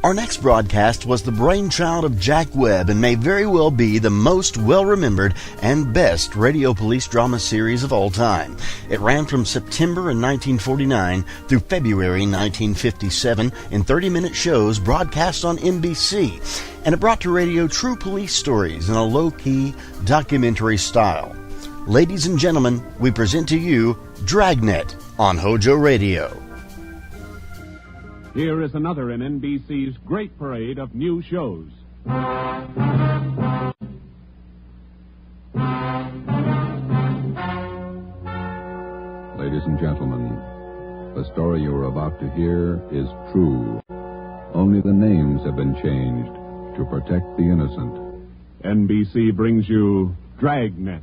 Our next broadcast was the brainchild of Jack Webb and may very well be the most well-remembered and best radio police drama series of all time. It ran from September in 1949 through February 1957 in 30-minute shows broadcast on NBC, and it brought to radio true police stories in a low-key, documentary style. Ladies and gentlemen, we present to you Dragnet on Hojo Radio. Here is another in NBC's great parade of new shows. Ladies and gentlemen, the story you are about to hear is true. Only the names have been changed to protect the innocent. NBC brings you Dragnet.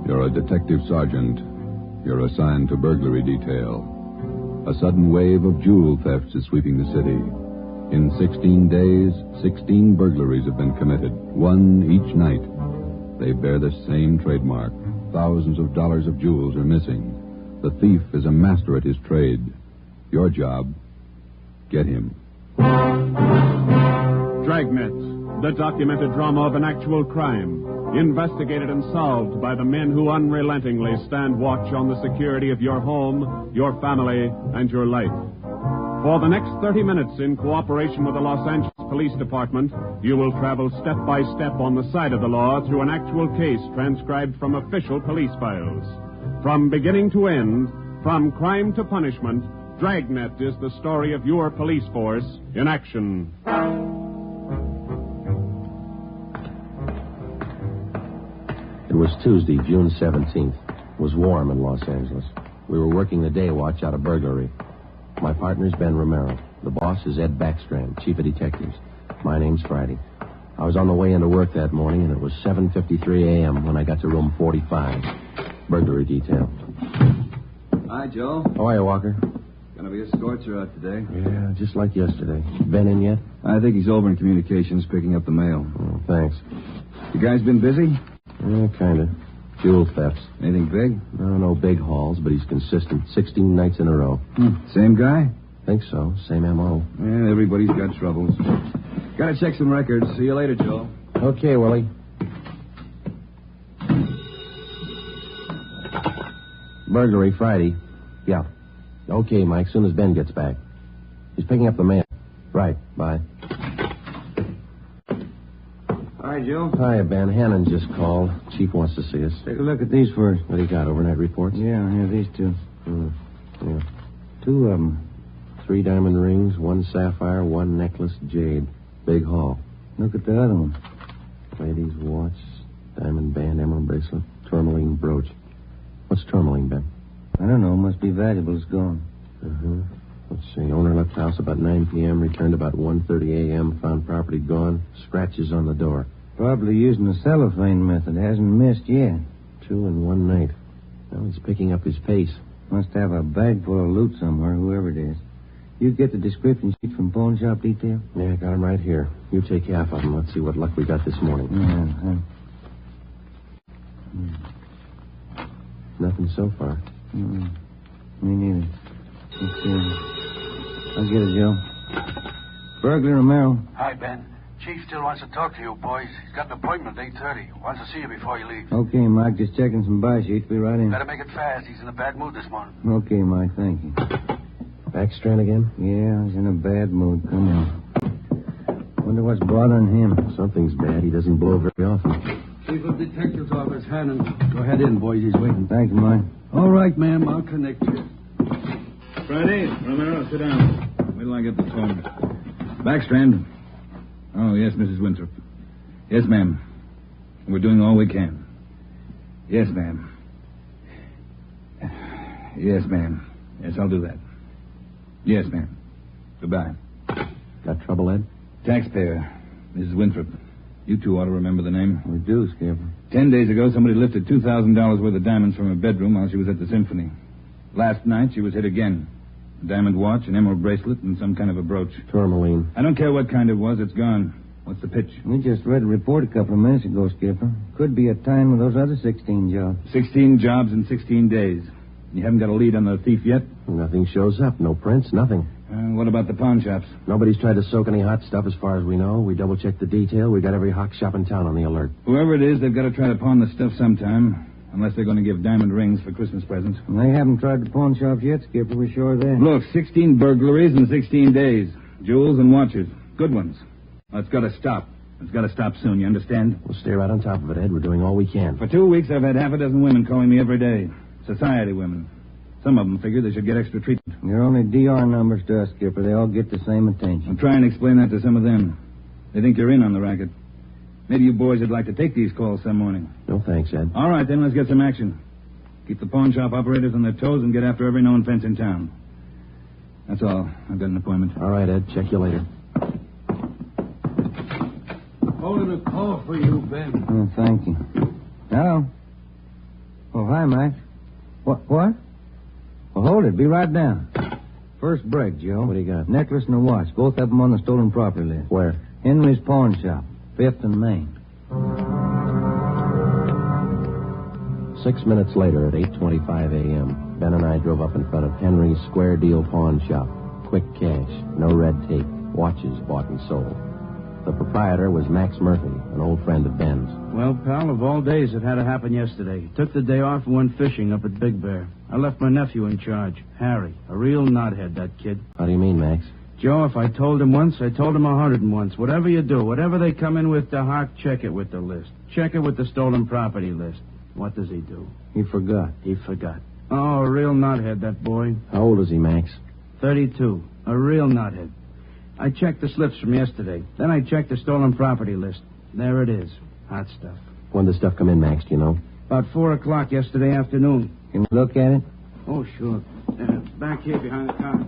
You're a detective sergeant. You're assigned to burglary detail. A sudden wave of jewel thefts is sweeping the city. In 16 days, 16 burglaries have been committed, one each night. They bear the same trademark. Thousands of dollars of jewels are missing. The thief is a master at his trade. Your job, get him. Dragnet, the documented drama of an actual crime, investigated and solved by the men who unrelentingly stand watch on the security of your home, your family, and your life. For the next 30 minutes, in cooperation with the Los Angeles Police Department, you will travel step by step on the side of the law through an actual case transcribed from official police files. From beginning to end, from crime to punishment, Dragnet is the story of your police force in action. It was Tuesday, June 17th. It was warm in Los Angeles. We were working the day watch out of burglary. My partner's Ben Romero. The boss is Ed Backstrand, chief of detectives. My name's Friday. I was on the way into work that morning, and it was 7:53 a.m. when I got to room 45. Burglary detail. Hi, Joe. How are you, Walker? Gonna be a scorcher out today. Yeah, just like yesterday. Ben in yet? I think he's over in communications picking up the mail. Oh, thanks. You guys been busy? Yeah, kind of. Jewel thefts. Anything big? No big hauls, but he's consistent. 16 nights in a row. Same guy? Think so. Same M.O. Yeah, everybody's got troubles. Gotta check some records. See you later, Joe. Okay, Willie. Burglary Friday. Yeah. Okay, Mike, soon as Ben gets back. He's picking up the mail. Right, bye. Hi, Joe. Hiya, Ben. Hannon just called. Chief wants to see us. Take a look at these first. What do you got, overnight reports? Yeah, these two. Yeah. 2 of them. 3 diamond rings, 1 sapphire, 1 necklace, jade. Big haul. Look at the other one. Ladies' watch, diamond band, emerald bracelet, tourmaline brooch. What's tourmaline, Ben? I don't know. Must be valuable. It's gone. Let's see. Owner left house about 9 p.m., returned about 1:30 a.m., found property gone, scratches on the door. Probably using the cellophane method. Hasn't missed yet. 2 in 1 night. Now he's picking up his pace. Must have a bag full of loot somewhere, whoever it is. You get the description sheet from pawn shop detail? Yeah, got him right here. You take half of them. Let's see what luck we got this morning. Nothing so far. Me neither. Let's see. I'll get it, Joe. Burglar Romero. Hi, Ben. Chief still wants to talk to you, boys. He's got an appointment at 8:30. Wants to see you before you leave. Okay, Mike. Just checking some buy sheets. Be right in. Better make it fast. He's in a bad mood this morning. Okay, Mike. Thank you. Backstrand again? Yeah, he's in a bad mood. Come on. Wonder what's bothering him. Something's bad. He doesn't blow very often. Chief of Detective's Office, Hannon. Go ahead in, boys. He's waiting. Thank you, Mike. All right, ma'am. I'll connect you. Friday, Romero, sit down. Wait till I get the phone. Backstrand. Oh, yes, Mrs. Winthrop. Yes, ma'am. We're doing all we can. Yes, ma'am. Yes, ma'am. Yes, I'll do that. Yes, ma'am. Goodbye. Got trouble, Ed? Taxpayer, Mrs. Winthrop. You two ought to remember the name. We do, Skipper. 10 days ago, somebody lifted $2,000 worth of diamonds from her bedroom while she was at the symphony. Last night, she was hit again. A diamond watch, an emerald bracelet, and some kind of a brooch. Tourmaline. I don't care what kind it was. It's gone. What's the pitch? We just read a report a couple of minutes ago, Skipper. Could be a time with those other 16 jobs. 16 jobs in 16 days. You haven't got a lead on the thief yet? Nothing shows up. No prints, nothing. What about the pawn shops? Nobody's tried to soak any hot stuff as far as we know. We double-checked the detail. We got every hock shop in town on the alert. Whoever it is, they've got to try to pawn the stuff sometime. Unless they're going to give diamond rings for Christmas presents. They haven't tried the pawn shops yet, Skipper. We're sure of that. Look, 16 burglaries in 16 days. Jewels and watches. Good ones. That's got to stop. It's got to stop soon, you understand? We'll stay right on top of it, Ed. We're doing all we can. For 2 weeks, I've had half a dozen women calling me every day. Society women. Some of them figure they should get extra treatment. They're only DR numbers to us, Skipper. They all get the same attention. I'll try and explain that to some of them. They think you're in on the racket. Maybe you boys would like to take these calls some morning. No thanks, Ed. All right, then, let's get some action. Keep the pawn shop operators on their toes and get after every known fence in town. That's all. I've got an appointment. All right, Ed. Check you later. Holding a call for you, Ben. Oh, thank you. Hello. Oh, hi, Max. What? Well, hold it. Be right down. First break, Joe. What do you got? Necklace and a watch. Both of them on the stolen property list. Where? Henry's pawn shop. 5th and Main. 6 minutes later, at 8:25 a.m., Ben and I drove up in front of Henry's Square Deal Pawn Shop. Quick cash, no red tape, watches bought and sold. The proprietor was Max Murphy, an old friend of Ben's. Well, pal, of all days, it had to happen yesterday. Took the day off and went fishing up at Big Bear. I left my nephew in charge, Harry. A real knothead, that kid. How do you mean, Max? Joe, if I told him once, I told him 101. Whatever you do, whatever they come in with to Hawk, check it with the list. Check it with the stolen property list. What does he do? He forgot. He forgot. Oh, a real knothead, that boy. How old is he, Max? 32. A real knothead. I checked the slips from yesterday. Then I checked the stolen property list. There it is. Hot stuff. When did the stuff come in, Max, do you know? About 4 o'clock yesterday afternoon. Can we look at it? Oh, sure. Back here behind the counter.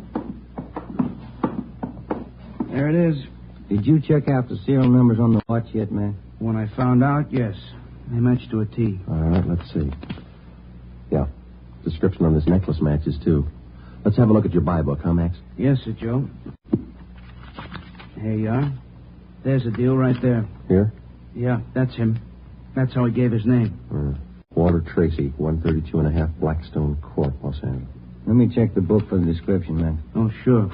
There it is. Did you check out the serial numbers on the watch yet, man? When I found out, yes. They matched to a T. All right, let's see. Yeah. Description on this necklace matches, too. Let's have a look at your buy book, huh, Max? Yes, sir, Joe. Here you are. There's a deal right there. Here? Yeah, that's him. That's how he gave his name. Walter Tracy, 132.5 Blackstone Court, Los Angeles. Let me check the book for the description, man. Oh, sure.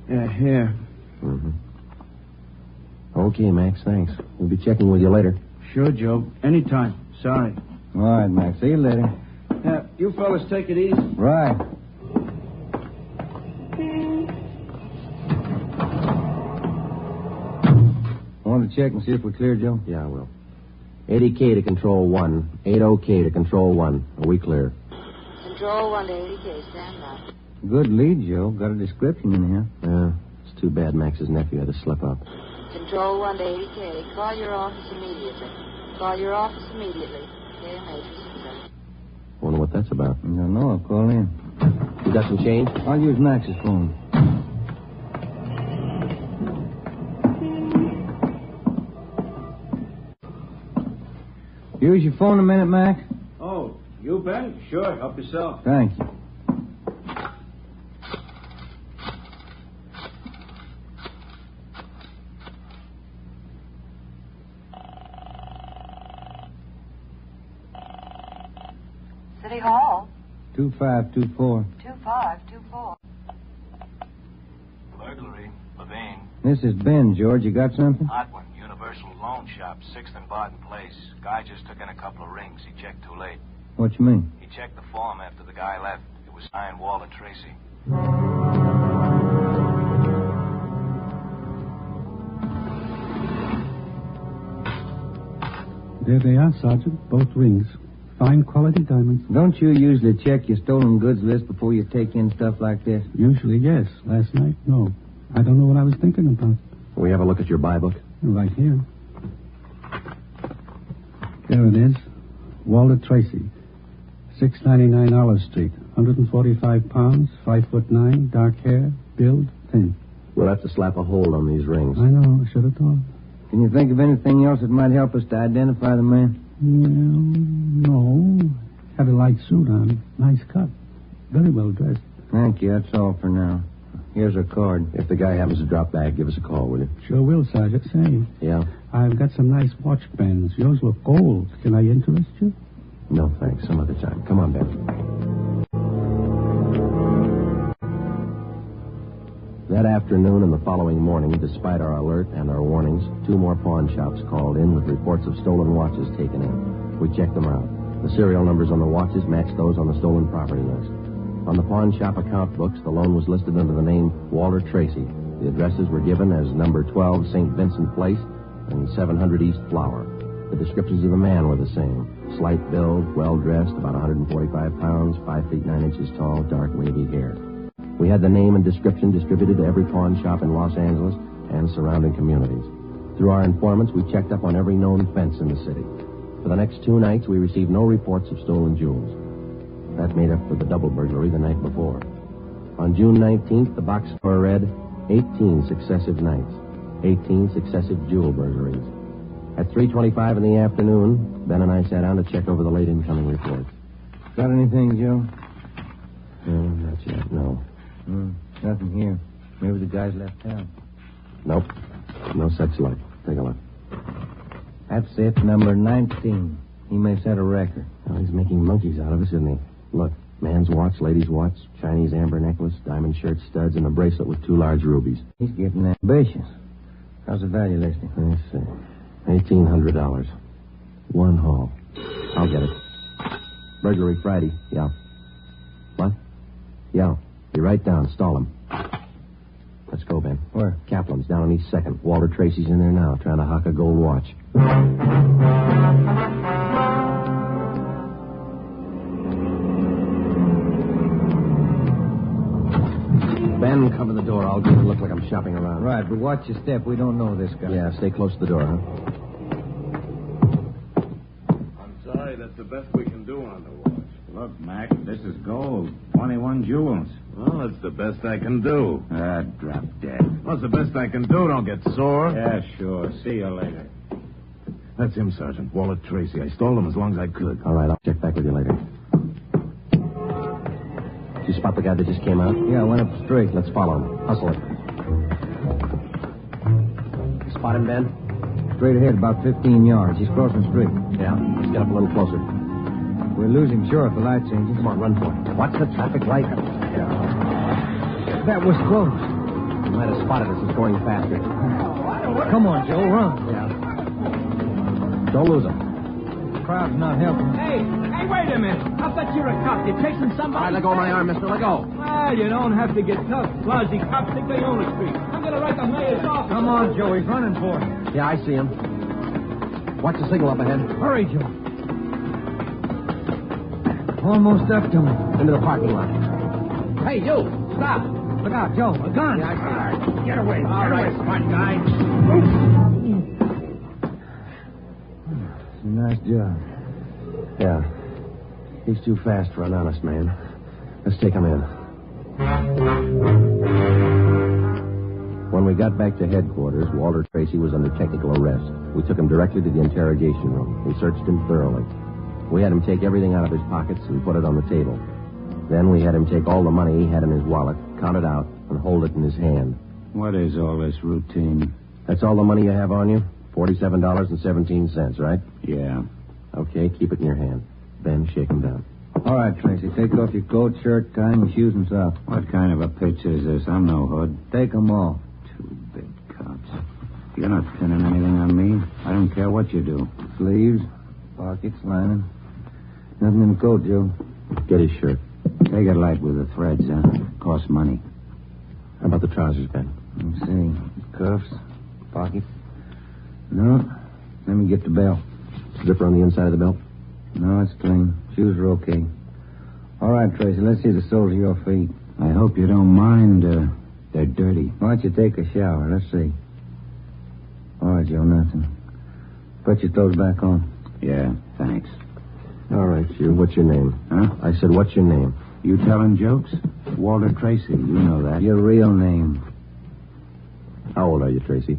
Yeah, here. Mm-hmm. Okay, Max, thanks. We'll be checking with you later. Sure, Joe. Anytime. Sorry. All right, Max. See you later. You fellas take it easy. Right. Want to check and see if we're clear, Joe? Yeah, I will. 80K to Control 1. 80K to Control 1. Are we clear? Control 1 to 80K. Stand by. Good lead, Joe. Got a description in here. Yeah. It's too bad Max's nephew had to slip up. Control 1 to 80K. Call your office immediately. Call your office immediately. KMH. Wonder what that's about. I don't know. I'll call in. You got some change? I'll use Max's phone. Use your phone a minute, Mac. Oh, you bet. Sure. Help yourself. Thank you. City Hall. 2524. 2524. Burglary. Levine. This is Ben, George. You got something? Hot one. Universal Loan Shop, 6th and Barton Place. Guy just took in a couple of rings. He checked too late. What you mean? He checked the form after the guy left. It was signed Walter Tracy. There they are, Sergeant. Both rings. Fine quality diamonds. Don't you usually check your stolen goods list before you take in stuff like this? Usually, yes. Last night, no. I don't know what I was thinking about. Will we have a look at your buy book? Right here. There it is. Walter Tracy. 699 Olive Street. 145 pounds, 5'9", dark hair, build, thin. We'll have to slap a hold on these rings. I know. I should have thought. Can you think of anything else that might help us to identify the man? Well, no. Had a light suit on. Nice cut. Very well dressed. Thank you. That's all for now. Here's a card. If the guy happens to drop back, give us a call, will you? Sure will, Sergeant. Say, Yeah? I've got some nice watch bands. Yours look gold. Can I interest you? No, thanks. Some other time. Come on, Ben. That afternoon and the following morning, despite our alert and our warnings, 2 more pawn shops called in with reports of stolen watches taken in. We checked them out. The serial numbers on the watches matched those on the stolen property list. On the pawn shop account books, the loan was listed under the name Walter Tracy. The addresses were given as number 12 St. Vincent Place and 700 East Flower. The descriptions of the man were the same. Slight build, well-dressed, about 145 pounds, 5 feet 9 inches tall, dark wavy hair. We had the name and description distributed to every pawn shop in Los Angeles and surrounding communities. Through our informants, we checked up on every known fence in the city. For the next 2 nights, we received no reports of stolen jewels. That made up for the double burglary the night before. On June 19th, the box score read 18 successive nights, 18 successive jewel burglaries. At 3:25 in the afternoon, Ben and I sat down to check over the late incoming reports. Got anything, Joe? Not yet, no. Nothing here. Maybe the guys left town. Nope. No such luck. Take a look. That's it, number 19. He may set a record. Well, he's making monkeys out of us, isn't he? Look, man's watch, lady's watch, Chinese amber necklace, diamond shirt studs, and a bracelet with 2 large rubies. He's getting ambitious. How's the value listing? Let's see. $1,800. 1 haul. I'll get it. Burglary Friday. Yeah. What? Yeah. Be right down. Stall him. Let's go, Ben. Where? Kaplan's down on East 2nd. Walter Tracy's in there now, trying to hock a gold watch. Ben, cover the door. I'll get it look like I'm shopping around. Right, but watch your step. We don't know this guy. Yeah, stay close to the door, huh? I'm sorry, that's the best we can do on the watch. Look, Mac, this is gold. 21 jewels. Well, that's the best I can do. Drop dead. Well, it's the best I can do. Don't get sore. Yeah, sure. See you later. That's him, Sergeant. Walter Tracy. I stole him as long as I could. All right, I'll check back with you later. Did you spot the guy that just came out? Yeah, went up straight. Let's follow him. Hustle it. Spot him, Ben? Straight ahead, about 15 yards. He's crossing the street. Yeah. Let's get up a little closer. We're losing sure if the light changes. Come on, run for it. Watch the traffic light. Yeah. That was close. He might have spotted us. He's going faster. Come on, Joe, run. Yeah. Don't lose him. The crowd's not helping. Hey, wait a minute. I bet you're a cop. You're chasing somebody. All right, let go of my arm, mister. Let go. Well, you don't have to get tough. Lousy cops think they own the street. I'm going to write the mayor's office. Come on, Joe. He's running for it. Yeah, I see him. Watch the signal up ahead. Hurry, Joe. Almost up to him. Into the parking lot. Hey, you! Stop! Look out, Joe. A gun. Yeah, I see. All right. Get away. All right, smart guy. It's a nice job. Yeah. He's too fast for an honest man. Let's take him in. When we got back to headquarters, Walter Tracy was under technical arrest. We took him directly to the interrogation room. We searched him thoroughly. We had him take everything out of his pockets and put it on the table. Then we had him take all the money he had in his wallet, count it out, and hold it in his hand. What is all this routine? That's all the money you have on you? $47.17, right? Yeah. Okay, keep it in your hand. Ben, shake him down. All right, Tracy. Take off your coat, shirt, tie, and your shoes and socks. What kind of a pitch is this? I'm no hood. Take them off. 2 big cops. You're not pinning anything on me. I don't care what you do. Sleeves, pockets, lining. Nothing in the coat, Joe. Get his shirt. Take it light with the threads, huh? Costs money. How about the trousers, Ben? Let's see. Cuffs, pockets. No. Let me get the belt. Zipper on the inside of the belt? No, it's clean. Shoes are okay. All right, Tracy, let's see the soles of your feet. I hope you don't mind. They're dirty. Why don't you take a shower? Let's see. All right, Joe, nothing. Put your toes back on. Yeah, thanks. All right, you. What's your name? Huh? I said, what's your name? You telling jokes? Walter Tracy. You know that. Your real name. How old are you, Tracy?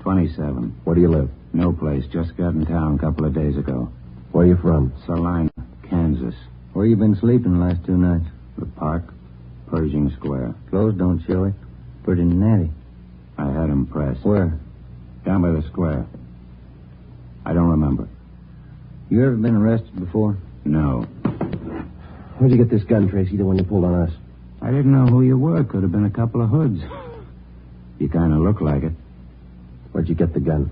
27. Where do you live? No place. Just got in town a couple of days ago. Where are you from? Salina, Kansas. Where you been sleeping the last 2 nights? The park. Pershing Square. Clothes don't show it. Pretty natty. I had him pressed. Where? Down by the square. I don't remember. You ever been arrested before? No. Where'd you get this gun, Tracy, the one you pulled on us? I didn't know who you were. Could have been a couple of hoods. You kind of look like it. Where'd you get the gun?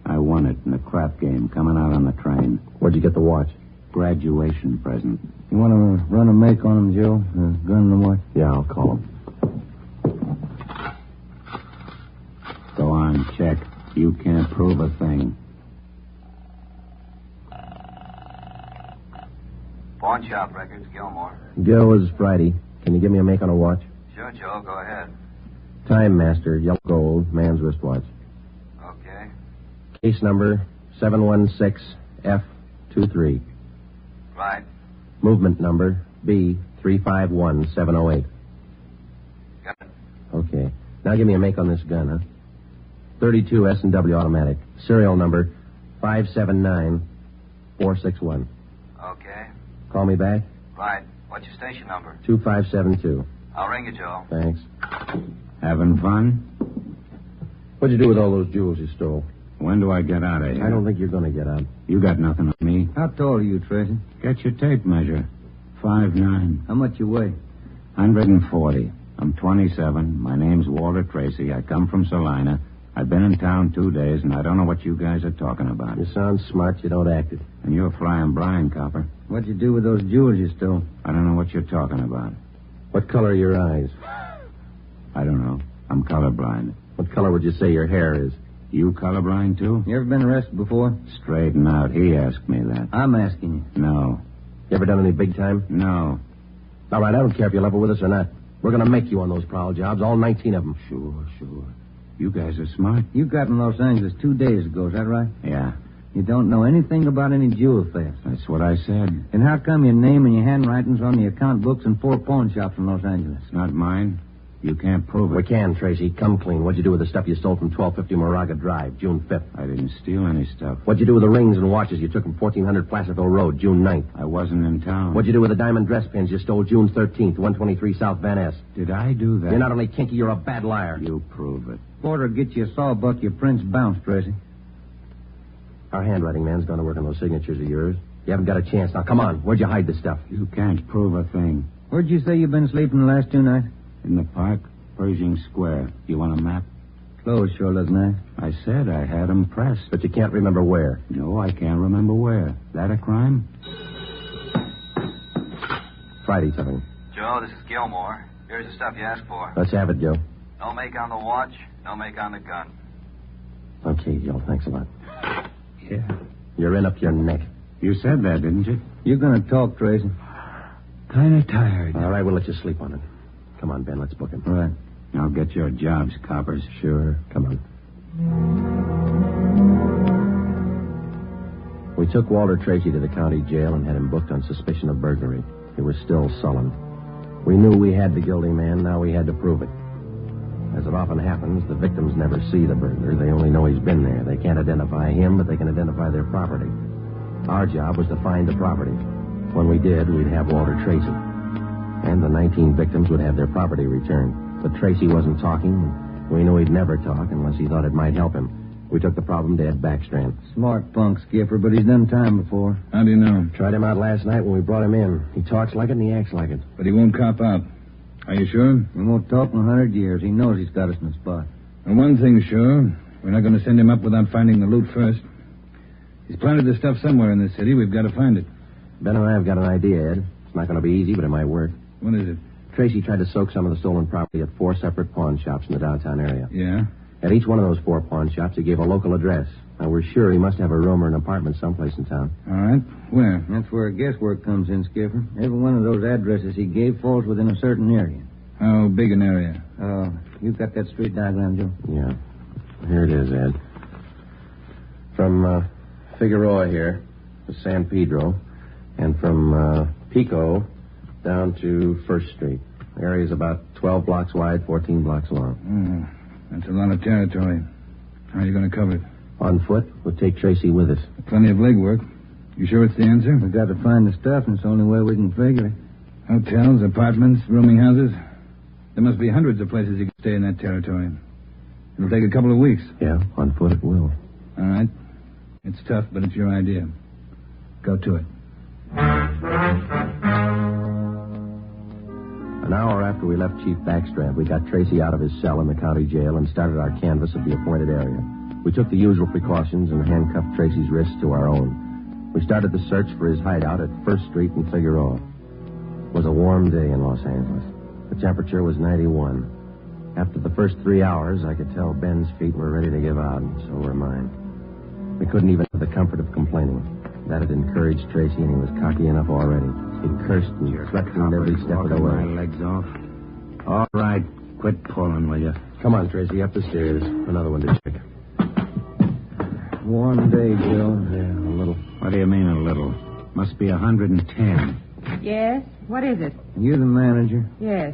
I won it in a crap game coming out on the train. Where'd you get the watch? Graduation present. You want to run a make on him, Joe? Gun and the watch? Yeah, I'll call him. Go on, check. You can't prove a thing. Pawn shop records, Gilmore. Gil, was Friday. Can you give me a make on a watch? Sure, Joe. Go ahead. Time Master, yellow gold, man's wristwatch. Okay. Case number 716F23. Right. Movement number B351708. Got it. Okay. Now give me a make on this gun, huh? 32 S&W automatic. Serial number 579461. Okay. Call me back? Right. What's your station number? 2572. I'll ring you, Joe. Thanks. Having fun? What'd you do with all those jewels you stole? When do I get out of here? I don't think you're going to get out. You got nothing on me. How tall are you, Tracy? Get your tape measure. 5'9". How much you weigh? 140. I'm 27. My name's Walter Tracy. I come from Salina. I've been in town 2 days, and I don't know what you guys are talking about. You sound smart. You don't act it. And you're flying blind, copper. What'd you do with those jewels you stole? I don't know what you're talking about. What color are your eyes? I don't know. I'm colorblind. What color would you say your hair is? You colorblind, too? You ever been arrested before? Straighten out. He asked me that. I'm asking you. No. You ever done any big time? No. All right, I don't care if you're level with us or not. We're going to make you on those prowl jobs, all 19 of them. Sure. You guys are smart. You got in Los Angeles 2 days ago, is that right? Yeah. You don't know anything about any jewel theft. That's what I said. And how come your name and your handwriting's on the account books in 4 pawn shops in Los Angeles? It's not mine. You can't prove it. We can, Tracy. Come clean. What'd you do with the stuff you stole from 1250 Moraga Drive, June 5th? I didn't steal any stuff. What'd you do with the rings and watches you took from 1400 Placerville Road, June 9th? I wasn't in town. What'd you do with the diamond dress pins you stole June 13th, 123 South Van Ness? Did I do that? You're not only kinky, you're a bad liar. You prove it. Porter, get you a sawbuck, your prints bounced, Tracy. Our handwriting man's going to work on those signatures of yours. You haven't got a chance. Now, come on. Where'd you hide the stuff? You can't prove a thing. Where'd you say you've been sleeping the last 2 nights? In the park, Pershing Square. You want a map? Clothes sure look nice. I said I had them pressed. But you can't remember where. No, I can't remember where. That a crime? Friday something. Joe, this is Gilmore. Here's the stuff you asked for. Let's have it, Joe. No make on the watch, no make on the gun. Okay, Joe. Thanks a lot. Yeah. You're in up your neck. You said that, didn't you? You're going to talk, Tracy. Kind of tired. All right, we'll let you sleep on it. Come on, Ben. Let's book him. All right. Now get your jobs, coppers. Sure. Come on. We took Walter Tracy to the county jail and had him booked on suspicion of burglary. He was still sullen. We knew we had the guilty man. Now we had to prove it. As it often happens, the victims never see the burglar. They only know he's been there. They can't identify him, but they can identify their property. Our job was to find the property. When we did, we'd have Walter Tracy. And the 19 victims would have their property returned. But Tracy wasn't talking. We knew he'd never talk unless he thought it might help him. We took the problem to Ed Backstrand. Smart punk, Skipper, but he's done time before. How do you know? Tried him out last night when we brought him in. He talks like it and he acts like it. But he won't cop out. Are you sure? He won't talk in 100 years. He knows he's got us in the spot. Well, one thing's sure. We're not going to send him up without finding the loot first. He's planted the stuff somewhere in this city. We've got to find it. Ben and I have got an idea, Ed. It's not going to be easy, but it might work. What is it? Tracy tried to soak some of the stolen property at 4 separate pawn shops in the downtown area. Yeah? At each one of those 4 pawn shops, he gave a local address. Now, we're sure he must have a room or an apartment someplace in town. All right. Where? That's where guesswork comes in, Skipper. Every one of those addresses he gave falls within a certain area. How big an area? You got that street diagram, Joe? Yeah. Here it is, Ed. From Figueroa here to San Pedro, and from Pico down to First Street. The area's about 12 blocks wide, 14 blocks long. That's a lot of territory. How are you going to cover it? On foot, we'll take Tracy with us. Plenty of legwork. You sure it's the answer? We've got to find the stuff, and it's the only way we can figure it. Hotels, apartments, rooming houses? There must be hundreds of places you can stay in that territory. It'll take a couple of weeks. Yeah, on foot it will. All right. It's tough, but it's your idea. Go to it. An hour after we left Chief Backstrand, we got Tracy out of his cell in the county jail and started our canvass of the appointed area. We took the usual precautions and handcuffed Tracy's wrists to our own. We started the search for his hideout at 1st Street and Figueroa. It was a warm day in Los Angeles. The temperature was 91. After the first 3 hours, I could tell Ben's feet were ready to give out, and so were mine. We couldn't even have the comfort of complaining. That had encouraged Tracy, and he was cocky enough already. He cursed and threatened every step of the way. My legs off. All right, quit pulling, will you? Come on, Tracy, up the stairs. Another one to check. Warm day, Joe. Yeah, a little. What do you mean, a little? Must be 110. Yes? What is it? You the manager? Yes.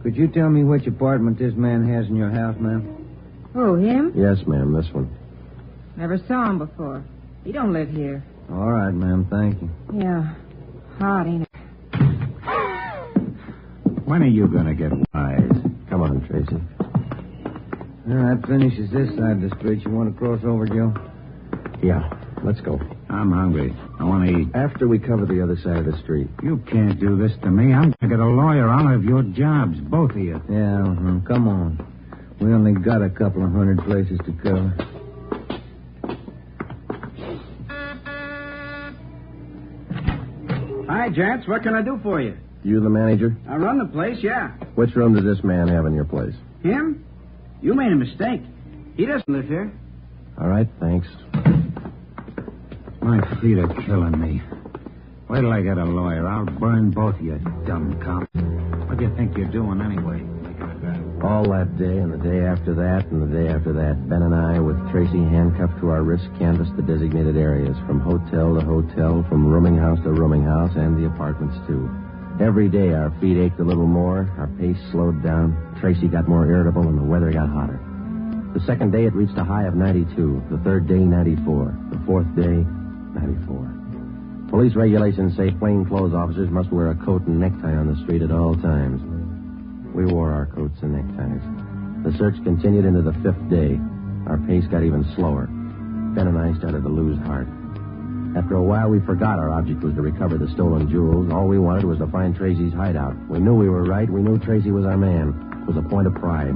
Could you tell me which apartment this man has in your house, ma'am? Who, him? Yes, ma'am, this one. Never saw him before. He don't live here. All right, ma'am, thank you. Yeah. Hot, ain't it? When are you going to get wise? Come on, Tracy. That finishes this side of the street. You want to cross over, Joe? Yeah, let's go. I'm hungry. I want to eat. After we cover the other side of the street. You can't do this to me. I'm going to get a lawyer. I'll have your jobs, both of you. Yeah, come on. We only got a couple of hundred places to cover. Hi, gents. What can I do for you? You the manager? I run the place, yeah. Which room does this man have in your place? Him? You made a mistake. He doesn't live here. All right, thanks. My feet are killing me. Wait till I get a lawyer. I'll burn both of you, dumb cops. What do you think you're doing anyway? All that day and the day after that and the day after that, Ben and I, with Tracy handcuffed to our wrists, canvassed the designated areas, from hotel to hotel, from rooming house to rooming house, and the apartments, too. Every day our feet ached a little more, our pace slowed down, Tracy got more irritable, and the weather got hotter. The second day it reached a high of 92, the third day 94, the fourth day 94. Police regulations say plainclothes officers must wear a coat and necktie on the street at all times. We wore our coats and neckties. The search continued into the fifth day. Our pace got even slower. Ben and I started to lose heart. After a while, we forgot our object was to recover the stolen jewels. All we wanted was to find Tracy's hideout. We knew we were right. We knew Tracy was our man. It was a point of pride.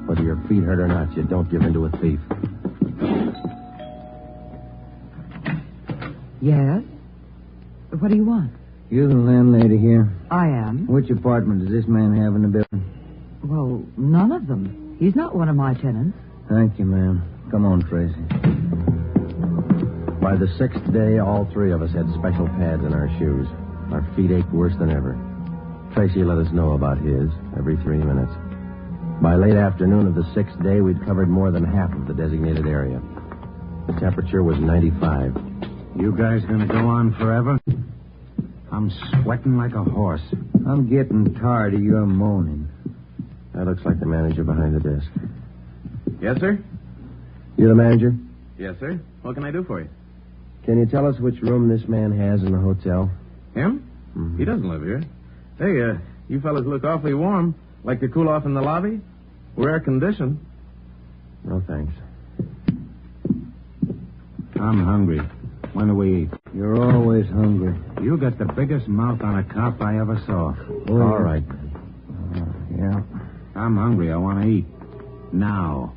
Whether your feet hurt or not, you don't give in to a thief. Yes? What do you want? You the landlady here? I am. Which apartment does this man have in the building? Well, none of them. He's not one of my tenants. Thank you, ma'am. Come on, Tracy. By the sixth day, all three of us had special pads in our shoes. Our feet ached worse than ever. Tracy let us know about his every 3 minutes. By late afternoon of the sixth day, we'd covered more than half of the designated area. The temperature was 95. You guys going to go on forever? I'm sweating like a horse. I'm getting tired of your moaning. That looks like the manager behind the desk. Yes, sir? You the manager? Yes, sir. What can I do for you? Can you tell us which room this man has in the hotel? Him? Mm-hmm. He doesn't live here. Hey, you fellas look awfully warm. Like to cool off in the lobby? We're air-conditioned. No, thanks. I'm hungry. When do we eat? You're always hungry. You got the biggest mouth on a cop I ever saw. Oh, all right. Yeah. I'm hungry. I want to eat. Now.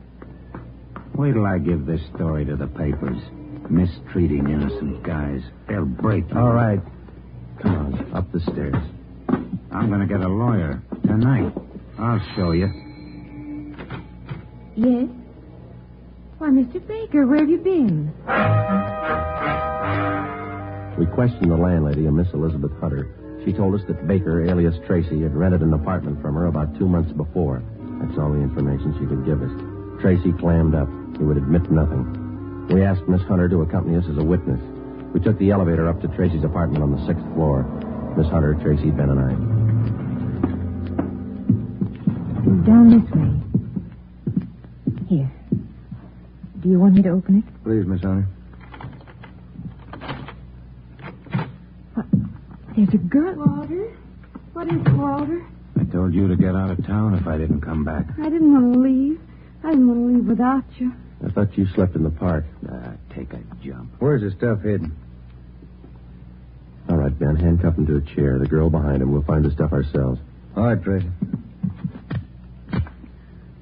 Wait till I give this story to the papers. Mistreating innocent guys. They'll break you. All right. Come on, up the stairs. I'm going to get a lawyer tonight. I'll show you. Yes? Why, Mr. Baker, where have you been? We questioned the landlady, a Miss Elizabeth Hunter. She told us that Baker, alias Tracy, had rented an apartment from her about 2 months before. That's all the information she could give us. Tracy clammed up. He would admit nothing. We asked Miss Hunter to accompany us as a witness. We took the elevator up to Tracy's apartment on the 6th floor. Miss Hunter, Tracy, Ben, and I. Down this way. Here. Do you want me to open it? Please, Miss Hunter. There's a girl. Walter? What is it, Walter? I told you to get out of town if I didn't come back. I didn't want to leave. I didn't want to leave without you. I thought you slept in the park. Take a jump. Where's the stuff hidden? All right, Ben, handcuff him to a chair. The girl behind him. We'll find the stuff ourselves. All right, Tracy.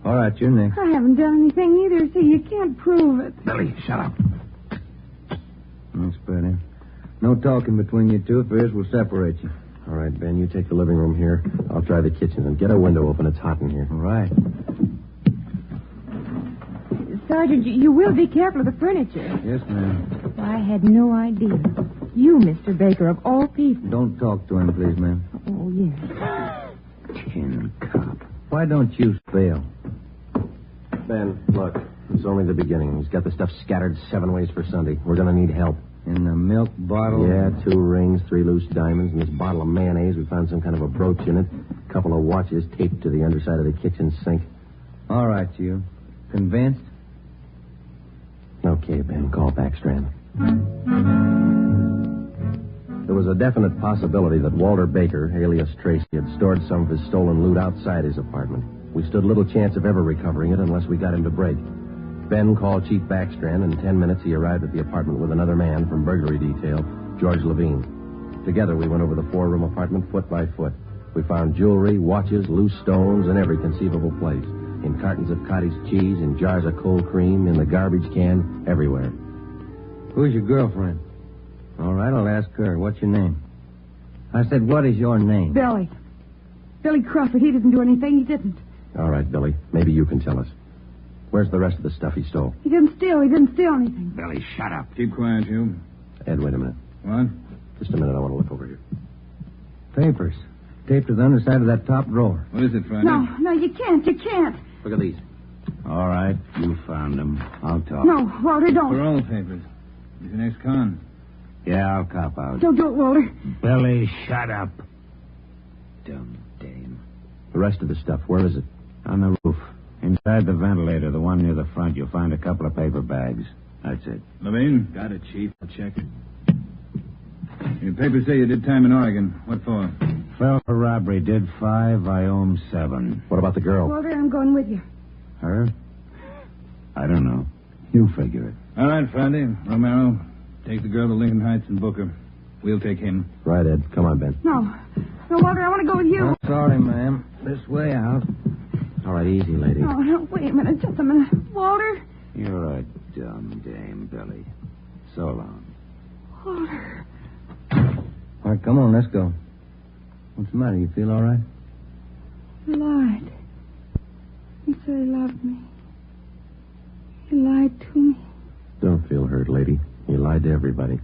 All right, you're next. I haven't done anything either, so you can't prove it. Billy, shut up. That's better. No talking between you two. If there is, we'll separate you. All right, Ben, you take the living room here. I'll try the kitchen. And get a window open. It's hot in here. All right. Sergeant, you will be careful of the furniture. Yes, ma'am. I had no idea. You, Mr. Baker, of all people. Don't talk to him, please, ma'am. Oh, yes. Tin cup. Why don't you bail? Ben, look. It's only the beginning. He's got the stuff scattered 7 ways for Sunday. We're going to need help. In the milk bottle? Yeah, 2 rings, 3 loose diamonds, and this bottle of mayonnaise. We found some kind of a brooch in it. A couple of watches taped to the underside of the kitchen sink. All right, you. Convinced? Okay, Ben. Call Backstrand. There was a definite possibility that Walter Baker, alias Tracy, had stored some of his stolen loot outside his apartment. We stood little chance of ever recovering it unless we got him to break. Ben called Chief Backstrand, and in 10 minutes he arrived at the apartment with another man from burglary detail, George Levine. Together we went over the 4-room apartment foot by foot. We found jewelry, watches, loose stones in every conceivable place. In cartons of cottage cheese, in jars of cold cream, in the garbage can, everywhere. Who's your girlfriend? All right, I'll ask her. What's your name? I said, what is your name? Billy. Billy Crawford. He didn't do anything. He didn't. All right, Billy. Maybe you can tell us. Where's the rest of the stuff he stole? He didn't steal. He didn't steal anything. Billy, shut up. Keep quiet, you. Ed, wait a minute. What? Just a minute. I want to look over here. Papers. Taped to the underside of that top drawer. What is it, Friday? No, you can't. You can't. Look at these. All right, you found them. I'll talk. No, Walter, don't. Parole papers. He's an ex-con. Yeah, I'll cop out. Don't do it, Walter. Billy, shut up. Dumb dame. The rest of the stuff, where is it? On the roof. Inside the ventilator, the one near the front, you'll find a couple of paper bags. That's it. Levine? Got it, Chief. I'll check it. Your papers say you did time in Oregon. What for? Fell for robbery, did 5, I owe him 7. What about the girl? Walter, I'm going with you. Her? I don't know. You figure it. All right, Friday. Romero, take the girl to Lincoln Heights and book her. We'll take him. Right, Ed. Come on, Ben. No, Walter, I want to go with you. Oh, sorry, ma'am. This way out. All right, easy, lady. No, wait a minute. Just a minute. Walter? You're a dumb dame, Billy. So long. Walter. All right, come on, let's go. What's the matter? You feel all right? He lied. He said he loved me. He lied to me. Don't feel hurt, lady. He lied to everybody.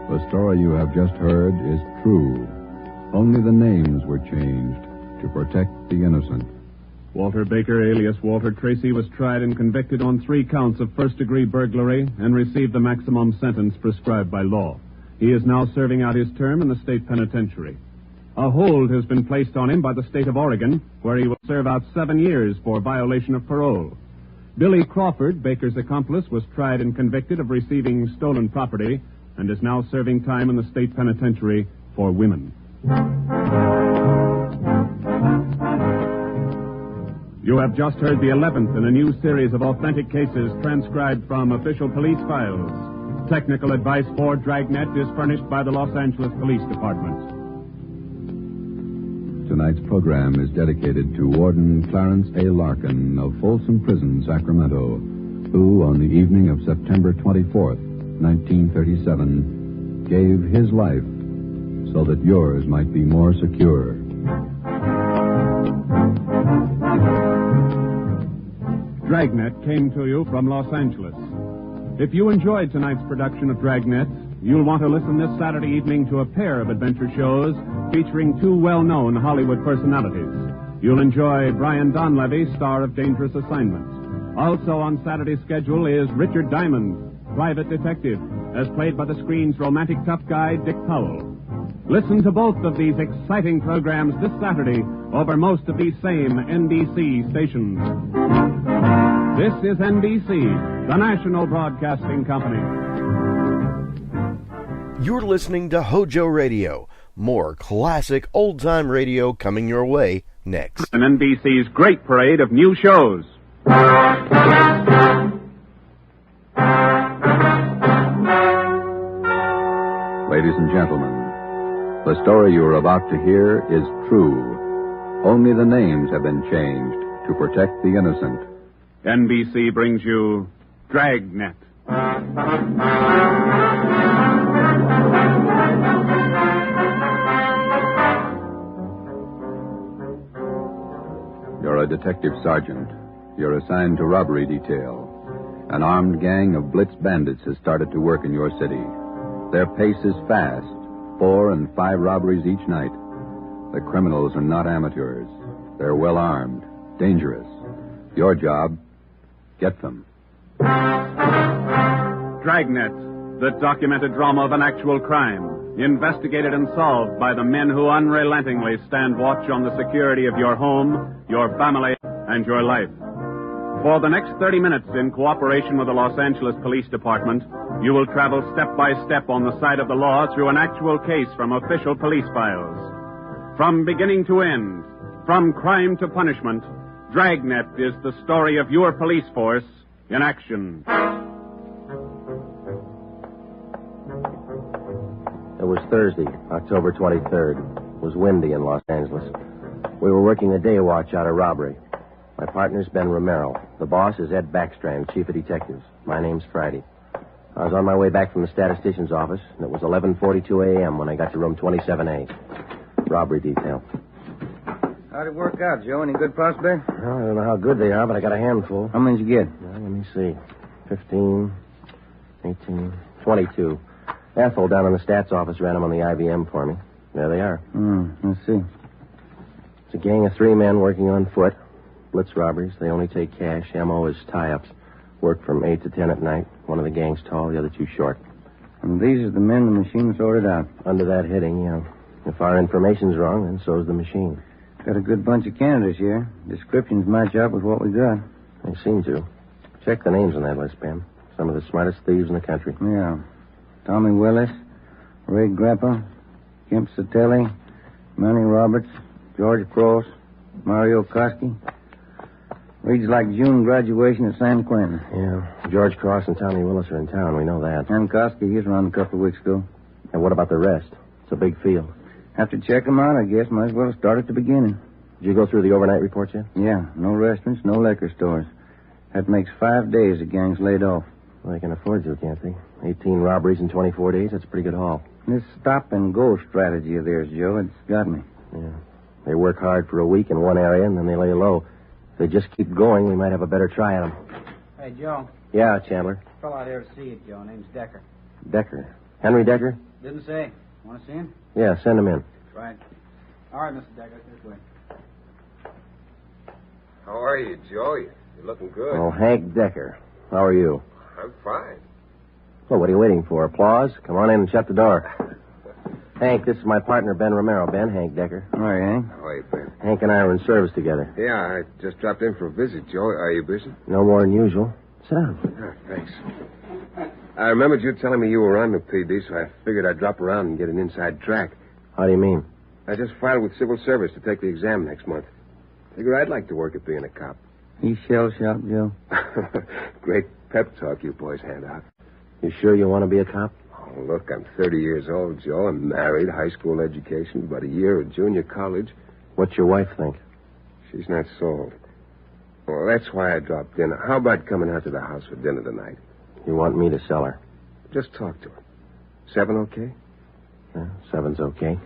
The story you have just heard is true. Only the names were changed to protect the innocent. Walter Baker, alias Walter Tracy, was tried and convicted on 3 counts of first-degree burglary and received the maximum sentence prescribed by law. He is now serving out his term in the state penitentiary. A hold has been placed on him by the state of Oregon, where he will serve out 7 years for violation of parole. Billy Crawford, Baker's accomplice, was tried and convicted of receiving stolen property and is now serving time in the state penitentiary for women. You have just heard the 11th in a new series of authentic cases transcribed from official police files. Technical advice for Dragnet is furnished by the Los Angeles Police Department. Tonight's program is dedicated to Warden Clarence A. Larkin of Folsom Prison, Sacramento, who, on the evening of September 24th, 1937, gave his life so that yours might be more secure. Dragnet came to you from Los Angeles. If you enjoyed tonight's production of Dragnet, you'll want to listen this Saturday evening to a pair of adventure shows featuring 2 well-known Hollywood personalities. You'll enjoy Brian Donlevy, star of Dangerous Assignment. Also on Saturday's schedule is Richard Diamond, private detective, as played by the screen's romantic tough guy, Dick Powell. Listen to both of these exciting programs this Saturday over most of these same NBC stations. This is NBC, the national broadcasting company. You're listening to Hojo Radio. More classic old-time radio coming your way next. And NBC's great parade of new shows. Ladies and gentlemen, the story you are about to hear is true. Only the names have been changed to protect the innocent. NBC brings you Dragnet. You're a detective sergeant. You're assigned to robbery detail. An armed gang of blitz bandits has started to work in your city. Their pace is fast, 4 and 5 robberies each night. The criminals are not amateurs. They're well armed, dangerous. Your job, get them. Dragnet, the documented drama of an actual crime, investigated and solved by the men who unrelentingly stand watch on the security of your home, your family, and your life. For the next 30 minutes, in cooperation with the Los Angeles Police Department, you will travel step by step on the side of the law through an actual case from official police files. From beginning to end, from crime to punishment, Dragnet is the story of your police force in action. It was Thursday, October 23rd. It was windy in Los Angeles. We were working a day watch out of robbery. My partner's Ben Romero. The boss is Ed Backstrand, chief of detectives. My name's Friday. I was on my way back from the statistician's office, and it was 11:42 a.m. when I got to room 27A. Robbery detail. How'd it work out, Joe? Any good prospects? Well, I don't know how good they are, but I got a handful. How many'd you get? Well, let me see. 15, 18, 22. Ethel down in the stats office ran them on the IBM for me. There they are. Let's see. It's a gang of 3 men working on foot. Blitz robberies. They only take cash. M.O. is tie-ups. Work from 8 to 10 at night. One of the gang's tall, the other 2 short. And these are the men the machine sorted out? Under that heading, yeah. If our information's wrong, then so's the machine. Got a good bunch of candidates here. Descriptions match up with what we got. They seem to. Check the names on that list, Ben. Some of the smartest thieves in the country. Yeah. Tommy Willis, Ray Grappa, Kemp Satelli, Manny Roberts, George Cross, Mario Koski. Reads like June graduation at San Quentin. Yeah. George Cross and Tommy Willis are in town. We know that. And Koski, he's around a couple of weeks ago. And what about the rest? It's a big field. Have to check them out, I guess. Might as well start at the beginning. Did you go through the overnight reports yet? Yeah. No restaurants, no liquor stores. That makes 5 days the gang's laid off. Well, they can afford to, can't they? 18 robberies in 24 days, that's a pretty good haul. This stop-and-go strategy of theirs, Joe, it's got me. Yeah. They work hard for a week in one area, and then they lay low. If they just keep going, we might have a better try at them. Hey, Joe. Yeah, Chandler. Fellow out here to see you, Joe. Name's Decker. Decker. Henry Decker? Didn't say. Want to see him? Yeah, send him in. Right. All right, Mr. Decker, this way. How are you, Joe? You're looking good. Oh, Hank Decker. How are you? I'm fine. Well, what are you waiting for? Applause? Come on in and shut the door. Hank, this is my partner, Ben Romero. Ben, Hank Decker. All right, Hank. How are you, Ben? Hank and I are in service together. Yeah, I just dropped in for a visit, Joe. Are you busy? No more than usual. Sit down. Oh, thanks. I remembered you telling me you were on the PD, so I figured I'd drop around and get an inside track. How do you mean? I just filed with civil service to take the exam next month. Figure I'd like to work at being a cop. He's shell-shocked, Joe. Great pep talk you boys hand out. You sure you want to be a cop? Oh, look, I'm 30 years old, Joe. I'm married, high school education, about a year at junior college. What's your wife think? She's not sold. Well, that's why I dropped in. How about coming out to the house for dinner tonight? You want me to sell her? Just talk to her. 7 okay? Yeah, 7's okay.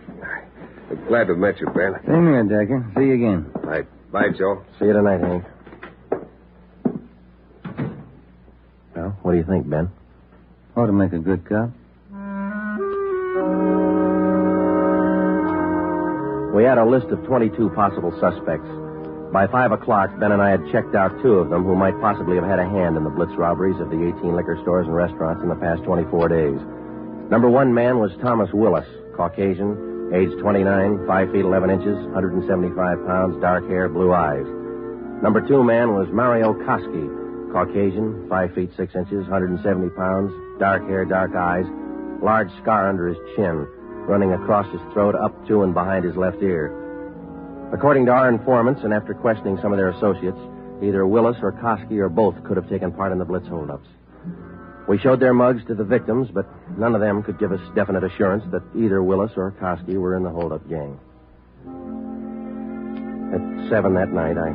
I'm glad to have met you, Ben. Same here, Decker. See you again. Right. Bye, Joe. See you tonight, Hank. Well, what do you think, Ben? Ought to make a good cop. We had a list of 22 possible suspects. By 5 o'clock, Ben and I had checked out 2 of them who might possibly have had a hand in the blitz robberies of the 18 liquor stores and restaurants in the past 24 days. Number 1 man was Thomas Willis, Caucasian, age 29, 5 feet 11 inches, 175 pounds, dark hair, blue eyes. Number 2 man was Mario Koski, Caucasian, 5 feet 6 inches, 170 pounds, dark hair, dark eyes. large scar under his chin, running across his throat, up to and behind his left ear. According to our informants, and after questioning some of their associates, either Willis or Koski or both could have taken part in the Blitz holdups. We showed their mugs to the victims, but none of them could give us definite assurance that either Willis or Koski were in the holdup gang. At 7 that night, I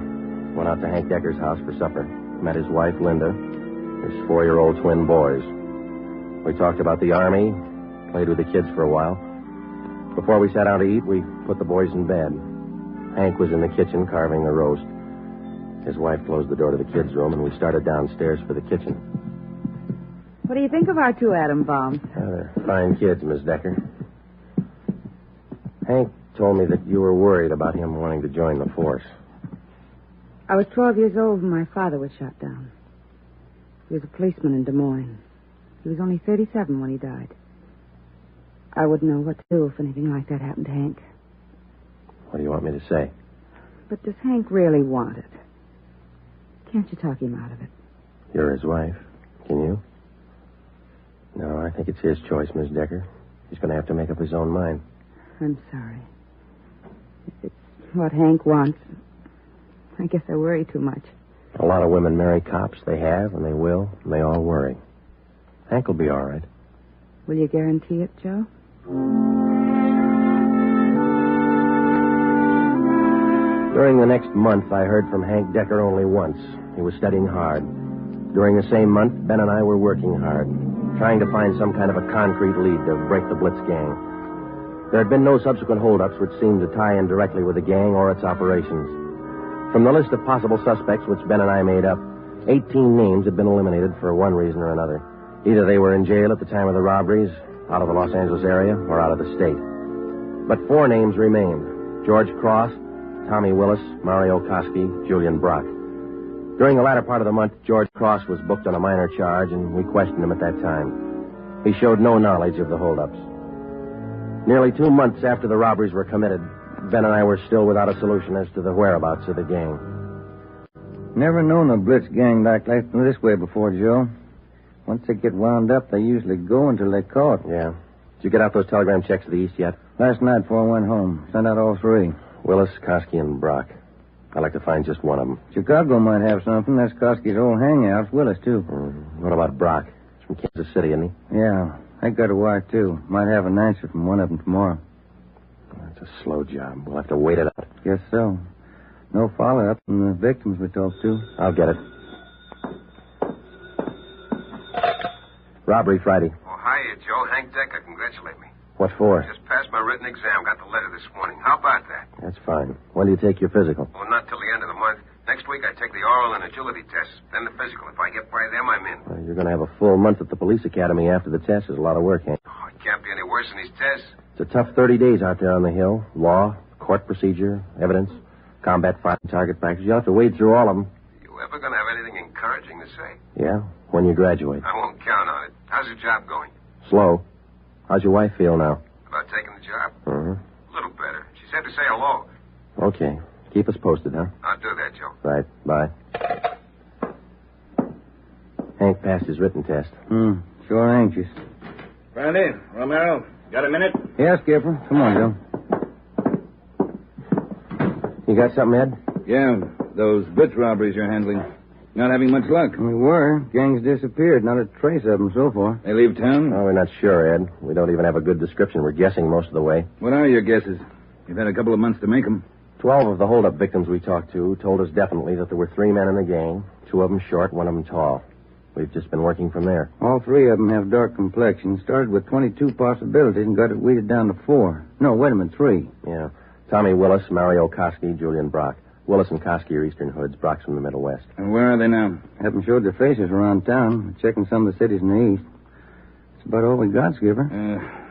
went out to Hank Decker's house for supper. Met his wife, Linda, his 4-year-old twin boys. We talked about the Army, played with the kids for a while. Before we sat down to eat, we put the boys in bed. Hank was in the kitchen carving the roast. His wife closed the door to the kids' room, and we started downstairs for the kitchen. What do you think of our 2 atom bombs? They're fine kids, Miss Decker. Hank told me that you were worried about him wanting to join the force. I was 12 years old when my father was shot down. He was a policeman in Des Moines. He was only 37 when he died. I wouldn't know what to do if anything like that happened to Hank. What do you want me to say? But does Hank really want it? Can't you talk him out of it? You're his wife. Can you? No, I think it's his choice, Miss Decker. He's going to have to make up his own mind. I'm sorry. If it's what Hank wants, I guess I worry too much. A lot of women marry cops. They have, and they will, and they all worry. Hank will be all right. Will you guarantee it, Joe? During the next month, I heard from Hank Decker only once. He was studying hard. During the same month, Ben and I were working hard, trying to find some kind of a concrete lead to break the Blitz gang. There had been no subsequent holdups which seemed to tie in directly with the gang or its operations. From the list of possible suspects which Ben and I made up, 18 names had been eliminated for one reason or another. Either they were in jail at the time of the robberies, out of the Los Angeles area, or out of the state. But 4 names remained: George Cross, Tommy Willis, Mario Koski, Julian Brock. During the latter part of the month, George Cross was booked on a minor charge, and we questioned him at that time. He showed no knowledge of the holdups. Nearly 2 months after the robberies were committed, Ben and I were still without a solution as to the whereabouts of the gang. Never known a Blitz gang like this way before, Joe. Once they get wound up, they usually go until they're caught. Yeah. Did you get out those telegram checks to the east yet? Last night before I went home. Sent out all 3. Willis, Koski, and Brock. I'd like to find just one of them. Chicago might have something. That's Koski's old hangout. Willis, too. What about Brock? He's from Kansas City, isn't he? Yeah. I got a wife, too. Might have an answer from one of them tomorrow. That's a slow job. We'll have to wait it out. Guess so. No follow-up from the victims we talked to. I'll get it. Robbery Friday. Oh, hiya, Joe. Hank Decker. Congratulate me. What for? Just passed my written exam. Got the letter this morning. How about that? That's fine. When do you take your physical? Well, not till the end of the month. Next week I take the oral and agility tests. Then the physical. If I get by them, I'm in. Well, you're going to have a full month at the police academy after the test. There's a lot of work, Hank. Oh, it can't be any worse than these tests. It's a tough 30 days out there on the Hill. Law, court procedure, evidence, combat fighting, target practice. You'll have to wade through all of them. You ever going to have anything encouraging to say? Yeah, when you graduate. I won't count on it. How's your job going? Slow. How's your wife feel now? About taking the job? Uh-huh. A little better. She said to say hello. Okay. Keep us posted, huh? I'll do that, Joe. Right. Bye. Hank passed his written test. Sure anxious. Brandy, Romero, got a minute? Yeah, Skipper. Come on, Joe. You got something, Ed? Yeah, those Blitz robberies you're handling. Not having much luck. We were. Gang's disappeared. Not a trace of them so far. They leave town? Oh, we're not sure, Ed. We don't even have a good description. We're guessing most of the way. What are your guesses? You've had a couple of months to make them. 12 of the holdup victims we talked to told us definitely that there were 3 men in the gang, 2 of them short, 1 of them tall. We've just been working from there. All 3 of them have dark complexions. Started with 22 possibilities and got it weeded down to 4. No, wait a minute, 3. Yeah. Tommy Willis, Mario Koski, Julian Brock. Willis and Koski are Eastern Hoods. Brock's from the Middle West. And where are they now? Haven't showed their faces around town. We're checking some of the cities in the east. That's about all we got, Skipper.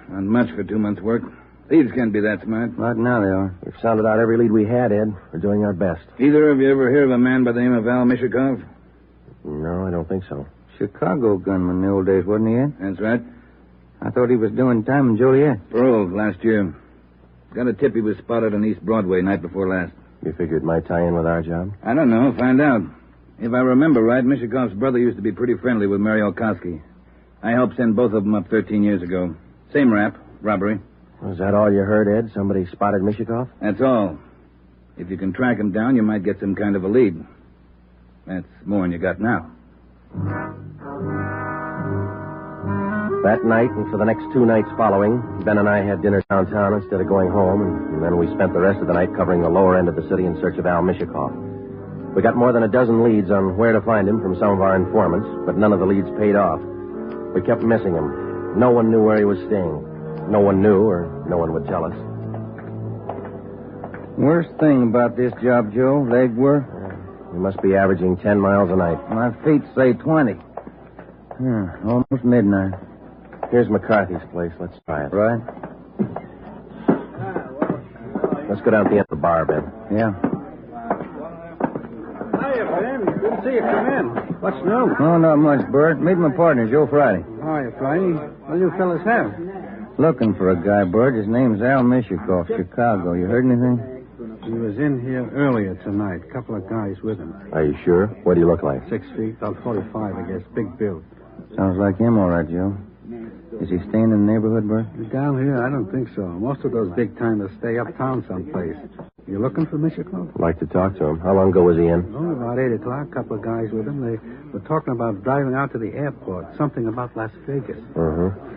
Not much for 2 months' work. Thieves can't be that smart. Right now they are. We've sounded out every lead we had, Ed. We're doing our best. Either of you ever hear of a man by the name of Al Mishikov? No, I don't think so. Chicago gunman in the old days, wasn't he, Ed? That's right. I thought he was doing time in Joliet. Paroled last year. Got a tip he was spotted on East Broadway night before last. You figured it might tie in with our job? I don't know. Find out. If I remember right, Mishikov's brother used to be pretty friendly with Mario Koski. I helped send both of them up 13 years ago. Same rap. Robbery. Was that all you heard, Ed? Somebody spotted Mishikov? That's all. If you can track him down, you might get some kind of a lead. That's more than you got now. That night and for the next 2 nights following, Ben and I had dinner downtown instead of going home, and then we spent the rest of the night covering the lower end of the city in search of Al Mishikov. We got more than a dozen leads on where to find him from some of our informants, but none of the leads paid off. We kept missing him. No one knew where he was staying. No one knew, or no one would tell us. Worst thing about this job, Joe, leg work? We must be averaging 10 miles a night. My feet say 20. Almost midnight. Here's McCarthy's place. Let's try it. Right. Let's go down to the end of the bar, Ben. Yeah. Hiya, Ben. Good to see you come in. What's new? Oh, not much, Bert. Meet my partner, Joe Friday. Hiya, Friday. What do you fellas have? Looking for a guy, Bert. His name's Al Mishikov, Chicago. You heard anything? He was in here earlier tonight. A couple of guys with him. Are you sure? What do you look like? 6 feet, about 45, I guess. Big build. Sounds like him, all right, Joe. Is he staying in the neighborhood, Bert? Down here, I don't think so. Most of those big-timers stay uptown someplace. You looking for Mishikov? I'd like to talk to him. How long ago was he in? Oh, about 8 o'clock. A couple of guys with him. They were talking about driving out to the airport. Something about Las Vegas.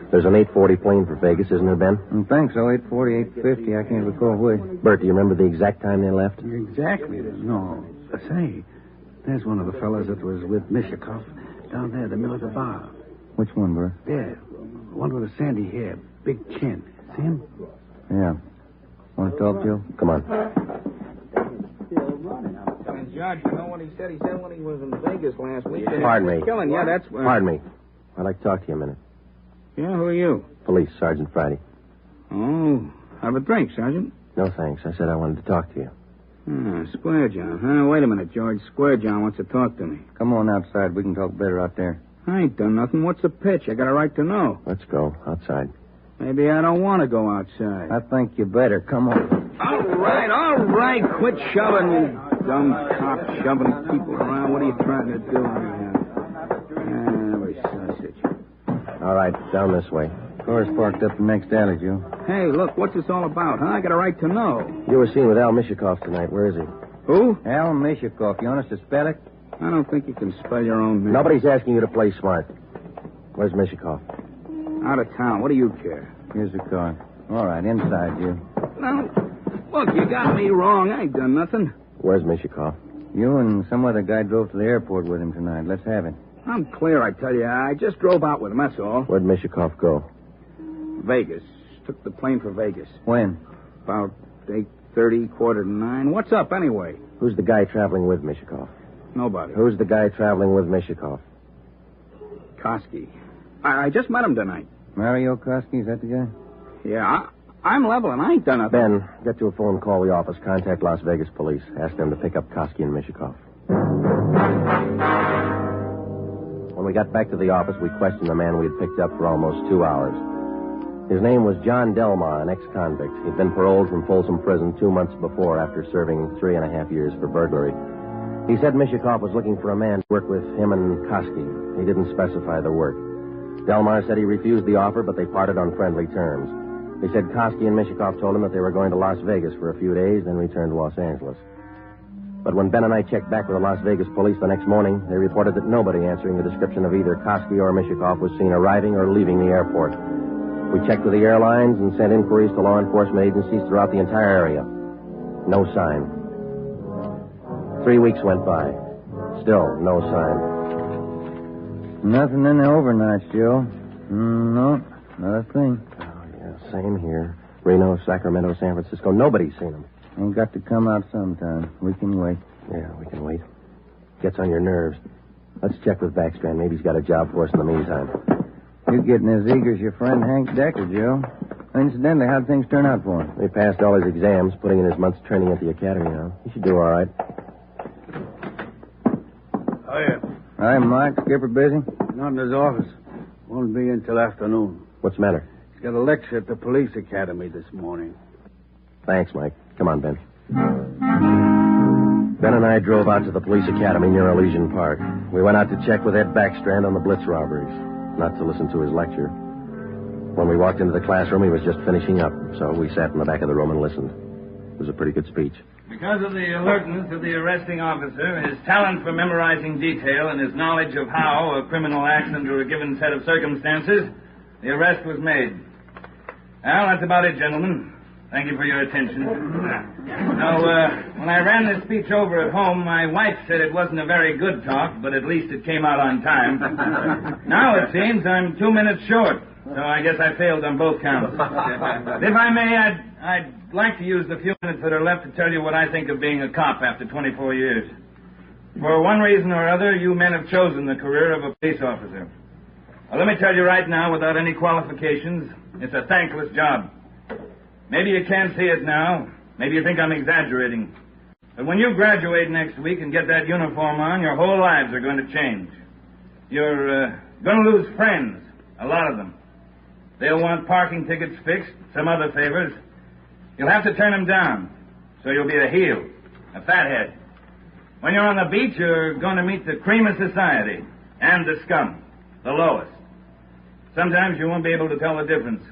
There's an 840 plane for Vegas, isn't there, Ben? I think so. 840, 850. I can't recall which. Bert, do you remember the exact time they left? Exactly. No. Say, there's one of the fellas that was with Mishikov down there in the middle of the bar. Which one, Bert? There. One with the sandy hair. Big chin. See him? Yeah. Want to talk, Joe? Come on. And Judge, you know what he said? He said when he was in Vegas last week. Pardon me. Killing. Yeah, that's... Pardon me. I'd like to talk to you a minute. Yeah, who are you? Police, Sergeant Friday. Oh, have a drink, Sergeant. No, thanks. I said I wanted to talk to you. Square John. Wait a minute, George. Square John wants to talk to me. Come on outside. We can talk better out there. I ain't done nothing. What's the pitch? I got a right to know. Let's go. Outside. Maybe I don't want to go outside. I think you better. Come on. All right. Quit shoving, you dumb cop, shoving people around. What are you trying to do? Every sausage. All right, down this way. Car's parked up the next alley, Joe. Hey, look, what's this all about, huh? I got a right to know. You were seen with Al Mishikov tonight. Where is he? Who? Al Mishikov. You want us to spell it? I don't think you can spell your own name. Nobody's asking you to play smart. Where's Mishikov? Out of town. What do you care? Here's the car. All right, inside, Joe. No. Look, you got me wrong. I ain't done nothing. Where's Mishikov? You and some other guy drove to the airport with him tonight. Let's have it. I'm clear, I tell you. I just drove out with him, that's all. Where'd Mishikov go? Vegas. Took the plane for Vegas. When? About 8:30, 8:45. What's up, anyway? Who's the guy traveling with Mishikov? Nobody. Who's the guy traveling with Mishikov? Koski. I just met him tonight. Mario Koski, is that the guy? Yeah, I'm leveling. I ain't done nothing. Ben, get to a phone, call the office, contact Las Vegas police. Ask them to pick up Koski and Mishikov. When we got back to the office, we questioned the man we had picked up for almost 2 hours. His name was John Delmar, an ex-convict. He'd been paroled from Folsom Prison 2 months before after serving 3.5 years for burglary. He said Mishikov was looking for a man to work with him and Koski. He didn't specify the work. Delmar said he refused the offer, but they parted on friendly terms. He said Koski and Mishikov told him that they were going to Las Vegas for a few days, then return to Los Angeles. But when Ben and I checked back with the Las Vegas police the next morning, they reported that nobody answering the description of either Koski or Mishikov was seen arriving or leaving the airport. We checked with the airlines and sent inquiries to law enforcement agencies throughout the entire area. No sign. 3 weeks went by. Still no sign. Nothing in the overnights, Joe. No, not a thing. Oh, yeah, same here. Reno, Sacramento, San Francisco. Nobody's seen them. They've got to come out sometime. We can wait. Yeah, we can wait. Gets on your nerves. Let's check with Backstrand. Maybe he's got a job for us in the meantime. You're getting as eager as your friend Hank Decker, Joe. Incidentally, how'd things turn out for him? He passed all his exams, putting in his month's training at the academy now. He should do all right. Hiya. Hi, Mike. Skipper busy? Not in his office. Won't be in till afternoon. What's the matter? He's got a lecture at the police academy this morning. Thanks, Mike. Come on, Ben. Ben and I drove out to the police academy near Elysian Park. We went out to check with Ed Backstrand on the Blitz robberies, not to listen to his lecture. When we walked into the classroom, he was just finishing up, so we sat in the back of the room and listened. It was a pretty good speech. Because of the alertness of the arresting officer, his talent for memorizing detail, and his knowledge of how a criminal acts under a given set of circumstances, the arrest was made. Well, that's about it, gentlemen. Thank you for your attention. Now, when I ran this speech over at home, my wife said it wasn't a very good talk, but at least it came out on time. Now it seems I'm 2 minutes short, so I guess I failed on both counts. If I may, I'd like to use the few minutes that are left to tell you what I think of being a cop after 24 years. For one reason or other, you men have chosen the career of a police officer. Well, let me tell you right now, without any qualifications, it's a thankless job. Maybe you can't see it now. Maybe you think I'm exaggerating. But when you graduate next week and get that uniform on, your whole lives are going to change. You're going to lose friends, a lot of them. They'll want parking tickets fixed, some other favors. You'll have to turn them down, so you'll be a heel, a fathead. When you're on the beach, you're going to meet the cream of society and the scum, the lowest. Sometimes you won't be able to tell the difference.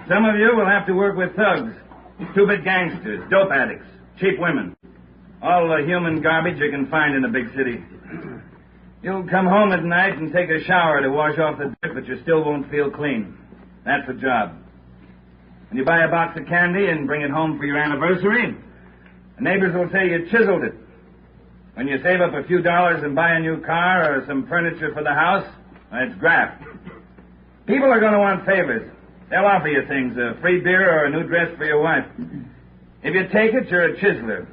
Some of you will have to work with thugs, two-bit gangsters, dope addicts, cheap women, all the human garbage you can find in a big city. You'll come home at night and take a shower to wash off the dirt, but you still won't feel clean. That's the job. When you buy a box of candy and bring it home for your anniversary, the neighbors will say you chiseled it. When you save up a few dollars and buy a new car or some furniture for the house, it's graft. People are going to want favors. They'll offer you things, a free beer or a new dress for your wife. If you take it, you're a chiseler.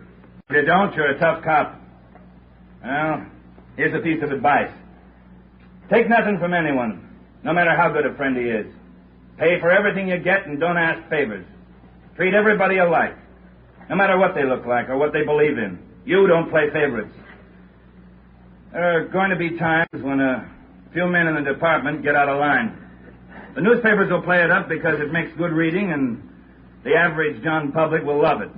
If you don't, you're a tough cop. Well, here's a piece of advice. Take nothing from anyone, no matter how good a friend he is. Pay for everything you get and don't ask favors. Treat everybody alike, no matter what they look like or what they believe in. You don't play favorites. There are going to be times when a few men in the department get out of line. The newspapers will play it up because it makes good reading, and the average John public will love it.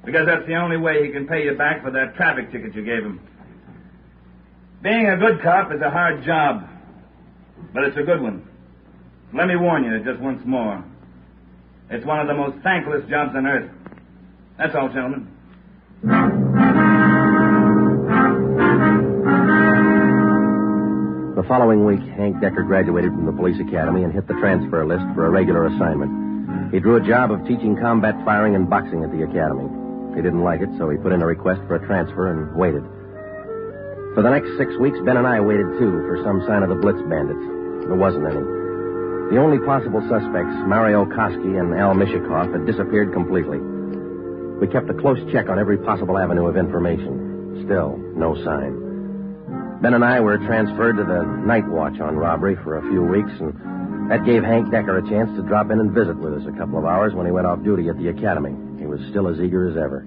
Because that's the only way he can pay you back for that traffic ticket you gave him. Being a good cop is a hard job, but it's a good one. Let me warn you just once more. It's one of the most thankless jobs on earth. That's all, gentlemen. The following week, Hank Decker graduated from the police academy and hit the transfer list for a regular assignment. He drew a job of teaching combat firing and boxing at the academy. He didn't like it, so he put in a request for a transfer and waited. For the next 6 weeks, Ben and I waited, too, for some sign of the Blitz bandits. There wasn't any. The only possible suspects, Mario Koski and Al Mishikoff, had disappeared completely. We kept a close check on every possible avenue of information. Still, no sign. Ben and I were transferred to the night watch on robbery for a few weeks, and that gave Hank Decker a chance to drop in and visit with us a couple of hours when he went off duty at the academy. He was still as eager as ever.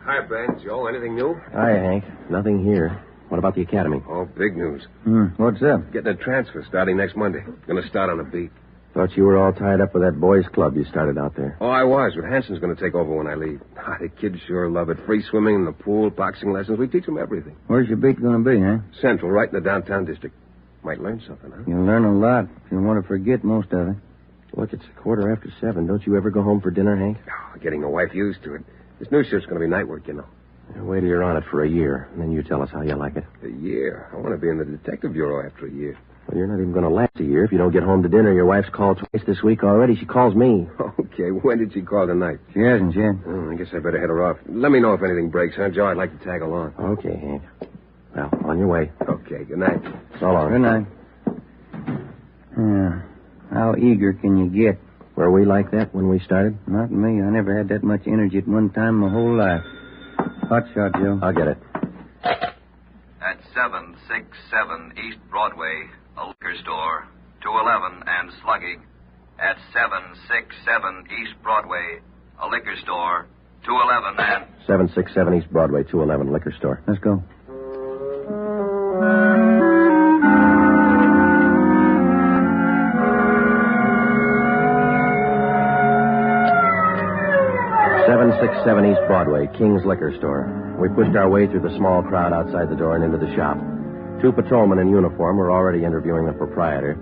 Hi, Ben. Joe, anything new? Hi, Hank. Nothing here. What about the academy? Oh, big news. What's up? Getting a transfer starting next Monday. Going to start on a beat. Thought you were all tied up with that boys' club you started out there. Oh, I was, but Hanson's going to take over when I leave. The kids sure love it. Free swimming in the pool, boxing lessons. We teach them everything. Where's your beat going to be, huh? Central, right in the downtown district. Might learn something, huh? You'll learn a lot. You'll want to forget most of it. Look, it's 7:15. Don't you ever go home for dinner, Hank? Oh, getting the wife used to it. This new shift's going to be night work, you know. Wait till you're on it for a year, and then you tell us how you like it. A year? I want to be in the detective bureau after a year. Well, you're not even going to last a year if you don't get home to dinner. Your wife's called twice this week already. She calls me. Okay, when did she call tonight? She hasn't yet. I guess I better head her off. Let me know if anything breaks, huh, Joe? I'd like to tag along. Okay, Hank. Well, on your way. Okay, good night. So long. Good night. How eager can you get? Were we like that when we started? Not me. I never had that much energy at one time my whole life. Hot shot, Joe. I'll get it. At 767 East Broadway, a liquor store, 211 and slugging. At 767 East Broadway, a liquor store, 211 and... 767 East Broadway, 211 liquor store. Let's go. East Broadway, King's Liquor Store. We pushed our way through the small crowd outside the door and into the shop. 2 patrolmen in uniform were already interviewing the proprietor.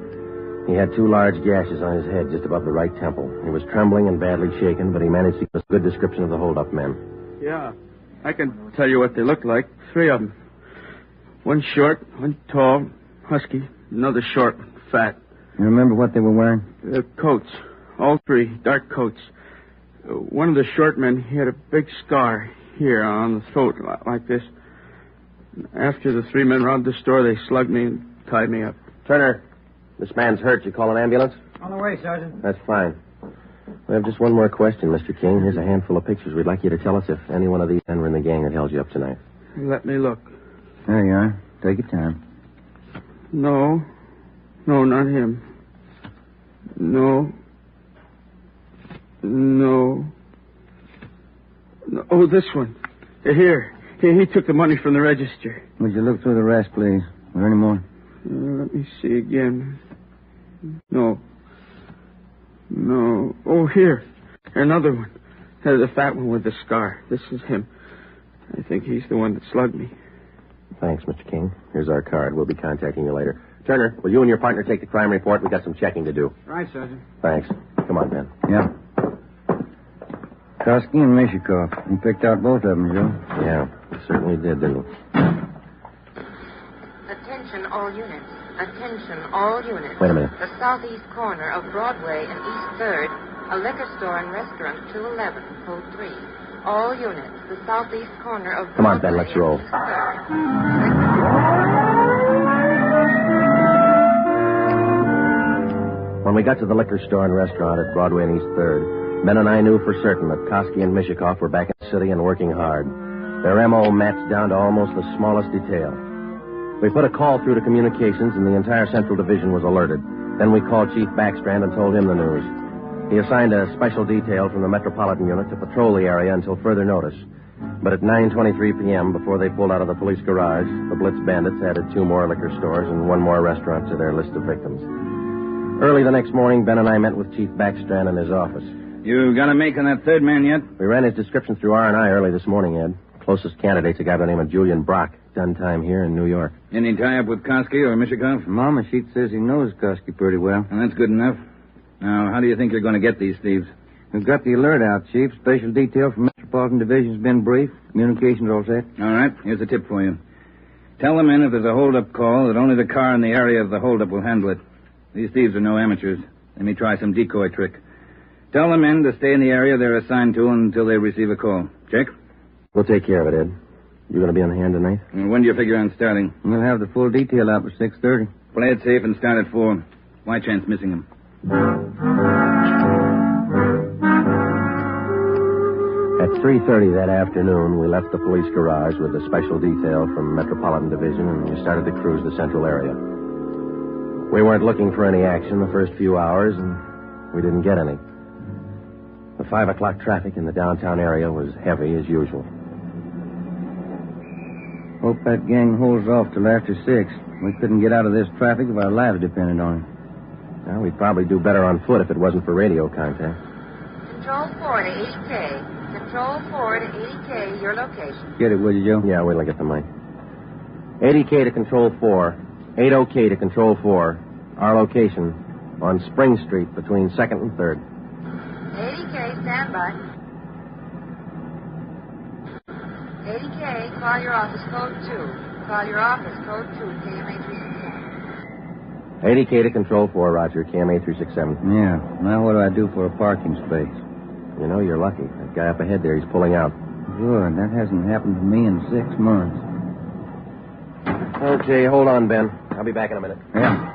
He had 2 large gashes on his head just above the right temple. He was trembling and badly shaken, but he managed to give us a good description of the hold-up men. Yeah, I can tell you what they look like. 3 of them. One short, one tall, husky, another short, fat. You remember what they were wearing? Coats. All 3, dark coats. One of the short men, he had a big scar here on the throat, like this. After the 3 men robbed the store, they slugged me and tied me up. Turner, this man's hurt. You call an ambulance? On the way, Sergeant. That's fine. We have just one more question, Mr. King. Here's a handful of pictures. We'd like you to tell us if any one of these men were in the gang that held you up tonight. Let me look. There you are. Take your time. No, not him. No. Oh, this one. Here. He took the money from the register. Would you look through the rest, please? Are there any more? Let me see again. No. Oh, here. Another one. The fat one with the scar. This is him. I think he's the one that slugged me. Thanks, Mr. King. Here's our card. We'll be contacting you later. Turner, will you and your partner take the crime report? We've got some checking to do. Right, Sergeant. Thanks. Come on, Ben. Yeah. Koski and Mishikov. You picked out both of them, Joe. Yeah, we certainly did, didn't we? Attention, all units. Attention, all units. Wait a minute. The southeast corner of Broadway and East 3rd, a liquor store and restaurant, 211, code 3. All units, the southeast corner of Broadway. Come on, Ben, let's roll. When we got to the liquor store and restaurant at Broadway and East 3rd, Ben and I knew for certain that Koski and Mishikov were back in the city and working hard. Their M.O. matched down to almost the smallest detail. We put a call through to communications, and the entire Central Division was alerted. Then we called Chief Backstrand and told him the news. He assigned a special detail from the Metropolitan Unit to patrol the area until further notice. But at 9:23 p.m., before they pulled out of the police garage, the Blitz bandits added 2 more liquor stores and 1 more restaurant to their list of victims. Early the next morning, Ben and I met with Chief Backstrand in his office. You got a make on that 3rd man yet? We ran his description through R&I early this morning, Ed. Closest candidate's a guy by the name of Julian Brock. Done time here in New York. Any tie-up with Koski or Mishikov? Mama sheet says he knows Koski pretty well. And that's good enough. Now, how do you think you're going to get these thieves? We've got the alert out, Chief. Special detail from Metropolitan Division's been briefed. Communications all set. All right. Here's a tip for you. Tell the men if there's a hold-up call that only the car in the area of the hold-up will handle it. These thieves are no amateurs. They may try some decoy trick. Tell the men to stay in the area they're assigned to until they receive a call. Check? We'll take care of it, Ed. You going to be on hand tonight? And when do you figure on starting? We'll have the full detail out by 6:30. Play it safe and start at 4. Why chance missing them? At 3:30 that afternoon, we left the police garage with a special detail from Metropolitan Division, and we started to cruise the central area. We weren't looking for any action the first few hours, and we didn't get any. The 5 o'clock traffic in the downtown area was heavy as usual. Hope that gang holds off till after 6. We couldn't get out of this traffic if our lives depended on it. Well, we'd probably do better on foot if it wasn't for radio contact. Control 4 to 80K. Control 4 to 80K, your location. Get it, will you, Joe? Yeah, wait till I get the mic. 80K to Control 4. 80K to Control 4. Our location on Spring Street between 2nd and 3rd. 80K, stand by. 80K, call your office code 2. Call your office code 2, KMA 367. 80K to Control 4, Roger, KMA 367. Yeah. Now what do I do for a parking space? You know, you're lucky. That guy up ahead there, he's pulling out. Good. That hasn't happened to me in 6 months. Okay, hold on, Ben. I'll be back in a minute. Yeah.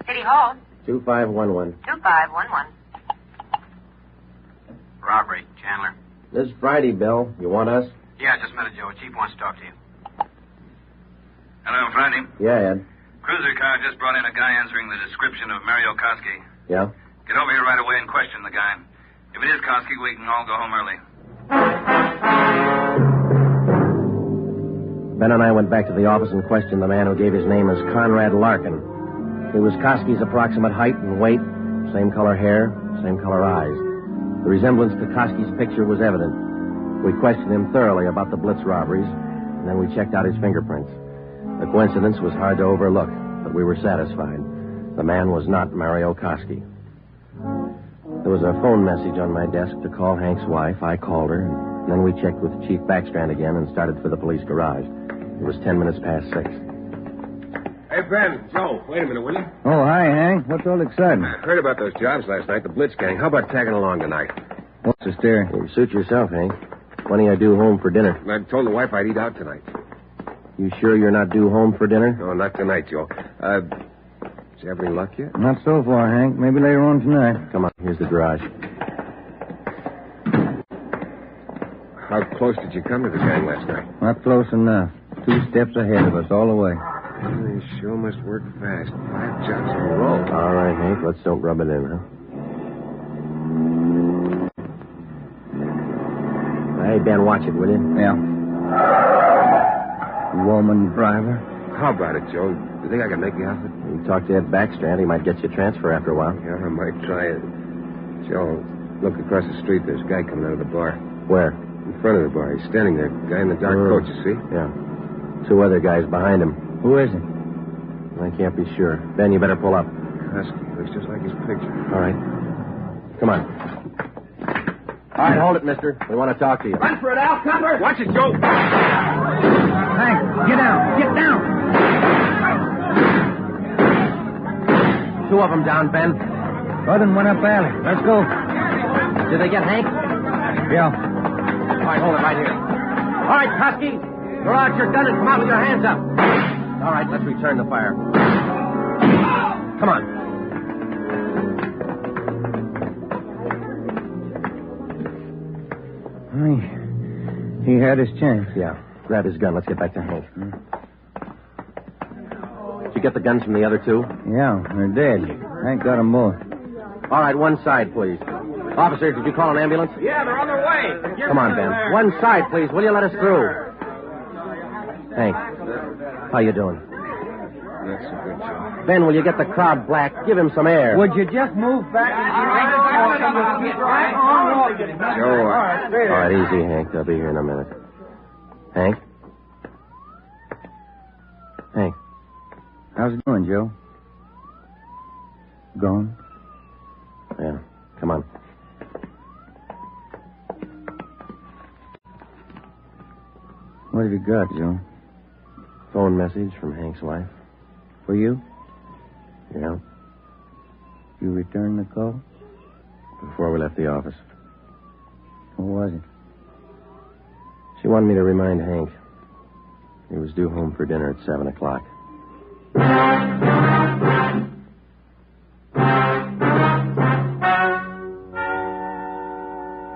City Hall. 2511. 2511. Robbery, Chandler. This Friday, Bill. You want us? Yeah, just a minute, Joe. Chief wants to talk to you. Hello, Friday. Yeah, Ed. Cruiser car just brought in a guy answering the description of Mario Koski. Yeah? Get over here right away and question the guy. If it is Koski, we can all go home early. Ben and I went back to the office and questioned the man who gave his name as Conrad Larkin. It was Koski's approximate height and weight, same color hair, same color eyes. The resemblance to Koski's picture was evident. We questioned him thoroughly about the Blitz robberies, and then we checked out his fingerprints. The coincidence was hard to overlook, but we were satisfied. The man was not Mario Koski. There was a phone message on my desk to call Hank's wife. I called her, and then we checked with Chief Backstrand again and started for the police garage. It was 10 minutes past 6. Hey, Ben, Joe, wait a minute, will you? Oh, hi, Hank. What's all exciting? I heard about those jobs last night, the Blitz gang. How about tagging along tonight? What's the steer? You suit yourself, Hank. When are you due home for dinner? I told the wife I'd eat out tonight. You sure you're not due home for dinner? No, not tonight, Joe. Did you have any luck yet? Not so far, Hank. Maybe later on tonight. Come on, here's the garage. How close did you come to the gang last night? Not close enough. 2 steps ahead of us all the way. They sure must work fast. 5 jobs in a row. All right, Hank, let's don't rub it in, huh? Hey, Ben, watch it, will you? Yeah. Woman driver. How about it, Joe? Do you think I can make the outfit? You talk to Ed Backstrand. He might get you a transfer after a while. Yeah, I might try it. Joe, look across the street. There's a guy coming out of the bar. Where? In front of the bar. He's standing there. Guy in the dark coat, you see? Yeah. 2 other guys behind him. Who is it? I can't be sure. Ben, you better pull up. Husky. Looks just like his picture. All right. Come on. All right, hold it, mister. We want to talk to you. Run for it, Al. Cover. Watch it, Joe. Hank, get down. Get down. 2 of them down, Ben. Other than went up alley. Let's go. Did they get Hank? Yeah. All right, hold it right here. All right, Koski. Throw out your gun and come out with your hands up. All right, let's return the fire. Come on. He had his chance. Yeah. Grab his gun. Let's get back to Hank. Did you get the guns from the other 2? Yeah, they're dead. Hank got them both. All right, one side, please. Officer, did you call an ambulance? Yeah, they're on their way. Come on, Ben. One side, please. Will you let us through? Hank, how you doing? That's a good job. Ben, will you get the crowd black? Give him some air. Would you just move back? Joe. All right, easy, Hank. They'll be here in a minute. Hank? Hank. How's it going, Joe? Gone? Yeah. Come on. What have you got, Joe? Phone message from Hank's wife. For you? Yeah. You returned the call? Before we left the office. What was it? She wanted me to remind Hank. He was due home for dinner at 7 o'clock.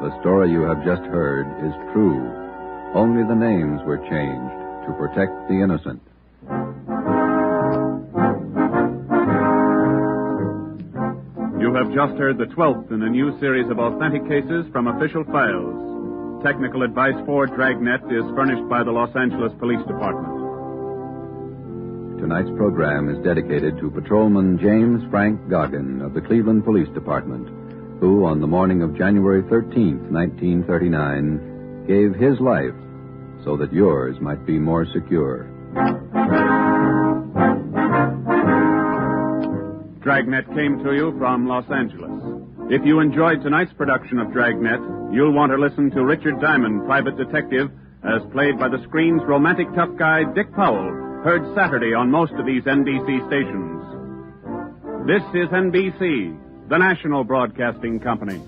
The story you have just heard is true. Only the names were changed to protect the innocent. You have just heard the 12th in a new series of authentic cases from official files. Technical advice for Dragnet is furnished by the Los Angeles Police Department. Tonight's program is dedicated to Patrolman James Frank Goggin of the Cleveland Police Department, who, on the morning of January 13th, 1939, gave his life so that yours might be more secure. Dragnet came to you from Los Angeles. If you enjoyed tonight's production of Dragnet, you'll want to listen to Richard Diamond, private detective, as played by the screen's romantic tough guy, Dick Powell, heard Saturday on most of these NBC stations. This is NBC, the national broadcasting company.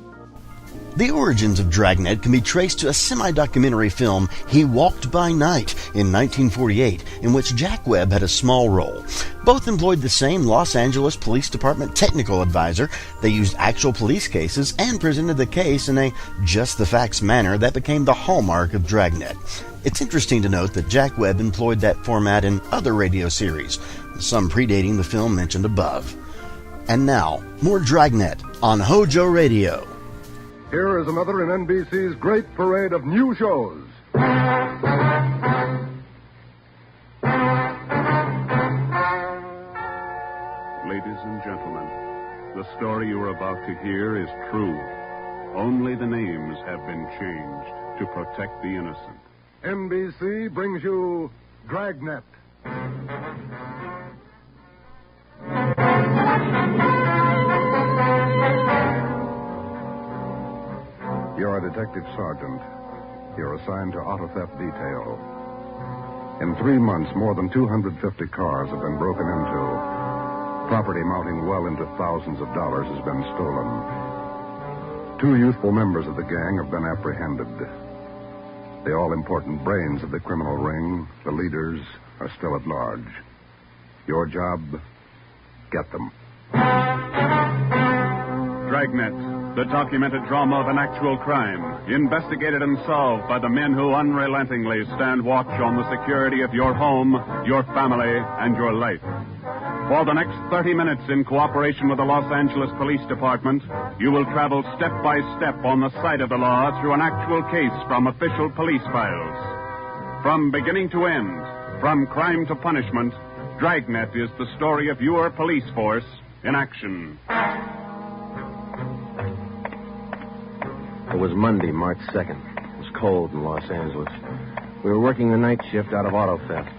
The origins of Dragnet can be traced to a semi-documentary film, He Walked by Night, in 1948, in which Jack Webb had a small role. Both employed the same Los Angeles Police Department technical advisor. They used actual police cases and presented the case in a just-the-facts manner that became the hallmark of Dragnet. It's interesting to note that Jack Webb employed that format in other radio series, some predating the film mentioned above. And now, more Dragnet on Hojo Radio. Here is another in NBC's great parade of new shows. and gentlemen, the story you are about to hear is true. Only the names have been changed to protect the innocent. NBC brings you Dragnet. You're a detective sergeant. You're assigned to auto theft detail. In 3 months, more than 250 cars have been broken into. Property amounting well into thousands of dollars has been stolen. 2 youthful members of the gang have been apprehended. The all-important brains of the criminal ring, the leaders, are still at large. Your job, get them. Dragnet, the documented drama of an actual crime, investigated and solved by the men who unrelentingly stand watch on the security of your home, your family, and your life. For the next 30 minutes, in cooperation with the Los Angeles Police Department, you will travel step by step on the side of the law through an actual case from official police files. From beginning to end, from crime to punishment, Dragnet is the story of your police force in action. It was Monday, March 2nd. It was cold in Los Angeles. We were working the night shift out of auto theft.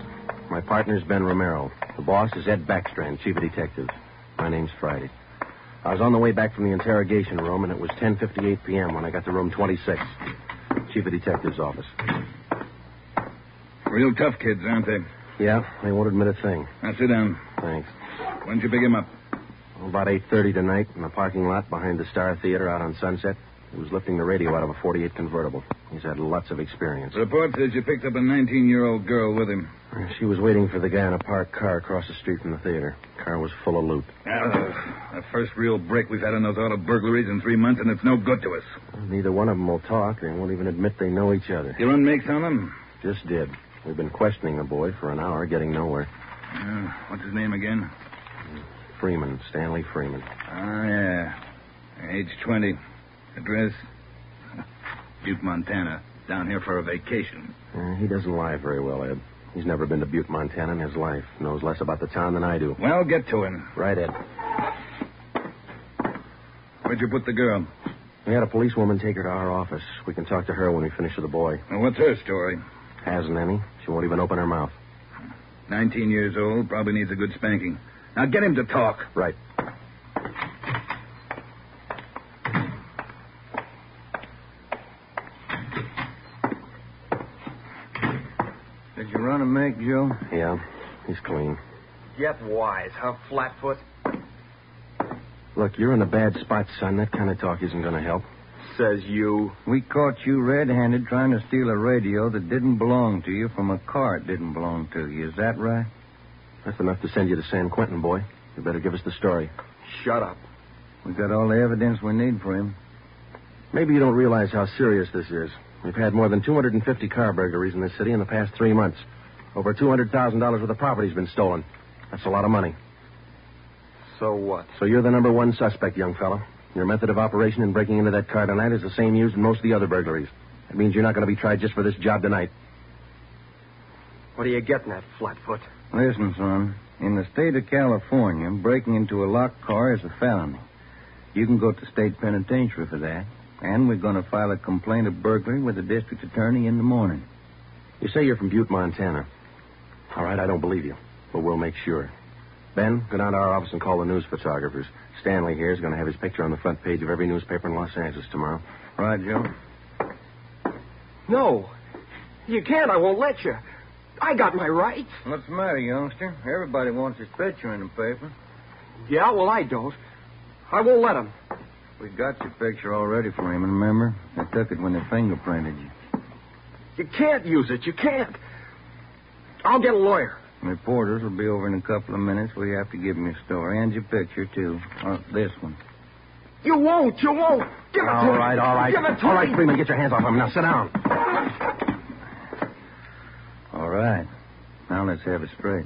My partner's Ben Romero. The boss is Ed Backstrand, chief of detectives. My name's Friday. I was on the way back from the interrogation room, and it was 10:58 p.m. when I got to room 26, chief of detectives' office. Real tough kids, aren't they? Yeah, they won't admit a thing. Now, sit down. Thanks. When'd you pick him up? About 8:30 tonight in the parking lot behind the Star Theater out on Sunset. He was lifting the radio out of a 48 convertible. He's had lots of experience. The report says you picked up a 19-year-old girl with him. She was waiting for the guy in a parked car across the street from the theater. Car was full of loot. The first real break we've had on those auto burglaries in 3 months, and it's no good to us. Neither one of them will talk. They won't even admit they know each other. You run makes on them? Just did. We've been questioning the boy for an hour, getting nowhere. What's his name again? Freeman, Stanley Freeman. Oh, yeah. Age 20. Address? Butte, Montana. Down here for a vacation. He doesn't lie very well, Ed. He's never been to Butte, Montana in his life. Knows less about the town than I do. Well, get to him. Right, Ed. Where'd you put the girl? We had a policewoman take her to our office. We can talk to her when we finish with the boy. Well, what's her story? Hasn't any. She won't even open her mouth. 19 years old, probably needs a good spanking. Now get him to talk. Right. Did you run a make, Joe? Yeah, he's clean. Get wise, huh, Flatfoot? Look, you're in a bad spot, son. That kind of talk isn't going to help. Says you. We caught you red-handed trying to steal a radio that didn't belong to you from a car it didn't belong to you. Is that right? That's enough to send you to San Quentin, boy. You better give us the story. Shut up. We got all the evidence we need for him. Maybe you don't realize how serious this is. We've had more than 250 car burglaries in this city in the past 3 months. Over $200,000 worth of property's been stolen. That's a lot of money. So what? So you're the number one suspect, young fella. Your method of operation in breaking into that car tonight is the same used in most of the other burglaries. That means you're not going to be tried just for this job tonight. What are you getting at, Flatfoot? Listen, son. In the state of California, breaking into a locked car is a felony. You can go to state penitentiary for that. And we're going to file a complaint of burglary with the district attorney in the morning. You say you're from Butte, Montana. All right, I don't believe you, but we'll make sure. Ben, go down to our office and call the news photographers. Stanley here is going to have his picture on the front page of every newspaper in Los Angeles tomorrow. Right, Joe? No. You can't. I won't let you. I got my rights. What's the matter, youngster? Everybody wants his picture in the paper. Yeah, well, I don't. I won't let him. We got your picture already for him, remember? They took it when they fingerprinted you. You can't use it. You can't. I'll get a lawyer. Reporters will be over in a couple of minutes. We have to give them your story and your picture, too. This one. You won't. You won't. Give it to me. All right. Give it to me. All right, Freeman, get your hands off him. Now, sit down. All right. Now let's have it straight.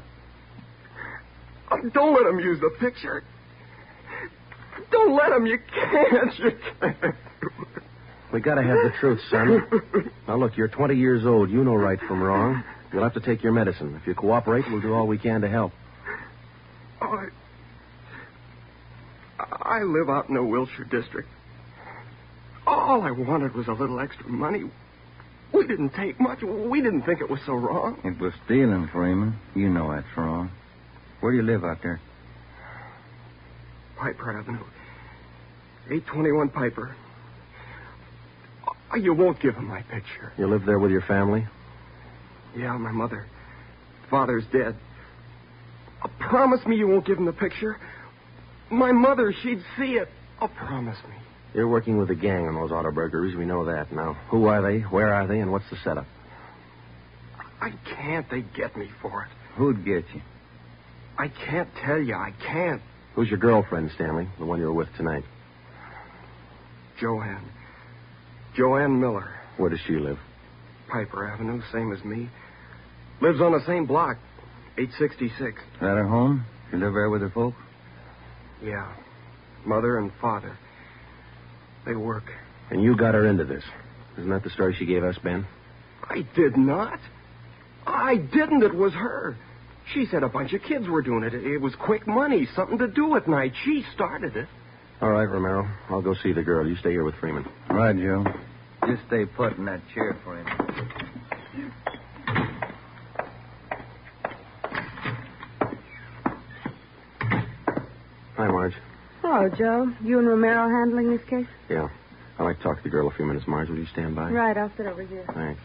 Don't let him use the picture. Don't let him. You can't. You can't. We got to have the truth, son. Now, look, you're 20 years old. You know right from wrong. You'll have to take your medicine. If you cooperate, we'll do all we can to help. I live out in the Wilshire district. All I wanted was a little extra money. We didn't take much. We didn't think it was so wrong. It was stealing, Freeman. You know that's wrong. Where do you live out there? Piper Avenue. 821 Piper. You won't give him my picture. You live there with your family? Yeah, my mother. Father's dead. Promise me you won't give him the picture. My mother, she'd see it. Promise me. You're working with a gang on those auto burglaries. We know that. Now, who are they? Where are they? And what's the setup? I can't. They get me for it. Who'd get you? I can't tell you. I can't. Who's your girlfriend, Stanley? The one you were with tonight? Joanne. Joanne Miller. Where does she live? Piper Avenue, same as me. Lives on the same block, 866. Is that her home? You live there with her folks? Yeah. Mother and father. They work. And you got her into this. Isn't that the story she gave us, Ben? I did not. I didn't. It was her. She said a bunch of kids were doing it. It was quick money, something to do at night. She started it. All right, Romero. I'll go see the girl. You stay here with Freeman. All right, Joe. Just stay put in that chair for him. Hi, Marge. Hello, Joe. You and Romero handling this case? Yeah. I'd like to talk to the girl a few minutes, Marge. Will you stand by? Right, I'll sit over here. Thanks.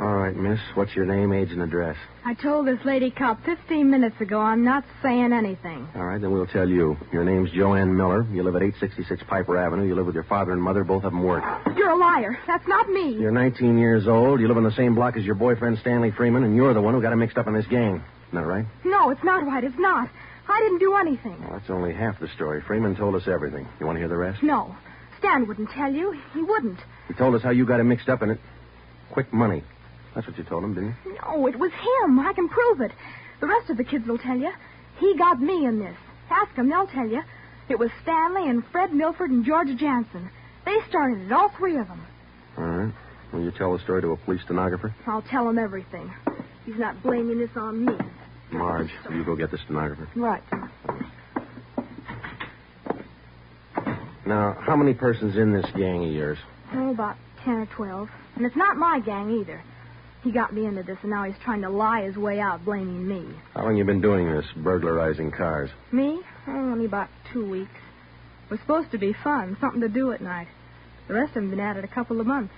All right, miss. What's your name, age, and address? I told this lady cop 15 minutes ago I'm not saying anything. All right, then we'll tell you. Your name's Joanne Miller. You live at 866 Piper Avenue. You live with your father and mother. Both of them work. You're a liar. That's not me. You're 19 years old. You live on the same block as your boyfriend, Stanley Freeman, and you're the one who got him mixed up in this gang. Isn't that right? No, it's not right. It's not. I didn't do anything. Well, that's only half the story. Freeman told us everything. You want to hear the rest? No. Stan wouldn't tell you. He wouldn't. He told us how you got him mixed up in it. Quick money. That's what you told him, didn't you? No, it was him. I can prove it. The rest of the kids will tell you. He got me in this. Ask them, they'll tell you. It was Stanley and Fred Milford and George Jansen. They started it, all three of them. All right. Will you tell the story to a police stenographer? I'll tell him everything. He's not blaming this on me. Marge, you go get the stenographer. Right. Now, how many persons in this gang of yours? Oh, about 10 or 12. And it's not my gang either. He got me into this, and now he's trying to lie his way out, blaming me. How long you been doing this, burglarizing cars? Me? Oh, only about 2 weeks. It was supposed to be fun, something to do at night. The rest of them been at it a couple of months.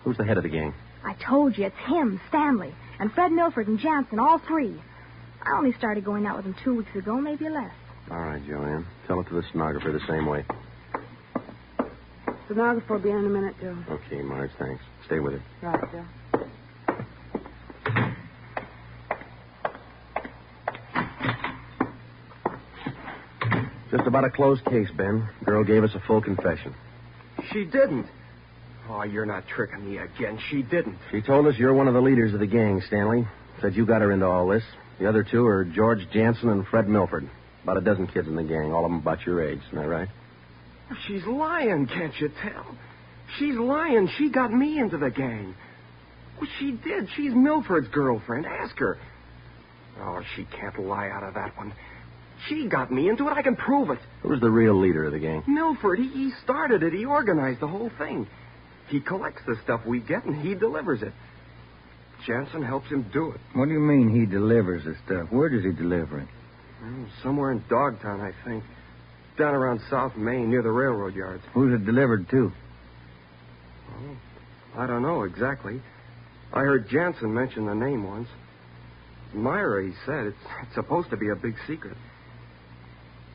Who's the head of the gang? I told you, it's him, Stanley, and Fred Milford and Jansen, all three. I only started going out with him 2 weeks ago, maybe less. All right, Joanne. Tell it to the stenographer the same way. Stenographer will be in a minute, Joe. Okay, Marge, thanks. Stay with her. Right, Joe. Just about a closed case, Ben. Girl gave us a full confession. She didn't. Oh, you're not tricking me again. She didn't. She told us you're one of the leaders of the gang, Stanley. Said you got her into all this. The other two are George Jansen and Fred Milford. About a dozen kids in the gang, all of them about your age. Isn't that right? She's lying, can't you tell? She's lying. She got me into the gang. Well, she did. She's Milford's girlfriend. Ask her. Oh, she can't lie out of that one. She got me into it. I can prove it. Who's the real leader of the gang? Milford. He started it. He organized the whole thing. He collects the stuff we get, and he delivers it. Jansen helps him do it. What do you mean he delivers the stuff? Where does he deliver it? Somewhere in Dogtown, I think. Down around South Main, near the railroad yards. Who's it delivered to? Oh, I don't know exactly. I heard Jansen mention the name once. Myra, he said. It's supposed to be a big secret.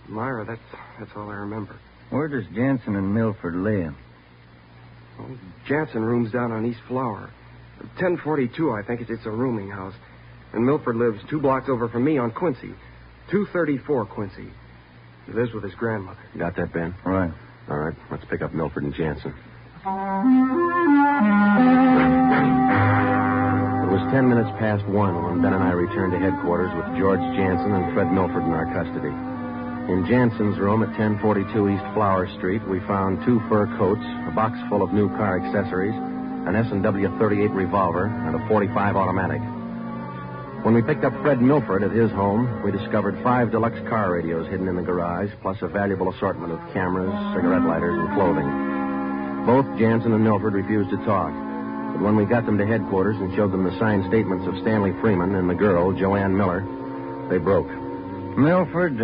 Myra, that's all I remember. Where does Jansen and Milford live? Well, Jansen rooms down on East Flower. 1042, I think. It's a rooming house. And Milford lives 2 blocks over from me on Quincy. 234 Quincy. He lives with his grandmother. Got that, Ben? Right. All right. Let's pick up Milford and Jansen. It was 10 minutes past 1 when Ben and I returned to headquarters with George Jansen and Fred Milford in our custody. In Jansen's room at 1042 East Flower Street, we found 2 fur coats, a box full of new car accessories, an S&W .38 revolver, and a .45 automatic. When we picked up Fred Milford at his home, we discovered 5 deluxe car radios hidden in the garage, plus a valuable assortment of cameras, cigarette lighters, and clothing. Both Jansen and Milford refused to talk, but when we got them to headquarters and showed them the signed statements of Stanley Freeman and the girl, Joanne Miller, they broke. Milford,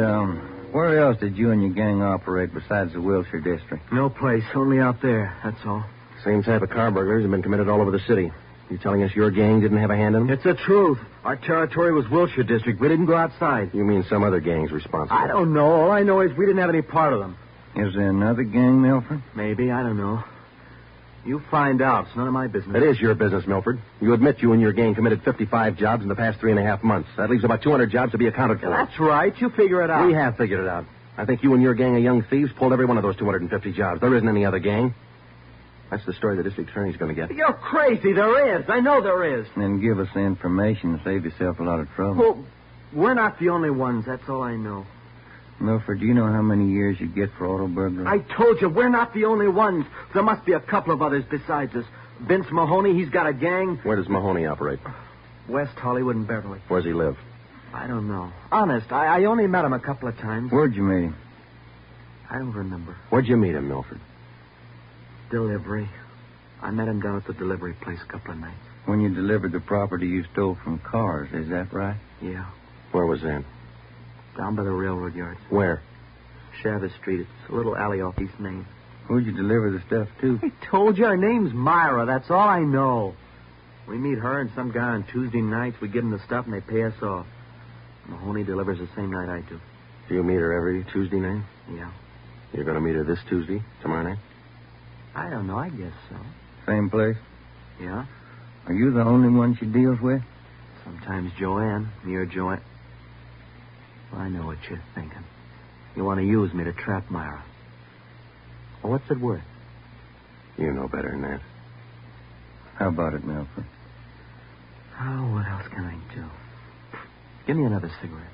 where else did you and your gang operate besides the Wilshire district? No place, only out there, that's all. Same type of car burglaries have been committed all over the city. You telling us your gang didn't have a hand in them? It's the truth. Our territory was Wilshire district. We didn't go outside. You mean some other gang's responsible? I don't know. All I know is we didn't have any part of them. Is there another gang, Milford? Maybe, I don't know. You find out. It's none of my business. It is your business, Milford. You admit you and your gang committed 55 jobs in the past 3.5 months. That leaves about 200 jobs to be accounted for. That's right. You figure it out. We have figured it out. I think you and your gang of young thieves pulled every one of those 250 jobs. There isn't any other gang. That's the story the district attorney's going to get. You're crazy. There is. I know there is. Then give us the information and save yourself a lot of trouble. Well, we're not the only ones. That's all I know. Milford, do you know how many years you get for auto burglary? I told you, we're not the only ones. There must be a couple of others besides us. Vince Mahoney, he's got a gang. Where does Mahoney operate? West Hollywood and Beverly. Where's he live? I don't know. Honest, I only met him a couple of times. Where'd you meet him? I don't remember. Where'd you meet him, Milford? Delivery. I met him down at the delivery place a couple of nights. When you delivered the property you stole from cars, is that right? Yeah. Where was that? Down by the railroad yards. Where? Chavez Street. It's a little alley off East Main. Who'd you deliver the stuff to? I told you, her name's Myra. That's all I know. We meet her and some guy on Tuesday nights. We give them the stuff and they pay us off. Mahoney delivers the same night I do. Do you meet her every Tuesday night? Yeah. You're going to meet her this Tuesday, tomorrow night? I don't know. I guess so. Same place? Yeah. Are you the only one she deals with? Sometimes Joanne. Near Joanne. I know what you're thinking. You want to use me to trap Myra. Well, what's it worth? You know better than that. How about it, Milford? Oh, what else can I do? Give me another cigarette.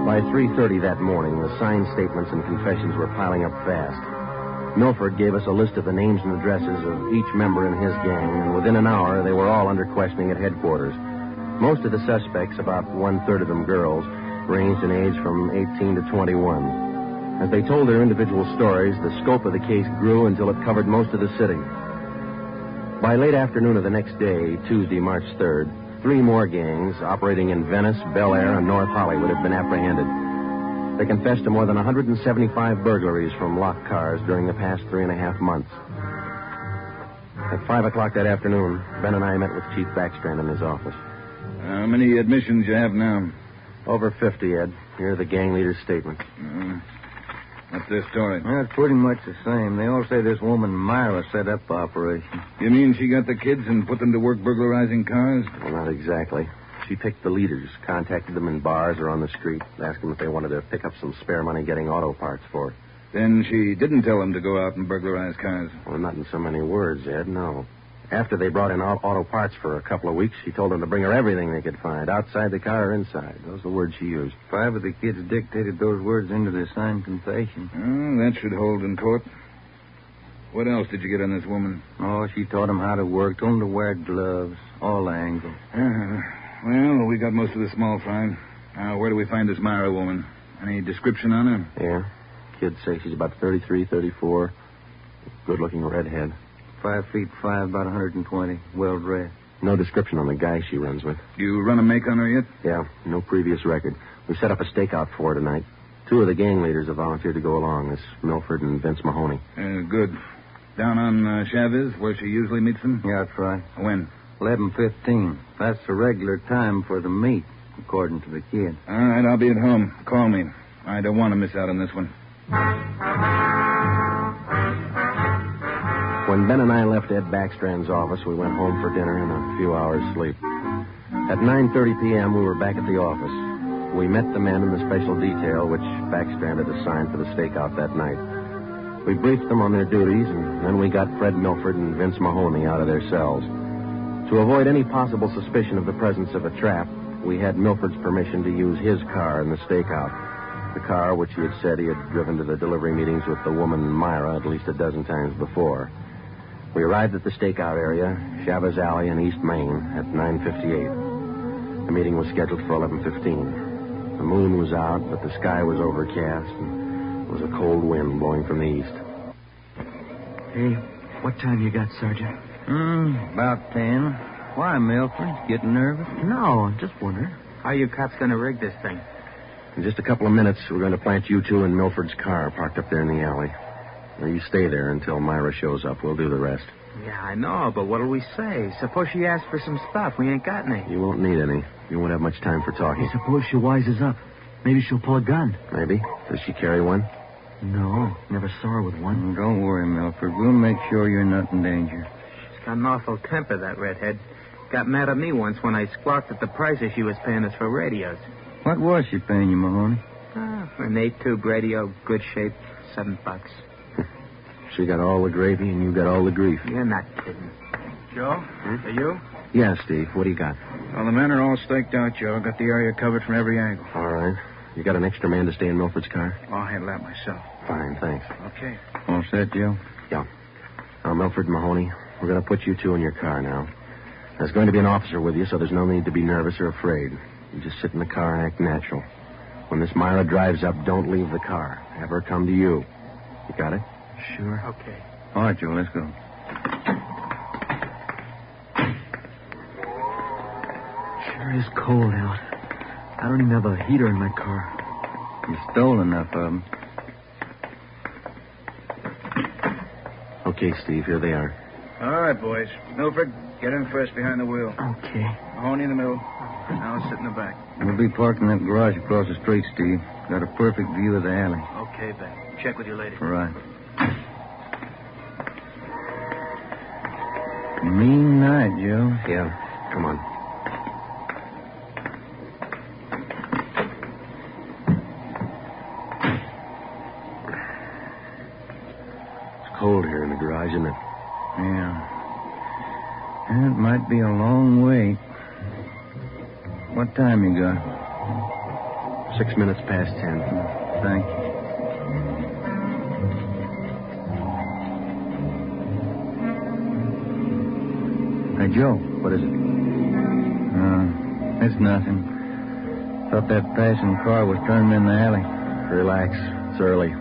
By 3:30 that morning, the signed statements and confessions were piling up fast. Milford gave us a list of the names and addresses of each member in his gang, and within an hour, they were all under questioning at headquarters. Most of the suspects, about 1/3 of them girls, ranged in age from 18 to 21. As they told their individual stories, the scope of the case grew until it covered most of the city. By late afternoon of the next day, Tuesday, March 3rd, 3 more gangs operating in Venice, Bel Air, and North Hollywood had been apprehended. They confessed to more than 175 burglaries from locked cars during the past 3.5 months. At 5 o'clock that afternoon, Ben and I met with Chief Backstrand in his office. How many admissions you have now? Over 50, Ed. Here are the gang leader's statements. What's their story? Well, it's pretty much the same. They all say this woman Myra set up the operation. You mean she got the kids and put them to work burglarizing cars? Well, not exactly. She picked the leaders, contacted them in bars or on the street, asked them if they wanted to pick up some spare money getting auto parts for it. Then she didn't tell them to go out and burglarize cars? Well, not in so many words, Ed, no. After they brought in auto parts for a couple of weeks, she told them to bring her everything they could find, outside the car or inside. Those are the words she used. 5 of the kids dictated those words into their signed confession. Oh, that should hold in court. What else did you get on this woman? Oh, she taught them how to work, told them to wear gloves, all angles. Well, we got most of the small fry. Now, where do we find this Myra woman? Any description on her? Yeah. Kids say she's about 33, 34. Good-looking redhead. 5'5", about 120, well-dressed. No description on the guy she runs with. You run a make on her yet? Yeah, no previous record. We set up a stakeout for her tonight. 2 of the gang leaders have volunteered to go along, this Milford and Vince Mahoney. Good. Down on Chavez, where she usually meets them? Yeah, that's right. When? 11:15. That's the regular time for the meet, according to the kid. All right, I'll be at home. Call me. I don't want to miss out on this one. When Ben and I left Ed Backstrand's office, we went home for dinner and a few hours' sleep. At 9:30 p.m., we were back at the office. We met the men in the special detail, which Backstrand had assigned for the stakeout that night. We briefed them on their duties, and then we got Fred Milford and Vince Mahoney out of their cells. To avoid any possible suspicion of the presence of a trap, we had Milford's permission to use his car in the stakeout. The car which he had said he had driven to the delivery meetings with the woman Myra at least a dozen times before. We arrived at the stakeout area, Chavez Alley in East Main, at 9:58. The meeting was scheduled for 11:15. The moon was out, but the sky was overcast, and there was a cold wind blowing from the east. Hey, what time you got, Sergeant? About 10. Why, Milford? Getting nervous? No, I'm just wondering. How you cops gonna rig this thing? In just a couple of minutes, we're going to plant you two in Milford's car parked up there in the alley. Now, you stay there until Myra shows up. We'll do the rest. Yeah, I know, but what'll we say? Suppose she asks for some stuff. We ain't got any. You won't need any. You won't have much time for talking. Hey, suppose she wises up. Maybe she'll pull a gun. Maybe. Does she carry one? No, never saw her with one. Don't worry, Milford. We'll make sure you're not in danger. She's got an awful temper, that redhead. Got mad at me once when I squawked at the prices she was paying us for radios. What was she paying you, Mahoney? An 8-tube radio, good shape, $7. She got all the gravy and you got all the grief. You're not kidding. Joe? Are you? Yeah, Steve. What do you got? Well, the men are all staked out, Joe. Got the area covered from every angle. All right. You got an extra man to stay in Milford's car? I'll handle that myself. Fine, thanks. Okay. All set, Joe? Yeah. Now, Milford and Mahoney, we're going to put you two in your car now. There's going to be an officer with you, so there's no need to be nervous or afraid. You just sit in the car and act natural. When this Myra drives up, don't leave the car. Have her come to you. You got it? Sure. Okay. All right, Joe, let's go. Sure is cold out. I don't even have a heater in my car. You stole enough of them. Okay, Steve, here they are. All right, boys. Milford, get in first behind the wheel. Okay. Mahoney in the middle. Now I'll sit in the back. We'll be parked in that garage across the street, Steve. Got a perfect view of the alley. Okay, Ben. Check with your lady. Right. Mean night, Joe. Yeah. Come on. It's cold here in the garage, isn't it? Yeah. And it might be a long wait. What time you got? 6 minutes past 10. Thank you. Hey, Joe. What is it? It's nothing. Thought that passing car was turning in the alley. Relax. It's early.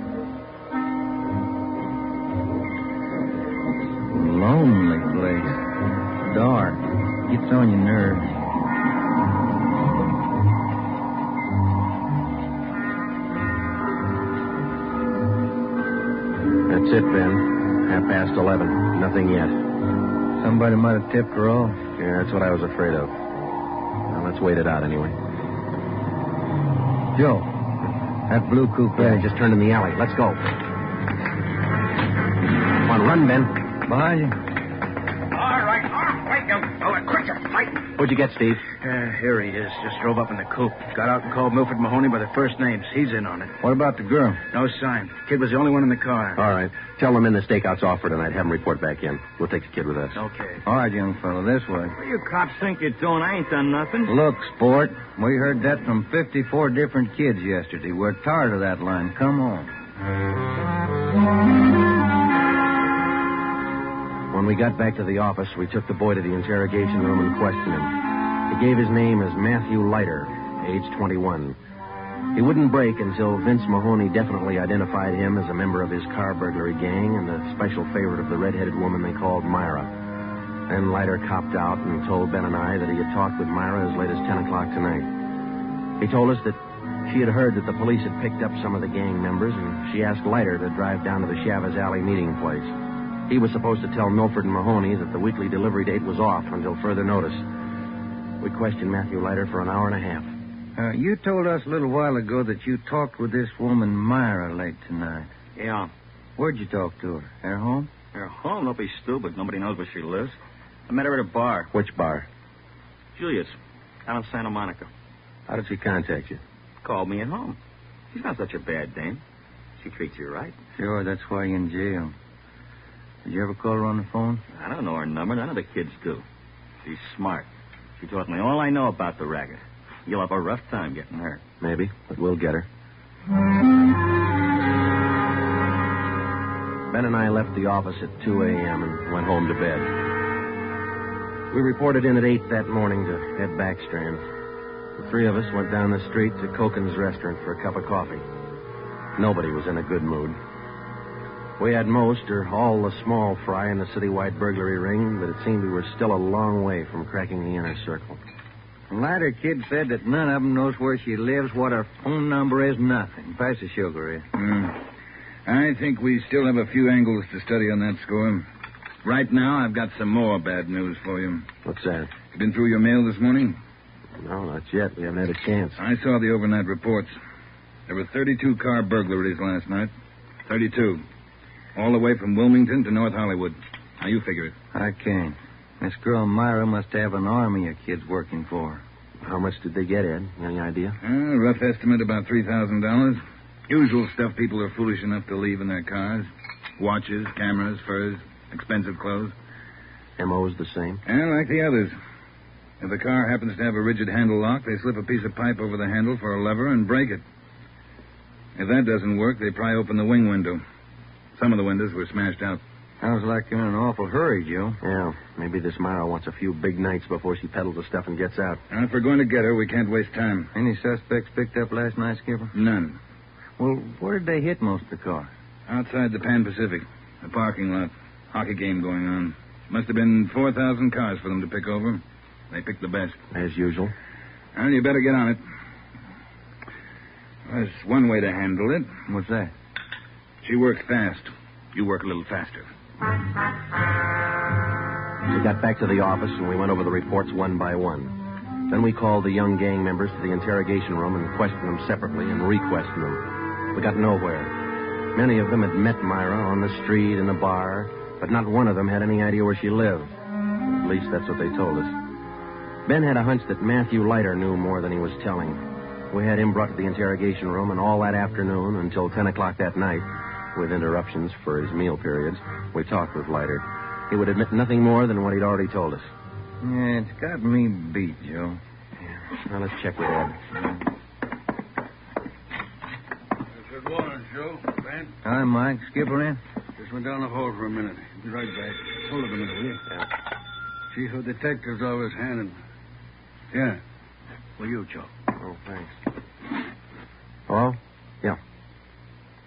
Lonely place. Dark. Gets on your nerves. That's it, Ben. 11:30. Nothing yet. Somebody might have tipped her off. Yeah, that's what I was afraid of. Well, let's wait it out anyway. Joe, that blue coupe. Yeah, just turned in the alley. Let's go. Come on, run, Ben. Behind you. All right. Wait, you. Quit your fighting. What'd you get, Steve? Here he is. Just drove up in the coupe. Got out and called Milford Mahoney by their first names. He's in on it. What about the girl? No sign. Kid was the only one in the car. All right. Tell them in the stakeout's off for tonight. Have him report back in. We'll take the kid with us. Okay. All right, young fellow, this way. What do you cops think you're doing? I ain't done nothing. Look, sport, we heard that from 54 different kids yesterday. We're tired of that line. Come on. When we got back to the office, we took the boy to the interrogation room and questioned him. He gave his name as Matthew Leiter, age 21. He wouldn't break until Vince Mahoney definitely identified him as a member of his car burglary gang and the special favorite of the red-headed woman they called Myra. Then Leiter copped out and told Ben and I that he had talked with Myra as late as 10 o'clock tonight. He told us that she had heard that the police had picked up some of the gang members, and she asked Leiter to drive down to the Chavez Alley meeting place. He was supposed to tell Milford and Mahoney that the weekly delivery date was off until further notice. We questioned Matthew Leiter for an hour and a half. You told us a little while ago that you talked with this woman, Myra, late tonight. Yeah. Where'd you talk to her? Her home? Her home? Don't be stupid. Nobody knows where she lives. I met her at a bar. Which bar? Julius, out of Santa Monica. How did she contact you? Called me at home. She's not such a bad dame. She treats you right. Sure, that's why you're in jail. Did you ever call her on the phone? I don't know her number. None of the kids do. She's smart. She taught me all I know about the racket. You'll have a rough time getting her. Maybe, but we'll get her. Ben and I left the office at 2 a.m. and went home to bed. We reported in at 8 that morning to Ed Backstrand. The three of us went down the street to Koken's restaurant for a cup of coffee. Nobody was in a good mood. We had most or all the small fry in the citywide burglary ring, but it seemed we were still a long way from cracking the inner circle. The latter kid said that none of them knows where she lives, what her phone number is, nothing. Pass the sugar, I think we still have a few angles to study on that score. Right now, I've got some more bad news for you. What's that? You been through your mail this morning? No, not yet. We haven't had a chance. I saw the overnight reports. There were 32 car burglaries last night. 32. All the way from Wilmington to North Hollywood. Now, you figure it. I can't. This girl Myra must have an army of kids working for her. How much did they get, Ed? Any idea? Rough estimate, about $3,000. Usual stuff people are foolish enough to leave in their cars. Watches, cameras, furs, expensive clothes. M.O.'s the same? And like the others. If the car happens to have a rigid handle lock, they slip a piece of pipe over the handle for a lever and break it. If that doesn't work, they pry open the wing window. Some of the windows were smashed out. Sounds like you're in an awful hurry, Joe. Yeah, maybe this Myra wants a few big nights before she peddles the stuff and gets out. If we're going to get her, we can't waste time. Any suspects picked up last night, Skipper? None. Well, where did they hit most of the cars? Outside the Pan Pacific. The parking lot. Hockey game going on. Must have been 4,000 cars for them to pick over. They picked the best. As usual. Well, you better get on it. There's one way to handle it. What's that? She works fast. You work a little faster. We got back to the office and we went over the reports one by one. Then we called the young gang members to the interrogation room and questioned them separately and re-questioned them. We got nowhere. Many of them had met Myra on the street, in a bar, but not one of them had any idea where she lived. At least that's what they told us. Ben had a hunch that Matthew Leiter knew more than he was telling. We had him brought to the interrogation room, and all that afternoon until 10 o'clock that night, with interruptions for his meal periods, we talked with Leiter. He would admit nothing more than what he'd already told us. Yeah, it's got me beat, Joe. Yeah. Now, let's check with Ed. Good morning, Joe. Ben? Hi, Mike. Skipper in? Just went down the hall for a minute. Be right back. Hold it a minute, will you? Yeah. Chief of Detectives always handing. Yeah. For you, Joe. Oh, thanks. Hello? Yeah.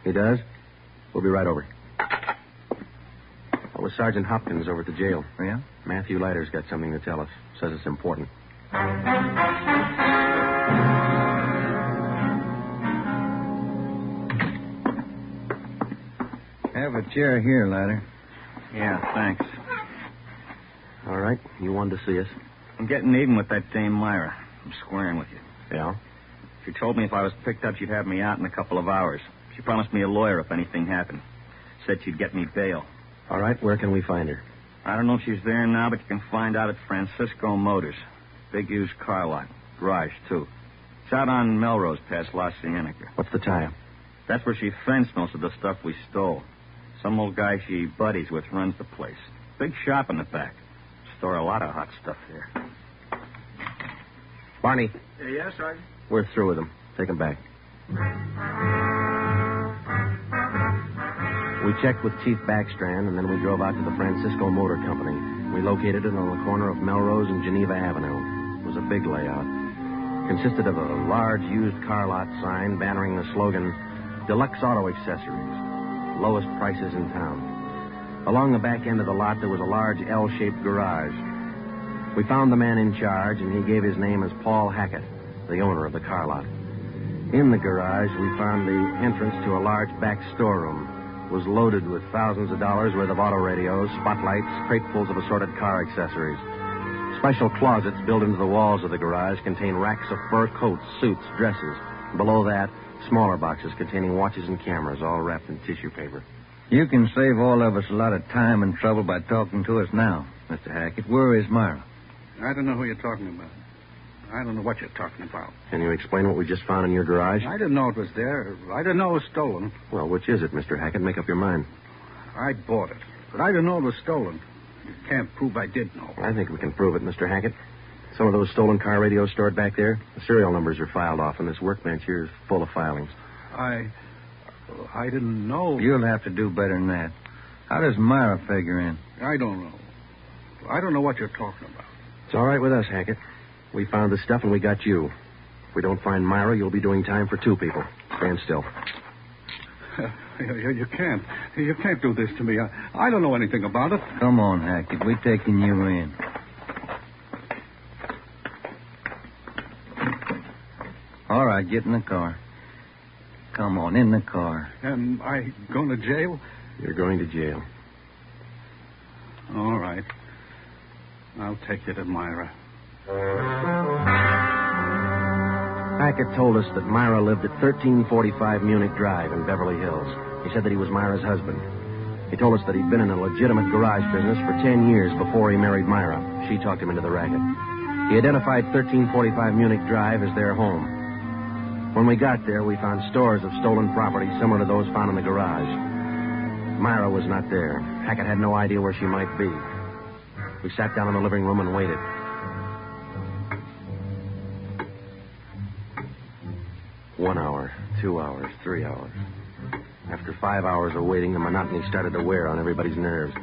He does? We'll be right over. It was Sergeant Hopkins over at the jail. Oh, yeah? Matthew Leiter's got something to tell us. Says it's important. Have a chair here, Leiter. Yeah, thanks. All right. You wanted to see us? I'm getting even with that dame Myra. I'm squaring with you. Yeah? She told me if I was picked up, she'd have me out in a couple of hours. She promised me a lawyer if anything happened. Said she'd get me bail. All right. Where can we find her? I don't know if she's there now, but you can find out at Francisco Motors. Big used car lot. Garage, too. It's out on Melrose past La Cienega. What's the tie-up? That's where she fenced most of the stuff we stole. Some old guy she buddies with runs the place. Big shop in the back. Store a lot of hot stuff there. Barney. Yes, Sergeant? We're through with him. Take him back. We checked with Chief Backstrand, and then we drove out to the Francisco Motor Company. We located it on the corner of Melrose and Geneva Avenue. It was a big layout. Consisted of a large used car lot sign bannering the slogan, Deluxe Auto Accessories, lowest prices in town. Along the back end of the lot, there was a large L-shaped garage. We found the man in charge, and he gave his name as Paul Hackett, the owner of the car lot. In the garage, we found the entrance to a large back storeroom. It was loaded with thousands of dollars worth of auto radios, spotlights, cratefuls of assorted car accessories. Special closets built into the walls of the garage contain racks of fur coats, suits, dresses. Below that, smaller boxes containing watches and cameras, all wrapped in tissue paper. You can save all of us a lot of time and trouble by talking to us now, Mr. Hackett. Where is Myra? I don't know who you're talking about. I don't know what you're talking about. Can you explain what we just found in your garage? I didn't know it was there. I didn't know it was stolen. Well, which is it, Mr. Hackett? Make up your mind. I bought it, but I didn't know it was stolen. You can't prove I did know. I think we can prove it, Mr. Hackett. Some of those stolen car radios stored back there, the serial numbers are filed off, and this workbench here is full of filings. I didn't know. You'll have to do better than that. How does Myra figure in? I don't know. I don't know what you're talking about. It's all right with us, Hackett. We found the stuff and we got you. If we don't find Myra, you'll be doing time for 2 people. Stand still. You can't. You can't do this to me. I don't know anything about it. Come on, Hackett. We're taking you in. All right, get in the car. Come on, in the car. Am I going to jail? You're going to jail. All right. I'll take you to Myra. Hackett told us that Myra lived at 1345 Munich Drive in Beverly Hills. He said that he was Myra's husband. He told us that he'd been in a legitimate garage business for 10 years before he married Myra. She talked him into the racket. He identified 1345 Munich Drive as their home. When we got there, we found stores of stolen property similar to those found in the garage. Myra was not there. Hackett had no idea where she might be. We sat down in the living room and waited. One hour, 2 hours, 3 hours. After 5 hours of waiting, the monotony started to wear on everybody's nerves,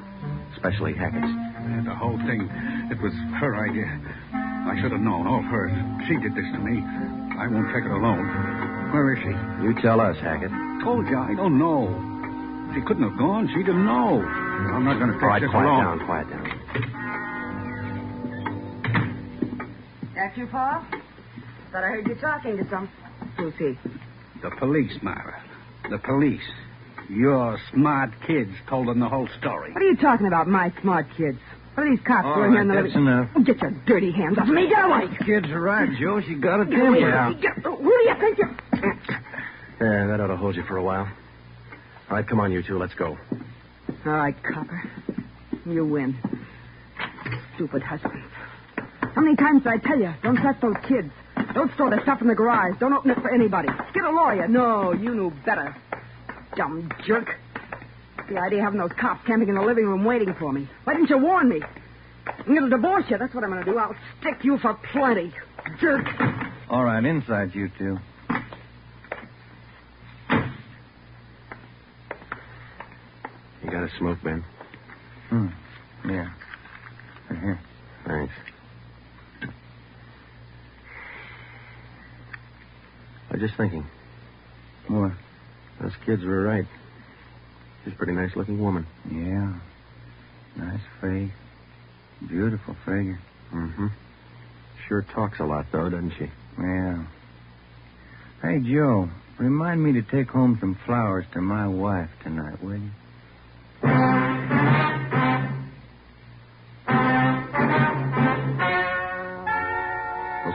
especially Hackett's. The whole thing, it was her idea. I should have known, all hers. She did this to me. I won't take it alone. Where is she? You tell us, Hackett. Told you, I don't know. She couldn't have gone. She didn't know. I'm not going to take this alone. Quiet down. That you, Paul? Thought I heard you talking to some... Who's he? The police, Myra. The police. Your smart kids told them the whole story. What are you talking about, my smart kids? What are these cops doing here in the that's enough. Oh, get your dirty hands off me. Get away. Kids are right, Joe. She got it. Get away. Yeah. Who do you think you're... Yeah, that ought to hold you for a while. All right, come on, you two. Let's go. All right, copper. You win. Stupid husbands. How many times did I tell you? Don't trust those kids. Don't store the stuff in the garage. Don't open it for anybody. Get a lawyer. No, you knew better. Dumb jerk. The idea of having those cops camping in the living room waiting for me. Why didn't you warn me? I'm going to divorce you. That's what I'm going to do. I'll stick you for plenty. Jerk. All right, inside you two. You got a smoke, Ben? Yeah. Here. Thanks. I was just thinking. What? Those kids were right. She's a pretty nice-looking woman. Yeah. Nice face. Beautiful figure. Mm-hmm. Sure talks a lot, though, doesn't she? Yeah. Hey, Joe, remind me to take home some flowers to my wife tonight, will you? The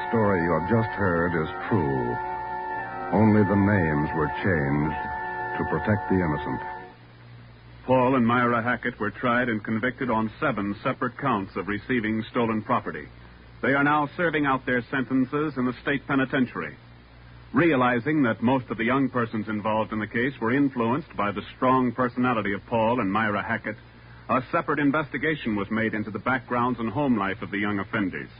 story you have just heard is true. Only the names were changed to protect the innocent. Paul and Myra Hackett were tried and convicted on 7 separate counts of receiving stolen property. They are now serving out their sentences in the state penitentiary. Realizing that most of the young persons involved in the case were influenced by the strong personality of Paul and Myra Hackett, a separate investigation was made into the backgrounds and home life of the young offenders.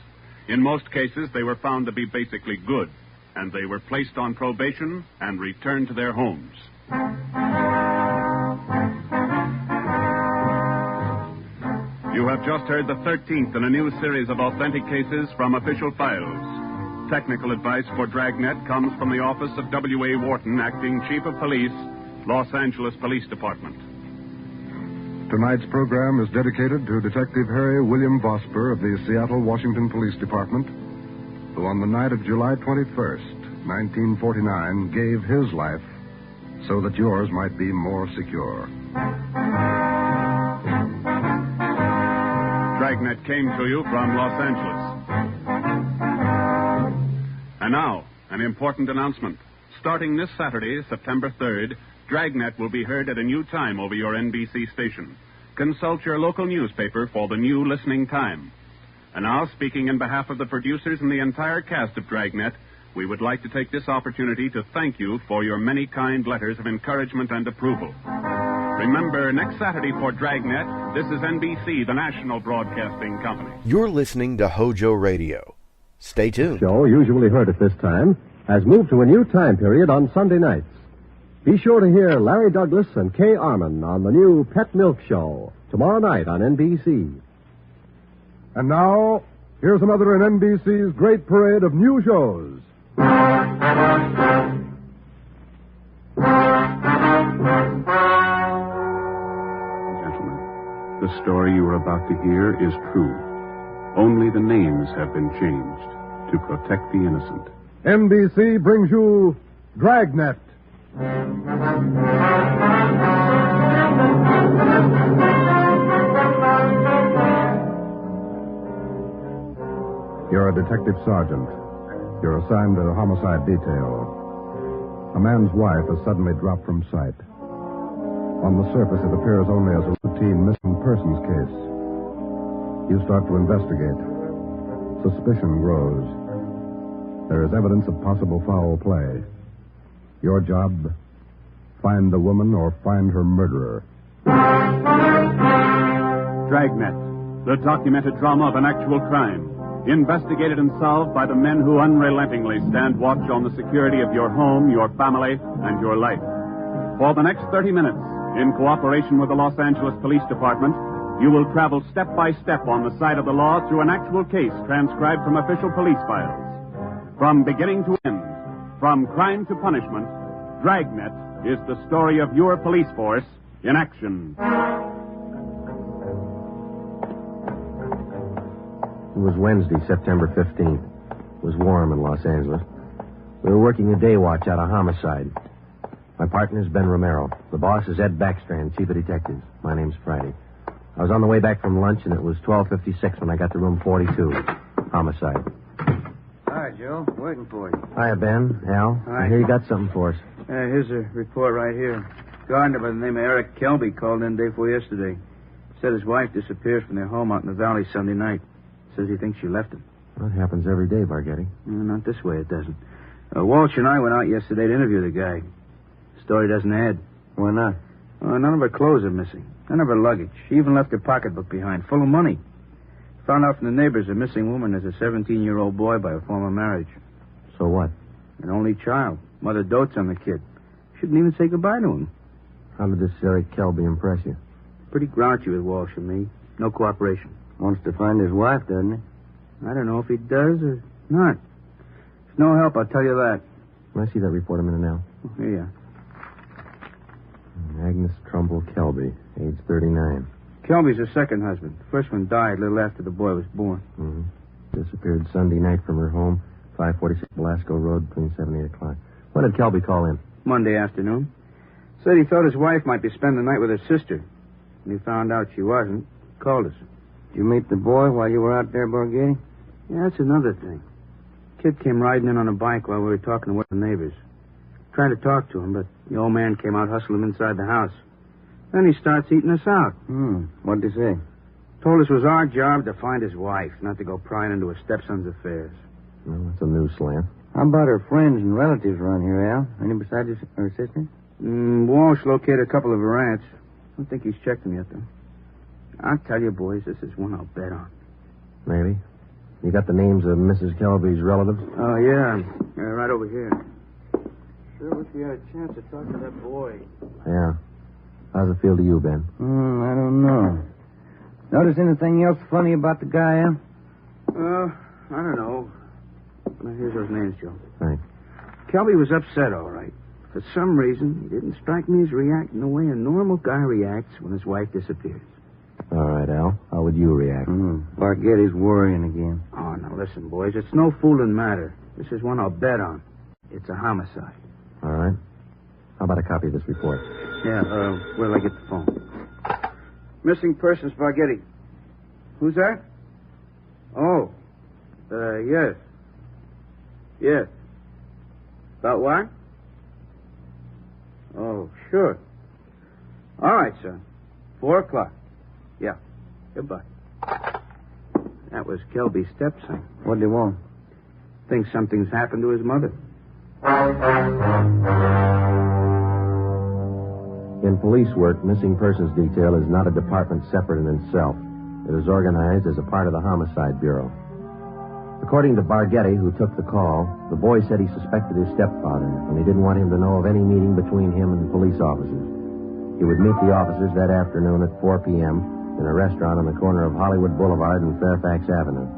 In most cases, they were found to be basically good, and they were placed on probation and returned to their homes. You have just heard the 13th in a new series of authentic cases from official files. Technical advice for Dragnet comes from the office of W.A. Wharton, Acting Chief of Police, Los Angeles Police Department. Tonight's program is dedicated to Detective Harry William Vosper of the Seattle, Washington Police Department, who on the night of July 21st, 1949, gave his life so that yours might be more secure. Dragnet came to you from Los Angeles. And now, an important announcement. Starting this Saturday, September 3rd, Dragnet will be heard at a new time over your NBC station. Consult your local newspaper for the new listening time. And now, speaking in behalf of the producers and the entire cast of Dragnet, we would like to take this opportunity to thank you for your many kind letters of encouragement and approval. Remember, next Saturday for Dragnet, this is NBC, the national broadcasting company. You're listening to Hojo Radio. Stay tuned. Show, usually heard at this time, has moved to a new time period on Sunday nights. Be sure to hear Larry Douglas and Kay Arman on the new Pet Milk Show tomorrow night on NBC. And now, here's another in NBC's great parade of new shows. Gentlemen, the story you are about to hear is true. Only the names have been changed to protect the innocent. NBC brings you Dragnet. You're a detective sergeant. You're assigned to the homicide detail. A man's wife has suddenly dropped from sight. On the surface, it appears only as a routine missing persons case. You start to investigate. Suspicion grows. There is evidence of possible foul play. Your job, find the woman or find her murderer. Dragnet, the documented drama of an actual crime. Investigated and solved by the men who unrelentingly stand watch on the security of your home, your family, and your life. For the next 30 minutes, in cooperation with the Los Angeles Police Department, you will travel step by step on the side of the law through an actual case transcribed from official police files. From beginning to end, from crime to punishment, Dragnet is the story of your police force in action. It was Wednesday, September 15th. It was warm in Los Angeles. We were working a day watch out of homicide. My partner's Ben Romero. The boss is Ed Backstrand, chief of detectives. My name's Friday. I was on the way back from lunch, and it was 12:56 when I got to room 42. Homicide. Hi, Joe. Waiting for you. Hiya, Ben. Al. Hi. I hear you got something for us. Here's a report right here. Gardener by the name of Eric Kelby called in day before yesterday. Said his wife disappeared from their home out in the valley Sunday night. Says he thinks she left him. That happens every day, Barghetti. Not this way, it doesn't. Walsh and I went out yesterday to interview the guy. The story doesn't add. Why not? None of her clothes are missing. None of her luggage. She even left her pocketbook behind, full of money. Found out from the neighbors a missing woman is a 17-year-old boy by a former marriage. So what? An only child. Mother dotes on the kid. Shouldn't even say goodbye to him. How did this Eric Kelby impress you? Pretty grouchy with Walsh and me. No cooperation. Wants to find his wife, doesn't he? I don't know if he does or not. It's no help, I'll tell you that. Can I see that report a minute now? Here you are. Agnes Trumbull Kelby, age 39. Kelby's her second husband. The first one died a little after the boy was born. Mm-hmm. Disappeared Sunday night from her home, 546 Velasco Road, between 7 and 8 o'clock. When did Kelby call in? Monday afternoon. Said he thought his wife might be spending the night with her sister. When he found out she wasn't, he called us. Did you meet the boy while you were out there, Borghetti? Yeah, that's another thing. Kid came riding in on a bike while we were talking to one of the neighbors. Trying to talk to him, but the old man came out hustling him inside the house. Then he starts eating us out. What'd he say? Told us it was our job to find his wife, not to go prying into his stepson's affairs. Well, that's a new slant. How about her friends and relatives around here, Al? Any besides her sister? Walsh located a couple of her aunts. I don't think he's checked them yet, though. I'll tell you, boys, this is one I'll bet on. Maybe. You got the names of Mrs. Kelby's relatives? Oh, yeah. Right over here. Sure wish we had a chance to talk to that boy. Yeah. How's it feel to you, Ben? I don't know. Notice anything else funny about the guy, Al? I don't know. Well, here's those names, Joe. Thanks. Kelby was upset, all right. For some reason, he didn't strike me as reacting the way a normal guy reacts when his wife disappears. All right, Al. How would you react? Barghetti's worrying again. Oh, now listen, boys. It's no fooling matter. This is one I'll bet on. It's a homicide. All right. How about a copy of this report? Yeah, where'll I get the phone? Missing persons, Barghetti. Who's that? Oh. Yes. Yes. About what? Oh, sure. All right, son. 4 o'clock. Yeah. Goodbye. That was Kelby's stepson. What'd he want? Thinks something's happened to his mother. In police work, missing persons detail is not a department separate in itself. It is organized as a part of the Homicide Bureau. According to Barghetti, who took the call, the boy said he suspected his stepfather, and he didn't want him to know of any meeting between him and police officers. He would meet the officers that afternoon at 4 p.m. in a restaurant on the corner of Hollywood Boulevard and Fairfax Avenue.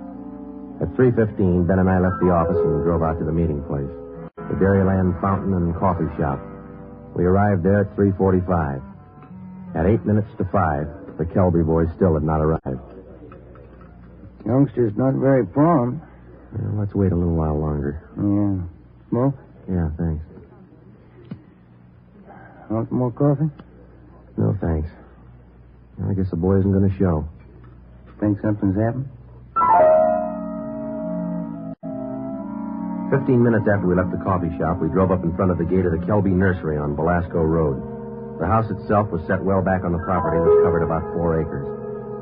At 3:15, Ben and I left the office and drove out to the meeting place, the Dairyland Fountain and Coffee Shop. We arrived there at 3:45. At 8 minutes to 5, the Kelby boys still had not arrived. Youngster's not very prompt. Well, let's wait a little while longer. Yeah. Smoke? Yeah, thanks. Want some more coffee? No, thanks. I guess the boy isn't going to show. Think something's happened? 15 minutes after we left the coffee shop, we drove up in front of the gate of the Kelby Nursery on Belasco Road. The house itself was set well back on the property, which covered about 4 acres.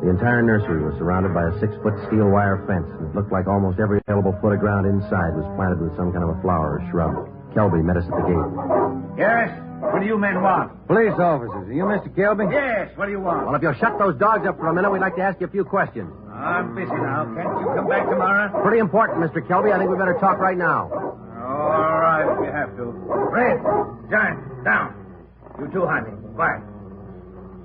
The entire nursery was surrounded by a 6-foot steel wire fence, and it looked like almost every available foot of ground inside was planted with some kind of a flower or shrub. Kelby met us at the gate. Yes? What do you men want? Police officers. Are you Mr. Kelby? Yes, what do you want? Well, if you'll shut those dogs up for a minute, we'd like to ask you a few questions. I'm busy now. Can't you come back tomorrow? Pretty important, Mr. Kelby. I think we better talk right now. All right, if you have to. Red, John, down. You too, Honey. Quiet.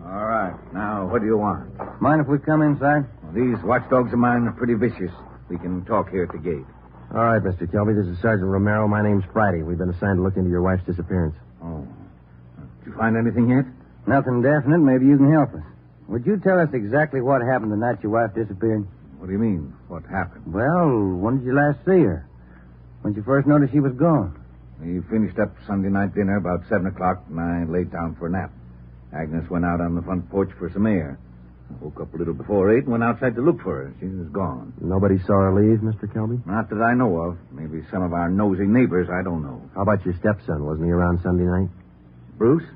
All right. Now, what do you want? Mind if we come inside? Well, these watchdogs of mine are pretty vicious. We can talk here at the gate. All right, Mr. Kelby. This is Sergeant Romero. My name's Friday. We've been assigned to look into your wife's disappearance. Oh. Did you find anything yet? Nothing definite. Maybe you can help us. Would you tell us exactly what happened the night your wife disappeared? What do you mean? What happened? Well, when did you last see her? When did you first notice she was gone? We finished up Sunday night dinner about 7 o'clock, and I laid down for a nap. Agnes went out on the front porch for some air. I woke up a little before 8 and went outside to look for her. She was gone. Nobody saw her leave, Mr. Kelby? Not that I know of. Maybe some of our nosy neighbors, I don't know. How about your stepson? Wasn't he around Sunday night? Bruce?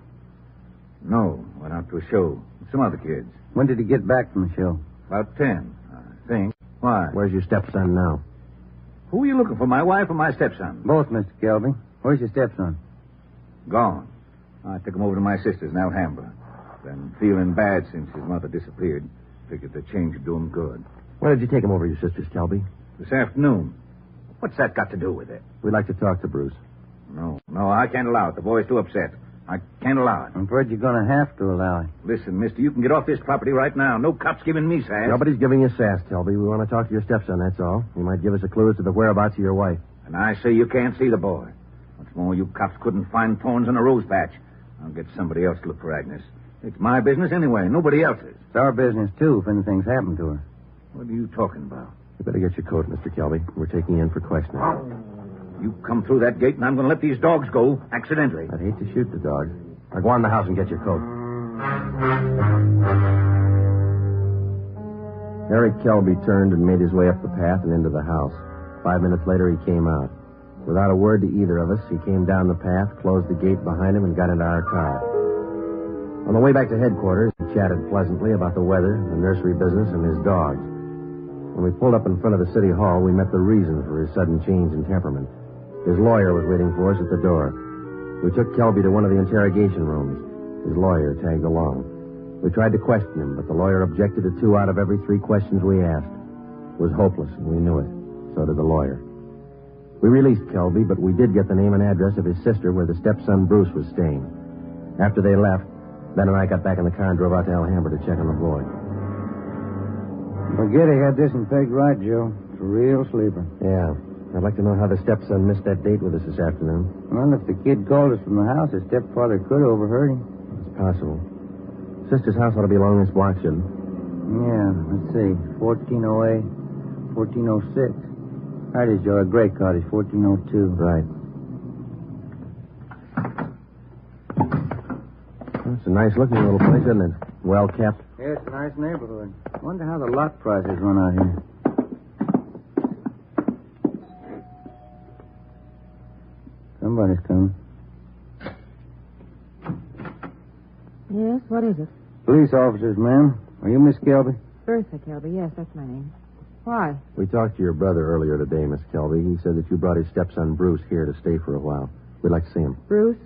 No, went out to a show with some other kids. When did he get back from the show? About 10, I think. Why? Where's your stepson now? Who are you looking for, my wife or my stepson? Both, Mr. Kelby. Where's your stepson? Gone. I took him over to my sister's in Alhambra. Been feeling bad since his mother disappeared. Figured the change would do him good. Where did you take him over to your sister's, Kelby? This afternoon. What's that got to do with it? We'd like to talk to Bruce. No, I can't allow it. The boy's too upset. I can't allow it. I'm afraid you're going to have to allow it. Listen, mister, you can get off this property right now. No cops giving me sass. Nobody's giving you sass, Kelby. We want to talk to your stepson, that's all. He might give us a clue as to the whereabouts of your wife. And I say you can't see the boy. What's more, you cops couldn't find thorns in a rose patch. I'll get somebody else to look for Agnes. It's my business anyway, nobody else's. It's our business, too, if anything's happened to her. What are you talking about? You better get your coat, Mr. Kelby. We're taking you in for questioning. You come through that gate, and I'm going to let these dogs go accidentally. I'd hate to shoot the dogs. Now, go on in the house and get your coat. Eric Kelby turned and made his way up the path and into the house. 5 minutes later, he came out. Without a word to either of us, he came down the path, closed the gate behind him, and got into our car. On the way back to headquarters, he chatted pleasantly about the weather, the nursery business, and his dogs. When we pulled up in front of the city hall, we met the reason for his sudden change in temperament. His lawyer was waiting for us at the door. We took Kelby to one of the interrogation rooms. His lawyer tagged along. We tried to question him, but the lawyer objected to 2 out of every 3 questions we asked. It was hopeless, and we knew it. So did the lawyer. We released Kelby, but we did get the name and address of his sister where the stepson Bruce was staying. After they left, Ben and I got back in the car and drove out to Alhambra to check on the boy. Barghetti had this in pegged right, Joe. It's a real sleeper. Yeah. I'd like to know how the stepson missed that date with us this afternoon. Well, if the kid called us from the house, his stepfather could have overheard him. It's possible. Sister's house ought to be along this block, shouldn't it? Yeah, let's see. 1408, 1406. Right is, Joe. A great cottage, 1402. Right. Well, it's a nice-looking little place, isn't it? Well kept. Yeah, it's a nice neighborhood. Wonder how the lot prices run out here. Somebody's coming. Yes, what is it? Police officers, ma'am. Are you Miss Kelby? Bertha Kelby, yes, that's my name. Why? We talked to your brother earlier today, Miss Kelby. He said that you brought his stepson Bruce here to stay for a while. We'd like to see him. Bruce?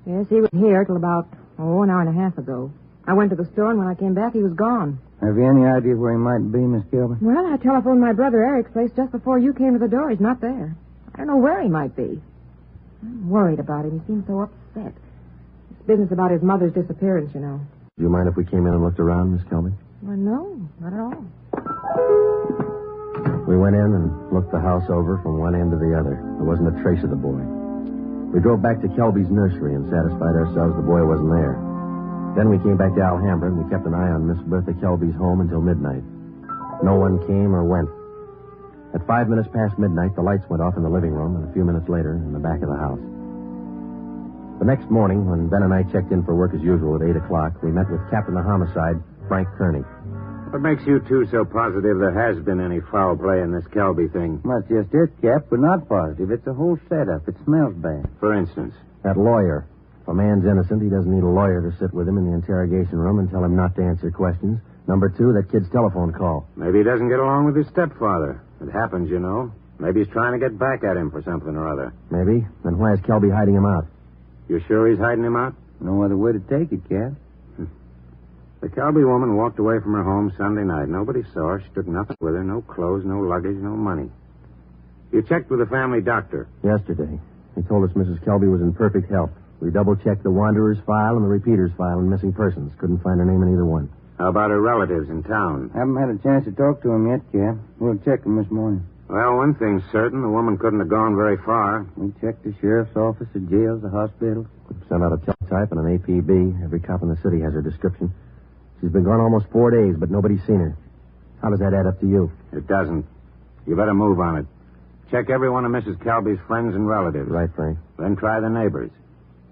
Yes, he was here till about, an hour and a half ago. I went to the store, and when I came back, he was gone. Have you any idea where he might be, Miss Kilby? Well, I telephoned my brother Eric's place just before you came to the door. He's not there. I don't know where he might be. I'm worried about him. He seems so upset. It's business about his mother's disappearance, you know. Do you mind if we came in and looked around, Miss Kelby? Well, no, not at all. We went in and looked the house over from one end to the other. There wasn't a trace of the boy. We drove back to Kelby's nursery and satisfied ourselves the boy wasn't there. Then we came back to Alhambra and we kept an eye on Miss Bertha Kelby's home until midnight. No one came or went. At 5 minutes past midnight, the lights went off in the living room, and a few minutes later, in the back of the house. The next morning, when Ben and I checked in for work as usual at 8 o'clock, we met with Captain of Homicide, Frank Kearney. What makes you two so positive there has been any foul play in this Kelby thing? Well, that's just it, Cap. We're not positive. It's a whole setup. It smells bad. For instance? That lawyer. If a man's innocent, he doesn't need a lawyer to sit with him in the interrogation room and tell him not to answer questions. Number two, that kid's telephone call. Maybe he doesn't get along with his stepfather. It happens, you know. Maybe he's trying to get back at him for something or other. Maybe. Then why is Kelby hiding him out? You sure he's hiding him out? No other way to take it, Cap. The Kelby woman walked away from her home Sunday night. Nobody saw her. She took nothing with her. No clothes, no luggage, no money. You checked with the family doctor? Yesterday. He told us Mrs. Kelby was in perfect health. We double-checked the Wanderer's file and the Repeater's file and missing persons. Couldn't find her name in either one. How about her relatives in town? Haven't had a chance to talk to him yet, Cap. We'll check him this morning. Well, one thing's certain. The woman couldn't have gone very far. We checked the sheriff's office, the jails, the hospitals. Sent out a teletype and an APB. Every cop in the city has her description. She's been gone almost 4 days, but nobody's seen her. How does that add up to you? It doesn't. You better move on it. Check every one of Mrs. Kelby's friends and relatives. Right, Frank. Then try the neighbors.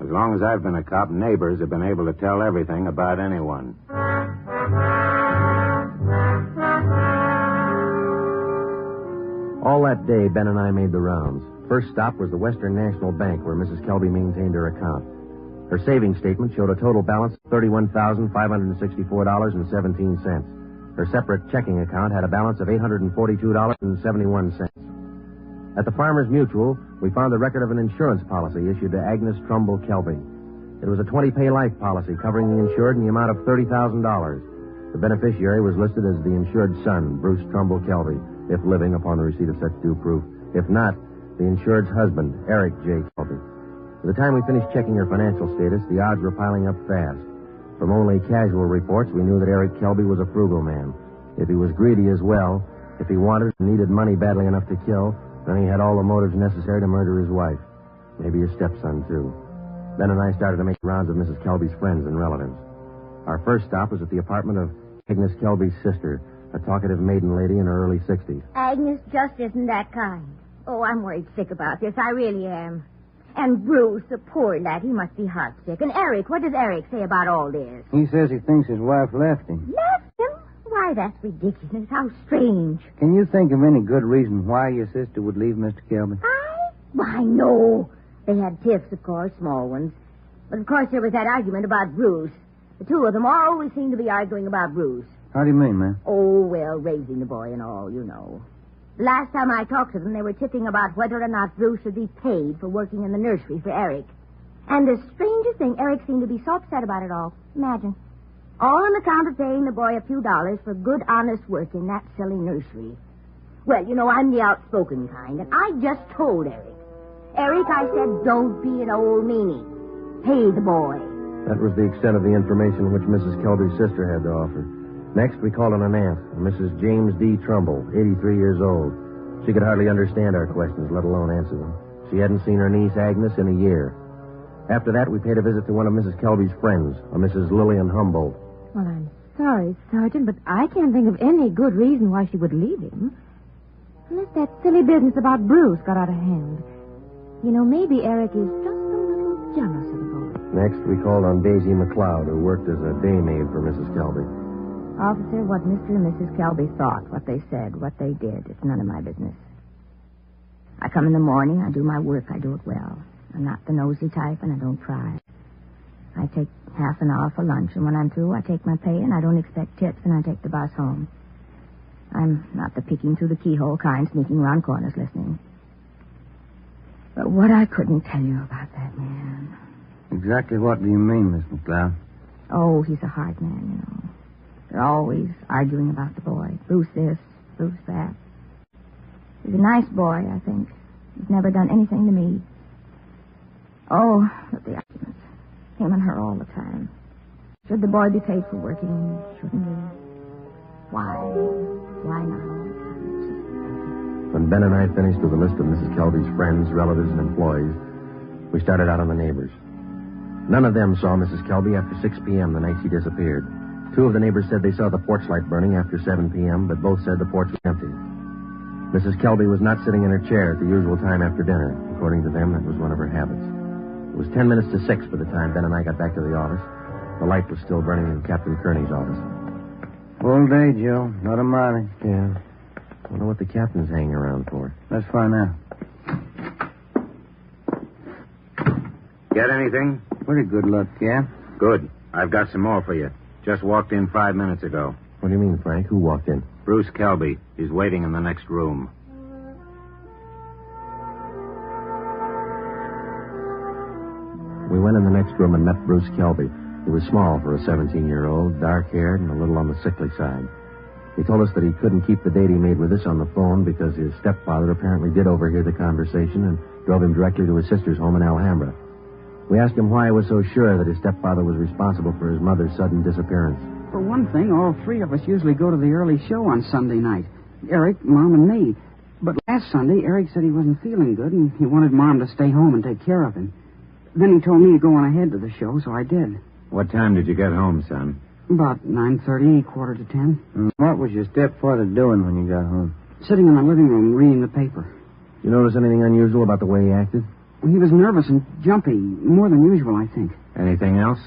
As long as I've been a cop, neighbors have been able to tell everything about anyone. All that day, Ben and I made the rounds. First stop was the Western National Bank, where Mrs. Kelby maintained her account. Her savings statement showed a total balance of $31,564.17. Her separate checking account had a balance of $842.71. At the Farmers Mutual, we found the record of an insurance policy issued to Agnes Trumbull Kelby. It was a 20-pay life policy covering the insured in the amount of $30,000. The beneficiary was listed as the insured son, Bruce Trumbull Kelby, if living upon the receipt of such due proof. If not, the insured's husband, Eric J. Kelby. By the time we finished checking her financial status, the odds were piling up fast. From only casual reports, we knew that Eric Kelby was a frugal man. If he was greedy as well, if he wanted and needed money badly enough to kill, then he had all the motives necessary to murder his wife. Maybe his stepson, too. Ben and I started to make rounds of Mrs. Kelby's friends and relatives. Our first stop was at the apartment of Agnes Kelby's sister, a talkative maiden lady in her early 60s. Agnes just isn't that kind. Oh, I'm worried sick about this. I really am. And Bruce, the poor lad, he must be heartsick. And Eric, what does Eric say about all this? He says he thinks his wife left him. Left him? Why, that's ridiculous. How strange. Can you think of any good reason why your sister would leave Mr. Kelby? Why, no. They had tiffs, of course, small ones. But, of course, there was that argument about Bruce. The two of them always seem to be arguing about Bruce. How do you mean, ma'am? Oh, well, raising the boy and all, you know. Last time I talked to them, they were tipping about whether or not Bruce should be paid for working in the nursery for Eric. And the strangest thing, Eric seemed to be so upset about it all. Imagine. All on account of paying the boy a few dollars for good, honest work in that silly nursery. Well, you know, I'm the outspoken kind, and I just told Eric. Eric, I said, don't be an old meanie. Pay the boy. That was the extent of the information which Mrs. Kelby's sister had to offer. Next, we called on an aunt, Mrs. James D. Trumbull, 83 years old. She could hardly understand our questions, let alone answer them. She hadn't seen her niece, Agnes, in a year. After that, we paid a visit to one of Mrs. Kelby's friends, a Mrs. Lillian Humboldt. Well, I'm sorry, Sergeant, but I can't think of any good reason why she would leave him. Unless that silly business about Bruce got out of hand. You know, maybe Eric is just a little jealous of the boy. Next, we called on Daisy McLeod, who worked as a daymaid for Mrs. Kelby. Officer, what Mr. and Mrs. Kelby thought, what they said, what they did, it's none of my business. I come in the morning, I do my work, I do it well. I'm not the nosy type, and I don't pry. I take half an hour for lunch, and when I'm through, I take my pay, and I don't expect tips, and I take the bus home. I'm not the peeking through the keyhole kind, sneaking around corners listening. But what I couldn't tell you about that man. Exactly what do you mean, Miss McLeod? Oh, he's a hard man, you know. They're always arguing about the boy. Bruce this, Bruce that. He's a nice boy, I think. He's never done anything to me. Oh, but the arguments. Him and her all the time. Should the boy be paid for working? Shouldn't he? Why? Why not all the time? When Ben and I finished with a list of Mrs. Kelby's friends, relatives, and employees, we started out on the neighbors. None of them saw Mrs. Kelby after 6 p.m. the night she disappeared. 2 of the neighbors said they saw the porch light burning after 7 p.m., but both said the porch was empty. Mrs. Kelby was not sitting in her chair at the usual time after dinner. According to them, that was one of her habits. It was 10 minutes to 6 by the time Ben and I got back to the office. The light was still burning in Captain Kearney's office. Full day, Joe. Not a molly. Yeah. Wonder what the captain's hanging around for. Let's find out. Get anything? Pretty good luck, Cap. Good. I've got some more for you. Just walked in 5 minutes ago. What do you mean, Frank? Who walked in? Bruce Kelby. He's waiting in the next room. We went in the next room and met Bruce Kelby. He was small for a 17-year-old, dark-haired, and a little on the sickly side. He told us that he couldn't keep the date he made with us on the phone because his stepfather apparently did overhear the conversation and drove him directly to his sister's home in Alhambra. We asked him why he was so sure that his stepfather was responsible for his mother's sudden disappearance. For one thing, all 3 of us usually go to the early show on Sunday night. Eric, Mom, and me. But last Sunday, Eric said he wasn't feeling good, and he wanted Mom to stay home and take care of him. Then he told me to go on ahead to the show, so I did. What time did you get home, son? About 9:30, 9:45. And what was your stepfather doing when you got home? Sitting in the living room reading the paper. You notice anything unusual about the way he acted? He was nervous and jumpy, more than usual, I think. Anything else?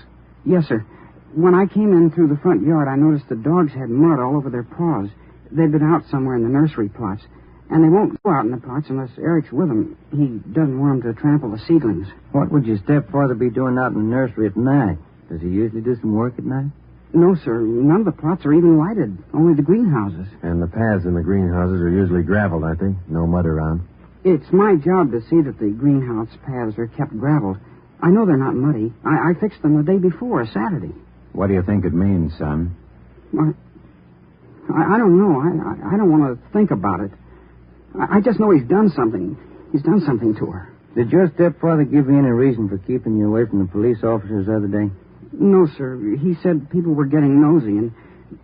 Yes, sir. When I came in through the front yard, I noticed the dogs had mud all over their paws. They'd been out somewhere in the nursery plots. And they won't go out in the plots unless Eric's with them. He doesn't want them to trample the seedlings. What would your stepfather be doing out in the nursery at night? Does he usually do some work at night? No, sir. None of the plots are even lighted. Only the greenhouses. And the paths in the greenhouses are usually graveled, aren't they? No mud around. It's my job to see that the greenhouse paths are kept graveled. I know they're not muddy. I fixed them the day before, Saturday. What do you think it means, son? I don't know. I don't want to think about it. I just know he's done something. He's done something to her. Did your stepfather give you any reason for keeping you away from the police officers the other day? No, sir. He said people were getting nosy, and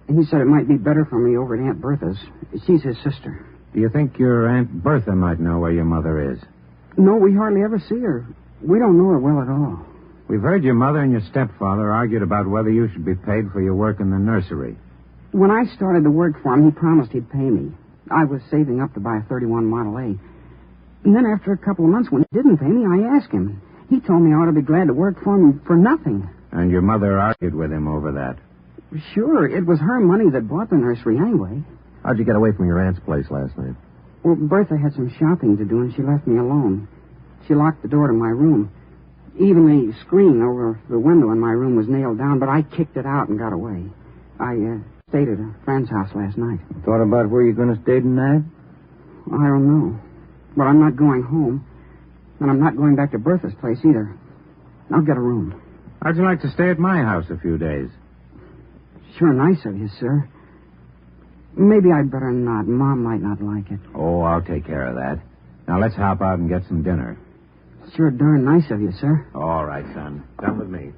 he said it might be better for me over at Aunt Bertha's. She's his sister. Do you think your Aunt Bertha might know where your mother is? No, we hardly ever see her. We don't know her well at all. We've heard your mother and your stepfather argued about whether you should be paid for your work in the nursery. When I started to work for him, he promised he'd pay me. I was saving up to buy a 31 Model A. And then after a couple of months, when he didn't pay me, I asked him. He told me I ought to be glad to work for him for nothing. And your mother argued with him over that? Sure, it was her money that bought the nursery anyway. How'd you get away from your aunt's place last night? Well, Bertha had some shopping to do, and she left me alone. She locked the door to my room. Even the screen over the window in my room was nailed down, but I kicked it out and got away. I stayed at a friend's house last night. Thought about where you're going to stay tonight? I don't know. But I'm not going home. And I'm not going back to Bertha's place either. I'll get a room. How'd you like to stay at my house a few days? Sure nice of you, sir. Maybe I'd better not. Mom might not like it. Oh, I'll take care of that. Now, let's hop out and get some dinner. Sure darn nice of you, sir. All right, son. Come with me.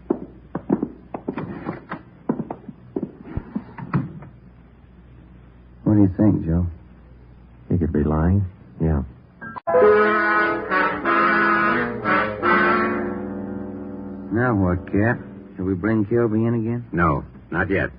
What do you think, Joe? He could be lying. Yeah. Now what, Cap? Shall we bring Kelby in again? No, not yet.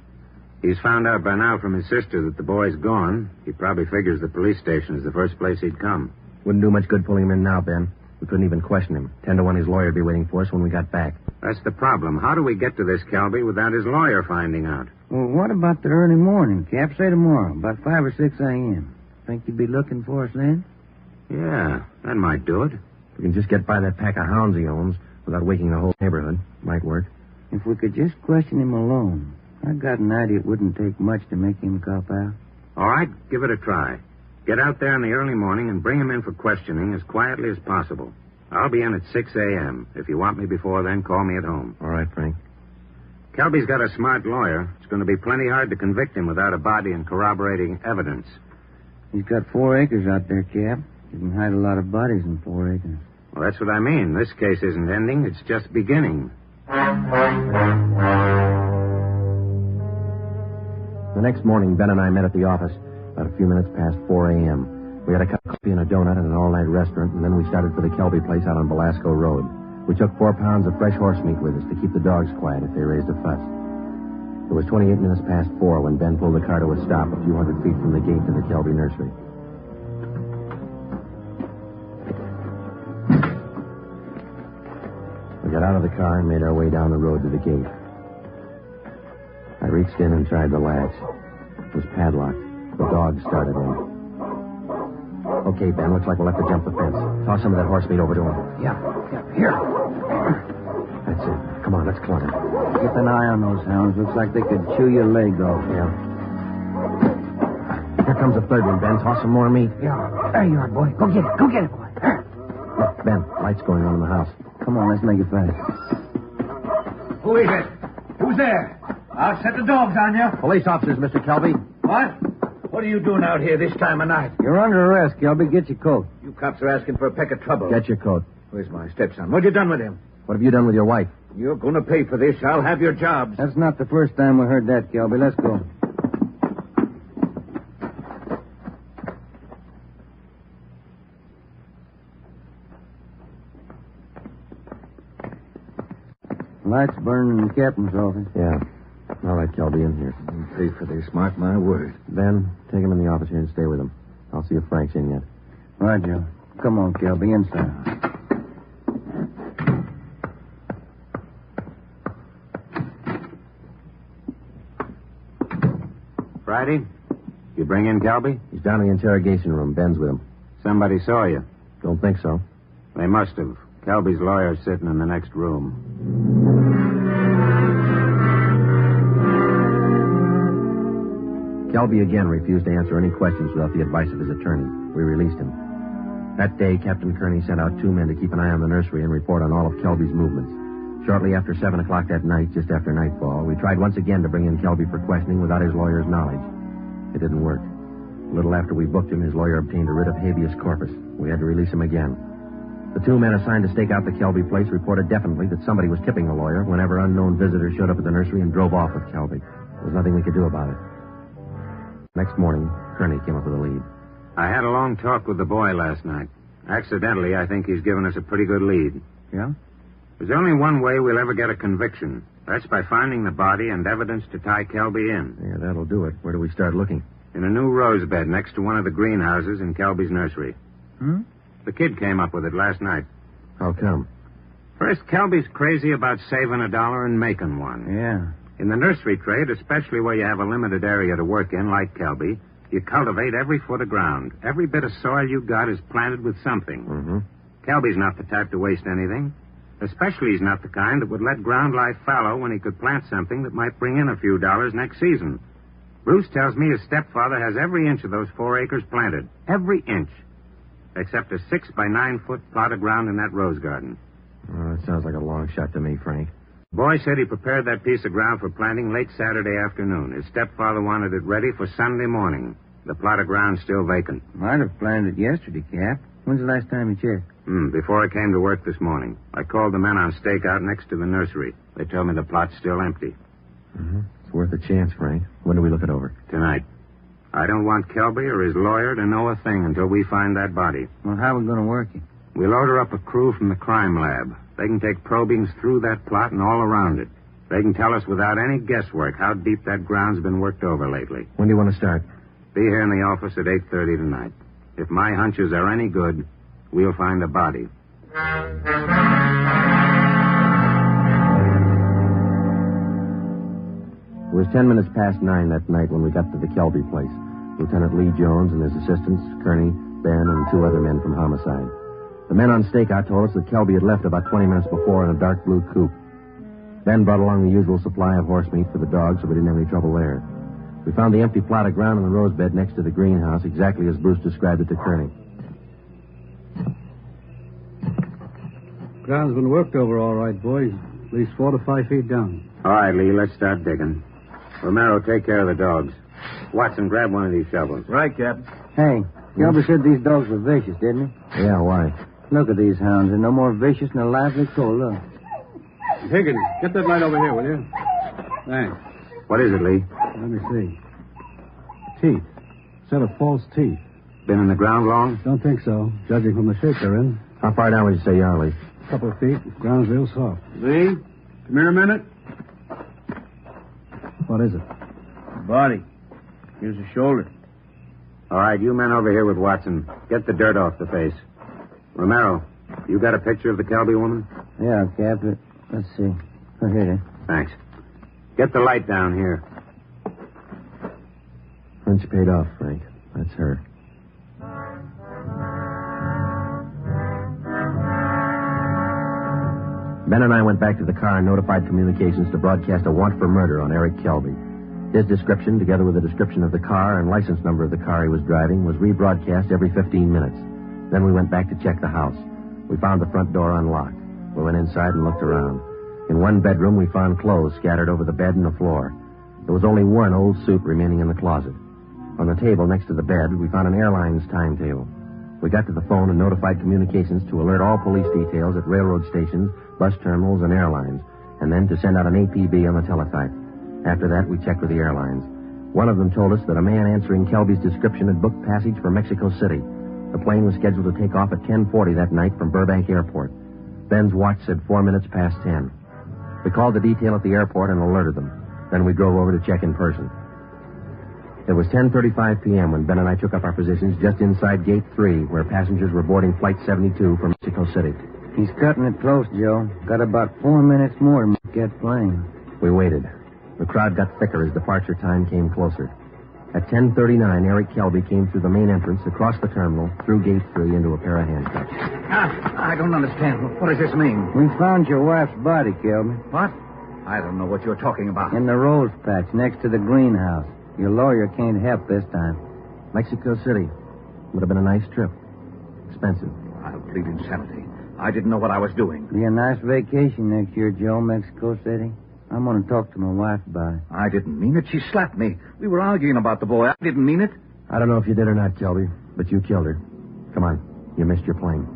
He's found out by now from his sister that the boy's gone. He probably figures the police station is the first place he'd come. Wouldn't do much good pulling him in now, Ben. We couldn't even question him. 10 to 1 his lawyer would be waiting for us when we got back. That's the problem. How do we get to this Kelby without his lawyer finding out? Well, what about the early morning, Cap? Say tomorrow, about 5 or 6 a.m. Think you'd be looking for us then? Yeah, that might do it. We can just get by that pack of hounds he owns without waking the whole neighborhood. Might work. If we could just question him alone. I got an idea it wouldn't take much to make him cop out. All right, give it a try. Get out there in the early morning and bring him in for questioning as quietly as possible. I'll be in at 6 a.m. If you want me before then, call me at home. All right, Frank. Kelby's got a smart lawyer. It's going to be plenty hard to convict him without a body and corroborating evidence. He's got 4 acres out there, Cap. You can hide a lot of bodies in 4 acres. Well, that's what I mean. This case isn't ending. It's just beginning. The next morning, Ben and I met at the office about a few minutes past 4 a.m. We had a cup of coffee and a donut at an all-night restaurant, and then we started for the Kelby place out on Belasco Road. We took 4 pounds of fresh horse meat with us to keep the dogs quiet if they raised a fuss. It was 28 minutes past 4 when Ben pulled the car to a stop a few hundred feet from the gate to the Kelby nursery. We got out of the car and made our way down the road to the gate. I reached in and tried the latch. It was padlocked. The dogs started in. Okay, Ben, looks like we'll have to jump the fence. Toss some of that horse meat over to him. Yeah. Here. That's it. Come on, let's climb. Keep an eye on those hounds. Looks like they could chew your leg off. Yeah. Here comes the third one, Ben. Toss some more meat. Yeah. There you are, boy. Go get it. Go get it, boy. There. Look, Ben, lights going on in the house. Come on, let's make it fast. Who is it? Who's there? I'll set the dogs on you. Police officers, Mr. Kelby. What? What are you doing out here this time of night? You're under arrest, Kelby. Get your coat. You cops are asking for a peck of trouble. Get your coat. Where's my stepson? What you done with him? What have you done with your wife? You're going to pay for this. I'll have your jobs. That's not the first time we heard that, Kelby. Let's go. Lights burning in the captain's office. Yeah. All right, Kelby, in here. You pay for this, mark my word. Ben, take him in the office here and stay with him. I'll see if Frank's in yet. Right, Joe. Come on, Kelby, inside. Friday? You bring in Kelby? He's down in the interrogation room. Ben's with him. Somebody saw you. Don't think so. They must have. Kelby's lawyer's sitting in the next room. Kelby again refused to answer any questions without the advice of his attorney. We released him. That day, Captain Kearney sent out 2 men to keep an eye on the nursery and report on all of Kelby's movements. Shortly after 7 o'clock that night, just after nightfall, we tried once again to bring in Kelby for questioning without his lawyer's knowledge. It didn't work. A little after we booked him, his lawyer obtained a writ of habeas corpus. We had to release him again. The 2 men assigned to stake out the Kelby place reported definitely that somebody was tipping the lawyer whenever unknown visitors showed up at the nursery and drove off with Kelby. There was nothing we could do about it. Next morning, Kearney came up with a lead. I had a long talk with the boy last night. Accidentally, I think he's given us a pretty good lead. Yeah? There's only one way we'll ever get a conviction. That's by finding the body and evidence to tie Kelby in. Yeah, that'll do it. Where do we start looking? In a new rose bed next to one of the greenhouses in Kelby's nursery. Hmm? The kid came up with it last night. How come? First, Kelby's crazy about saving $1 and making one. Yeah. In the nursery trade, especially where you have a limited area to work in, like Kelby, you cultivate every foot of ground. Every bit of soil you got is planted with something. Mm-hmm. Kelby's not the type to waste anything. Especially he's not the kind that would let ground lie fallow when he could plant something that might bring in a few dollars next season. Bruce tells me his stepfather has every inch of those 4 acres planted. Every inch. Except a 6 by 9 foot plot of ground in that rose garden. Oh, that sounds like a long shot to me, Frank. Boy said he prepared that piece of ground for planting late Saturday afternoon. His stepfather wanted it ready for Sunday morning. The plot of ground's still vacant. Might have planted it yesterday, Cap. When's the last time you checked? Before I came to work this morning. I called the men on stakeout next to the nursery. They told me the plot's still empty. Mm-hmm. It's worth a chance, Frank. When do we look it over? Tonight. I don't want Kelby or his lawyer to know a thing until we find that body. Well, how are we going to work it? We'll order up a crew from the crime lab. They can take probings through that plot and all around it. They can tell us without any guesswork how deep that ground's been worked over lately. When do you want to start? Be here in the office at 8:30 tonight. If my hunches are any good, we'll find the body. It was 10 minutes past 9 that night when we got to the Kelby place. Lieutenant Lee Jones and his assistants, Kearney, Ben, and 2 other men from homicide. The men on stakeout told us that Kelby had left about 20 minutes before in a dark blue coupe. Ben brought along the usual supply of horse meat for the dogs, so we didn't have any trouble there. We found the empty plot of ground in the rose bed next to the greenhouse, exactly as Bruce described it to Kearney. Ground's been worked over all right, boys. At least 4 to 5 feet down. All right, Lee, let's start digging. Romero, take care of the dogs. Watson, grab one of these shovels. Right, Captain. Hey, Gilbert said these dogs were vicious, didn't he? Yeah, why? Look at these hounds. They're no more vicious than a lively coal. Look. Higgins, get that light over here, will you? Thanks. What is it, Lee? Let me see. Teeth. Set of false teeth. Been in the ground long? Don't think so, judging from the shape they're in. How far down would you say you are, Lee? A couple of feet. Ground's real soft. Lee, come here a minute. What is it? Body. Here's the shoulder. All right, you men over here with Watson. Get the dirt off the face. Romero, you got a picture of the Kelby woman? Yeah, Captain. Let's see. Oh, here it is. Thanks. Get the light down here. French paid off, Frank. That's her. Ben and I went back to the car and notified communications to broadcast a warrant for murder on Eric Kelby. His description, together with a description of the car and license number of the car he was driving, was rebroadcast every 15 minutes. Then we went back to check the house. We found the front door unlocked. We went inside and looked around. In one bedroom, we found clothes scattered over the bed and the floor. There was only one old suit remaining in the closet. On the table next to the bed, we found an airline's timetable. We got to the phone and notified communications to alert all police details at railroad stations, bus terminals, and airlines, and then to send out an APB on the teletype. After that, we checked with the airlines. One of them told us that a man answering Kelby's description had booked passage for Mexico City. The plane was scheduled to take off at 10:40 that night from Burbank Airport. Ben's watch said 4 minutes past 10. We called the detail at the airport and alerted them. Then we drove over to check in person. It was 10:35 p.m. when Ben and I took up our positions just inside Gate 3, where passengers were boarding Flight 72 from Mexico City. He's cutting it close, Joe. Got about 4 minutes more to make that plane. We waited. The crowd got thicker as departure time came closer. At 10:39, Eric Kelby came through the main entrance, across the terminal, through Gate 3, into a pair of handcuffs. I don't understand. What does this mean? We found your wife's body, Kelby. What? I don't know what you're talking about. In the rose patch next to the greenhouse. Your lawyer can't help this time. Mexico City. Would have been a nice trip. Expensive. I'll plead insanity. I didn't know what I was doing. Be a nice vacation next year, Joe, Mexico City. I'm going to talk to my wife about it. I didn't mean it. She slapped me. We were arguing about the boy. I didn't mean it. I don't know if you did or not, Kelby, but you killed her. Come on. You missed your plane.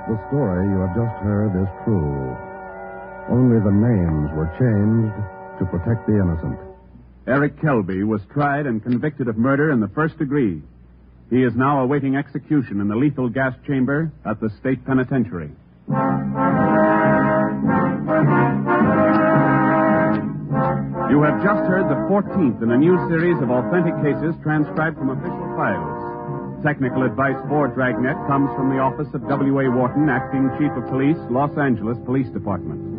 The story you have just heard is true. Only the names were changed to protect the innocent. Eric Kelby was tried and convicted of murder in the first degree. He is now awaiting execution in the lethal gas chamber at the state penitentiary. You have just heard the 14th in a new series of authentic cases transcribed from official files. Technical advice for Dragnet comes from the office of W.A. Wharton, Acting Chief of Police, Los Angeles Police Department.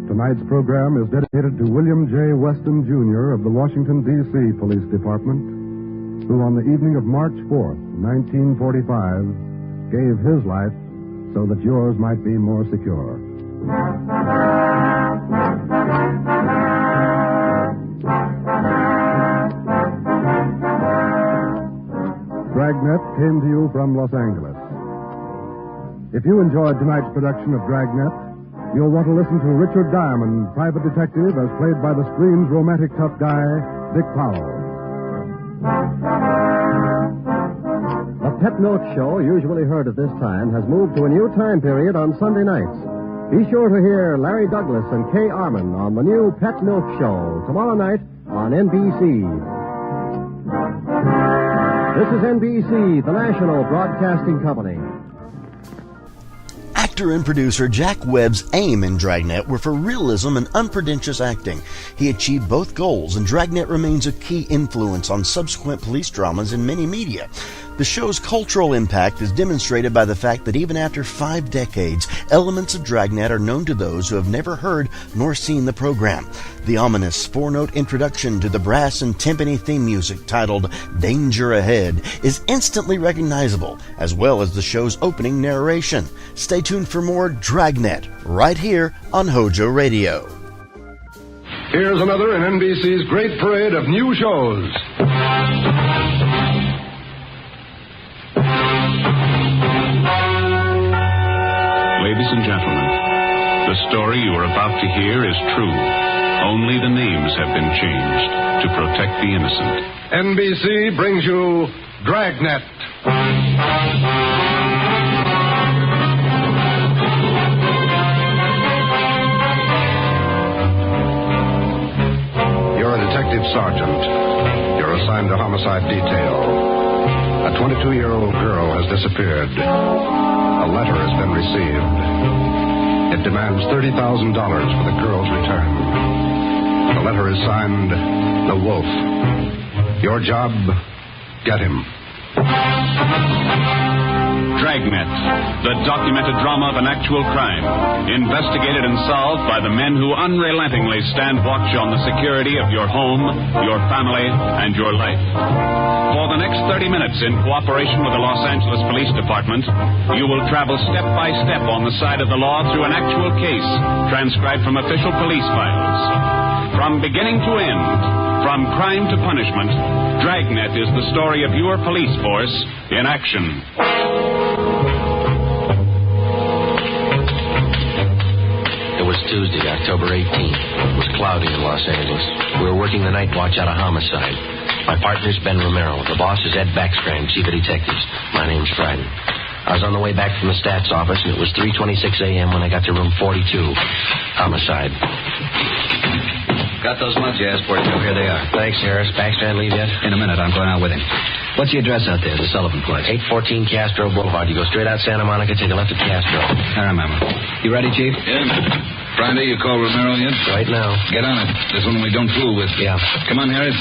Tonight's program is dedicated to William J. Weston, Jr. of the Washington, D.C. Police Department, who on the evening of March 4th, 1945, gave his life so that yours might be more secure. Dragnet came to you from Los Angeles. If you enjoyed tonight's production of Dragnet, you'll want to listen to Richard Diamond, private detective, as played by the screen's romantic tough guy, Dick Powell. The Pet Milk Show, usually heard at this time, has moved to a new time period on Sunday nights. Be sure to hear Larry Douglas and Kay Arman on the new Pet Milk Show tomorrow night on NBC. This is NBC, the national broadcasting company. Actor and producer Jack Webb's aim in Dragnet were for realism and unpretentious acting. He achieved both goals, and Dragnet remains a key influence on subsequent police dramas in many media. The show's cultural impact is demonstrated by the fact that even after 5 decades, elements of Dragnet are known to those who have never heard nor seen the program. The ominous 4-note introduction to the brass and timpani theme music titled Danger Ahead is instantly recognizable, as well as the show's opening narration. Stay tuned for more Dragnet right here on Hojo Radio. Here's another in NBC's great parade of new shows. Ladies and gentlemen, the story you are about to hear is true. Only the names have been changed to protect the innocent. NBC brings you Dragnet. You're a detective sergeant. You're assigned to homicide detail. A 22-year-old girl has disappeared. A letter has been received. It demands $30,000 for the girl's return. The letter is signed, The Wolf. Your job, get him. Dragnet, the documented drama of an actual crime, investigated and solved by the men who unrelentingly stand watch on the security of your home, your family, and your life. For the next 30 minutes, in cooperation with the Los Angeles Police Department, you will travel step by step on the side of the law through an actual case, transcribed from official police files. From beginning to end, from crime to punishment, Dragnet is the story of your police force in action. It was Tuesday, October 18th. It was cloudy in Los Angeles. We were working the night watch out of homicide. My partner's Ben Romero. The boss is Ed Backstrand, chief of detectives. My name's Friday. I was on the way back from the stats office, and it was 3:26 a.m. when I got to room 42. Homicide. Got those mugs you asked for, Joe. Here they are. Thanks, Harris. Backstrand leave yet? In a minute. I'm going out with him. What's the address out there, the Sullivan place? 814 Castro Boulevard. You go straight out Santa Monica, take a left at Castro. I remember. You ready, Chief? Yeah. Friday, you call Romero yet? Right now. Get on it. This one we don't fool with. Yeah. Come on, Harris.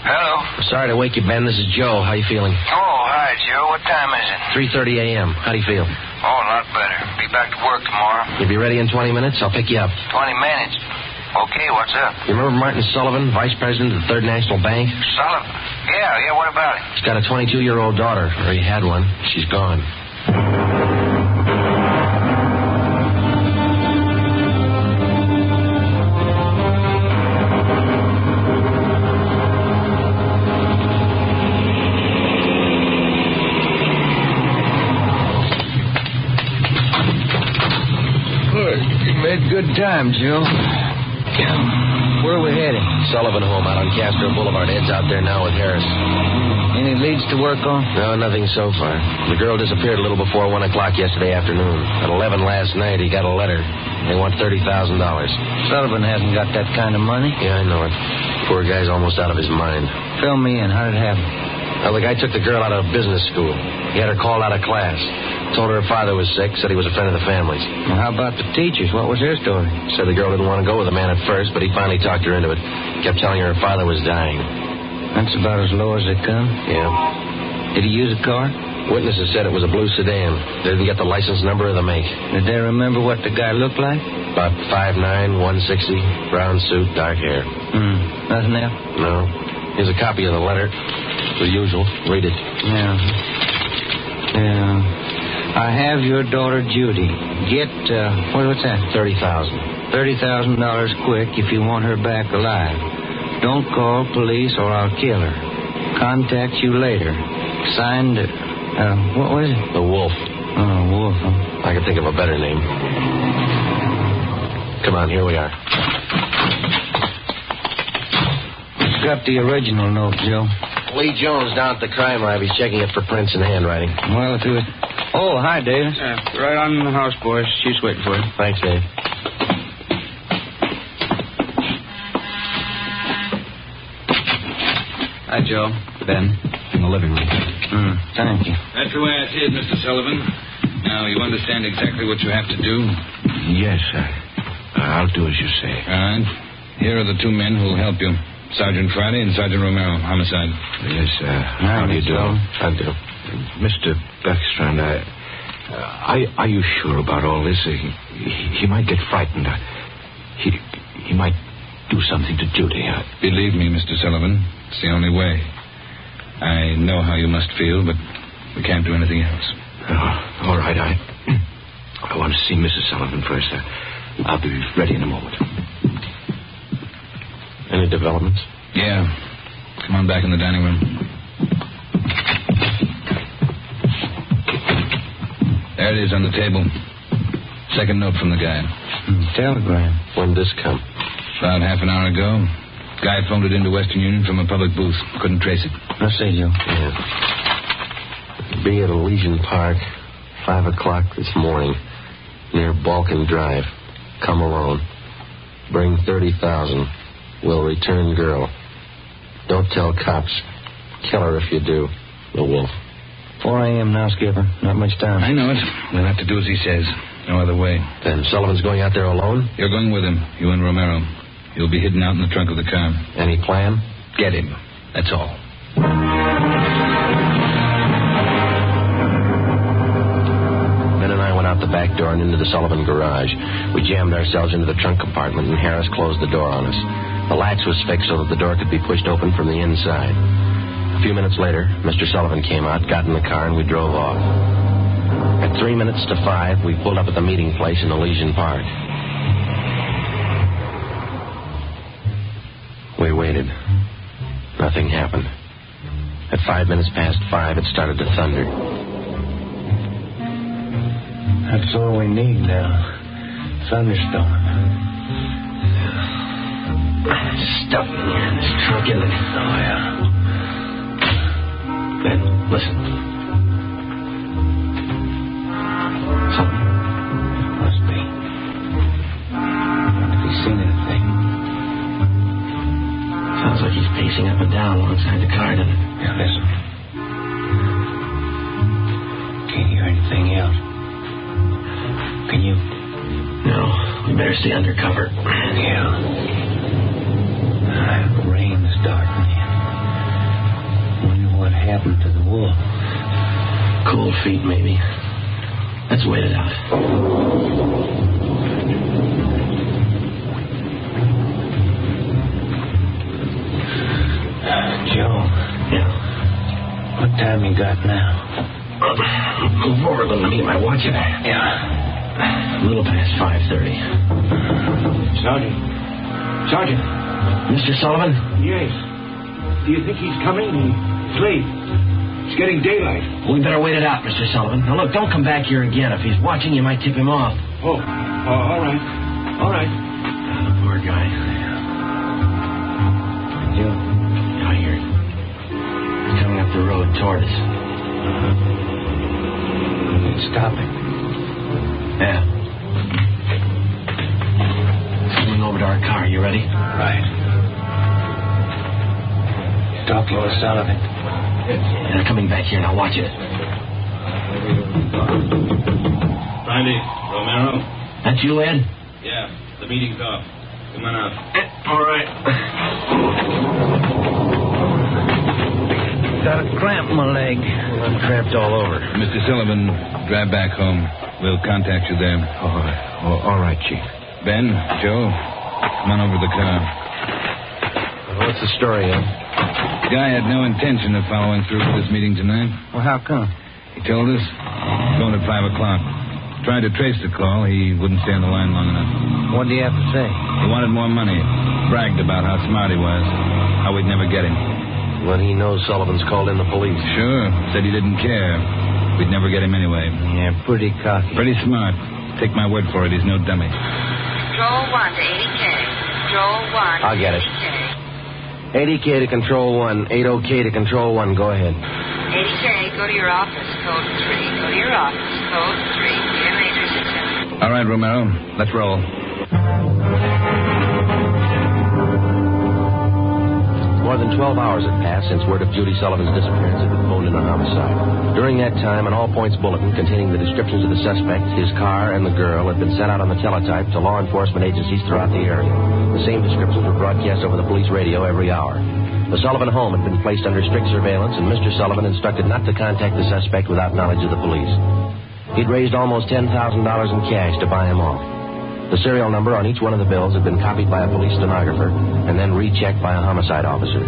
Hello. Sorry to wake you, Ben. This is Joe. How you feeling? Oh, hi, Joe. What time is it? 3:30 a.m. How do you feel? Oh, a lot better. Be back to work tomorrow. You'll be ready in 20 minutes? I'll pick you up. 20 minutes. Okay, what's up? You remember Martin Sullivan, vice president of the Third National Bank? Sullivan? Yeah, what about him? He's got a 22-year-old daughter, or he had one. She's gone. Good time, Joe. Where are we heading? Sullivan home out on Castro Boulevard. Ed's out there now with Harris. Any leads to work on? No, nothing so far. The girl disappeared a little before 1 o'clock yesterday afternoon. At 11 last night, he got a letter. They want $30,000. Sullivan hasn't got that kind of money. Yeah, I know it. Poor guy's almost out of his mind. Fill me in. How did it happen? Well, the guy took the girl out of business school. He had her called out of class. Told her father was sick, said he was a friend of the family's. Well, how about the teachers? What was their story? Said the girl didn't want to go with the man at first, but he finally talked her into it. Kept telling her father was dying. That's about as low as they come? Yeah. Did he use a car? Witnesses said it was a blue sedan. They didn't get the license number or the make. Did they remember what the guy looked like? About 5'9", 160, brown suit, dark hair. Nothing else? No. Here's a copy of the letter. The usual. Read it. Yeah. I have your daughter, Judy. Get, what's that? $30,000. $30,000 quick if you want her back alive. Don't call police or I'll kill her. Contact you later. Signed, what was it? The Wolf. Oh, Wolf. Huh? I can think of a better name. Come on, here we are. Who's got the original note, Joe? Lee Jones down at the crime lab. He's checking it for prints and handwriting. Well, if it was... Oh, hi, Davis. Right on in the house, boys. She's waiting for you. Thanks, Dave. Hi, Joe. Ben, in the living room. Thank you. That's the way I see it, Mr. Sullivan. Now, you understand exactly what you have to do? Yes, sir. I'll do as you say. All right. Here are the two men who'll help you. Sergeant Friday and Sergeant Romero, homicide. Yes, sir. How do you do? I do. Mr. Backstrand, are you sure about all this? He might get frightened. He might do something to Judy. Believe me, Mr. Sullivan, it's the only way. I know how you must feel, but We can't do anything else. All right, I want to see Mrs. Sullivan first. I'll be ready in a moment. Any developments? Yeah. Come on back in the dining room. There it is on the table. Second note from the guy. Telegram. When did this come? About half an hour ago. Guy phoned it into Western Union from a public booth. Couldn't trace it. I see, Joe. Yeah. Be at Elysian Park, 5 o'clock this morning, near Balkan Drive. Come alone. Bring 30,000. Will return girl. Don't tell cops. Kill her if you do. The Wolf. 4 a.m. now, Skipper. Not much time. I know it. We'll have to do as he says. No other way. Then Sullivan's going out there alone? You're going with him. You and Romero. You'll be hidden out in the trunk of the car. Any plan? Get him. That's all. Ben and I went out the back door and into the Sullivan garage. We jammed ourselves into the trunk compartment, and Harris closed the door on us. The latch was fixed so that the door could be pushed open from the inside. A few minutes later, Mr. Sullivan came out, got in the car, and we drove off. At 3 minutes to 5, we pulled up at the meeting place in Elysian Park. We waited. Nothing happened. At 5 minutes past 5, it started to thunder. That's all we need now. Thunderstorm. Stuff in here in this trunk, isn't it? Oh, yeah. Ben, listen. Something. Must be. Have you seen anything? Sounds like he's pacing up and down alongside the car, doesn't it? Yeah, listen. Can't hear anything else. Can you? No, we better stay under cover. Yeah. The rain's starting in. Wonder what happened to the wolf. Cold feet, maybe. Let's wait it out. Joe. Yeah. What time you got now? Move over a little, me. Am I watching? Yeah. A little past 5:30. Sergeant. Mr. Sullivan? Yes. Do you think he's coming? He's late. It's getting daylight. We better wait it out, Mr. Sullivan. Now, look, don't come back here again. If he's watching, you might tip him off. Oh, all right. All right. Poor guy. You? Yeah, I hear it. He's coming up the road toward us. Stop it. Yeah. Swing over to our car. You ready? Right. Stop low, Sullivan. Yeah, they're coming back here. Now watch it. Friday, Romero? That's you, Ed? Yeah, the meeting's off. Come on out. All right. Got a cramp in my leg. I'm cramped all over. Mr. Sullivan, drive back home. We'll contact you there. All right, Chief. Ben, Joe, come on over to the car. What's the story, Ed? Guy had no intention of following through with this meeting tonight. Well, how come? He told us. Phoned at 5 o'clock. Tried to trace the call. He wouldn't stay on the line long enough. What do you have to say? He wanted more money. Bragged about how smart he was. How we'd never get him. Well, he knows Sullivan's called in the police. Sure. Said he didn't care. We'd never get him anyway. Yeah, pretty cocky. Pretty smart. Take my word for it. He's no dummy. Control 1 to 80K. Control 1 I'll get it. 80K to Control 1. 80K to Control 1. Go ahead. 80K, go to your office. Code 3. Go to your office. Code 3. Dear Major 67. All right, Romero. Let's roll. More than 12 hours had passed since word of Judy Sullivan's disappearance had been phoned in a homicide. During that time, an all-points bulletin containing the descriptions of the suspect, his car, and the girl had been sent out on the teletype to law enforcement agencies throughout the area. The same descriptions were broadcast over the police radio every hour. The Sullivan home had been placed under strict surveillance, and Mr. Sullivan instructed not to contact the suspect without knowledge of the police. He'd raised almost $10,000 in cash to buy him off. The serial number on each one of the bills had been copied by a police stenographer and then rechecked by a homicide officer.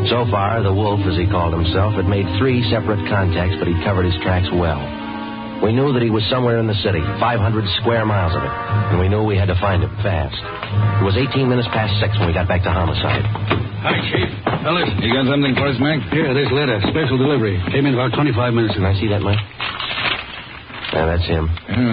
So far, the wolf, as he called himself, had made 3 separate contacts, but he'd covered his tracks well. We knew that he was somewhere in the city, 500 square miles of it, and we knew we had to find him fast. It was 18 minutes past 6 when we got back to homicide. Hi, Chief. Fellas, you got something for us, Mac? Here, this letter. Special delivery. Came in about 25 minutes ago. Can I see that, Mike? Yeah, that's him.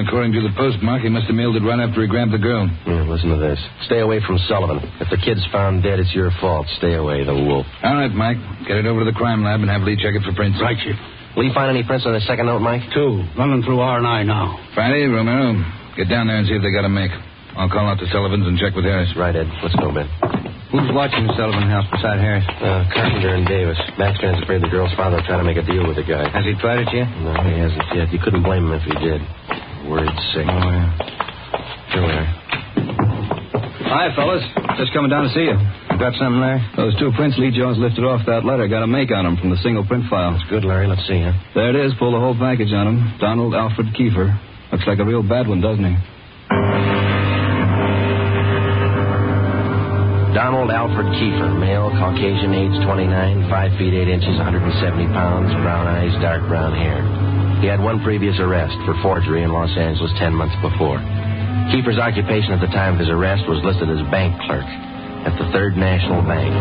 According to the postmark, he must have mailed it right after he grabbed the girl. Yeah, listen to this. Stay away from Sullivan. If the kid's found dead, it's your fault. Stay away, the wolf. All right, Mike. Get it over to the crime lab and have Lee check it for prints. Right, Chief. Will you find any prints on the second note, Mike? 2. Running through R&I now. Friday, Romero, get down there and see if they got a make. I'll call out to Sullivan's and check with Harris. Right, Ed. Let's go, Ben. Who's watching the Sullivan house beside Harris? Carpenter and Davis. Baxter's afraid the girl's father will try to make a deal with the guy. Has he tried it yet? No, he hasn't yet. You couldn't blame him if he did. Word's sick. Oh, yeah. Here we are. Hi, fellas. Just coming down to see you. Got something, Larry? Those 2 prints Lee Jones lifted off that letter got a make on them from the single print file. That's good, Larry. Let's see, huh? There it is. Pull the whole package on him. Donald Alfred Kiefer. Looks like a real bad one, doesn't he? Donald Alfred Kiefer, male, Caucasian, age 29, 5 feet 8 inches, 170 pounds, brown eyes, dark brown hair. He had 1 previous arrest for forgery in Los Angeles 10 months before. Kiefer's occupation at the time of his arrest was listed as bank clerk at the Third National Bank.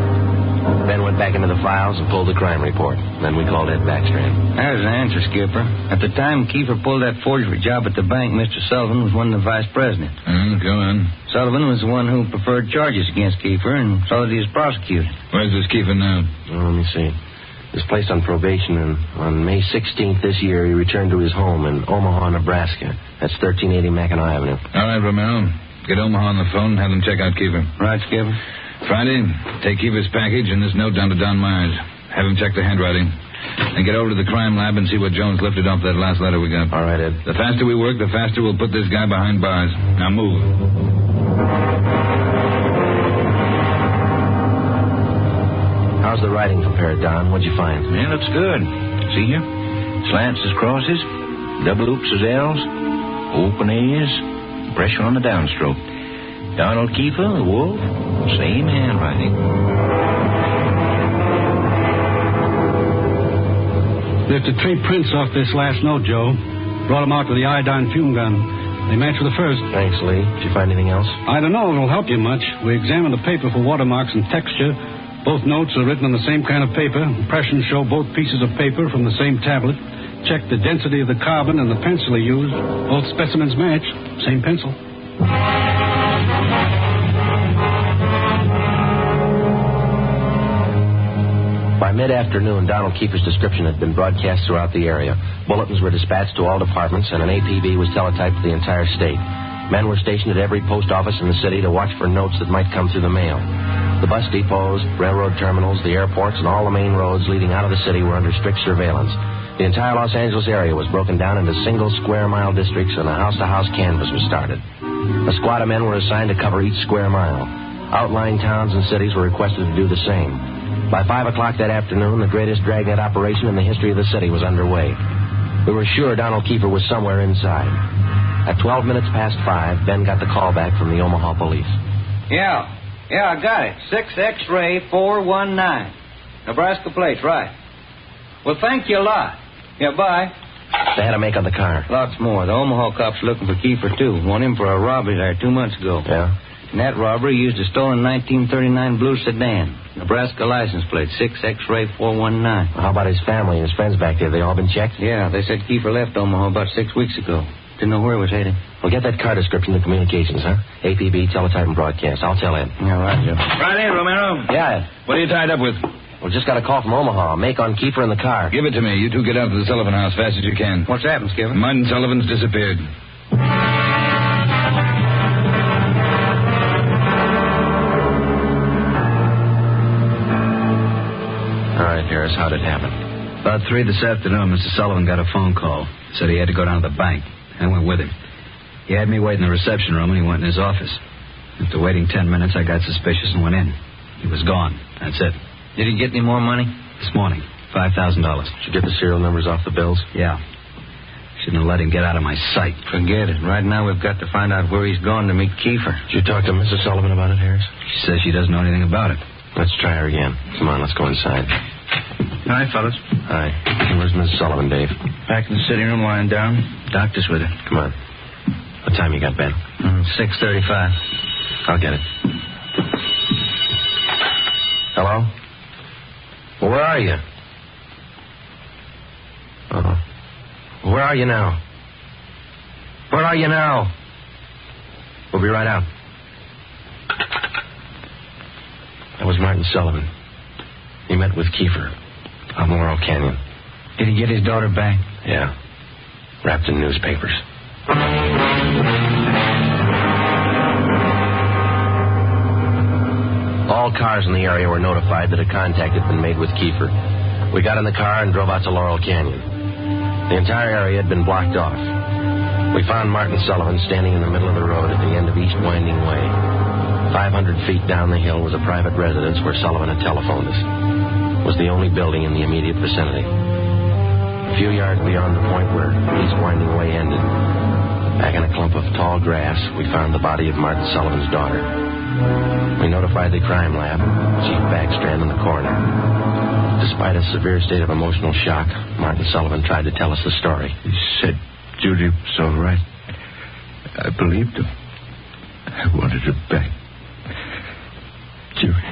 Ben went back into the files and pulled the crime report. Then we called Ed Backstrand. There's the answer, Skipper. At the time Kiefer pulled that forgery job at the bank, Mr. Sullivan was one of the vice presidents. Go on. Sullivan was the one who preferred charges against Kiefer and saw that he was prosecuted. Where's this Kiefer now? Let me see. He was placed on probation, and on May 16th this year, he returned to his home in Omaha, Nebraska. That's 1380 Mackinac Avenue. All right, Romero. Get Omaha on the phone and have them check out Kiefer. Right, Skipper. Friday, take Kiefer's package and this note down to Don Myers. Have him check the handwriting. And get over to the crime lab and see what Jones lifted off that last letter we got. All right, Ed. The faster we work, the faster we'll put this guy behind bars. Now move. How's the writing compared, Don? What'd you find? Yeah, looks good. See here? Slants as crosses, double oops as L's, open A's, pressure on the downstroke. Donald Kiefer, the wolf, same handwriting. Lifted 3 prints off this last note, Joe. Brought them out to the iodine fume gun. They match with the first. Thanks, Lee. Did you find anything else? I don't know if it'll help you much. We examined the paper for watermarks and texture. Both notes are written on the same kind of paper. Impressions show both pieces of paper from the same tablet. Checked the density of the carbon and the pencil he used. Both specimens match. Same pencil. By mid-afternoon, Donald Kiefer's description had been broadcast throughout the area. Bulletins were dispatched to all departments, and an APB was teletyped to the entire state. Men were stationed at every post office in the city to watch for notes that might come through the mail. The bus depots, railroad terminals, the airports, and all the main roads leading out of the city were under strict surveillance. The entire Los Angeles area was broken down into single square-mile districts, and a house-to-house canvass was started. A squad of men were assigned to cover each square mile. Outlying towns and cities were requested to do the same. By 5 o'clock that afternoon, the greatest dragnet operation in the history of the city was underway. We were sure Donald Kiefer was somewhere inside. At 12 minutes past 5, Ben got the call back from the Omaha police. Yeah, I got it. 6 X-ray 419. Nebraska plates, right. Well, thank you a lot. Yeah, bye. They had a make on the car. Lots more. The Omaha cops looking for Kiefer, too. Want him for a robbery there 2 months ago. Yeah? In that robbery, he used a stolen 1939 blue sedan. Nebraska license plate, 6 X-ray 419. Well, how about his family and his friends back there? They all been checked? Yeah, they said Kiefer left Omaha about 6 weeks ago. Didn't know where he was headed. Well, get that car description to communications, huh? APB, teletype, and broadcast. I'll tell Ed. Yeah, right, Joe. Right in, Romero. Yeah, Ed. What are you tied up with? We just got a call from Omaha. Make on Kiefer in the car. Give it to me. You two get out to the Sullivan house fast as you can. What's happened, Skipper? Mud and Sullivan's disappeared. All right, Harris, how'd it happen? About 3 this afternoon, Mr. Sullivan got a phone call. Said he had to go down to the bank. I went with him. He had me wait in the reception room, and he went in his office. After waiting 10 minutes, I got suspicious and went in. He was gone. That's it. Did he get any more money? This morning, $5,000. Did you get the serial numbers off the bills? Yeah. Shouldn't have let him get out of my sight. Forget it. Right now, we've got to find out where he's gone to meet Kiefer. Did you talk to Mrs. Sullivan about it, Harris? She says she doesn't know anything about it. Let's try her again. Come on, let's go inside. Hi, fellas. Hi. Where's Mrs. Sullivan, Dave? Back in the sitting room, lying down. Doctor's with her. Come on. What time you got, Ben? 6:35. I'll get it. Hello? Well, where are you? Oh. Where are you now? Where are you now? We'll be right out. That was Martin Sullivan. He met with Kiefer on Laurel Canyon. Did he get his daughter back? Yeah. Wrapped in newspapers. All cars in the area were notified that a contact had been made with Kiefer. We got in the car and drove out to Laurel Canyon. The entire area had been blocked off. We found Martin Sullivan standing in the middle of the road at the end of East Winding Way. 500 feet down the hill was a private residence where Sullivan had telephoned us. It was the only building in the immediate vicinity. A few yards beyond the point where East Winding Way ended, back in a clump of tall grass, we found the body of Martin Sullivan's daughter. We notified the crime lab, Chief Backstrand in the coroner. Despite a severe state of emotional shock, Martin Sullivan tried to tell us the story. He said Judy was all right. I believed him. I wanted her back. Judy.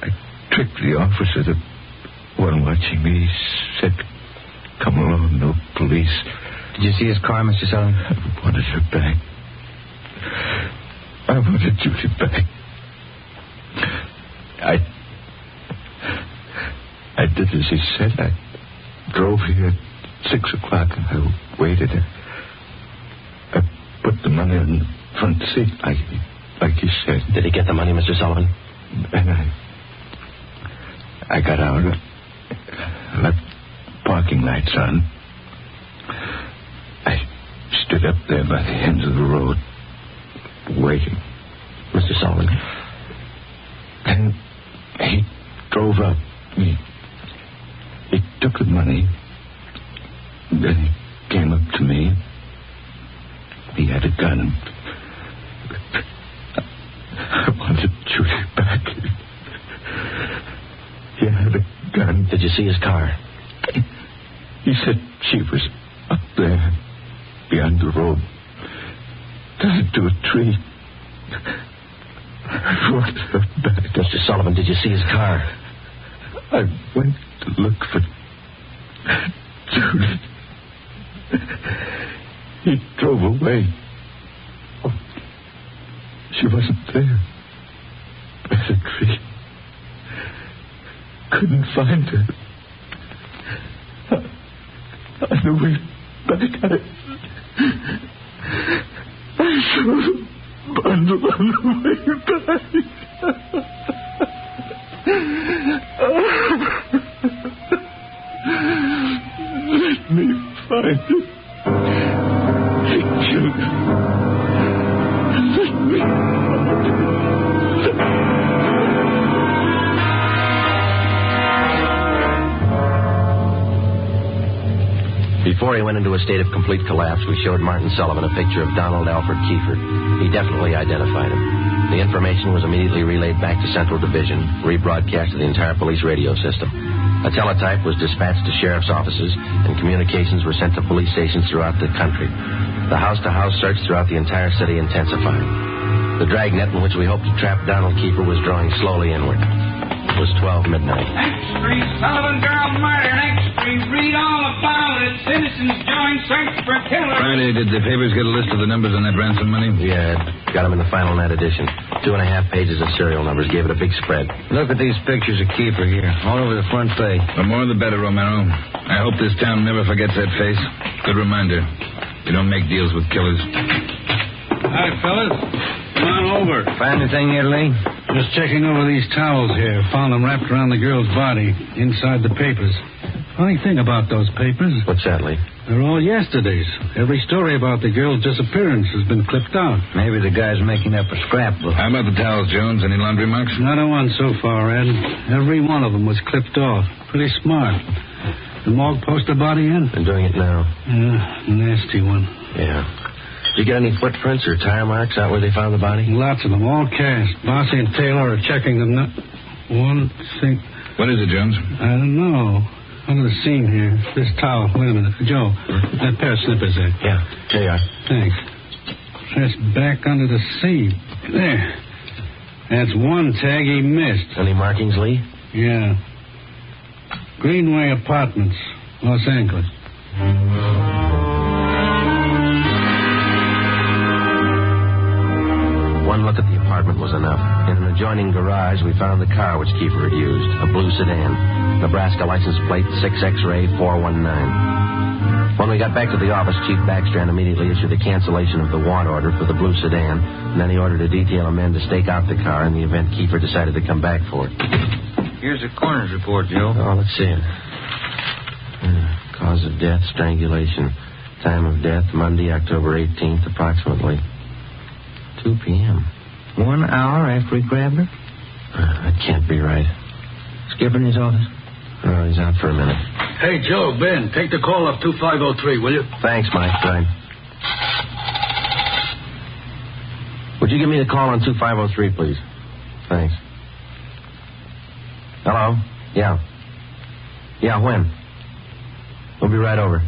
I tricked the officer, the one watching me. He said, come along, no police. Did you see his car, Mr. Sullivan? I wanted her back. I wanted Judy back. I did as he said. I drove here at 6 o'clock and I waited. I put the money in the front seat like he said. Did he get the money, Mr. Sullivan? And I got out, left parking lights on. I stood up there by the end of the road, waiting. Mr. Sullivan? And he drove up. He took the money. Then he came up to me. He had a gun. I wanted Judy back. He had a gun. Did you see his car? He said she was up there, beyond the road, tied to a tree. I wanted her back. Mr. Sullivan, did you see his car? I went to look for Judy. He drove away. Oh, she wasn't there. By the tree. Couldn't find her. On the way back, I saw the bundle on the way back. Let me find it. He killed her. Let me find it. Before he went into a state of complete collapse, we showed Martin Sullivan a picture of Donald Alfred Kiefer. He definitely identified him. The information was immediately relayed back to Central Division, rebroadcast to the entire police radio system. A teletype was dispatched to sheriff's offices, and communications were sent to police stations throughout the country. The house-to-house search throughout the entire city intensified. The dragnet in which we hoped to trap Donald Kiefer was drawing slowly inward. It was 12 midnight. Next Street, Sullivan girl murder. Next Street, read all about it. Citizens join search for killer. Friday, did the papers get a list of the numbers on that ransom money? Yeah, got them in the final night edition. 2.5 pages of serial numbers. Gave it a big spread. Look at these pictures of Kiefer here, all over the front page. The more the better, Romero. I hope this town never forgets that face. Good reminder. You don't make deals with killers. Hi, fellas. Come on over. Find anything yet, Lee? Just checking over these towels here. Found them wrapped around the girl's body, inside the papers. Funny thing about those papers. What's that, Lee? They're all yesterday's. Every story about the girl's disappearance has been clipped out. Maybe the guy's making up a scrapbook. How about the towels, Jones? Any laundry marks? Not a one so far, Ed. Every one of them was clipped off. Pretty smart. The morgue post the body in? Been doing it now. Yeah, nasty one. Yeah. Did you get any footprints or tire marks out where they found the body? Lots of them, all cast. Bossy and Taylor are checking them now. One thing. What is it, Jones? I don't know. Under the seam here. This towel. Wait a minute. Joe, that pair of slippers there. Yeah, here you are. Thanks. Just back under the seam. There. That's one tag he missed. Any markings, Lee? Yeah. Greenway Apartments, Los Angeles. One look at the apartment was enough. In an adjoining garage, we found the car which Kiefer had used, a blue sedan. Nebraska license plate 6X-ray 419. When we got back to the office, Chief Backstrand immediately issued a cancellation of the want order for the blue sedan, and then he ordered a detail of men to stake out the car in the event Kiefer decided to come back for it. Here's the coroner's report, Joe. Oh, let's see it. Cause of death, strangulation. Time of death, Monday, October 18th, approximately 2 p.m. 1 hour after he grabbed her? That can't be right. Skip in his office? Oh, he's out for a minute. Hey, Joe, Ben, take the call off 2503, will you? Thanks, Mike. Right. Would you give me the call on 2503, please? Thanks. Hello? Yeah. Yeah, when? We'll be right over.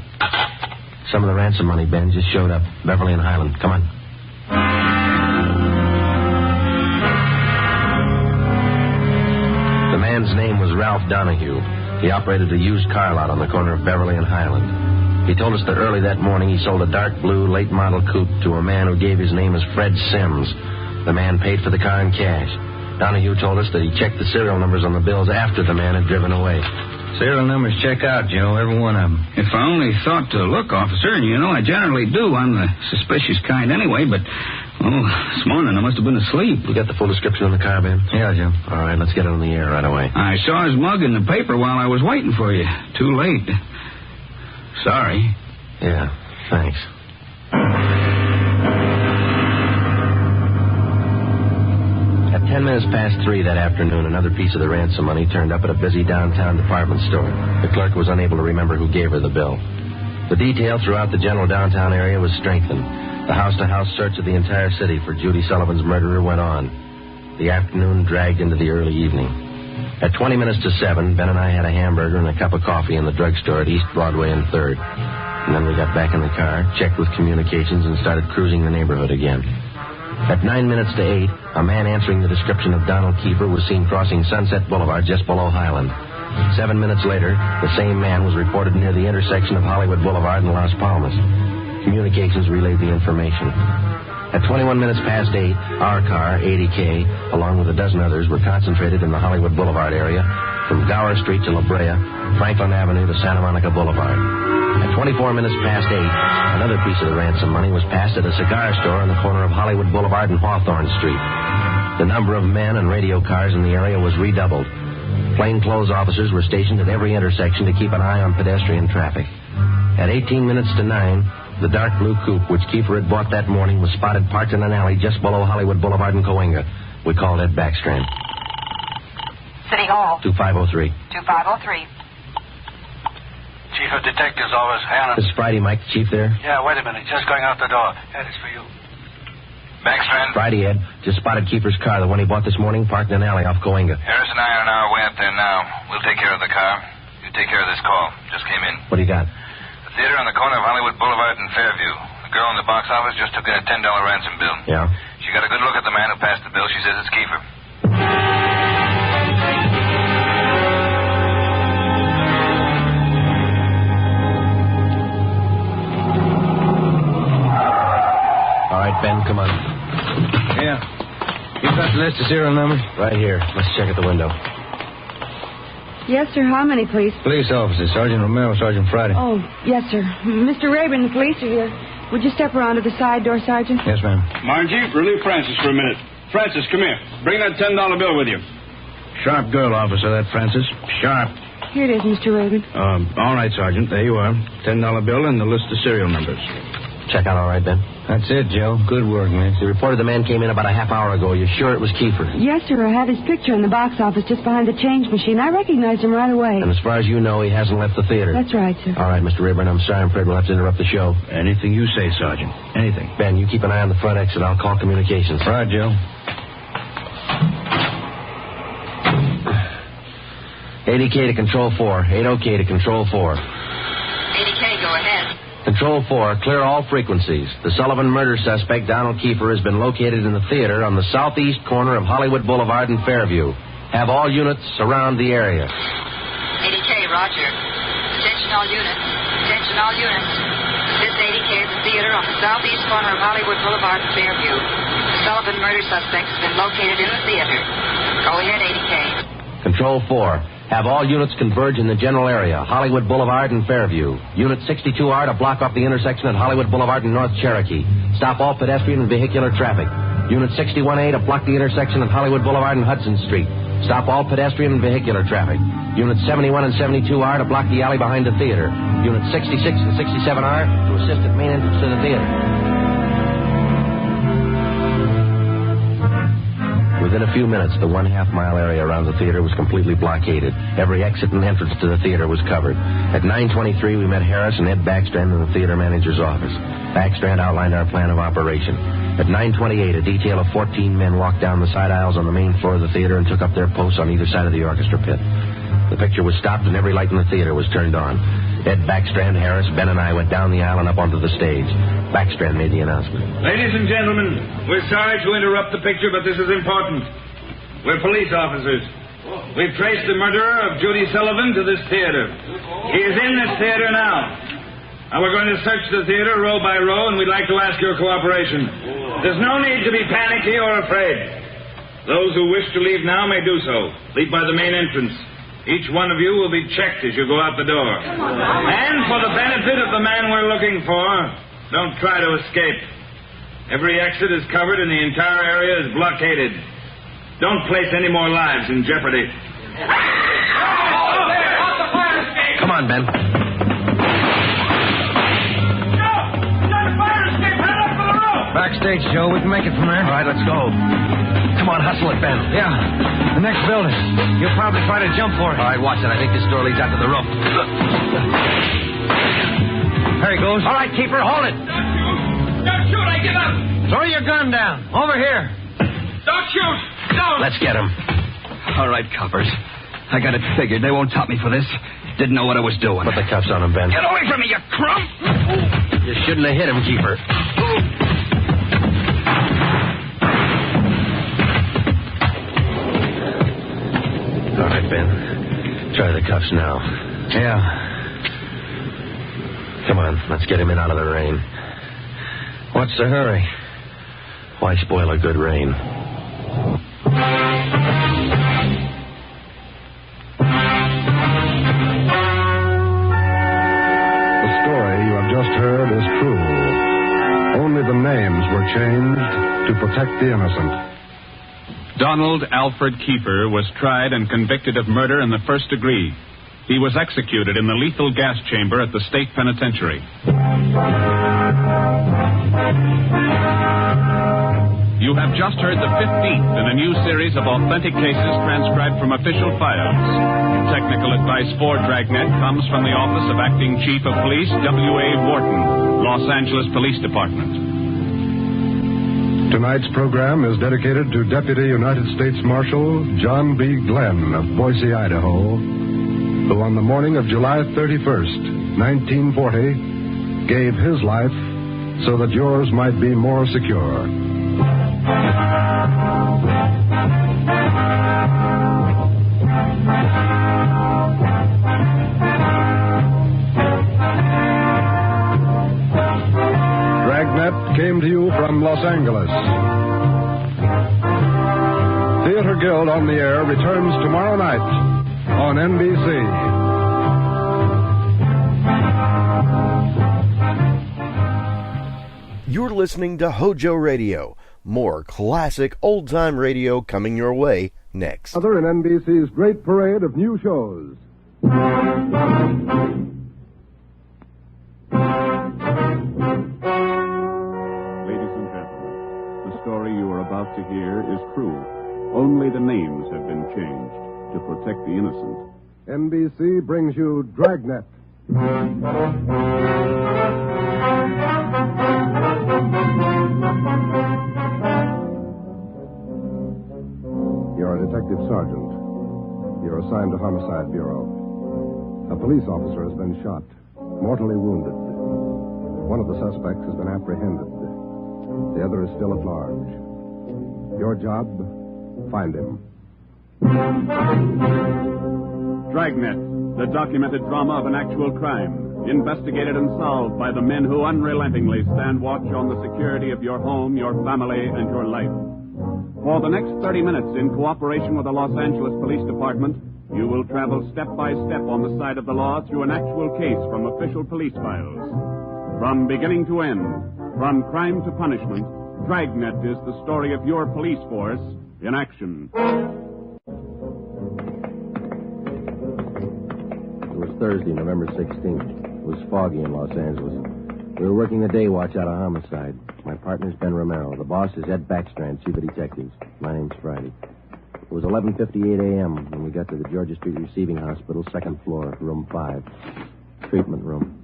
Some of the ransom money, Ben, just showed up. Beverly and Highland. Come on. The man's name was Ralph Donahue. He operated a used car lot on the corner of Beverly and Highland. He told us that early that morning he sold a dark blue late model coupe to a man who gave his name as Fred Sims. The man paid for the car in cash. Donahue told us that he checked the serial numbers on the bills after the man had driven away. Serial numbers check out, Joe, every one of them. If I only thought to look, officer, and you know I generally do. I'm the suspicious kind anyway, but, this morning I must have been asleep. You got the full description on the car, Ben? Yeah, Joe. All right, let's get it on the air right away. I saw his mug in the paper while I was waiting for you. Too late. Sorry. Yeah, thanks. At 10 minutes past 3 that afternoon, another piece of the ransom money turned up at a busy downtown department store. The clerk was unable to remember who gave her the bill. The detail throughout the general downtown area was strengthened. The house-to-house search of the entire city for Judy Sullivan's murderer went on. The afternoon dragged into the early evening. At 20 minutes to 7, Ben and I had a hamburger and a cup of coffee in the drugstore at East Broadway and 3rd. And then we got back in the car, checked with communications, and started cruising the neighborhood again. At 9 minutes to 8, a man answering the description of Donald Kiefer was seen crossing Sunset Boulevard just below Highland. 7 minutes later, the same man was reported near the intersection of Hollywood Boulevard and Las Palmas. Communications relayed the information. At 21 minutes past 8, our car, 80K, along with a dozen others, were concentrated in the Hollywood Boulevard area from Gower Street to La Brea, Franklin Avenue to Santa Monica Boulevard. At 24 minutes past 8, another piece of the ransom money was passed at a cigar store on the corner of Hollywood Boulevard and Hawthorne Street. The number of men and radio cars in the area was redoubled. Plainclothes officers were stationed at every intersection to keep an eye on pedestrian traffic. At 18 minutes to 9, the dark blue coupe which Kiefer had bought that morning was spotted parked in an alley just below Hollywood Boulevard and Cahuenga. We called Ed Backstrand. City Hall. 2503. 2503. Chief of Detectives Office, Hannah. This is Friday, Mike. The chief there? Yeah, wait a minute. Just going out the door. That is for you. Backstrand? Friday, Ed. Just spotted Kiefer's car, the one he bought this morning, parked in an alley off Cahuenga. Harris and I are on our way up there now. We'll take care of the car. You take care of this call. Just came in. What do you got? The theater on the corner of Hollywood Boulevard and Fairview. The girl in the box office just took in a $10 ransom bill. Yeah? She got a good look at the man who passed the bill. She says it's Kiefer. All right, Ben, come on. Yeah. You got the list of serial numbers? Right here. Let's check at the window. Yes, sir. How many, please? Police officers. Sergeant Romero, Sergeant Friday. Oh, yes, sir. Mr. Rabin, the police are here. Would you step around to the side door, Sergeant? Yes, ma'am. Margie, relieve Francis for a minute. Francis, come here. Bring that $10 bill with you. Sharp girl, officer, that Francis. Sharp. Here it is, Mr. Rabin. All right, Sergeant. There you are. $10 bill and the list of serial numbers. Check out all right, Ben? That's it, Joe. Good work, man. You reported the man came in about a half hour ago. You sure it was Kiefer? Yes, sir. I have his picture in the box office just behind the change machine. I recognized him right away. And as far as you know, he hasn't left the theater. That's right, sir. All right, Mr. Rayburn, I'm sorry. I'm afraid we'll have to interrupt the show. Anything you say, Sergeant. Anything. Ben, you keep an eye on the front exit. I'll call communications. All right, Joe. 80K to Control 4. 80K to Control 4. 80K, go ahead. Control 4, clear all frequencies. The Sullivan murder suspect, Donald Kiefer, has been located in the theater on the southeast corner of Hollywood Boulevard and Fairview. Have all units surround the area. 80K, roger. Attention all units. Attention all units. This 80K is the theater on the southeast corner of Hollywood Boulevard and Fairview. The Sullivan murder suspect has been located in the theater. Go ahead, 80K. Control 4. Have all units converge in the general area, Hollywood Boulevard and Fairview. Unit 62R to block off the intersection at Hollywood Boulevard and North Cherokee. Stop all pedestrian and vehicular traffic. Unit 61A to block the intersection at Hollywood Boulevard and Hudson Street. Stop all pedestrian and vehicular traffic. Unit 71 and 72R to block the alley behind the theater. Unit 66 and 67R to assist at main entrance to the theater. Within a few minutes, the 1/2 mile area around the theater was completely blockaded. Every exit and entrance to the theater was covered. At 9:23, we met Harris and Ed Backstrand in the theater manager's office. Backstrand outlined our plan of operation. At 9:28, a detail of 14 men walked down the side aisles on the main floor of the theater and took up their posts on either side of the orchestra pit. The picture was stopped and every light in the theater was turned on. Ed Backstrand, Harris, Ben, and I went down the aisle and up onto the stage. Backstrand made the announcement. Ladies and gentlemen, we're sorry to interrupt the picture, but this is important. We're police officers. We've traced the murderer of Judy Sullivan to this theater. He is in this theater now. Now we're going to search the theater row by row, and we'd like to ask your cooperation. There's no need to be panicky or afraid. Those who wish to leave now may do so. Leave by the main entrance. Each one of you will be checked as you go out the door. And for the benefit of the man we're looking for, don't try to escape. Every exit is covered and the entire area is blockaded. Don't place any more lives in jeopardy. Come on, Ben. Backstage, Joe. We can make it from there. All right, let's go. Come on, hustle it, Ben. Yeah. The next building. You'll probably try to jump for it. All right, watch it. I think this door leads out to the roof. There he goes. All right, Keeper, hold it. Don't shoot. I give up. Throw your gun down. Over here. Don't shoot. Don't. Let's get him. All right, coppers. I got it figured. They won't top me for this. Didn't know what I was doing. Put the cuffs on him, Ben. Get away from me, you crump! You shouldn't have hit him, Keeper. All right, Ben. Try the cuffs now. Yeah. Come on, let's get him in out of the rain. What's the hurry? Why spoil a good rain? The story you have just heard is true. Only the names were changed to protect the innocent. Donald Alfred Kiefer was tried and convicted of murder in the first degree. He was executed in the lethal gas chamber at the state penitentiary. You have just heard the 15th in a new series of authentic cases transcribed from official files. Technical advice for Dragnet comes from the Office of Acting Chief of Police, W.A. Wharton, Los Angeles Police Department. Tonight's program is dedicated to Deputy United States Marshal John B. Glenn of Boise, Idaho, who on the morning of July 31st, 1940, gave his life so that yours might be more secure. Dragnet came to you from Los Angeles. Theater Guild on the Air returns tomorrow night on NBC. You're listening to Hojo Radio. More classic old-time radio coming your way next. Other in NBC's great parade of new shows. about to hear is true. Only the names have been changed to protect the innocent. NBC brings you Dragnet. You're a detective sergeant. You're assigned to Homicide Bureau. A police officer has been shot, mortally wounded. One of the suspects has been apprehended. The other is still at large. Your job, find him. Dragnet, the documented drama of an actual crime, investigated and solved by the men who unrelentingly stand watch on the security of your home, your family, and your life. For the next 30 minutes, in cooperation with the Los Angeles Police Department, you will travel step by step on the side of the law through an actual case from official police files. From beginning to end, from crime to punishment, Dragnet is the story of your police force in action. It was Thursday, November 16th. It was foggy in Los Angeles. We were working the day watch out of homicide. My partner's Ben Romero. The boss is Ed Backstrand, chief of detectives. My name's Friday. It was 11:58 a.m. when we got to the Georgia Street Receiving Hospital, second floor, room 5. Treatment room.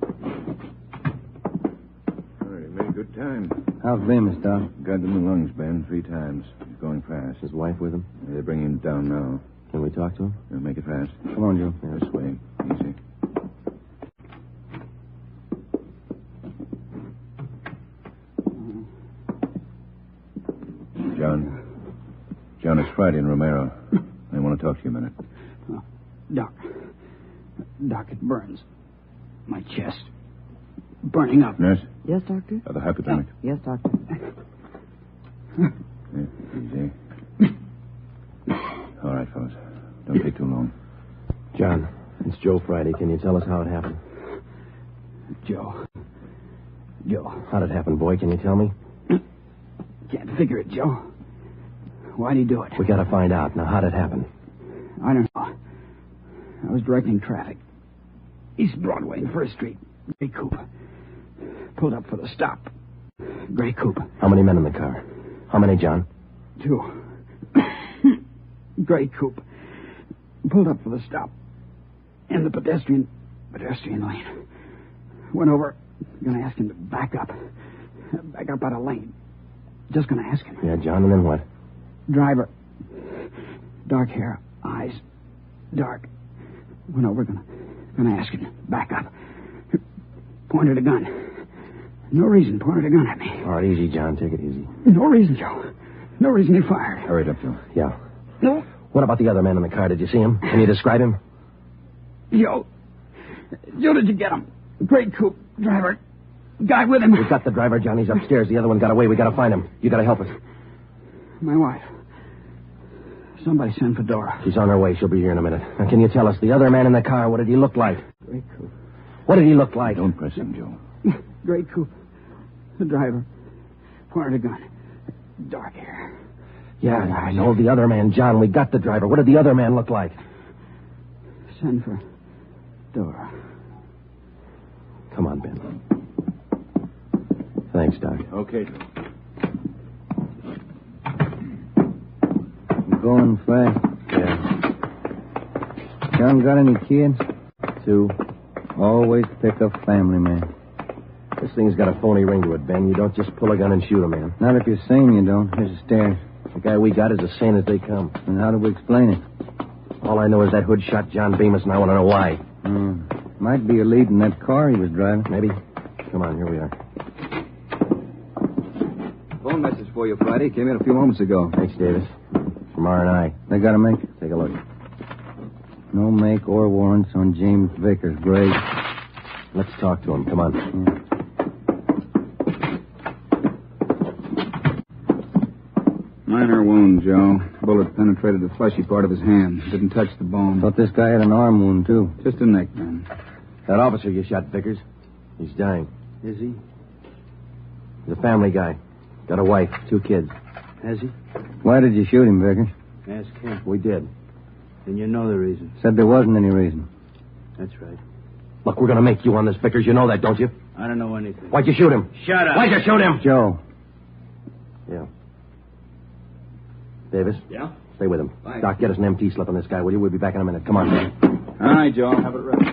All right, made a good time. How's Bemis, Doc? Got him in the lungs, Ben, 3 times. He's going fast. His wife with him? They're bringing him down now. Can we talk to him? Yeah, make it fast. Come on, Joe. This way. Easy. John, it's Friday and Romero. I want to talk to you a minute. Doc, it burns. My chest. Burning up. Nurse? Yes, Doctor? The hypodermic. Yes, Doctor. Easy. All right, fellas. Don't take too long. John, it's Joe Friday. Can you tell us how it happened? Joe. How'd it happen, boy? Can you tell me? Can't figure it, Joe. Why'd he do it? We gotta find out. Now, how'd it happen? I don't know. I was directing traffic. East Broadway and First Street. Gray coupe. Pulled up for the stop. Gray coupe. How many men in the car? How many, John? 2. Gray coupe. Pulled up for the stop. In the pedestrian lane. Went over. Gonna ask him to back up. Back up out of lane. Just gonna ask him. Yeah, John, and then what? Driver. Dark hair. Eyes. Dark. Went over. Gonna ask him. Back up. Pointed a gun. No reason. Pointed a gun at me. All right, easy, John. Take it easy. No reason, Joe. No reason he fired. Hurry it up, Joe. Yeah. No. What about the other man in the car? Did you see him? Can you describe him? Joe, did you get him? Gray coupe. Driver. Guy with him. We've got the driver, John. He's upstairs. The other one got away. We gotta find him. You gotta help us. My wife. Somebody send for Dora. She's on her way. She'll be here in a minute. Now, can you tell us, the other man in the car, what did he look like? Gray coupe. What did he look like? Don't press him, Joe. Gray coupe. The driver. Pointed a gun. Dark hair. Yeah, I know the other man, John. We got the driver. What did the other man look like? Send for Dora. Come on, Ben. Thanks, Doc. Okay. Going fast. Yeah. John got any kids? 2. Always pick up family, man. This thing's got a phony ring to it, Ben. You don't just pull a gun and shoot a man. Not if you're sane, you don't. Here's the stairs. The guy we got is as sane as they come. And how do we explain it? All I know is that hood shot John Bemis, and I want to know why. Might be a lead in that car he was driving. Maybe. Come on, here we are. Phone message for you, Friday. Came in a few moments ago. Thanks, Davis. From R&I. They got a make? Take a look. No make or warrants on James Vickers, Gray. Let's talk to him. Come on. Minor wound, Joe. Bullet penetrated the fleshy part of his hand. Didn't touch the bone. Thought this guy had an arm wound, too. Just a neck, man. That officer you shot, Vickers, he's dying. Is he? He's a family guy. Got a wife, 2 kids. Has he? Why did you shoot him, Vickers? Ask him. We did. Then you know the reason. Said there wasn't any reason. That's right. Look, we're going to make you on this, Vickers. You know that, don't you? I don't know anything. Why'd you shoot him? Shut up. Why'd you shoot him? Joe. Yeah. Davis? Yeah? Stay with him. Thanks. Doc, get us an MT slip on this guy, will you? We'll be back in a minute. Come on, man. All right, Joe. I'll have it ready.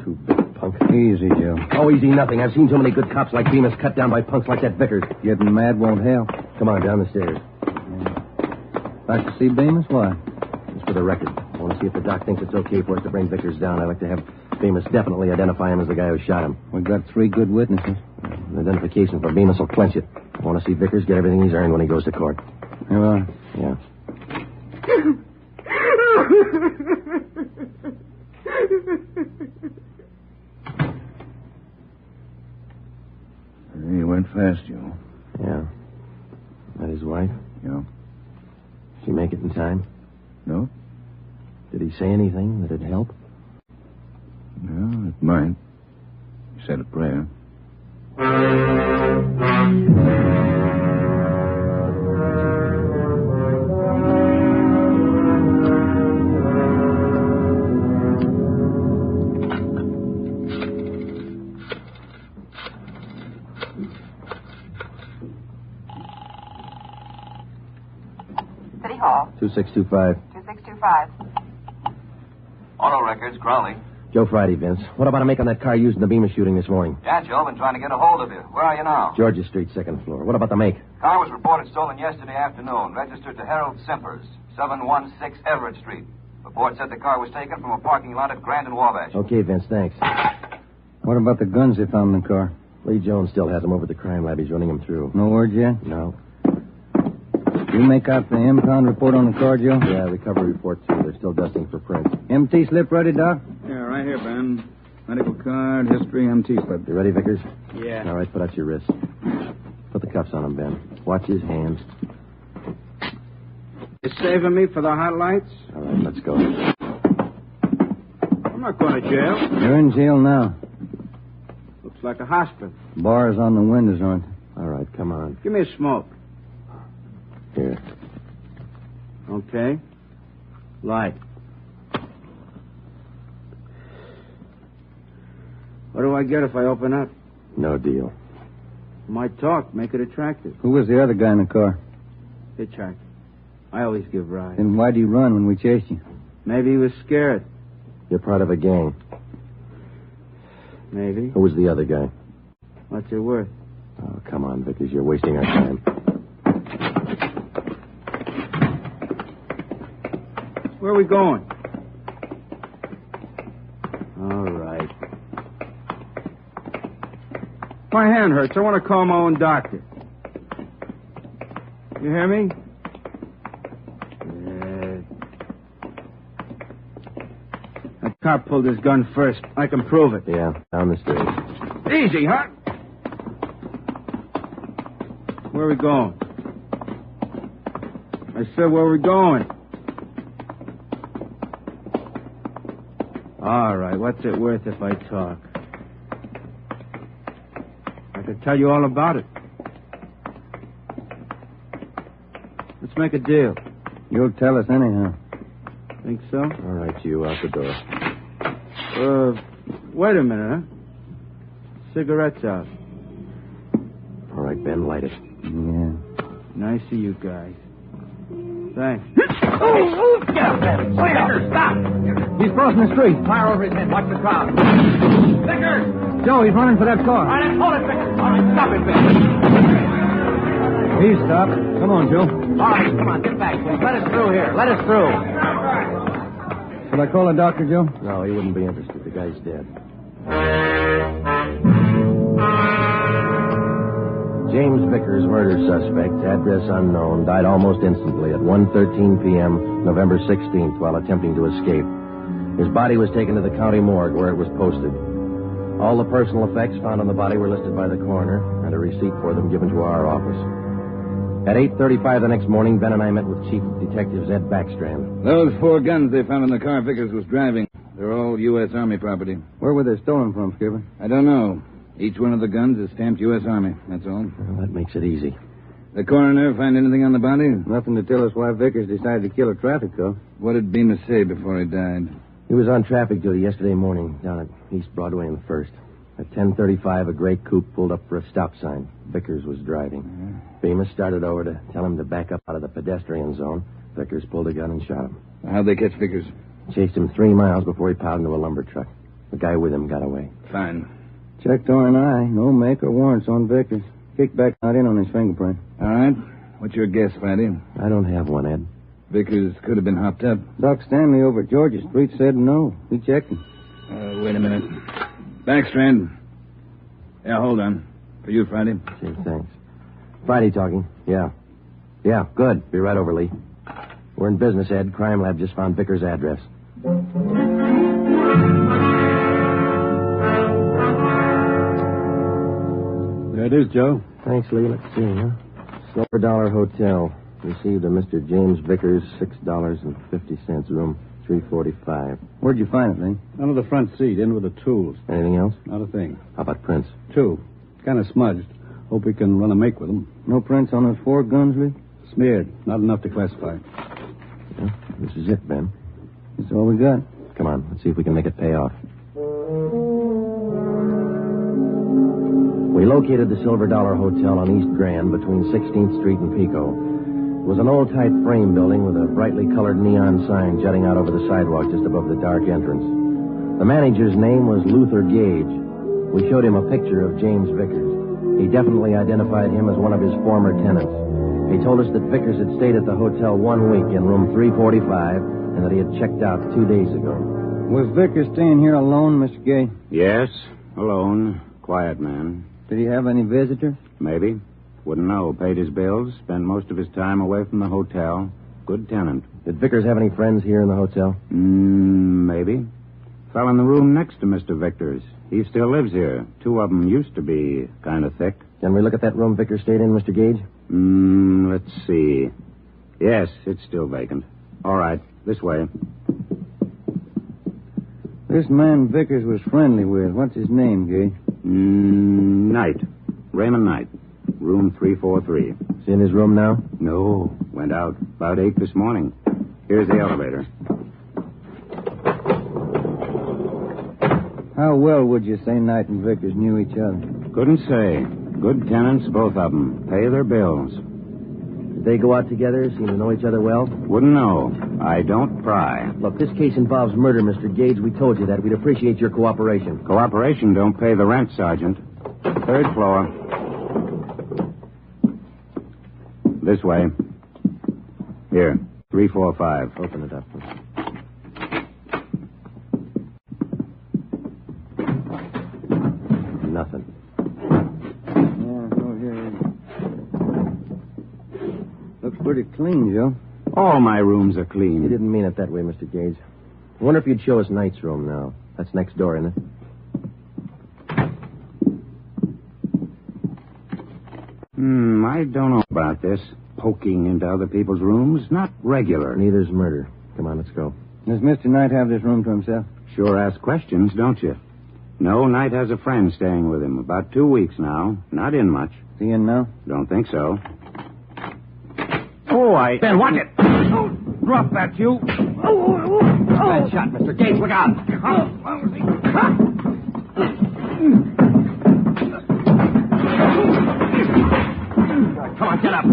Too big, punk. Easy, Joe. Oh, easy nothing. I've seen too many good cops like Bemis cut down by punks like that Vickers. Getting mad won't help. Come on, down the stairs. Like to see Bemis? Why? Just for the record. I want to see if the doc thinks it's okay for us to bring Vickers down. I'd like to have Bemis definitely identify him as the guy who shot him. We've got 3 good witnesses. An identification for Bemis will clinch it. I want to see Vickers get everything he's earned when he goes to court. You are? Yeah. He went fast, Joe. Yeah. That his wife? Yeah. She make it in time? No? Did he say anything that'd help? Yeah, it might. He said a prayer. City Hall. 2625. 2625. Auto records, Crowley. Joe Friday, Vince. What about a make on that car used in the Bemis shooting this morning? Yeah, Joe, been trying to get a hold of you. Where are you now? Georgia Street, 2nd floor. What about the make? Car was reported stolen yesterday afternoon. Registered to Harold Simpers, 716 Everett Street. Report said the car was taken from a parking lot at Grand and Wabash. Okay, Vince, thanks. What about the guns they found in the car? Lee Jones still has them over at the crime lab. He's running them through. No word yet? No. You make out the impound report on the car, Joe? Yeah, recovery report, too. They're still dusting for prints. MT slip ready, Doc? Yeah, right here, Ben. Medical card, history, MT slip. You ready, Vickers? Yeah. All right, put out your wrist. Put the cuffs on him, Ben. Watch his hands. You saving me for the highlights? All right, let's go. I'm not going to jail. You're in jail now. Looks like a hospital. Bars on the windows, aren't they? All right, come on. Give me a smoke. Here. Okay. Light. What do I get if I open up? No deal. Might talk, make it attractive. Who was the other guy in the car? Hitchhiker. I always give rides. Then why'd he run when we chased you? Maybe he was scared. You're part of a gang. Maybe. Who was the other guy? What's it worth? Oh, come on, Vickers. You're wasting our time. Where are we going? All right. My hand hurts. I want to call my own doctor. You hear me? Yeah. That cop pulled his gun first. I can prove it. Yeah, down the stairs. Easy, huh? Where are we going? I said, where are we going? All right, what's it worth if I talk? I could tell you all about it. Let's make a deal. You'll tell us anyhow. Think so? All right, you out the door. Wait a minute, huh? Cigarettes out. All right, Ben, light it. Yeah. Nice of you guys. Thanks. Stop! He's crossing the street. Fire over his head. Watch the crowd. Vickers! Joe, he's running for that car. All right, hold it, Vickers. All right, stop it, Vickers. He's stopped. Come on, Joe. All right, come on, get back. Let us through here. Let us through. Shall I call the doctor, Joe? No, he wouldn't be interested. The guy's dead. James Vickers, murder suspect, address unknown, died almost instantly at 1:13 p.m., November 16th, while attempting to escape. His body was taken to the county morgue where it was posted. All the personal effects found on the body were listed by the coroner, and a receipt for them given to our office. At 8:35 the next morning, Ben and I met with Chief of Detectives Ed Backstrand. Those 4 guns they found in the car Vickers was driving. They're all U.S. Army property. Where were they stolen from, Skipper? I don't know. Each one of the guns is stamped U.S. Army, that's all. Well, that makes it easy. The coroner find anything on the body? Nothing to tell us why Vickers decided to kill a traffic cop. What did Bemis say before he died? He was on traffic duty yesterday morning down at East Broadway and the 1st. At 10:35, a gray coupe pulled up for a stop sign. Vickers was driving. Bemis started over to tell him to back up out of the pedestrian zone. Vickers pulled a gun and shot him. How'd they catch Vickers? Chased him 3 miles before he piled into a lumber truck. The guy with him got away. Fine. Checked R&I. No make or warrants on Vickers. Kickback not in on his fingerprint. All right. What's your guess, Fatty? I don't have one, Ed. Vickers could have been hopped up. Doc Stanley over at Georgia Street said no. He checked him. Wait a minute. Backstrand. Yeah, hold on. For you, Friday. Gee, thanks. Friday talking. Yeah. Yeah, good. Be right over, Lee. We're in business, Ed. Crime Lab just found Vickers' address. There it is, Joe. Thanks, Lee. Let's see, huh? Silver Dollar Hotel. Received a Mr. James Vickers, $6.50, room 345. Where'd you find it, Lee? Under the front seat, in with the tools. Anything else? Not a thing. How about prints? 2. Kind of smudged. Hope we can run a make with them. No prints on those 4 guns, Lee? Smeared. Not enough to classify. Yeah, this is it, Ben. That's all we got. Come on, let's see if we can make it pay off. We located the Silver Dollar Hotel on East Grand between 16th Street and Pico. It was an old-type frame building with a brightly colored neon sign jutting out over the sidewalk just above the dark entrance. The manager's name was Luther Gage. We showed him a picture of James Vickers. He definitely identified him as one of his former tenants. He told us that Vickers had stayed at the hotel 1 week in room 345 and that he had checked out 2 days ago. Was Vickers staying here alone, Mr. Gay? Yes, alone. Quiet man. Did he have any visitors? Maybe. Wouldn't know. Paid his bills. Spent most of his time away from the hotel. Good tenant. Did Vickers have any friends here in the hotel? Maybe. Fell in the room next to Mr. Vickers. He still lives here. 2 of them used to be kind of thick. Can we look at that room Vickers stayed in, Mr. Gage? Let's see. Yes, it's still vacant. All right. This way. This man Vickers was friendly with. What's his name, Gage? Knight. Raymond Knight. Room 343. Is he in his room now? No. Went out about 8 this morning. Here's the elevator. How well would you say Knight and Vickers knew each other? Couldn't say. Good tenants, both of them. Pay their bills. Did they go out together? Seem to know each other well? Wouldn't know. I don't pry. Look, this case involves murder, Mr. Gage. We told you that. We'd appreciate your cooperation. Cooperation don't pay the rent, Sergeant. 3rd floor. This way. Here, 345. Open it up. Nothing. Looks pretty clean, Joe. All my rooms are clean. You didn't mean it that way, Mr. Gage. I wonder if you'd show us Knight's room now. That's next door, isn't it? I don't know about this. Poking into other people's rooms. Not regular. Neither's murder. Come on, let's go. Does Mr. Knight have this room to himself? Sure ask questions, don't you? No, Knight has a friend staying with him. About 2 weeks now. Not in much. Is he in now? Don't think so. Ben, watch it! Oh, drop that, you! Bad shot, Mr. Gage. Look out! Come on, get up.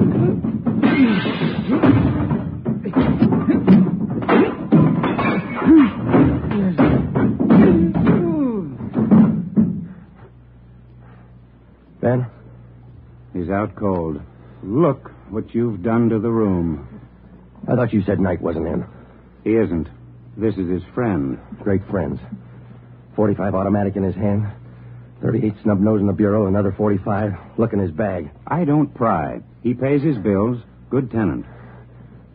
Ben? He's out cold. Look what you've done to the room. I thought you said Knight wasn't in. He isn't. This is his friend. Great friends. 45 automatic in his hand. 38 snub nose in the bureau. Another 45. Look in his bag. I don't pry. He pays his bills. Good tenant.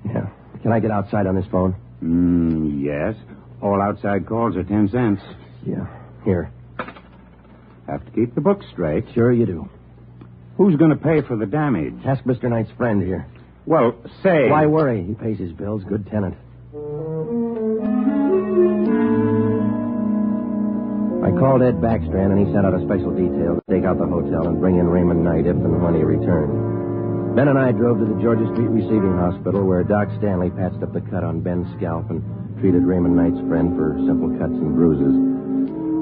Yeah. Can I get outside on this phone? Yes. All outside calls are 10 cents. Yeah. Here. Have to keep the books straight. Sure you do. Who's going to pay for the damage? Ask Mr. Knight's friend here. Well, say... Why worry? He pays his bills. Good tenant. I called Ed Backstrand, and he sent out a special detail to take out the hotel and bring in Raymond Knight if and when he returned. Ben and I drove to the Georgia Street Receiving Hospital, where Doc Stanley patched up the cut on Ben's scalp and treated Raymond Knight's friend for simple cuts and bruises.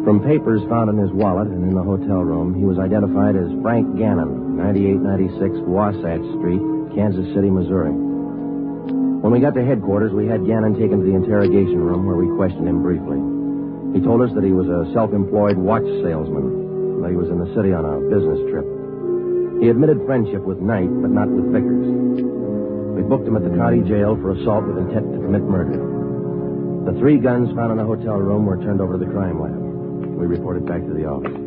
From papers found in his wallet and in the hotel room, he was identified as Frank Gannon, 9896 Wasatch Street, Kansas City, Missouri. When we got to headquarters, we had Gannon taken to the interrogation room where we questioned him briefly. He told us that he was a self-employed watch salesman, that he was in the city on a business trip. He admitted friendship with Knight, but not with Vickers. We booked him at the county jail for assault with intent to commit murder. The 3 guns found in the hotel room were turned over to the crime lab. We reported back to the office.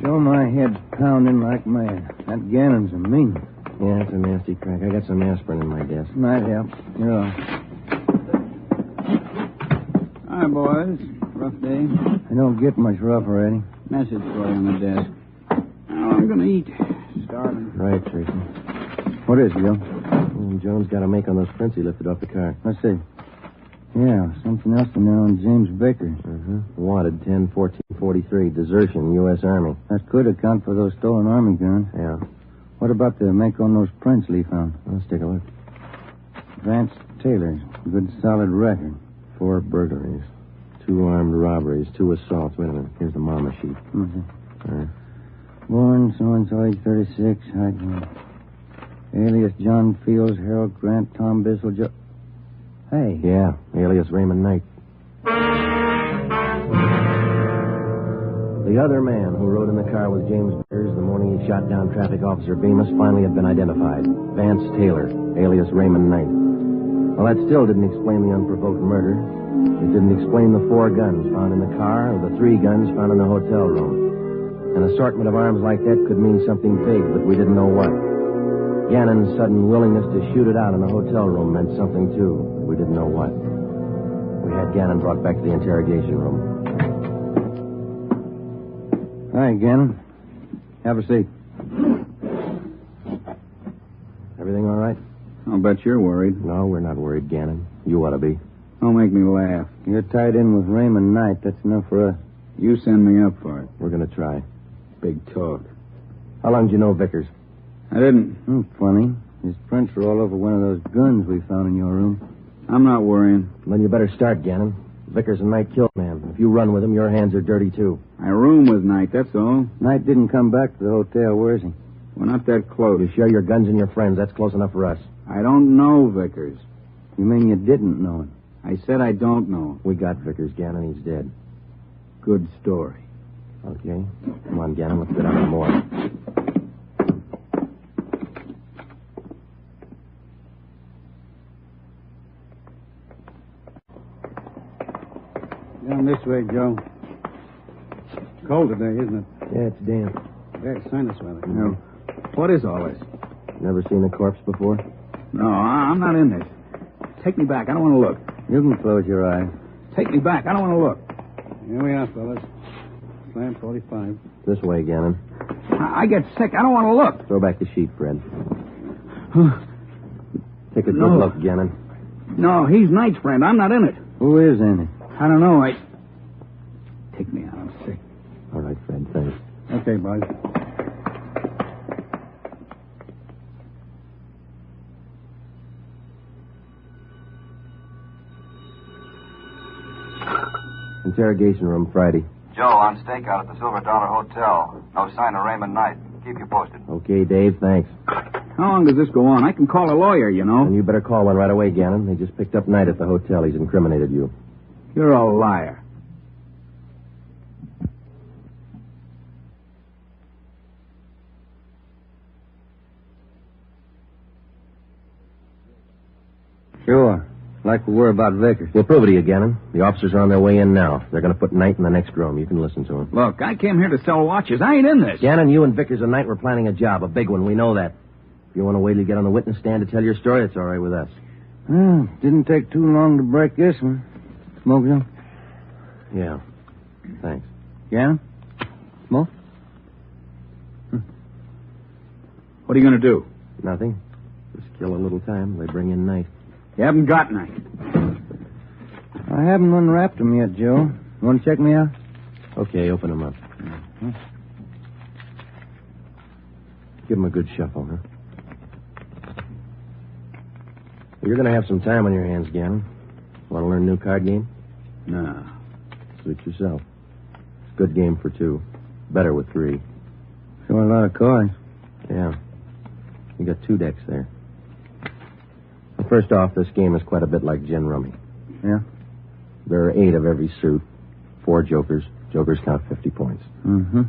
Joe, my head's pounding like mad. That Gannon's a mean one. Yeah, it's a nasty crack. I got some aspirin in my desk. Might help. Yeah. Hi, boys. Rough day. I don't get much rougher, Eddie. Message for you on the desk. Now I'm going to eat. Starving. Right, Tracy. What is it, Joe? Jones got a make on those prints he lifted off the car. Let's see. Yeah, something else to know on James Vickers. Wanted 10-14-43, desertion, U.S. Army. That could account for those stolen Army guns. Yeah. What about the make on those prints Lee found? Let's take a look. Vance Taylor's. Good solid record. 4 burglaries. 2 armed robberies. 2 assaults. Wait a minute. Here's the mama sheet. Born so-and-so, age 36. Height. Alias John Fields, Harold Grant, Tom Bissell, Joe... Hey. Yeah, alias Raymond Knight. The other man who rode in the car with James Vickers the morning he shot down Traffic Officer Bemis finally had been identified. Vance Taylor, alias Raymond Knight. Well, that still didn't explain the unprovoked murder. It didn't explain the 4 guns found in the car or the 3 guns found in the hotel room. An assortment of arms like that could mean something big, but we didn't know what. Gannon's sudden willingness to shoot it out in the hotel room meant something, too. We didn't know what. We had Gannon brought back to the interrogation room. Hi, Gannon. Have a seat. Everything all right? I'll bet you're worried. No, we're not worried, Gannon. You ought to be. Don't make me laugh. You're tied in with Raymond Knight. That's enough for us. You send me up for it. We're going to try. Big talk. How long did you know Vickers? I didn't. Funny. His prints are all over one of those guns we found in your room. I'm not worrying. Then you better start, Gannon. Vickers and Knight killed man. If you run with him, your hands are dirty, too. I room with Knight, that's all. Knight didn't come back to the hotel. Where is he? We're not that close. You share your guns and your friends. That's close enough for us. I don't know Vickers. You mean you didn't know him? I said I don't know. We got Vickers, Gannon. He's dead. Good story. Okay. Come on, Gannon. Let's get on to more. Down this way, Joe. Cold today, isn't it? Yeah, it's damp. Bad sinus weather. No. What is all this? Never seen a corpse before? No, I'm not in this. Take me back. I don't want to look. You can close your eyes. Take me back. I don't want to look. Here we are, fellas. Slam 45. This way, Gannon. I get sick. I don't want to look. Throw back the sheet, Fred. Take a good look, Gannon. No, he's Knight's friend. I'm not in it. Who is in it? I don't know. Take me out. I'm sick. All right, Fred. Thanks. Okay, boys. Interrogation room, Friday. Joe, on stakeout at the Silver Dollar Hotel. No sign of Raymond Knight. Keep you posted. Okay, Dave, thanks. How long does this go on? I can call a lawyer, you know. And you better call one right away, Gannon. They just picked up Knight at the hotel. He's incriminated you. You're a liar. Sure. Like we were about Vickers. We'll prove it to you, Gannon. The officers are on their way in now. They're going to put Knight in the next room. You can listen to them. Look, I came here to sell watches. I ain't in this. Gannon, you and Vickers and Knight were planning a job, a big one. We know that. If you want to wait till you get on the witness stand to tell your story, it's all right with us. Well, didn't take too long to break this one. Smoke some? Yeah. Thanks. Gannon? Smoke? What are you going to do? Nothing. Just kill a little time. They bring in Knight. You haven't got Knight. I haven't unwrapped him yet, Joe. You want to check me out? Okay, open him up. Give him a good shuffle, huh? You're going to have some time on your hands, Gannon. Want to learn a new card game? No. Suit yourself. It's a good game for two. Better with three. Sure a lot of cards. Yeah. You got 2 decks there. Well, first off, this game is quite a bit like gin rummy. Yeah? There are 8 of every suit. 4 jokers. Jokers count 50 points. Mm-hmm.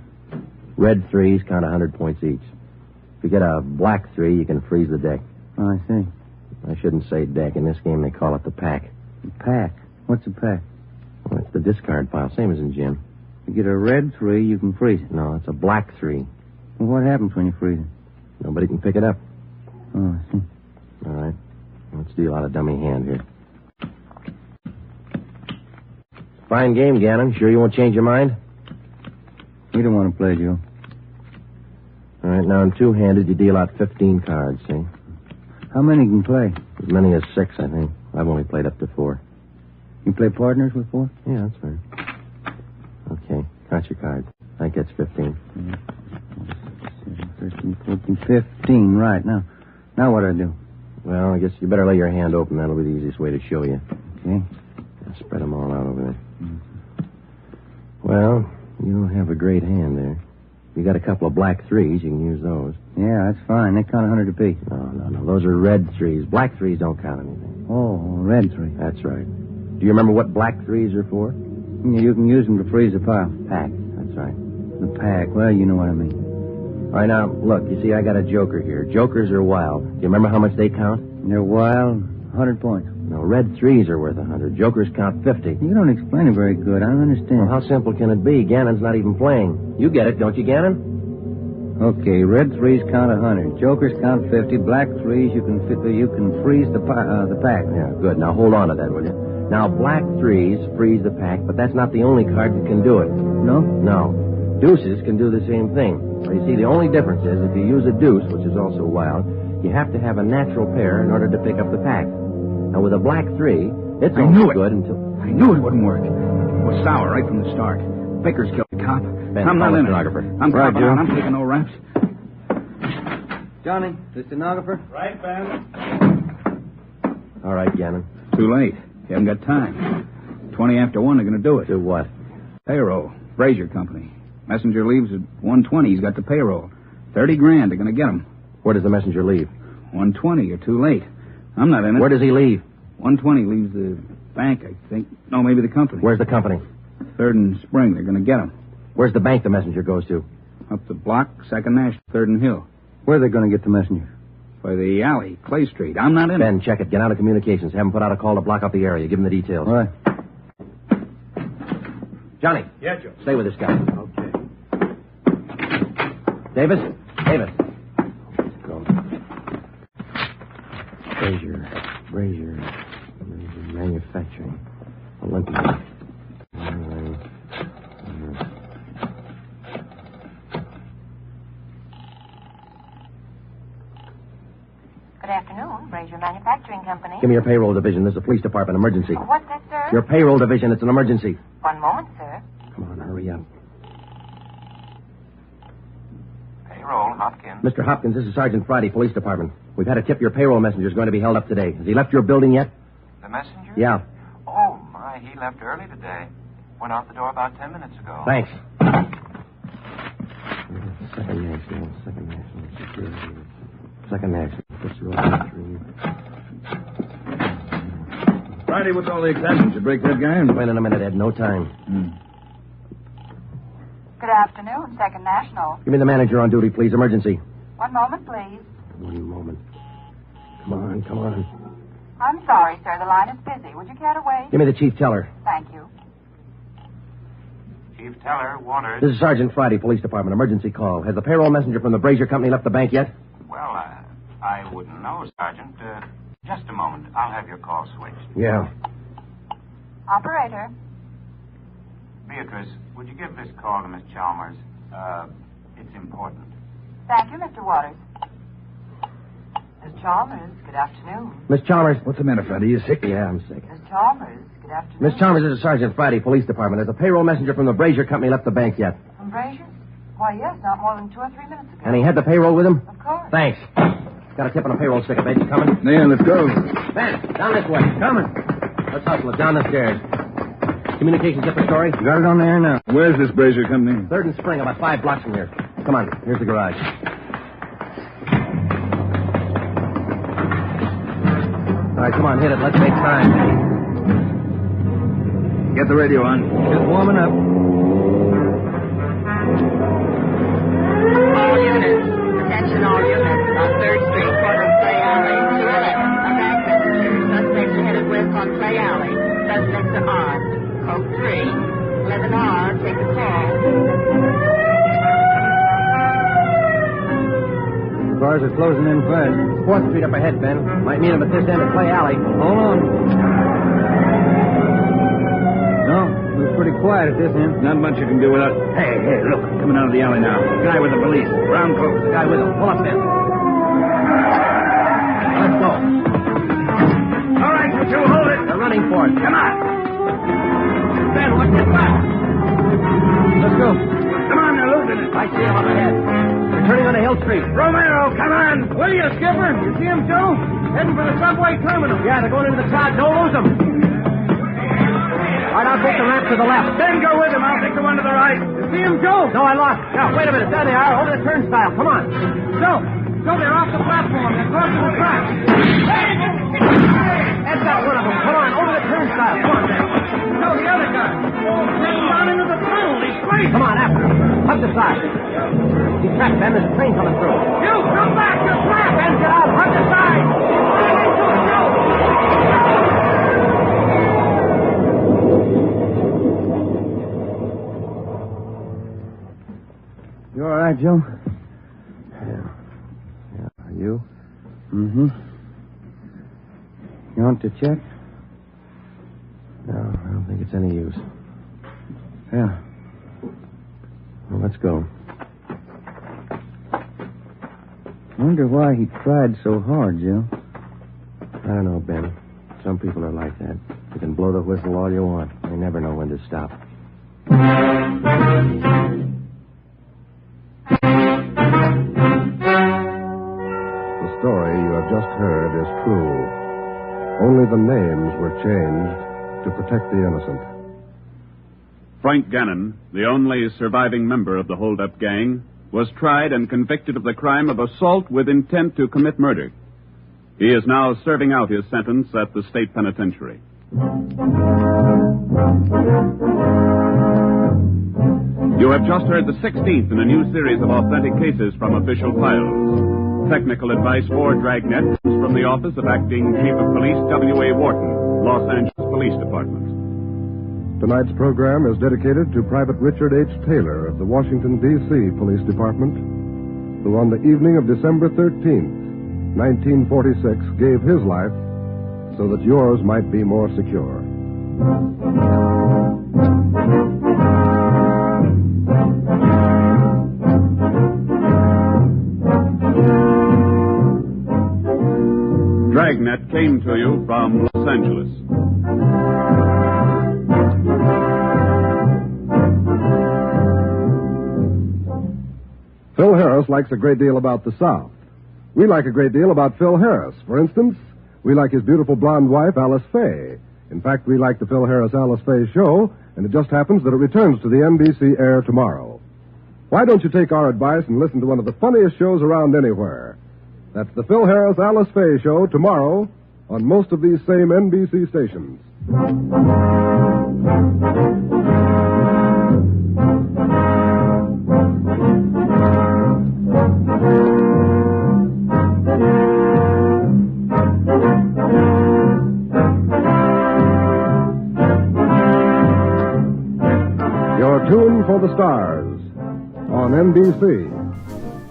Red 3s count 100 points each. If you get a black 3, you can freeze the deck. Oh, I see. I shouldn't say deck. In this game, they call it the pack. The pack? What's a pack? Well, it's the discard pile, same as in gin. You get a red 3, you can freeze it. No, it's a black 3. Well, what happens when you freeze it? Nobody can pick it up. Oh, I see. All right. Let's deal out a dummy hand here. Fine game, Gannon. Sure you won't change your mind? We don't want to play, Joe. All right, now in two-handed, you deal out 15 cards, see? How many can play? As many as 6, I think. I've only played up to 4. You play partners with 4? Yeah, that's fine. Okay, count your cards. That gets 15. 13, 14, 15, right. Now what do I do? Well, I guess you better lay your hand open. That'll be the easiest way to show you. Okay. I'll spread them all out over there. Well, you don't have a great hand there. You got a couple of black 3s. You can use those. Yeah, that's fine. They count 100 apiece. No. Those are red 3s. Black 3s don't count anything. Oh, red 3. That's right. Do you remember what black 3s are for? You can use them to freeze a pile. Pack. That's right. The pack. Well, you know what I mean. All right, now, look. You see, I got a joker here. Jokers are wild. Do you remember how much they count? They're wild. 100 points. No, red 3s are worth 100. Jokers count 50. You don't explain it very good. I don't understand. Well, how simple can it be? Gannon's not even playing. You get it, don't you, Gannon? Okay, red 3s count 100. Jokers count 50. Black 3s, you can freeze the pack. Yeah, good. Now hold on to that, will you? Now, black 3s freeze the pack, but that's not the only card that can do it. No? No. Deuces can do the same thing. Well, you see, the only difference is if you use a deuce, which is also wild, you have to have a natural pair in order to pick up the pack. Now, with a black 3, it's only good until... I knew it wouldn't work. It was sour right from the start. Vickers killed the cop. Ben, I'm not in it. stenographer. I'm Right, copping Joe. out. I'm taking no raps. Johnny, the stenographer? Right, Ben. All right, Gannon. Too late. You haven't got time. 20 after 1, they're going to do it. Do what? Payroll. Brazier Company. Messenger leaves at 1:20. He's got the payroll. 30 grand. They're going to get him. Where does the messenger leave? 1:20. You're too late. I'm not in it. Where does he leave? 1:20 leaves the bank, I think. No, maybe the company. Where's the company? 3rd and Spring. They're going to get him. Where's the bank the messenger goes to? Up the block, 2nd National, 3rd and Hill. Where are they going to get the messenger? By the alley, Clay Street. I'm not in Ben, it. check it. Get out of communications. Have him put out a call to block up the area. Give him the details. All right. Johnny. Yeah, Joe. Stay with this guy. Okay. Davis. Let's go. Brazier Manufacturing. Olympia. Good afternoon, Brazier Manufacturing Company. Give me your payroll division. This is a police department emergency. What's that, sir? Your payroll division. It's an emergency. One moment, sir. Come on, hurry up. Payroll, Hopkins. Mr. Hopkins, this is Sergeant Friday, police department. We've had a tip your payroll messenger is going to be held up today. Has he left your building yet? The messenger? Yeah. Oh, my, he left early today. Went out the door about 10 minutes ago. Thanks. Second National. Friday, what's all the excitement? You break that guy? Wait in a minute, Ed. No time. Good afternoon, 2nd National. Give me the manager on duty, please. Emergency. One moment, please. One moment. Come on. I'm sorry, sir. The line is busy. Would you care to wait? Give me the chief teller. Thank you. Chief Teller, Waters. This is Sergeant Friday, police department. Emergency call. Has the payroll messenger from the Brazier Company left the bank yet? Well, I wouldn't know, Sergeant. Just a moment. I'll have your call switched. Yeah. Operator. Beatrice, would you give this call to Miss Chalmers? It's important. Thank you, Mr. Waters. Miss Chalmers, good afternoon. Miss Chalmers. What's the matter, Friday? You sick? Yeah, I'm sick. Miss Chalmers, good afternoon. Miss Chalmers, this is Sergeant Friday, police department. Has the payroll messenger from the Brazier Company left the bank yet? From Brazier? Why, yes, not more than 2 or 3 minutes ago. And he had the payroll with him? Of course. Thanks. Got a tip on a payroll sticker, babe. You coming? Yeah, let's go. Ben, down this way. Coming. Let's hustle it down the stairs. Communications at the story? Got it on the air now. Where's this Brazier Company? 3rd and Spring, about 5 blocks from here. Come on, here's the garage. All right, come on, hit it. Let's make time. Get the radio on. Just warming up. All units. Attention all units. On 3rd Street, corner of Clay Alley, 211. A back messenger. Suspects are headed west on Clay Alley. Suspects are armed. Code 3. 11R, take the call. Cars are closing in fast. 4th Street up ahead, Ben. Might meet them at this end of Clay Alley. Hold on. No, it was pretty quiet at this end. Not much you can do without... Hey, look. Coming out of the alley now. Guy with the police. Brown coat. The guy with him. Pull up, Ben. Let's go. All right, you two, hold it. They're running for it. Come on. Ben, what's your plan? Let's go. Come on, they're losing it. I see him up ahead. They're turning onto Hill Street. Romero, come on. Will you, Skipper? You see him, too? Heading for the subway terminal. Yeah, they're going into the crowd. Don't lose them. All right, I'll take the ramp to the left. Then go with him. I'll take the one to the right. You see him, Joe? No, I lost. Now, wait a minute. There they are, over the turnstile. Come on. Joe, they're off the platform. They're close to the track. That's not one of them. Come on, over the turnstile. Come on, Ben. No, the other guy. He's down into the tunnel. He's straight. Come on, after him. Up the side. He's trapped, Ben. There's a train coming through. You, come back. You're trapped. Ben, get out. Up the side. You all right, Joe? Yeah. Are you? Mm-hmm. You want to check? No, I don't think it's any use. Yeah. Well, let's go. Wonder why he tried so hard, Joe. I don't know, Ben. Some people are like that. You can blow the whistle all you want. They never know when to stop. The story you have just heard is true. Only the names were changed to protect the innocent. Frank Gannon, the only surviving member of the hold-up gang, was tried and convicted of the crime of assault with intent to commit murder. He is now serving out his sentence at the state penitentiary. You have just heard the 16th in a new series of authentic cases from official files. Technical advice for Dragnet comes from the Office of Acting Chief of Police W.A. Wharton, Los Angeles Police Department. Tonight's program is dedicated to Private Richard H. Taylor of the Washington, D.C. Police Department, who on the evening of December 13th, 1946, gave his life so that yours might be more secure. Dragnet came to you from Los Angeles. Phil Harris likes a great deal about the South. We like a great deal about Phil Harris. For instance, we like his beautiful blonde wife, Alice Faye. In fact, we like the Phil Harris-Alice Faye show, and it just happens that it returns to the NBC air tomorrow. Why don't you take our advice and listen to one of the funniest shows around anywhere? That's the Phil Harris-Alice Faye show tomorrow on most of these same NBC stations. Your tune for the stars on NBC.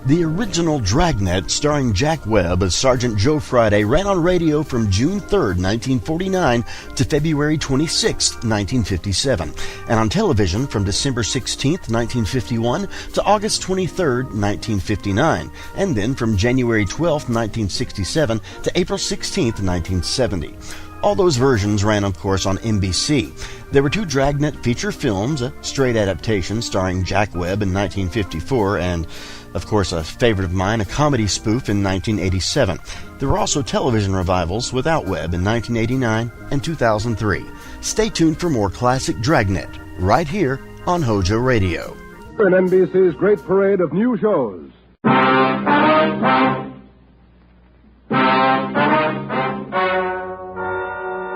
The original Dragnet, starring Jack Webb as Sergeant Joe Friday, ran on radio from June 3rd, 1949 to February 26th, 1957, and on television from December 16th, 1951 to August 23rd, 1959, and then from January 12th, 1967 to April 16th, 1970. All those versions ran, of course, on NBC. There were 2 Dragnet feature films, a straight adaptation starring Jack Webb in 1954, and, of course, a favorite of mine, a comedy spoof in 1987. There were also television revivals without web in 1989 and 2003. Stay tuned for more classic Dragnet, right here on Hojo Radio. In NBC's great parade of new shows.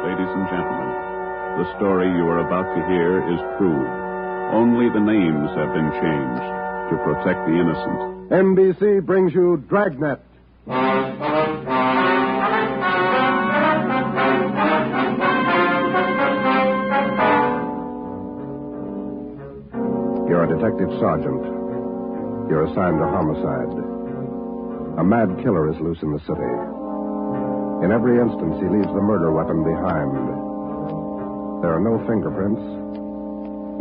Ladies and gentlemen, the story you are about to hear is true. Only the names have been changed to protect the innocent. NBC brings you Dragnet. You're a detective sergeant. You're assigned to homicide. A mad killer is loose in the city. In every instance, he leaves the murder weapon behind. There are no fingerprints,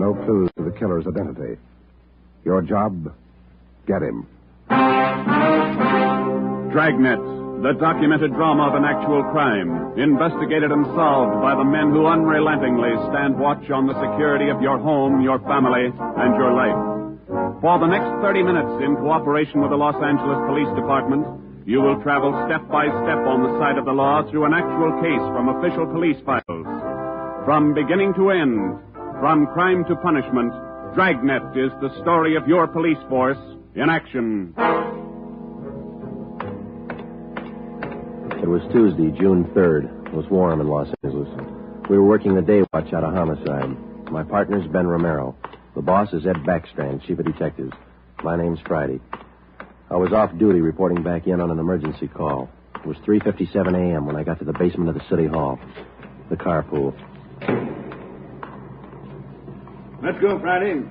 no clues to the killer's identity. Your job, get him. Dragnet, the documented drama of an actual crime, investigated and solved by the men who unrelentingly stand watch on the security of your home, your family, and your life. For the next 30 minutes, in cooperation with the Los Angeles Police Department, you will travel step by step on the side of the law through an actual case from official police files. From beginning to end, from crime to punishment, Dragnet is the story of your police force in action. It was Tuesday, June 3rd. It was warm in Los Angeles. We were working the day watch out of homicide. My partner's Ben Romero. The boss is Ed Backstrand, chief of detectives. My name's Friday. I was off duty reporting back in on an emergency call. It was 3:57 a.m. when I got to the basement of the city hall. The carpool. Let's go, Friday.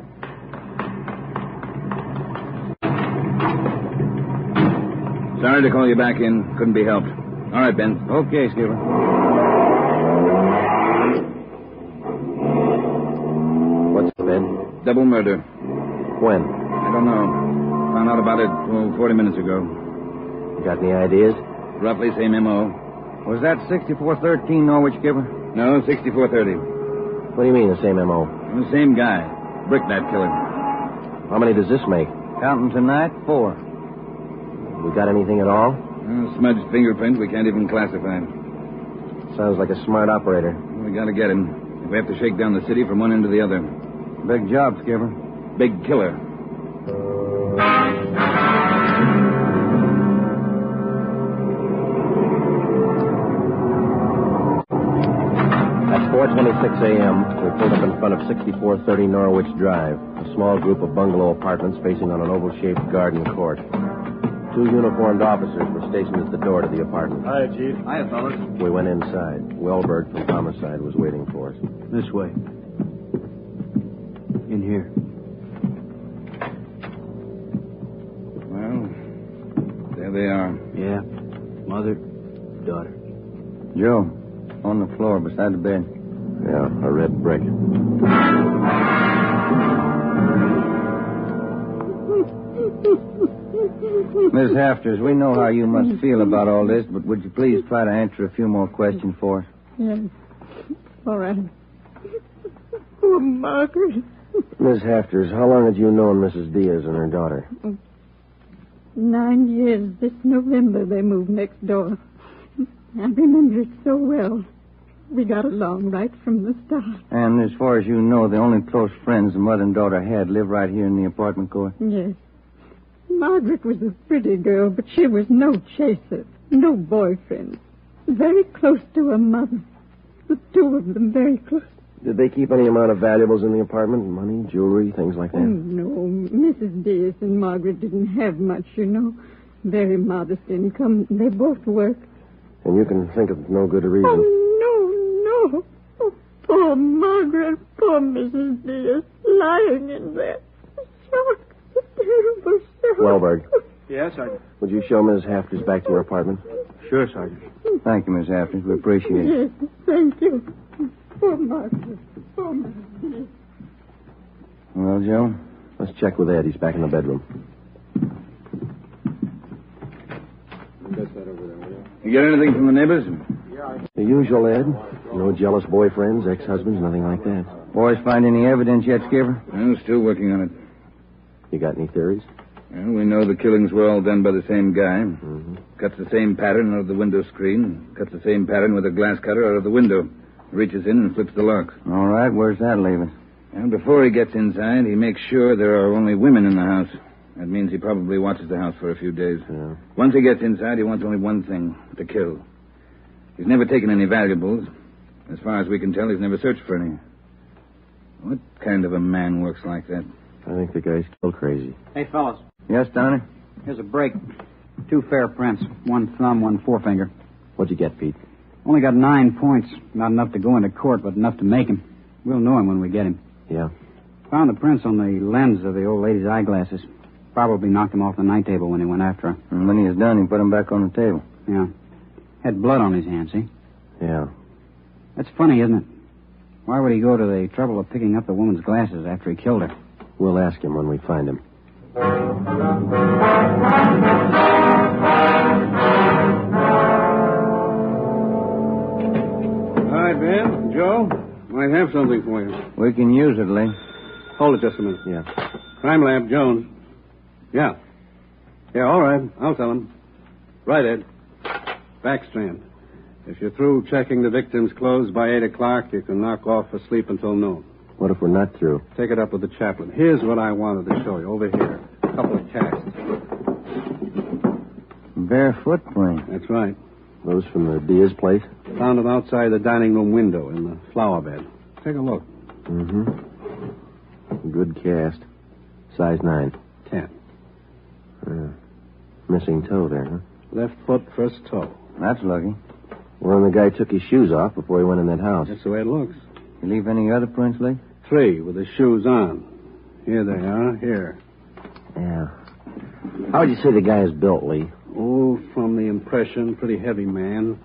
Sorry to call you back in. Couldn't be helped. All right, Ben. Okay, Skipper. What's it, Ben? Double murder. When? I don't know. Found out about it 40 minutes ago. You got any ideas? Roughly same M.O. Was that 6413 Norwich, Skipper? No, 6430. What do you mean, the same M.O.? The same guy. Brick that killer. How many does this make? Counting tonight, 4. We got anything at all? Smudged fingerprint we can't even classify. Sounds like a smart operator. We gotta get him. We have to shake down the city from one end to the other. Big job, Skipper. Big killer. At 4:26 a.m., we pulled up in front of 6430 Norwich Drive, a small group of bungalow apartments facing on an oval-shaped garden court. 2 uniformed officers were stationed at the door to the apartment. Hi, Chief. Hiya, fellas. We went inside. Wellberg from Homicide was waiting for us. This way. In here. Well, there they are. Yeah. Mother, daughter. Joe, on the floor beside the bed. Yeah, a red brick. Miss Hafters, we know how you must feel about all this, but would you please try to answer a few more questions for us? Yes. All right. Poor Margaret. Miss Hafters, how long had you known Mrs. Diaz and her daughter? 9 years. This November they moved next door. I remember it so well. We got along right from the start. And as far as you know, the only close friends the mother and daughter had live right here in the apartment court? Yes. Margaret was a pretty girl, but she was no chaser, no boyfriend. Very close to her mother. The two of them very close. Did they keep any amount of valuables in the apartment? Money, jewelry, things like that? Oh, no. Mrs. Diaz and Margaret didn't have much, you know. Very modest income. They both worked. And you can think of no good reason. Oh, no. Oh, poor Margaret, poor Mrs. Diaz, lying in there. Shock. Terrible shock. Wellberg. Yes, Sergeant. Would you show Ms. Hafters back to her apartment? Sure, Sergeant. Thank you, Miss Hafters. We appreciate it. Yes, thank you. Poor Margaret. Poor Margaret. Well, Joe? Let's check with Ed. He's back in the bedroom. You get anything from the neighbors? The usual, Ed. No jealous boyfriends, ex-husbands, nothing like that. Boys find any evidence yet, Skipper? I'm still working on it. You got any theories? Well, we know the killings were all done by the same guy. Mm-hmm. Cuts the same pattern out of the window screen. Cuts the same pattern with a glass cutter out of the window. Reaches in and flips the lock. All right, where's that leave us? And before he gets inside, he makes sure there are only women in the house. That means he probably watches the house for a few days. Yeah. Once he gets inside, he wants only one thing, to kill. He's never taken any valuables. As far as we can tell, he's never searched for any. What kind of a man works like that? I think the guy's still crazy. Hey, fellas. Yes, Donnie? Here's a break. 2 fair prints. 1 thumb, 1 forefinger. What'd you get, Pete? Only got 9 points. Not enough to go into court, but enough to make him. We'll know him when we get him. Yeah. Found the prints on the lens of the old lady's eyeglasses. Probably knocked him off the night table when he went after her. And when he was done, he put him back on the table. Yeah. Had blood on his hands, see? Yeah. That's funny, isn't it? Why would he go to the trouble of picking up the woman's glasses after he killed her? We'll ask him when we find him. All right, Ben. Joe, I have something for you. We can use it, Lee. Hold it just a minute. Yeah. Crime Lab, Jones. Yeah. Yeah, all right. I'll tell him. Right, Ed. Backstrand. If you're through checking the victim's clothes by 8 o'clock, you can knock off for sleep until noon. What if we're not through? Take it up with the chaplain. Here's what I wanted to show you. Over here. A couple of casts. Bare footprint. That's right. Those from the Diaz place? Found them outside the dining room window in the flower bed. Take a look. Mm-hmm. Good cast. Size 9. 10. Missing toe there, huh? Left foot, first toe. That's lucky. Well, the guy took his shoes off before he went in that house. That's the way it looks. You leave any other prints, Lee? 3 with the shoes on. Here they are. Here. Yeah. How would you say the guy is built, Lee? Oh, from the impression, pretty heavy man.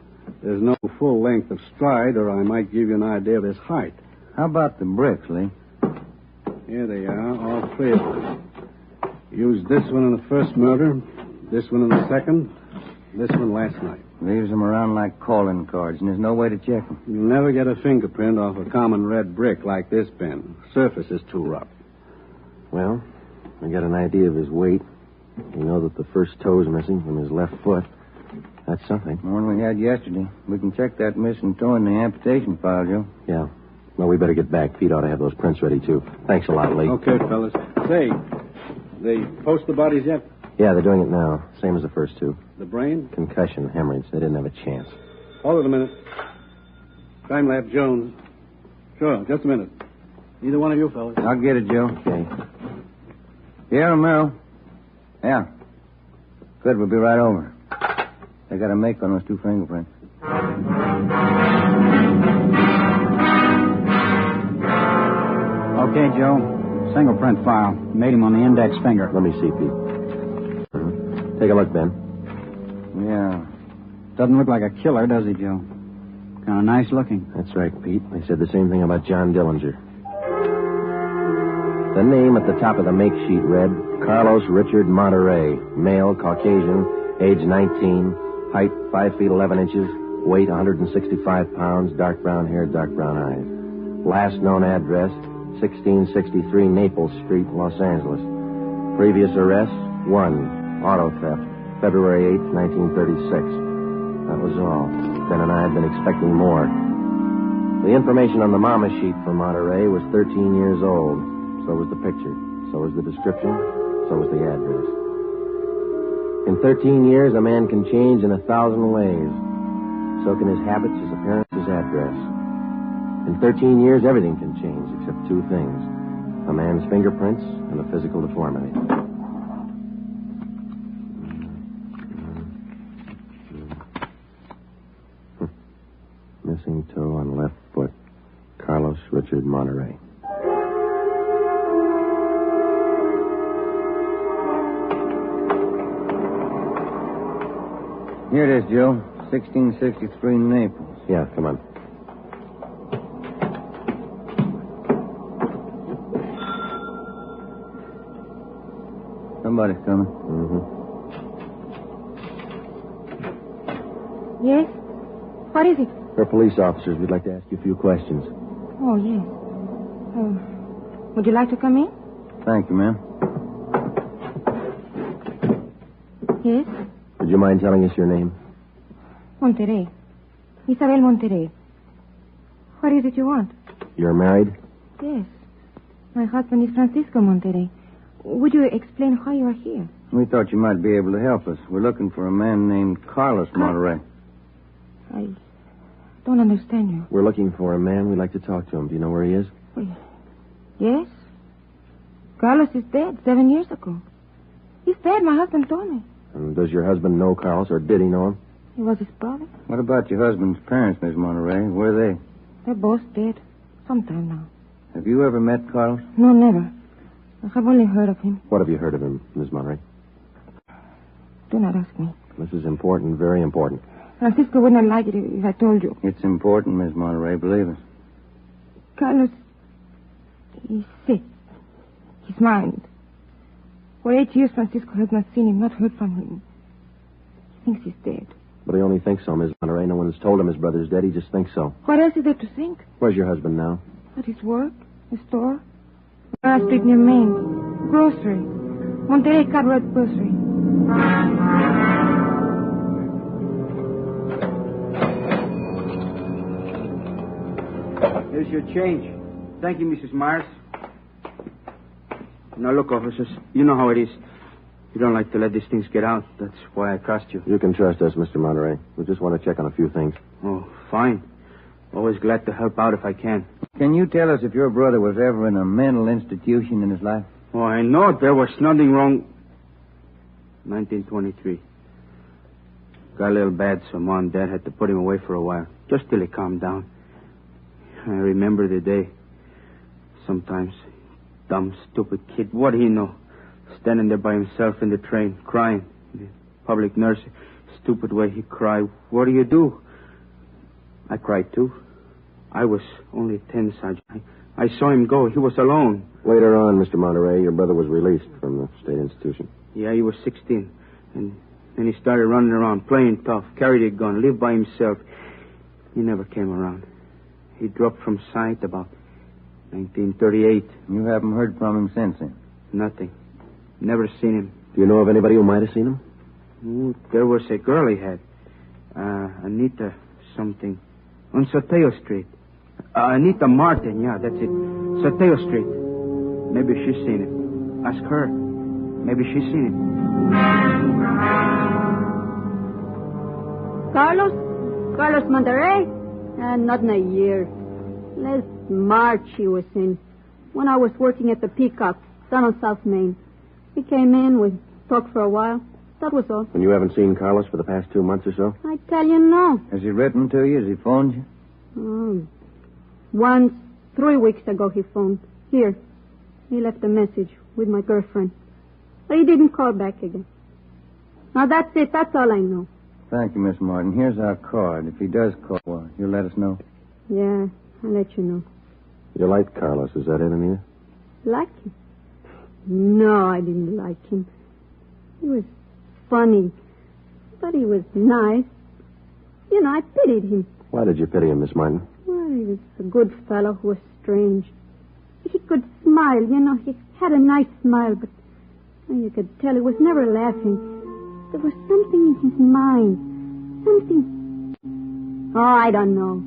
There's no full length of stride, or I might give you an idea of his height. How about the bricks, Lee? Here they are, all 3 of them. Used this one in the first murder, this one in the second, this one last night. Leaves them around like calling cards, and there's no way to check them. You'll never get a fingerprint off a common red brick like this, Ben. Surface is too rough. Well, we got an idea of his weight. We know that the first toe's missing from his left foot. That's something. The one we had yesterday. We can check that missing toe in the amputation file, Joe. Yeah. Well, we better get back. Pete ought to have those prints ready, too. Thanks a lot, Lee. Okay, fellas. Say, they post the bodies yet? Yeah, they're doing it now. Same as the first 2. The brain? Concussion, hemorrhage. They didn't have a chance. Hold it a minute. Crime Lab, Jones. Sure, just a minute. Either one of you fellas. I'll get it, Joe. Okay. Yeah, Romero. Yeah. Good, we'll be right over. They got a make on those 2 fingerprints. Okay, Joe. Single print file. Made him on the index finger. Let me see, Pete. Take a look, Ben. Yeah. Doesn't look like a killer, does he, Joe? Kind of nice looking. That's right, Pete. They said the same thing about John Dillinger. The name at the top of the make sheet read Carlos Richard Monterey, male, Caucasian, age 19, height 5 feet 11 inches, weight 165 pounds, dark brown hair, dark brown eyes. Last known address, 1663 Naples Street, Los Angeles. Previous arrests, 1, auto theft, February 8, 1936. That was all. Ben and I had been expecting more. The information on the mama sheet for Monterey was 13 years old. So was the picture. So was the description. So was the address. In 13 years, a man can change in 1,000 ways. So can his habits, his appearance, his address. In 13 years, everything can change except 2 things. A man's fingerprints and a physical deformity. Missing toe on left foot. Carlos Richard Monterey. Here it is, Joe. 1663 Naples. Yeah, come on. Somebody's coming. Mm-hmm. Yes? What is it? We're police officers. We'd like to ask you a few questions. Oh, yes. Would you like to come in? Thank you, ma'am. Yes? Would you mind telling us your name? Monterrey. Isabel Monterrey. What is it you want? You're married? Yes. My husband is Francisco Monterrey. Would you explain why you are here? We thought you might be able to help us. We're looking for a man named Carlos Monterrey. I don't understand you. We're looking for a man. We'd like to talk to him. Do you know where he is? Yes. Carlos is dead 7 years ago. He's dead, my husband told me. And does your husband know Carlos, or did he know him? He was his brother. What about your husband's parents, Miss Monterrey? Where are they? They're both dead. Sometime now. Have you ever met Carlos? No, never. I have only heard of him. What have you heard of him, Miss Monterrey? Do not ask me. This is important, very important. Francisco wouldn't like it if I told you. It's important, Miss Monterrey, believe us. Carlos, he's sick. His mind. For 8 years, Francisco has not seen him, not heard from him. He thinks he's dead. But he only thinks so, Miss Monterrey. No one has told him his brother's dead. He just thinks so. What else is there to think? Where's your husband now? At his work, his store. Mara Street near Main. Grocery. Monterrey Cartwright Grocery. Here's your change. Thank you, Mrs. Myers. Now, look, officers, you know how it is. You don't like to let these things get out. That's why I trust you. You can trust us, Mr. Monterrey. We just want to check on a few things. Oh, fine. Always glad to help out if I can. Can you tell us if your brother was ever in a mental institution in his life? Oh, I know there was nothing wrong. 1923. Got a little bad, so Mom and Dad had to put him away for a while, just till he calmed down. I remember the day. Sometimes, dumb, stupid kid, what do he know? Standing there by himself in the train, crying. The public nurse, stupid way he cried. What do you do? I cried too. I was only 10, Sergeant. I saw him go. He was alone. Later on, Mr. Monterrey, your brother was released from the state institution. Yeah, he was 16. And then he started running around, playing tough, carried a gun, lived by himself. He never came around. He dropped from sight about 1938. You haven't heard from him since then? Nothing. Never seen him. Do you know of anybody who might have seen him? Ooh, there was a girl he had. Anita something. On Soteo Street. Anita Martin, yeah, that's it. Soteo Street. Maybe she's seen him. Ask her. Maybe she's seen him. Carlos Monterrey? Not in a year. Last March he was in. When I was working at the Peacock, down on South Main. He came in, we talked for a while. That was all. And you haven't seen Carlos for the past 2 months or so? I tell you, no. Has he written to you? Has he phoned you? Once, 3 weeks ago, he phoned. Here. He left a message with my girlfriend. But he didn't call back again. Now, that's it. That's all I know. Thank you, Miss Martin. Here's our card. If he does call, well, you'll let us know. Yeah, I'll let you know. You like Carlos, is that it, Anita? Like him? No, I didn't like him. He was funny. But he was nice. You know, I pitied him. Why did you pity him, Miss Martin? Well, he was a good fellow who was strange. He could smile, you know. He had a nice smile, but you could tell he was never laughing. There was something in his mind. Something... Oh, I don't know.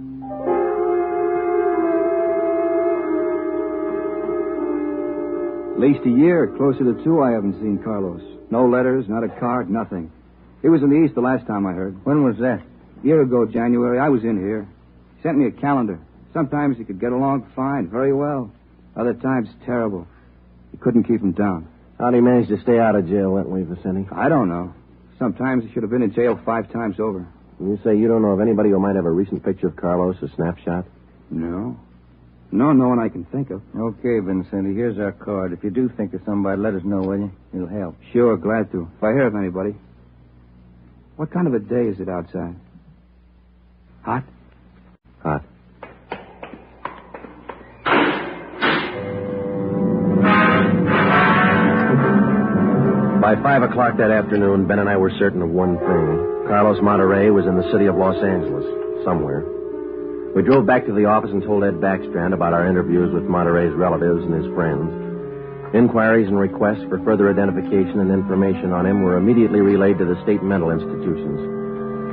At least a year, closer to 2, I haven't seen Carlos. No letters, not a card, nothing. He was in the East the last time I heard. When was that? A year ago, January. I was in here. He sent me a calendar. Sometimes he could get along fine, very well. Other times, terrible. He couldn't keep him down. How'd he manage to stay out of jail that way, Vicente? I don't know. Sometimes he should have been in jail 5 times over. And you say you don't know of anybody who might have a recent picture of Carlos, a snapshot? No. No one I can think of. Okay, Vincenti, here's our card. If you do think of somebody, let us know, will you? It'll help. Sure, glad to. If I hear of anybody. What kind of a day is it outside? Hot? Hot. By 5 o'clock that afternoon, Ben and I were certain of one thing. Carlos Monterrey was in the city of Los Angeles, somewhere. We drove back to the office and told Ed Backstrand about our interviews with Monterrey's relatives and his friends. Inquiries and requests for further identification and information on him were immediately relayed to the state mental institutions.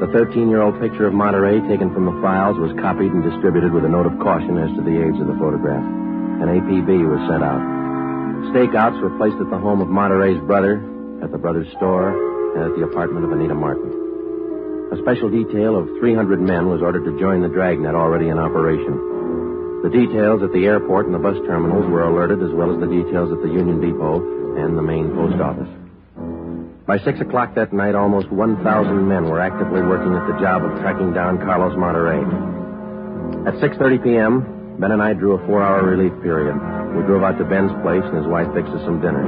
The 13-year-old picture of Monterey taken from the files was copied and distributed with a note of caution as to the age of the photograph. An APB was sent out. Stakeouts were placed at the home of Monterey's brother, at the brother's store, and at the apartment of Anita Martin. A special detail of 300 men was ordered to join the Dragnet already in operation. The details at the airport and the bus terminals were alerted, as well as the details at the Union Depot and the main post office. By 6 o'clock that night, almost 1,000 men were actively working at the job of tracking down Carlos Monterey. At 6:30 p.m., Ben and I drew a 4-hour relief period. We drove out to Ben's place, and his wife fixed us some dinner.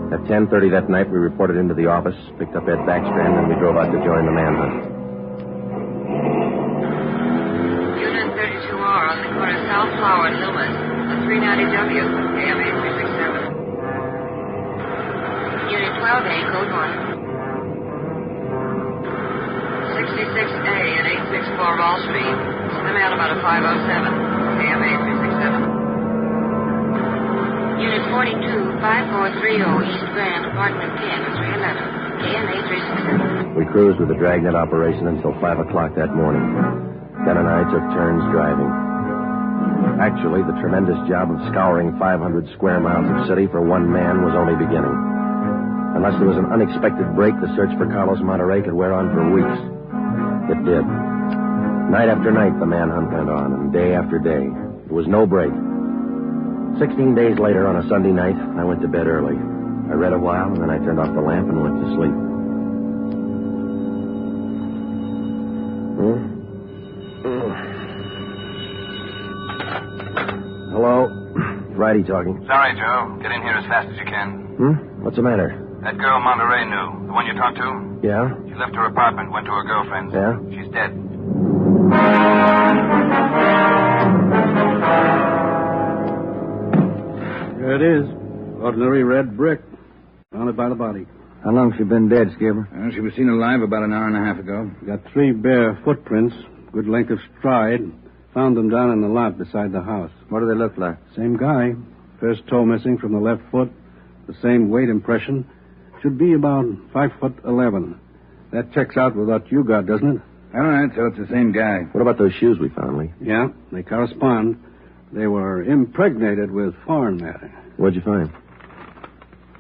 At 10:30 that night, we reported into the office, picked up Ed Backstrand, and we drove out to join the manhunt. Unit 32R on the corner of South Flower and Loomis, the 390W, AMA 367. Unit 12A, code 1. 66A at 864 Wall Street. Send out about a 507, AMA 367. Unit 42, 5430 East Grand, apartment 10, 311, KMA 367. We cruised with the Dragnet operation until 5 o'clock that morning. Ben and I took turns driving. Actually, the tremendous job of scouring 500 square miles of city for one man was only beginning. Unless there was an unexpected break, the search for Carlos Monterey could wear on for weeks. It did. Night after night, the manhunt went on, and day after day. There was no break. 16 days later, on a Sunday night, I went to bed early. I read a while, and then I turned off the lamp and went to sleep. Hello? Friday talking. Sorry, Joe. Get in here as fast as you can. What's the matter? That girl Monterey knew, the one you talked to, Yeah? she left her apartment, went to her girlfriend's. Yeah? She's dead. There it is. Ordinary red brick. Found it by the body. How long she been dead, Skipper? She was seen alive about an hour and a half ago. Got 3 bare footprints, good length of stride. Found them down in the lot beside the house. What do they look like? Same guy. First toe missing from the left foot. The same weight impression. Should be about 5'11". That checks out with what you got, doesn't it? All right, so it's the same guy. What about those shoes we found, Lee? Yeah, they correspond. They were impregnated with foreign matter. What'd you find?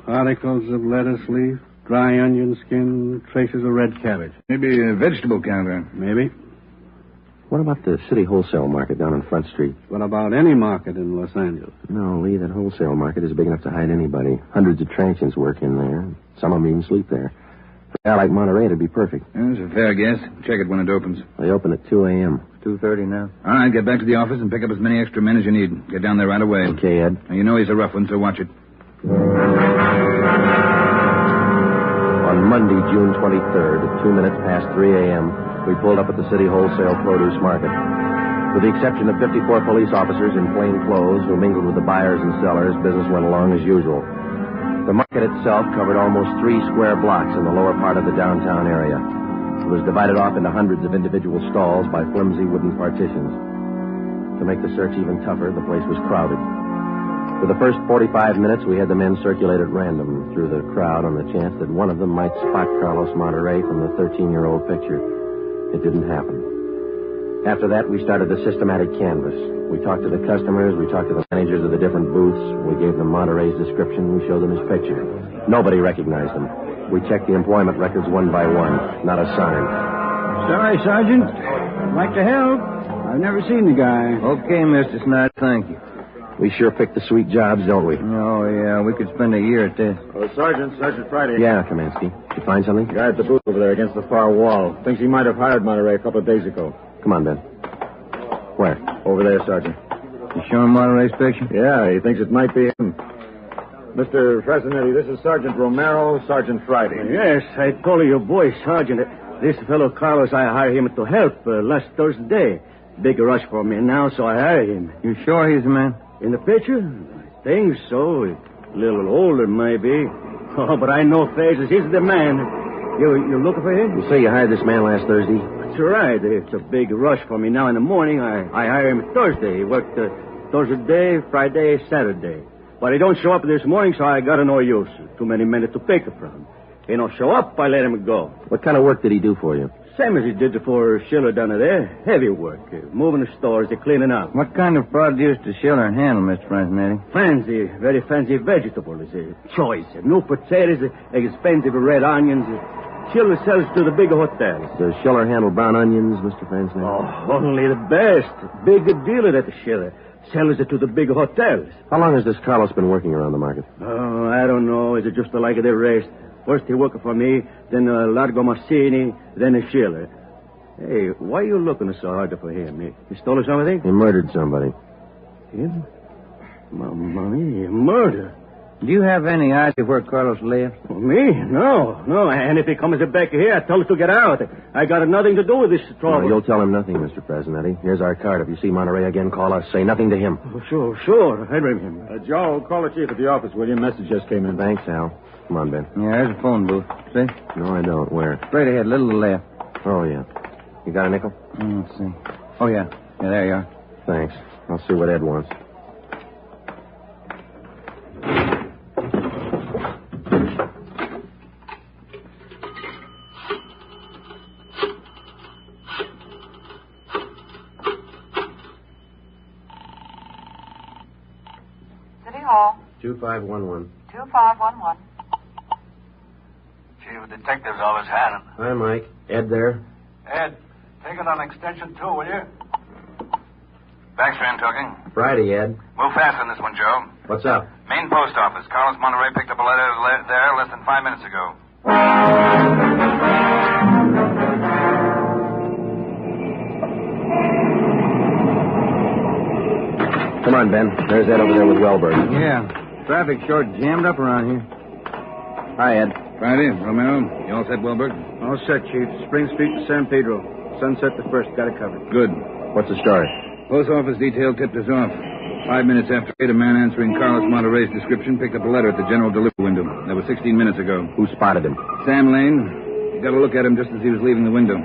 Particles of lettuce leaf, dry onion skin, traces of red cabbage. Maybe a vegetable counter. Maybe. What about the city wholesale market down on Front Street? What about any market in Los Angeles? No, Lee, that wholesale market is big enough to hide anybody. Hundreds of transients work in there. Some of them even sleep there. For a guy like Monterey, it'd be perfect. That's a fair guess. Check it when it opens. They open at 2 a.m. 2:30 now. All right, get back to the office and pick up as many extra men as you need. Get down there right away. Okay, Ed. Now, you know he's a rough one, so watch it. On Monday, June 23rd, at 2 minutes past 3 a.m., we pulled up at the city wholesale produce market. With the exception of 54 police officers in plain clothes who mingled with the buyers and sellers, business went along as usual. The market itself covered almost 3 square blocks in the lower part of the downtown area. It was divided off into hundreds of individual stalls by flimsy wooden partitions. To make the search even tougher, the place was crowded. For the first 45 minutes, we had the men circulate at random through the crowd on the chance that one of them might spot Carlos Monterey from the 13-year-old picture. It didn't happen. After that, we started the systematic canvass. We talked to the customers, we talked to the managers of the different booths, we gave them Monterey's description, we showed them his picture. Nobody recognized him. We checked the employment records one by one. Not a sign. Sorry, Sergeant. I'd like to help. I've never seen the guy. Okay, Mr. Snyder, thank you. We sure pick the sweet jobs, don't we? Oh, yeah, we could spend a year at this. Sergeant Friday. Yeah, Kaminsky. Did you find something? Guy at the booth over there against the far wall. Thinks he might have hired Monterey a couple of days ago. Come on, Ben. Where? Over there, Sergeant. You showing Monterey's picture? Yeah, he thinks it might be him. Mr. Fresnetti, this is Sergeant Romero, Sergeant Friday. Yes, I told your boy, Sergeant. This fellow Carlos, I hired him to help last Thursday. Big rush for me now, so I hired him. You sure he's the man? In the picture? I think so. A little older, maybe. Oh, but I know faces. He's the man. You looking for him? You say you hired this man last Thursday? That's right. It's a big rush for me now in the morning. I hired him Thursday. He worked Thursday, Friday, Saturday. But he don't show up this morning, so I got no use. Too many men to pick from. He don't show up, I let him go. What kind of work did he do for you? Same as he did for Schiller down there. Heavy work. Moving the stores, cleaning up. What kind of produce does Schiller handle, Mr. Francenetti? Fancy, very fancy vegetables. Choice. New potatoes, expensive red onions. Schiller sells to the big hotels. Does Schiller handle brown onions, Mr. Francenetti? Oh, only the best. Big dealer at the Schiller. Sells it to the big hotels. How long has this Carlos been working around the market? Oh, I don't know. Is it just like the rest? First he worked for me, then Largo Massini, then a Schiller. Hey, why are you looking so hard for him? He stole something? He murdered somebody. Him? Mamma mia, murder. Do you have any idea where Carlos lives? Me? No. And if he comes back here, I tell him to get out. I got nothing to do with this trouble. No, you'll tell him nothing, Mr. Francenetti. Here's our card. If you see Monterey again, call us. Say nothing to him. Oh, sure. I remember. Joe, call the chief at the office, will you? Message just came in. Thanks, Al. Come on, Ben. Yeah, there's a phone booth. See? No, I don't. Where? Straight ahead, little to the left. Oh, yeah. You got a nickel? Let's see. Oh, yeah. Yeah, there you are. Thanks. I'll see what Ed wants. City Hall. 2511. 2511. Chief of Detectives Office, Hannon. Hi, Mike. Ed there? Ed, take it on extension 2, will you? Backstrand talking. Friday, Ed. Move fast on this one, Joe. What's up? Main post office. Carlos Monterey picked up a letter there less than 5 minutes ago. Come on, Ben. There's Ed over there with Wellberg. Yeah. Traffic short jammed up around here. Hi, Ed. Friday, Romero. You all set, Wellberg? All set, Chief. Spring Street to San Pedro. Sunset the first. Got it covered. Good. What's the story? Post office detail tipped us off. 5 minutes after 8, a man answering Carlos Monterey's description picked up a letter at the general delivery window. That was 16 minutes ago. Who spotted him? Sam Lane. He got a look at him just as he was leaving the window.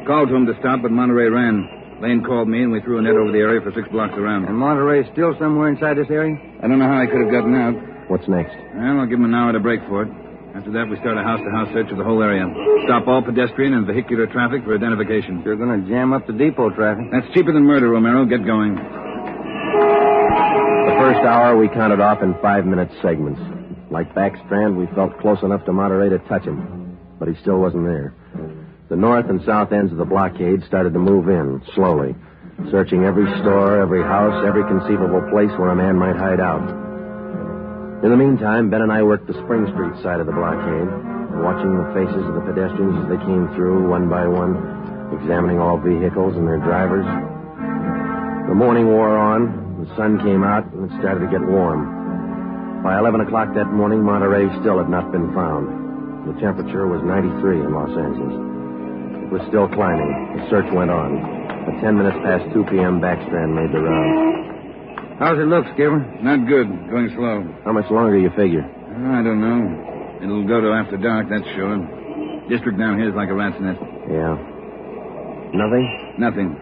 Called to him to stop, but Monterey ran. Lane called me, and we threw a net over the area for 6 blocks around. And Monterey's still somewhere inside this area? I don't know how he could have gotten out. What's next? Well, I'll give him an hour to break for it. After that, we start a house-to-house search of the whole area. Stop all pedestrian and vehicular traffic for identification. You're going to jam up the depot traffic. That's cheaper than murder, Romero. Get going. The first hour we counted off in 5-minute segments. Like Backstrand, we felt close enough to Monterey to touch him. But he still wasn't there. The north and south ends of the blockade started to move in, slowly. Searching every store, every house, every conceivable place where a man might hide out. In the meantime, Ben and I worked the Spring Street side of the blockade, watching the faces of the pedestrians as they came through, one by one, examining all vehicles and their drivers. The morning wore on, the sun came out, and it started to get warm. By 11 o'clock that morning, Monterey still had not been found. The temperature was 93 in Los Angeles. It was still climbing. The search went on. At 10 minutes past 2 p.m., Backstrand made the round. How's it look, Skipper? Not good. Going slow. How much longer you figure? I don't know. It'll go to after dark, that's sure. District down here is like a rat's nest. Yeah. Nothing? Nothing.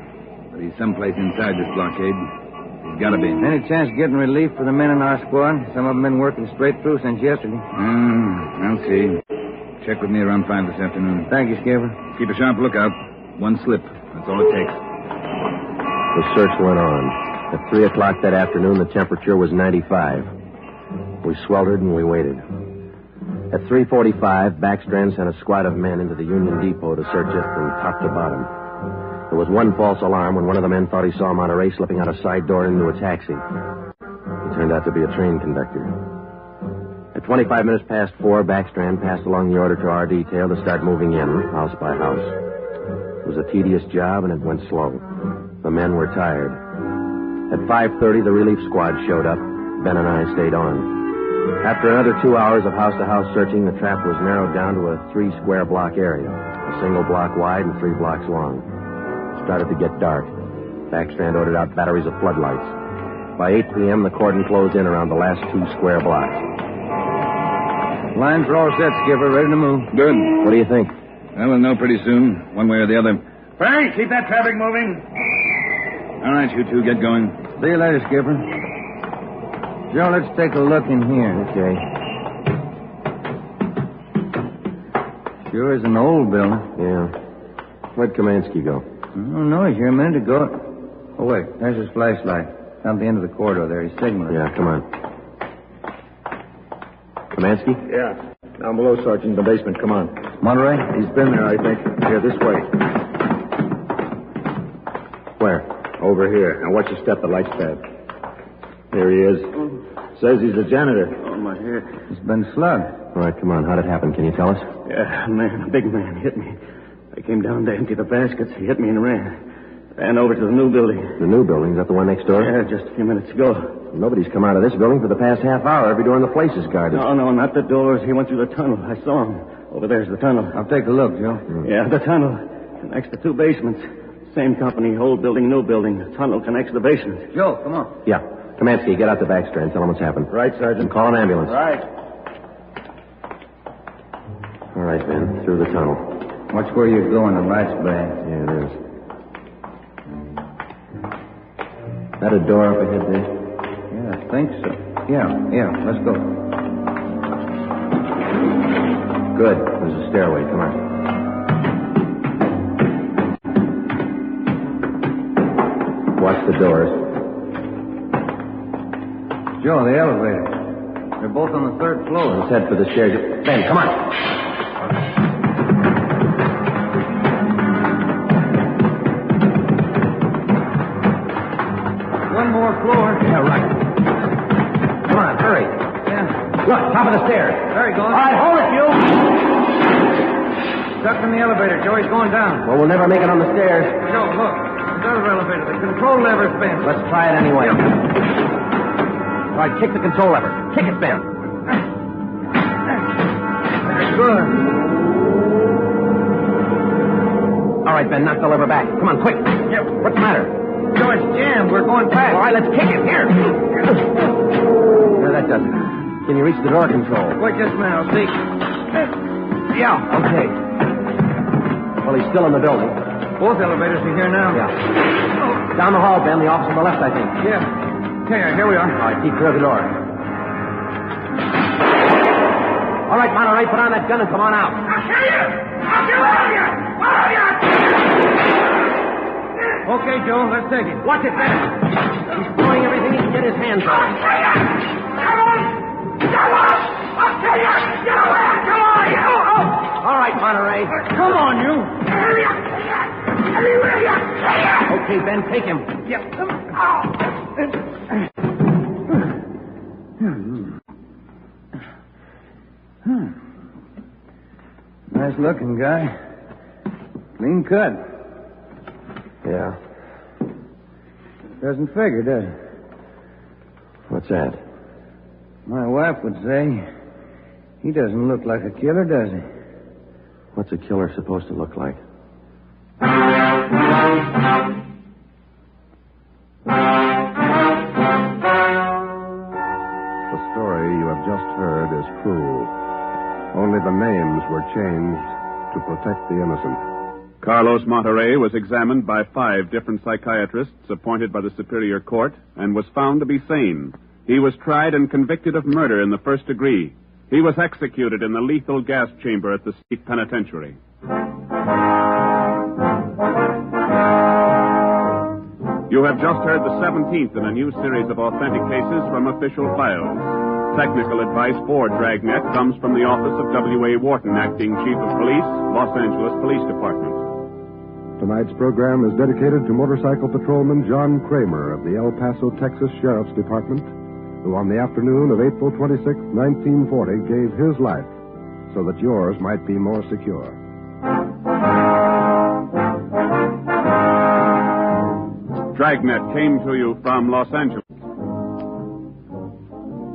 But he's someplace inside this blockade. He's got to be. Any chance of getting relief for the men in our squad? Some of them been working straight through since yesterday. I'll see. Check with me around 5 this afternoon. Thank you, Skipper. Keep a sharp lookout. One slip. That's all it takes. The search went on. At 3 o'clock that afternoon, the temperature was 95. We sweltered and we waited. At 3:45, Backstrand sent a squad of men into the Union Depot to search it from top to bottom. There was one false alarm when one of the men thought he saw Monterey slipping out a side door into a taxi. He turned out to be a train conductor. At 25 minutes past 4, Backstrand passed along the order to our detail to start moving in, house by house. It was a tedious job, and it went slow. The men were tired. At 5:30, the relief squad showed up. Ben and I stayed on. After another 2 hours of house-to-house searching, the trap was narrowed down to a 3-square-block area, a single block wide and 3 blocks long. It started to get dark. Backstrand ordered out batteries of floodlights. By 8 p.m., the cordon closed in around the last 2 square blocks. Lines are all set, Skipper. Ready to move. Good. What do you think? Well, we'll know pretty soon, one way or the other. Frank, keep that traffic moving. All right, you two, get going. See you later, Skipper. Joe, let's take a look in here. Okay. Sure is an old building. Yeah. Where'd Kamansky go? Oh, no, he's here a minute ago. Oh, wait. There's his flashlight. Down at the end of the corridor there. He's signaling. Yeah, come on. Kamansky? Yeah. Down below, Sergeant, in the basement. Come on. Monterey? He's been there, I think. Here, this way. Where? Over here. Now, watch your step. The light's bad. Here he is. Says he's a janitor. Oh, my head. He's been slugged. All right, come on. How'd it happen? Can you tell us? Yeah, man, a big man hit me. I came down to empty the baskets. He hit me and ran. Ran over to the new building. The new building? Is that the one next door? Yeah, just a few minutes ago. Nobody's come out of this building for the past half hour. Every door in the place is guarded. No, not the doors. He went through the tunnel. I saw him. Over there's the tunnel. I'll take a look, Joe. Yeah, the tunnel. Connects the two basements. Same company, old building, new building. The tunnel connects the basement. Joe, come on. Yeah. Kamansky, get out the back strand. Tell him what's happened. Right, Sergeant. And call an ambulance. Right. All right, Ben. Through the tunnel. Watch where you're going. The light's bad. Yeah, it is. Is that a door up ahead there? Yeah, I think so. Yeah. Let's go. Good. There's a stairway. Come on. Watch the doors. Joe, the elevator. They're both on the third floor. Let's head for the stairs. Ben, come on. One more floor. Yeah, right. Come on, hurry. Yeah. Look, top of the stairs. There he goes. All right, hold it, you. Stuck in the elevator. Joey's going down. Well, we'll never make it on the stairs. Joe, look. The other elevator. The control lever's bent. Let's try it anyway. All right, kick the control lever. Kick it, Ben. Very good. All right, Ben, knock the lever back. Come on, quick. Yep. What's the matter? Joe, it's jammed. We're going past. All right, let's kick it. Here. No, that does it. Can you reach the door control? Wait just a minute. I'll see. Yeah. Okay. Well, he's still in the building. Both elevators are here now. Yeah. Down the hall, Ben. The office on the left, I think. Yeah. Okay, here we are. All right, keep clear of the door. All right, Monterey, put on that gun and come on out. I'll kill you! I'll kill all of you! All of you! Okay, Joe, let's take it. Watch it, Ben. He's throwing everything he can get his hands on. I'll kill you! Come on! Come on! I'll kill you! Get away! Come on! All right, Monterey. Come on, you. Okay, Ben, take him. Yep. Nice looking guy. Clean cut. Yeah. Doesn't figure, does it? What's that? My wife would say he doesn't look like a killer, does he? What's a killer supposed to look like? The story you have just heard is true. Only the names were changed to protect the innocent. Carlos Monterey was examined by 5 different psychiatrists appointed by the Superior Court and was found to be sane. He was tried and convicted of murder in the first degree. He was executed in the lethal gas chamber at the state penitentiary. You have just heard the 17th in a new series of authentic cases from official files. Technical advice for Dragnet comes from the office of W.A. Wharton, Acting Chief of Police, Los Angeles Police Department. Tonight's program is dedicated to motorcycle patrolman John Kramer of the El Paso, Texas Sheriff's Department, who on the afternoon of April 26, 1940, gave his life so that yours might be more secure. Dragnet came to you from Los Angeles.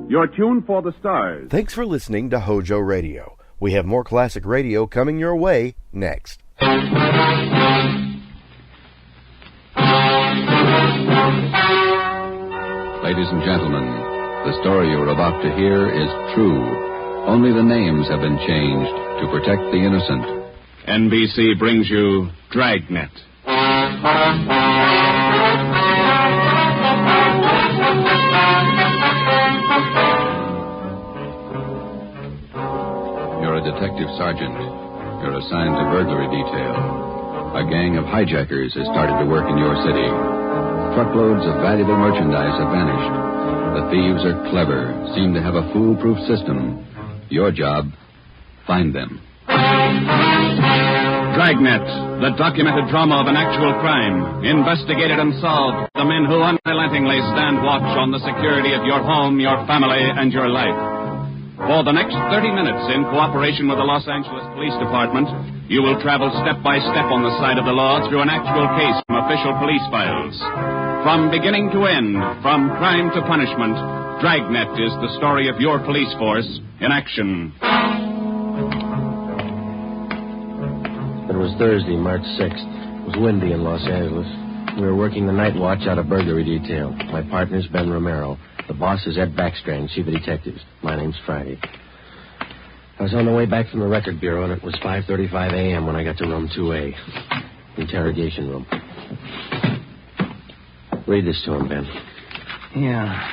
Your tune for the stars. Thanks for listening to Hojo Radio. We have more classic radio coming your way next. Ladies and gentlemen, the story you are about to hear is true. Only the names have been changed to protect the innocent. NBC brings you Dragnet. Detective Sergeant. You're assigned to burglary detail. A gang of hijackers has started to work in your city. Truckloads of valuable merchandise have vanished. The thieves are clever, seem to have a foolproof system. Your job, find them. Dragnet, the documented drama of an actual crime, investigated and solved by the men who unrelentingly stand watch on the security of your home, your family, and your life. For the next 30 minutes, in cooperation with the Los Angeles Police Department, you will travel step by step on the side of the law through an actual case from official police files. From beginning to end, from crime to punishment, Dragnet is the story of your police force in action. It was Thursday, March 6th. It was windy in Los Angeles. We were working the night watch out of burglary detail. My partner's Ben Romero. The boss is Ed Backstrand, chief of detectives. My name's Friday. I was on the way back from the record bureau, and it was 5:35 a.m. when I got to room 2A, interrogation room. Read this to him, Ben. Yeah.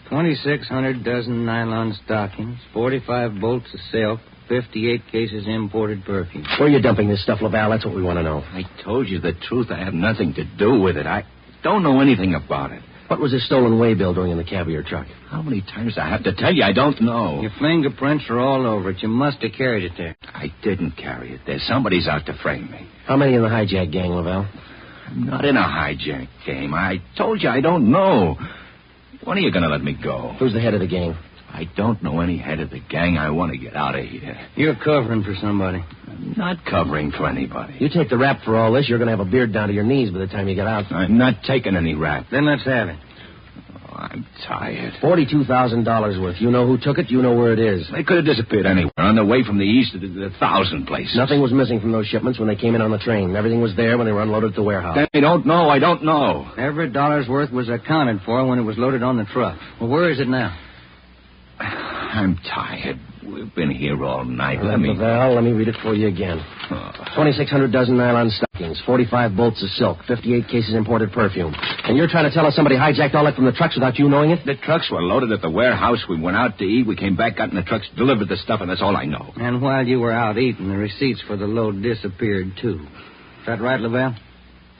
2,600 dozen nylon stockings, 45 bolts of silk, 58 cases imported perfume. Where are you dumping this stuff, Laval? That's what we want to know. I told you the truth. I have nothing to do with it. I don't know anything about it. What was this stolen waybill doing in the cab of your truck? How many times do I have to tell you? I don't know. Your fingerprints are all over it. You must have carried it there. I didn't carry it there. Somebody's out to frame me. How many in the hijack gang, Laval? I'm not in a hijack game. I told you I don't know. When are you going to let me go? Who's the head of the gang? I don't know any head of the gang. I want to get out of here. You're covering for somebody. I'm not covering for anybody. You take the rap for all this, you're going to have a beard down to your knees by the time you get out. I'm not taking any rap. Then let's have it. Oh, I'm tired. $42,000 worth. You know who took it. You know where it is. They could have disappeared anywhere. On the way from the east to the 1,000 places. Nothing was missing from those shipments when they came in on the train. Everything was there when they were unloaded at the warehouse. I don't know. I don't know. Every dollar's worth was accounted for when it was loaded on the truck. Well, where is it now? I'm tired. We've been here all night. Let me read it for you again. 2,600 dozen nylon stockings, 45 bolts of silk, 58 cases imported perfume. And you're trying to tell us somebody hijacked all that from the trucks without you knowing it? The trucks were loaded at the warehouse. We went out to eat. We came back, got in the trucks, delivered the stuff, and that's all I know. And while you were out eating, the receipts for the load disappeared, too. Is that right, Lavelle?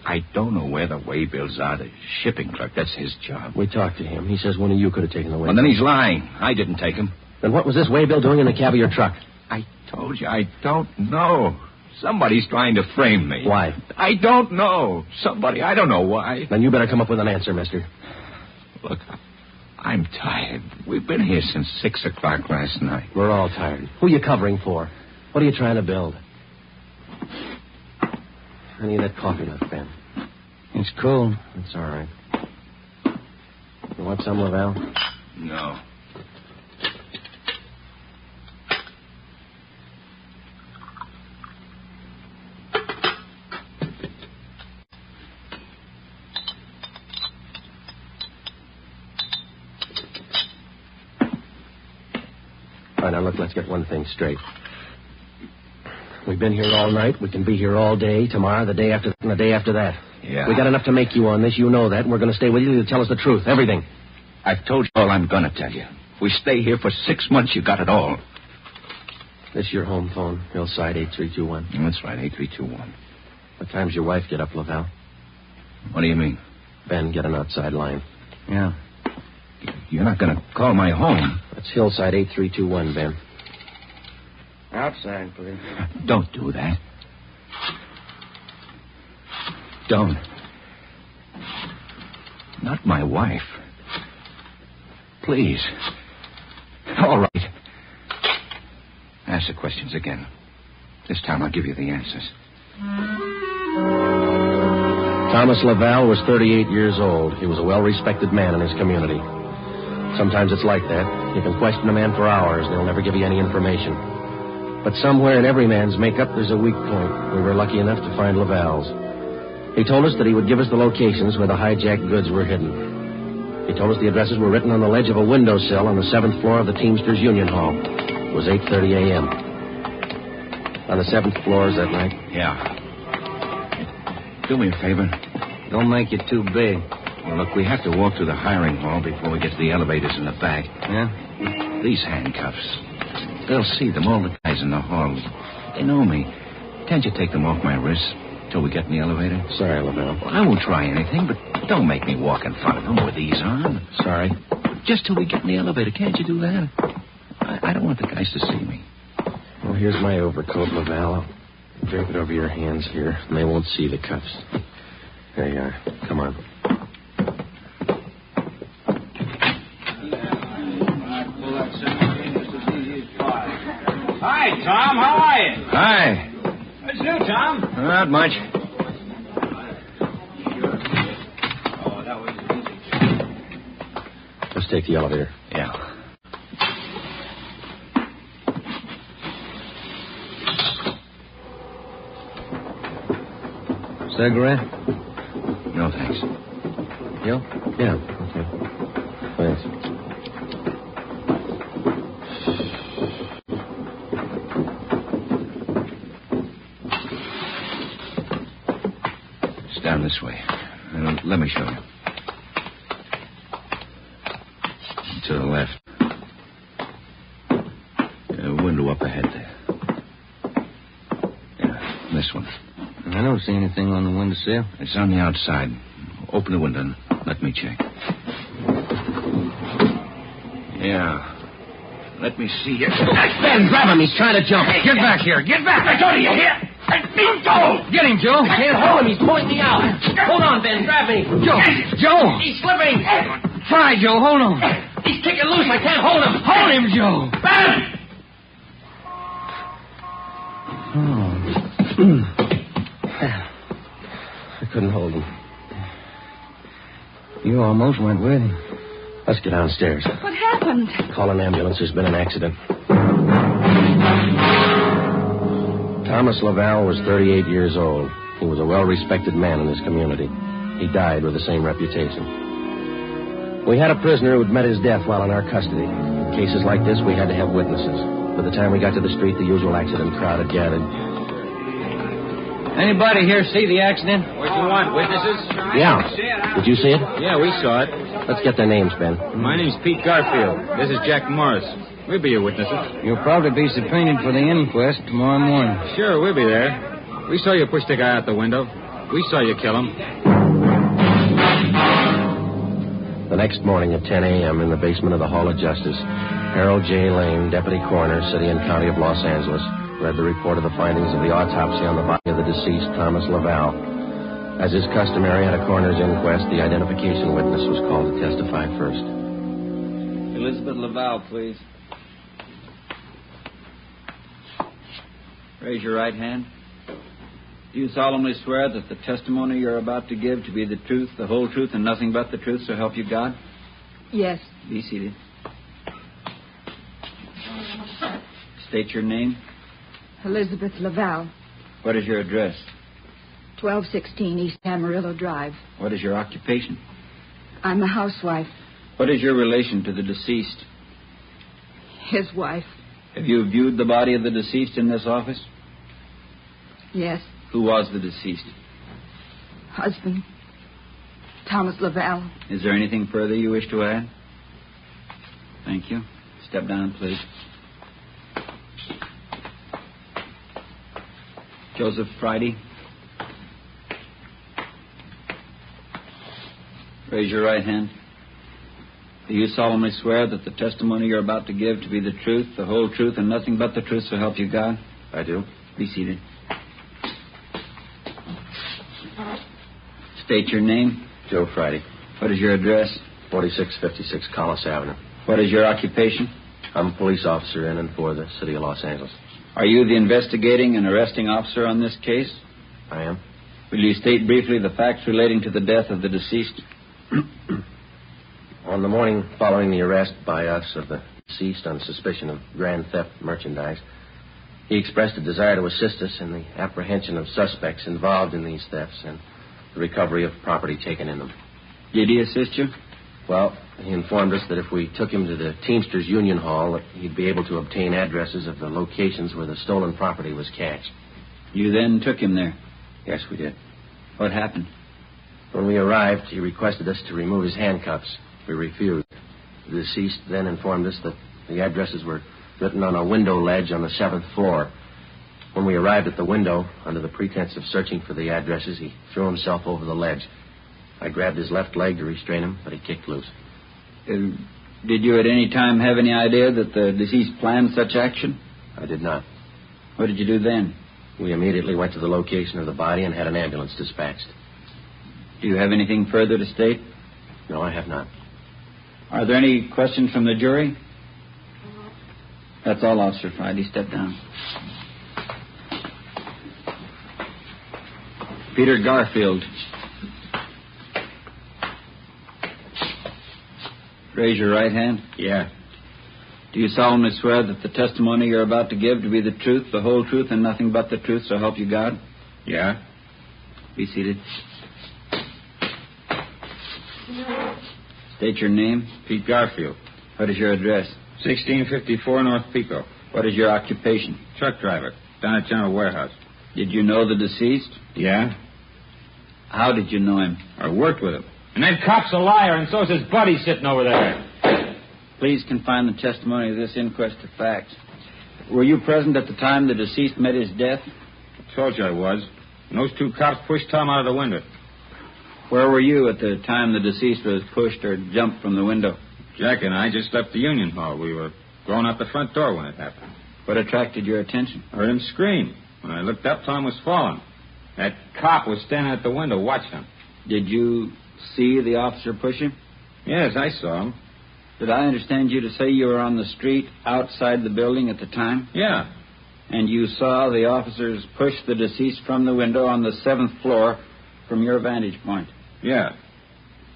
I don't know where the waybill's are. The shipping clerk, that's his job. We talked to him. He says one of you could have taken the waybill. Well, then he's lying. I didn't take him. Then what was this waybill doing in the cab of your truck? I told you, I don't know. Somebody's trying to frame me. Why? I don't know. Somebody, I don't know why. Then you better come up with an answer, mister. Look, I'm tired. We've been here since 6 o'clock last night. We're all tired. Who are you covering for? What are you trying to build? I need that coffee left, Ben. It's cold. It's all right. You want some, Lavelle? No. All right, now, look, let's get one thing straight. We've been here all night. We can be here all day, tomorrow, the day after that, and the day after that. Yeah. We got enough to make you on this. You know that, and we're going to stay with you to tell us the truth, everything. I've told you all I'm going to tell you. If we stay here for 6 months, you got it all. This your home phone, Hillside 8321. That's right, 8321. What time's your wife get up, Lavelle? What do you mean? Ben, get an outside line. Yeah. You're not going to call my home. That's Hillside 8321, Ben. Outside, please. Don't do that. Don't. Not my wife. Please. All right. Ask the questions again. This time I'll give you the answers. Thomas Lavelle was 38 years old. He was a well-respected man in his community. Sometimes it's like that. You can question a man for hours, and he'll never give you any information. But somewhere in every man's makeup, there's a weak point. We were lucky enough to find Lavalle's. He told us that he would give us the locations where the hijacked goods were hidden. He told us the addresses were written on the ledge of a windowsill on the 7th floor of the Teamsters Union Hall. It was 8:30 a.m. On the 7th floor, is that right? Yeah. Do me a favor. Don't make it too big. Well, look, we have to walk through the hiring hall before we get to the elevators in the back. Yeah? These handcuffs. They'll see them, all the guys in the hall. They know me. Can't you take them off my wrists till we get in the elevator? Sorry, Lavelle. Well, I won't try anything, but don't make me walk in front of them with these on. Sorry. Just till we get in the elevator. Can't you do that? I don't want the guys to see me. Well, here's my overcoat, Lavelle. I'll drape it over your hands here, and they won't see the cuffs. There you are. Come on. Hi, Tom. How are you? Hi. What's new, Tom? Not much. Let's take the elevator. Yeah. Cigarette? No, thanks. You? Yeah, okay. Thanks. It's down this way. Let me show you. To the left. Window up ahead there. Yeah, this one. I don't see anything on the windowsill. It's on the outside. Open the window and let me check. Yeah. Let me see you. Ben, grab him. He's trying to jump. Hey, get back here. Get back. I told you, you hear? Go! Get him, Joe. I can't hold him. He's pointing me out. Hold on, Ben. Grab me. Joe! He's slipping. Try, Joe. Hold on. He's kicking loose. I can't hold him. Hold him, Joe. Ben! I couldn't hold him. You almost went with him. Let's get downstairs. What happened? Call an ambulance. There's been an accident. Thomas Lavelle was 38 years old. He was a well-respected man in his community. He died with the same reputation. We had a prisoner who'd met his death while in our custody. In cases like this, we had to have witnesses. By the time we got to the street, the usual accident crowd had gathered. Anybody here see the accident? What you want, witnesses? Yeah. Did you see it? Yeah, we saw it. Let's get their names, Ben. My name's Pete Garfield. This is Jack Morris. We'll be your witnesses. You'll probably be subpoenaed for the inquest tomorrow morning. Sure, we'll be there. We saw you push the guy out the window. We saw you kill him. The next morning at 10 a.m. in the basement of the Hall of Justice, Harold J. Lane, Deputy Coroner, City and County of Los Angeles, read the report of the findings of the autopsy on the body of the deceased Thomas Lavelle. As is customary at a coroner's inquest, the identification witness was called to testify first. Elizabeth Lavelle, please. Raise your right hand. Do you solemnly swear that the testimony you're about to give to be the truth, the whole truth, and nothing but the truth, so help you God? Yes. Be seated. State your name. Elizabeth Lavelle, What is your address? 1216 East Amarillo Drive. What is your occupation? I'm a housewife. What is your relation to the deceased? His wife. Have you viewed the body of the deceased in this office? Yes. Who was the deceased? Husband. Thomas Lavelle. Is there anything further you wish to add? Thank you. Step down, please. Joseph Friday. Raise your right hand. Do you solemnly swear that the testimony you're about to give to be the truth, the whole truth, and nothing but the truth, so help you God? I do. Be seated. State your name. Joe Friday. What is your address? 4656 Collis Avenue. What is your occupation? I'm a police officer in and for the City of Los Angeles. Are you the investigating and arresting officer on this case? I am. Will you state briefly the facts relating to the death of the deceased? On the morning following the arrest by us of the deceased on suspicion of grand theft merchandise, he expressed a desire to assist us in the apprehension of suspects involved in these thefts and the recovery of property taken in them. Did he assist you? Well, he informed us that if we took him to the Teamsters Union Hall, that he'd be able to obtain addresses of the locations where the stolen property was cached. You then took him there? Yes, we did. What happened? When we arrived, he requested us to remove his handcuffs. We refused. The deceased then informed us that the addresses were written on a window ledge on the 7th floor. When we arrived at the window, under the pretense of searching for the addresses, he threw himself over the ledge. I grabbed his left leg to restrain him, but he kicked loose. Did you at any time have any idea that the deceased planned such action? I did not. What did you do then? We immediately went to the location of the body and had an ambulance dispatched. Do you have anything further to state? No, I have not. Are there any questions from the jury? That's all, Officer Friday. Step down. Peter Garfield. Raise your right hand. Yeah. Do you solemnly swear that the testimony you're about to give to be the truth, the whole truth, and nothing but the truth, so help you God? Yeah. Be seated. State your name. Pete Garfield. What is your address? 1654 North Pico. What is your occupation? Truck driver. Down at General Warehouse. Did you know the deceased? Yeah. How did you know him? I worked with him. And that cop's a liar, and so's his buddy sitting over there. Please confine the testimony of this inquest to facts. Were you present at the time the deceased met his death? I told you I was. And those two cops pushed Tom out of the window. Where were you at the time the deceased was pushed or jumped from the window? Jack and I just left the Union Hall. We were going out the front door when it happened. What attracted your attention? I heard him scream. When I looked up, Tom was falling. That cop was standing at the window watching him. Did you see the officer push him? Yes, I saw him. Did I understand you to say you were on the street outside the building at the time? Yeah. And you saw the officers push the deceased from the window on the 7th floor from your vantage point? Yeah.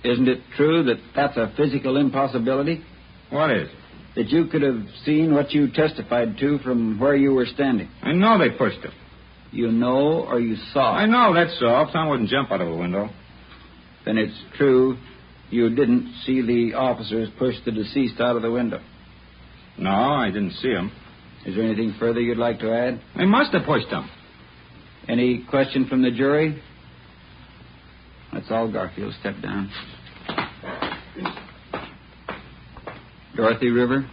Isn't it true that that's a physical impossibility? What is? That you could have seen what you testified to from where you were standing. I know they pushed him. You know or you saw? I know, that's all. Tom wouldn't jump out of a window. Then it's true you didn't see the officers push the deceased out of the window? No, I didn't see him. Is there anything further you'd like to add? They must have pushed him. Any question from the jury? That's all, Garfield. Step down. Dorothy River.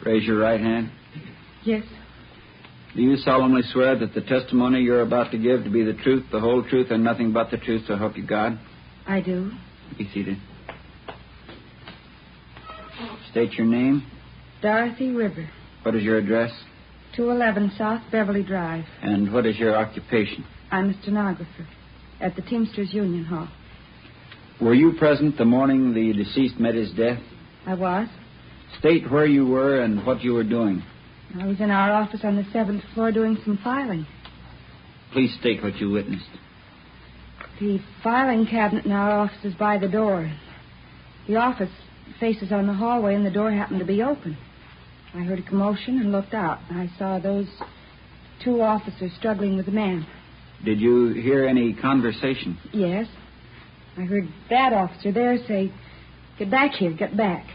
Raise your right hand. Yes. Do you solemnly swear that the testimony you're about to give to be the truth, the whole truth, and nothing but the truth, so help you God? I do. Be seated. State your name. Dorothy River. What is your address? 211 South Beverly Drive. And what is your occupation? I'm a stenographer at the Teamsters Union Hall. Were you present the morning the deceased met his death? I was. State where you were and what you were doing. I was in our office on the 7th floor doing some filing. Please state what you witnessed. The filing cabinet in our office is by the door. The office faces on the hallway, and the door happened to be open. I heard a commotion and looked out. I saw those two officers struggling with a man. Did you hear any conversation? Yes. I heard that officer there say, "Get back here, get back."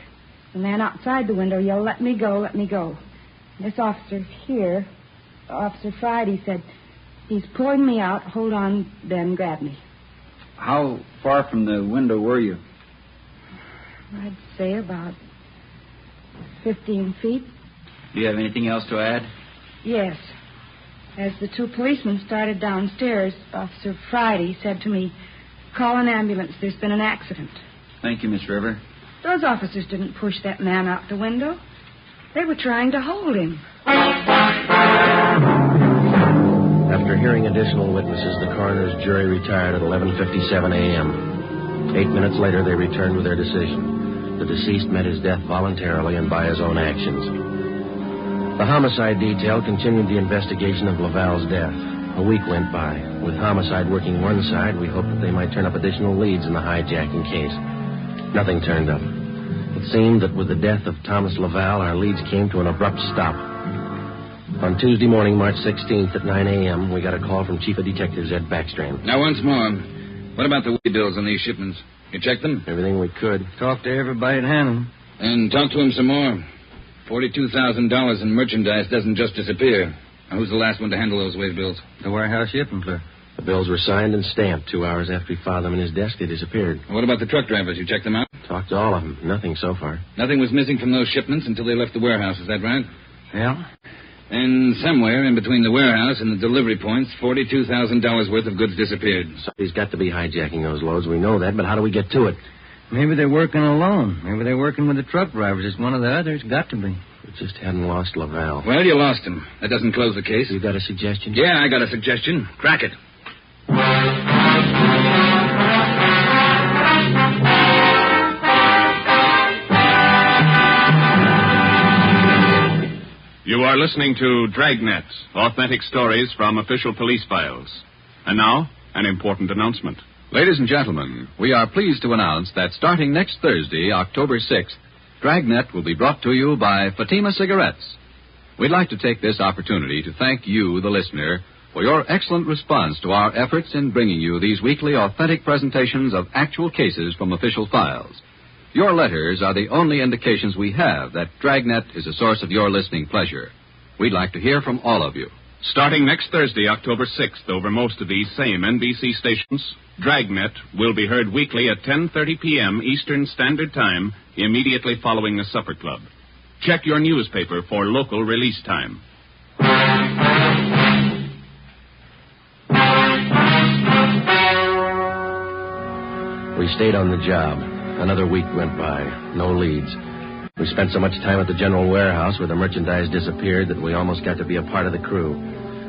The man outside the window yelled, "Let me go, let me go." This officer here, Officer Friday, said, "He's pulling me out. Hold on, Ben, grab me." How far from the window were you? I'd say about 15 feet. Do you have anything else to add? Yes. As the two policemen started downstairs, Officer Friday said to me, "Call an ambulance. There's been an accident." Thank you, Miss River. Those officers didn't push that man out the window. They were trying to hold him. After hearing additional witnesses, the coroner's jury retired at 11:57 a.m. 8 minutes later, they returned with their decision. The deceased met his death voluntarily and by his own actions. The homicide detail continued the investigation of Laval's death. A week went by. With homicide working one side, we hoped that they might turn up additional leads in the hijacking case. Nothing turned up. It seemed that with the death of Thomas Laval, our leads came to an abrupt stop. On Tuesday morning, March 16th at 9 a.m., we got a call from Chief of Detectives Ed Backstrand. Now, once more, what about the way bills on these shipments? You checked them? Everything we could. Talked to everybody at Hannah. And talk to him some more. $42,000 in merchandise doesn't just disappear. Now, who's the last one to handle those way bills? The warehouse shipping clerk. The bills were signed and stamped. 2 hours after he filed them in his desk, they disappeared. What about the truck drivers? You checked them out? Talked to all of them. Nothing so far. Nothing was missing from those shipments until they left the warehouse. Is that right? Yeah. And somewhere in between the warehouse and the delivery points, $42,000 worth of goods disappeared. Somebody's got to be hijacking those loads. We know that, but how do we get to it? Maybe they're working alone. Maybe they're working with the truck drivers. It's one of the others. Got to be. We just hadn't lost Laval. Well, you lost him. That doesn't close the case. You got a suggestion? Yeah, I got a suggestion. Crack it. You are listening to Dragnet, authentic stories from official police files. And now, an important announcement. Ladies and gentlemen, we are pleased to announce that starting next Thursday, October 6th, Dragnet will be brought to you by Fatima Cigarettes. We'd like to take this opportunity to thank you, the listener, for your excellent response to our efforts in bringing you these weekly authentic presentations of actual cases from official files. Your letters are the only indications we have that Dragnet is a source of your listening pleasure. We'd like to hear from all of you. Starting next Thursday, October 6th, over most of these same NBC stations, Dragnet will be heard weekly at 10:30 p.m. Eastern Standard Time, immediately following the Supper Club. Check your newspaper for local release time. We stayed on the job. Another week went by. No leads. We spent so much time at the general warehouse where the merchandise disappeared that we almost got to be a part of the crew.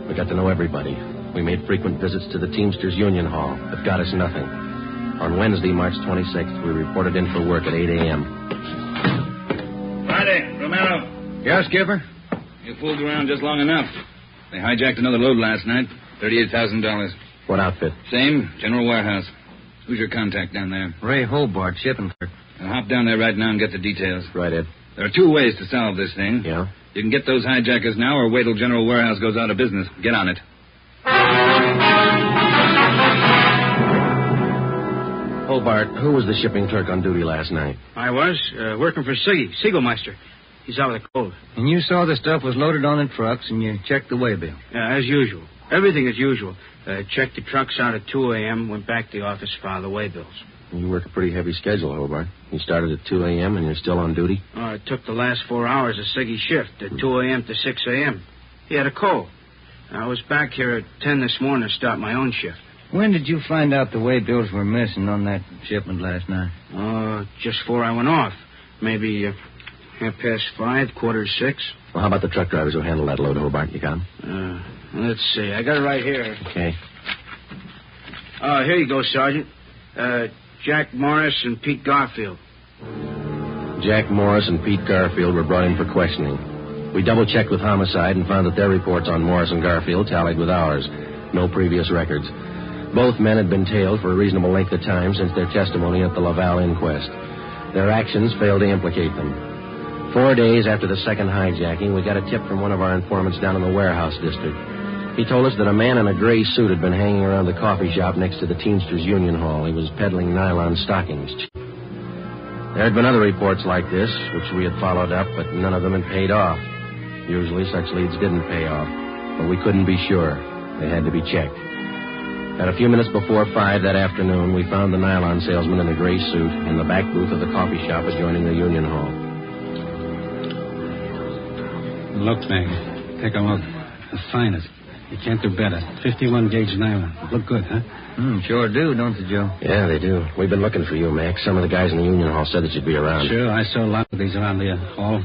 We got to know everybody. We made frequent visits to the Teamsters Union Hall, but got us nothing. On Wednesday, March 26th, we reported in for work at 8 a.m. Friday, Romero. Yes, Skipper? You fooled around just long enough. They hijacked another load last night. $38,000. What outfit? Same, general warehouse. Who's your contact down there? Ray Hobart, shipping clerk. I'll hop down there right now and get the details. Right, Ed. There are two ways to solve this thing. Yeah? You can get those hijackers now or wait till General Warehouse goes out of business. Get on it. Hobart, who was the shipping clerk on duty last night? I was, working for Siggy, Siegelmeister. He's out with a cold. And you saw the stuff was loaded on the trucks and you checked the waybill. Yeah, as usual. Everything as usual. Checked the trucks out at 2 a.m., went back to the office, filed the waybills. You work a pretty heavy schedule, Hobart. You started at 2 a.m. and you're still on duty? It took the last 4 hours of Siggy's shift, at 2 a.m. to 6 a.m. He had a cold. I was back here at 10 this morning to start my own shift. When did you find out the waybills were missing on that shipment last night? Just before I went off. Maybe 5:30, 5:45. Well, how about the truck drivers who handled that load, Hobart? You got them? Let's see. I got it right here. Okay. Here you go, Sergeant. Jack Morris and Pete Garfield. Jack Morris and Pete Garfield were brought in for questioning. We double-checked with Homicide and found that their reports on Morris and Garfield tallied with ours. No previous records. Both men had been tailed for a reasonable length of time since their testimony at the Laval inquest. Their actions failed to implicate them. 4 days after the second hijacking, we got a tip from one of our informants down in the warehouse district. He told us that a man in a gray suit had been hanging around the coffee shop next to the Teamsters Union Hall. He was peddling nylon stockings. There had been other reports like this, which we had followed up, but none of them had paid off. Usually such leads didn't pay off, but we couldn't be sure. They had to be checked. At a few minutes before 5 that afternoon, we found the nylon salesman in the gray suit in the back booth of the coffee shop adjoining the Union Hall. Look, Meg. Take a look. The finest. You can't do better. 51-gauge nylon. Look good, huh? Sure do, don't they, Joe? Yeah, they do. We've been looking for you, Mac. Some of the guys in the Union Hall said that you'd be around. Sure, I saw a lot of these around the hall.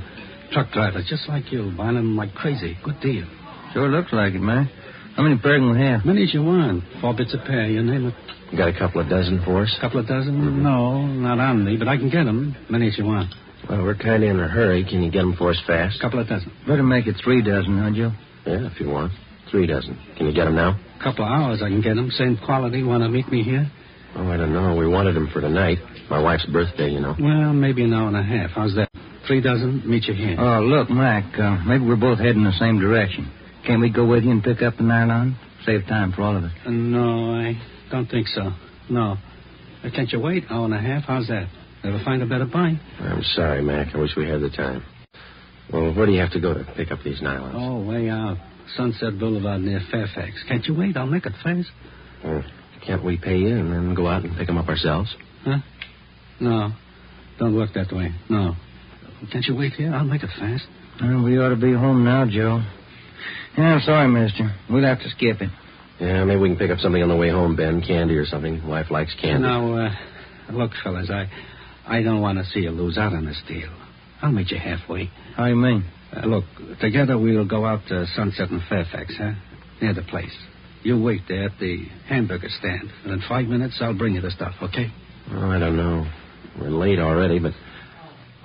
Truck drivers, just like you, buying them like crazy. Good deal. Sure looks like it, man. How many pair can we have? Many as you want. 4 bits a pair, you name it. You got a couple of dozen for us? Couple of dozen? Mm-hmm. No, not on me, but I can get them. Many as you want. Well, we're kind of in a hurry. Can you get them for us fast? Couple of dozen. Better make it 3 dozen, huh, Joe? Yeah, if you want. 3 dozen. Can you get them now? Couple of hours I can get them. Same quality. Want to meet me here? Oh, I don't know. We wanted them for tonight. My wife's birthday, you know. Well, maybe an hour and a half. How's that? 3 dozen, meet you here. Oh, look, Mac, maybe we're both heading the same direction. Can't we go with you and pick up the nylon? Save time for all of us. No, I don't think so. No. Can't you wait? Hour and a half? How's that? Ever find a better buy? I'm sorry, Mac. I wish we had the time. Well, where do you have to go to pick up these nylons? Oh, way out. Sunset Boulevard near Fairfax. Can't you wait? I'll make it fast. Can't we pay you and then go out and pick them up ourselves? Huh? No. Don't look that way. No. Can't you wait here? I'll make it fast. Well, we ought to be home now, Joe. Yeah, I'm sorry, mister. We'll have to skip it. Yeah, maybe we can pick up something on the way home, Ben. Candy or something. Wife likes candy. Now, look, fellas, I don't want to see you lose out on this deal. I'll meet you halfway. How you mean? Look, together we'll go out to Sunset and Fairfax, huh? Near the place. You wait there at the hamburger stand, and in 5 minutes I'll bring you the stuff, okay? Oh, I don't know. We're late already, but...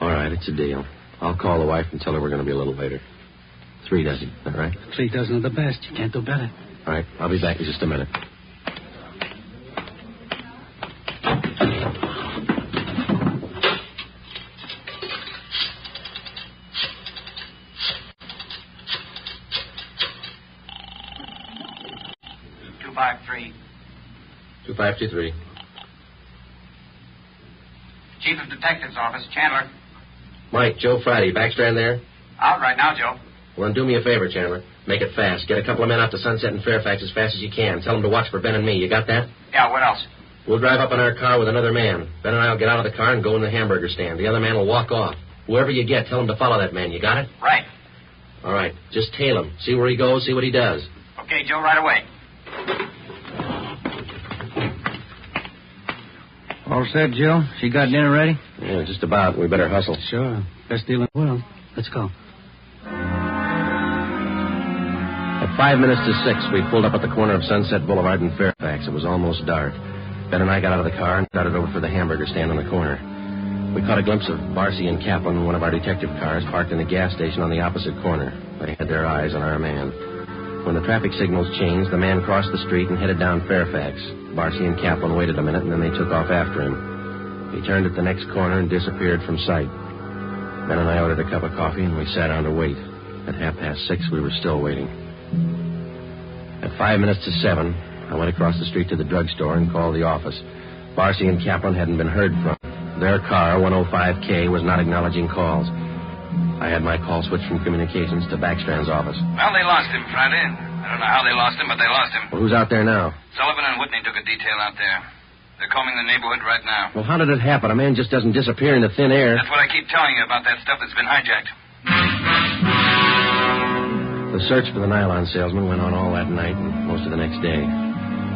All right, it's a deal. I'll call the wife and tell her we're going to be a little later. 3 dozen, all right? 3 dozen of the best. You can't do better. All right, I'll be back in just a minute. Two 253. Chief of Detectives Office, Chandler. Mike, Joe Friday, Backstrand there? Out right now, Joe. Well, then do me a favor, Chandler. Make it fast. Get a couple of men out to Sunset and Fairfax as fast as you can. Tell them to watch for Ben and me. You got that? Yeah, what else? We'll drive up in our car with another man. Ben and I will get out of the car and go in the hamburger stand. The other man will walk off. Whoever you get, tell him to follow that man. You got it? Right. All right. Just tail him. See where he goes, see what he does. Okay, Joe, right away. All set, Joe? She got dinner ready? Yeah, just about. We better hustle. Sure. Best deal in the world. Let's go. At 5 minutes to 6, we pulled up at the corner of Sunset Boulevard and Fairfax. It was almost dark. Ben and I got out of the car and started over for the hamburger stand on the corner. We caught a glimpse of Barcy and Kaplan in one of our detective cars parked in a gas station on the opposite corner. They had their eyes on our man. When the traffic signals changed, the man crossed the street and headed down Fairfax. Barcy and Kaplan waited a minute, and then they took off after him. He turned at the next corner and disappeared from sight. Ben and I ordered a cup of coffee, and we sat down to wait. At 6:30, we were still waiting. At 5 minutes to 7, I went across the street to the drugstore and called the office. Barcy and Kaplan hadn't been heard from. Their car, 105K, was not acknowledging calls. I had my call switched from communications to Backstrand's office. Well, they lost him, Friday. I don't know how they lost him, but they lost him. Well, who's out there now? Sullivan and Whitney took a detail out there. They're combing the neighborhood right now. Well, how did it happen? A man just doesn't disappear into thin air. That's what I keep telling you about that stuff that's been hijacked. The search for the nylon salesman went on all that night and most of the next day.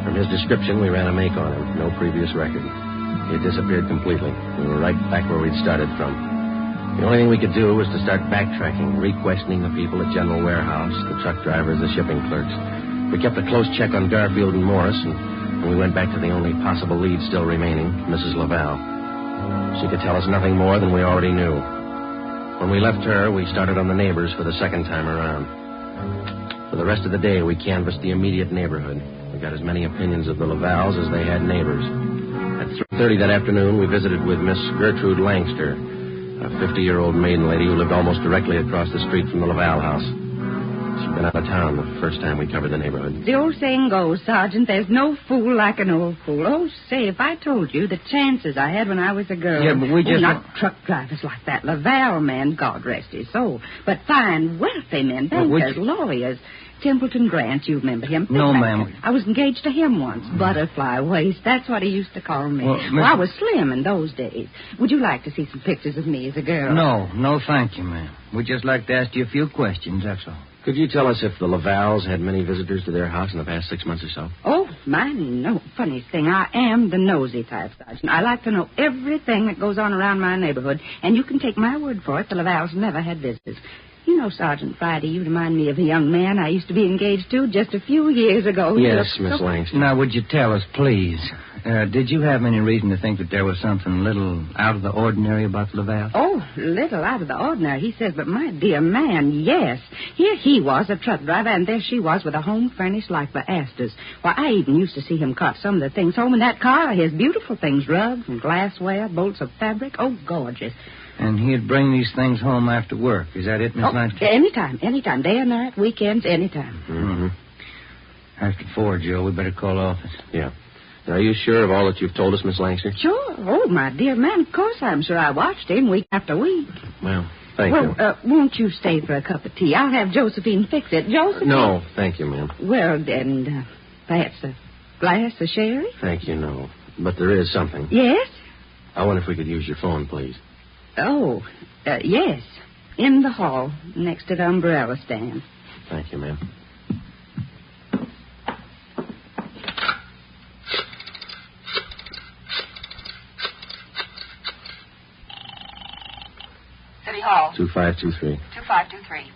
From his description, we ran a make on him. No previous record. He had disappeared completely. We were right back where we'd started from. The only thing we could do was to start backtracking, re-questioning the people at General Warehouse, the truck drivers, the shipping clerks. We kept a close check on Garfield and Morris, and we went back to the only possible lead still remaining, Mrs. Laval. She could tell us nothing more than we already knew. When we left her, we started on the neighbors for the second time around. For the rest of the day, we canvassed the immediate neighborhood. We got as many opinions of the Lavals as they had neighbors. At 3:30 that afternoon, we visited with Miss Gertrude Langster, a 50-year-old maiden lady who lived almost directly across the street from the Laval house. She'd been out of town the first time we covered the neighborhood. The old saying goes, Sergeant, there's no fool like an old fool. Oh, say, if I told you the chances I had when I was a girl. Yeah, but we just... not truck drivers like that Laval man, God rest his soul. But fine, wealthy men, bankers, lawyers. Templeton Grant, you remember him? No, ma'am. I was engaged to him once. Butterfly waist. That's what he used to call me. Well, I was slim in those days. Would you like to see some pictures of me as a girl? No, thank you, ma'am. We'd just like to ask you a few questions, that's all. Could you tell us if the Lavals had many visitors to their house in the past 6 months or so? Oh, no. Funniest thing, I am the nosy type, Sergeant. I like to know everything that goes on around my neighborhood, and you can take my word for it, the Lavals never had visitors. You know, Sergeant Friday, you remind me of a young man I used to be engaged to just a few years ago. Yes, Miss Langston. Now, would you tell us, please, did you have any reason to think that there was something a little out of the ordinary about Laval? Oh, little out of the ordinary, he says, but my dear man, yes. Here he was, a truck driver, and there she was with a home furnished like the Astors. Why, I even used to see him cart some of the things home in that car, his beautiful things, rugs and glassware, bolts of fabric. Oh, gorgeous. And he'd bring these things home after work. Is that it, Miss Langston? Anytime. Day or night, weekends, anytime. Mm-hmm. After 4, Joe, we better call office. Yeah. Now, are you sure of all that you've told us, Miss Langston? Sure. Oh, my dear man, of course I'm sure. I watched him week after week. Well, thank you. Won't you stay for a cup of tea? I'll have Josephine fix it. Josephine? No, thank you, ma'am. Well, then, perhaps a glass of sherry? Thank you, no. But there is something. Yes? I wonder if we could use your phone, please. Oh, yes. In the hall, next to the umbrella stand. Thank you, ma'am. City Hall. 2523. 2523.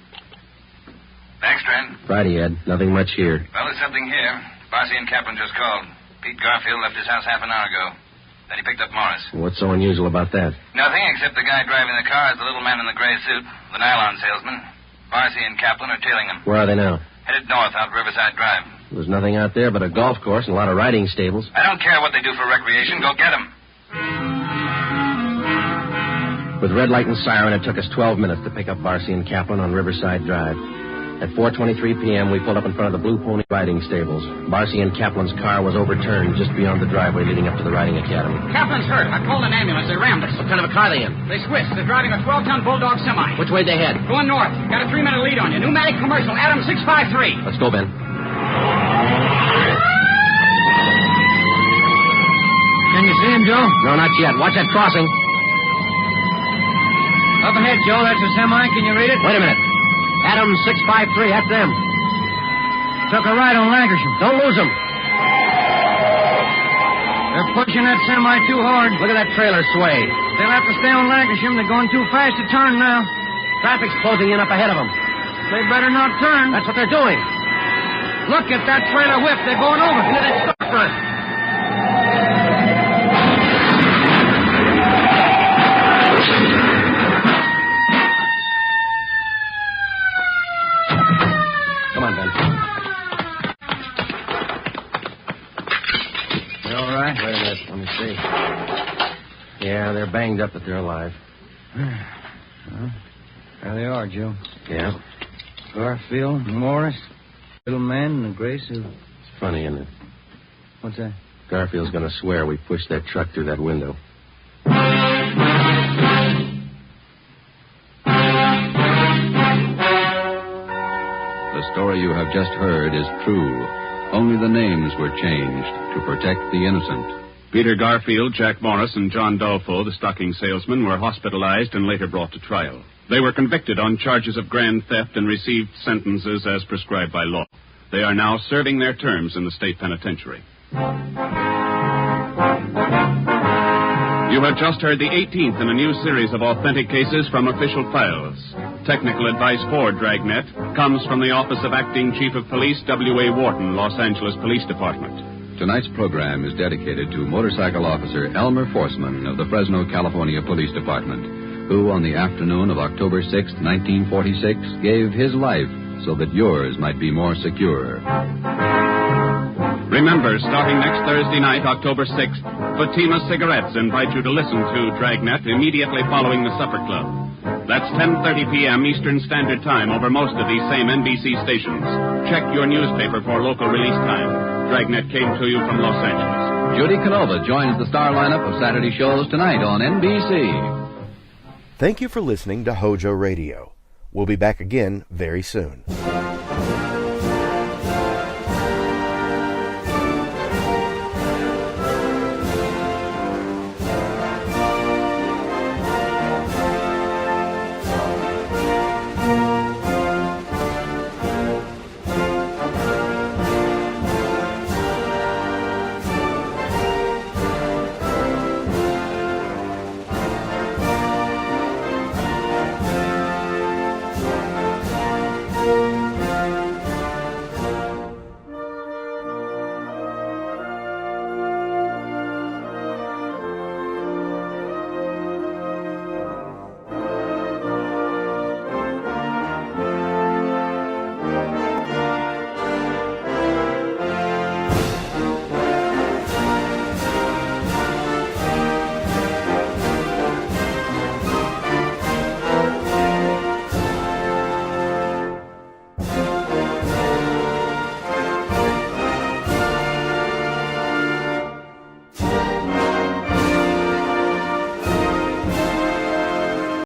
Backstrand. Friday, Ed. Nothing much here. Well, there's something here. Barcy and Kaplan just called. Pete Garfield left his house half an hour ago. Then he picked up Morris. What's so unusual about that? Nothing, except the guy driving the car is the little man in the gray suit, the nylon salesman. Barcy and Kaplan are tailing him. Where are they now? Headed north out Riverside Drive. There's nothing out there but a golf course and a lot of riding stables. I don't care what they do for recreation. Go get them. With red light and siren, it took us 12 minutes to pick up Barcy and Kaplan on Riverside Drive. At 4:23 p.m., we pulled up in front of the Blue Pony riding stables. Barcy and Kaplan's car was overturned just beyond the driveway leading up to the riding academy. Kaplan's hurt. I called an ambulance. They rammed us. What kind of a car are they in? They switched. They're driving a 12-ton Bulldog semi. Which way they head? Going north. Got a 3-minute lead on you. Pneumatic commercial. Adam 653. Let's go, Ben. Can you see him, Joe? No, not yet. Watch that crossing. Up ahead, Joe. That's a semi. Can you read it? Wait a minute. Adam 653, that's them. Took a ride on Lancashire. Don't lose them. They're pushing that semi too hard. Look at that trailer sway. They'll have to stay on Lancashire. They're going too fast to turn now. Traffic's closing in up ahead of them. They better not turn. That's what they're doing. Look at that trailer whip. They're going over. Into that storefront. Come on, Ben. You all right? Wait a minute. Let me see. Yeah, they're banged up, but they're alive. Well, there they are, Joe. Yeah. Garfield, Morris, little man in the gray suit. It's funny, isn't it? What's that? Garfield's going to swear we pushed that truck through that window. The story you have just heard is true. Only the names were changed to protect the innocent. Peter Garfield, Jack Morris, and John Dolfo, the stocking salesman, were hospitalized and later brought to trial. They were convicted on charges of grand theft and received sentences as prescribed by law. They are now serving their terms in the state penitentiary. You have just heard the 18th in a new series of authentic cases from official files. Technical advice for Dragnet comes from the Office of Acting Chief of Police W.A. Wharton, Los Angeles Police Department. Tonight's program is dedicated to motorcycle officer Elmer Forsman of the Fresno, California Police Department, who on the afternoon of October 6, 1946, gave his life so that yours might be more secure. Remember, starting next Thursday night, October 6th, Fatima Cigarettes invite you to listen to Dragnet immediately following the Supper Club. That's 10:30 p.m. Eastern Standard Time over most of these same NBC stations. Check your newspaper for local release time. Dragnet came to you from Los Angeles. Judy Canova joins the star lineup of Saturday shows tonight on NBC. Thank you for listening to Hojo Radio. We'll be back again very soon.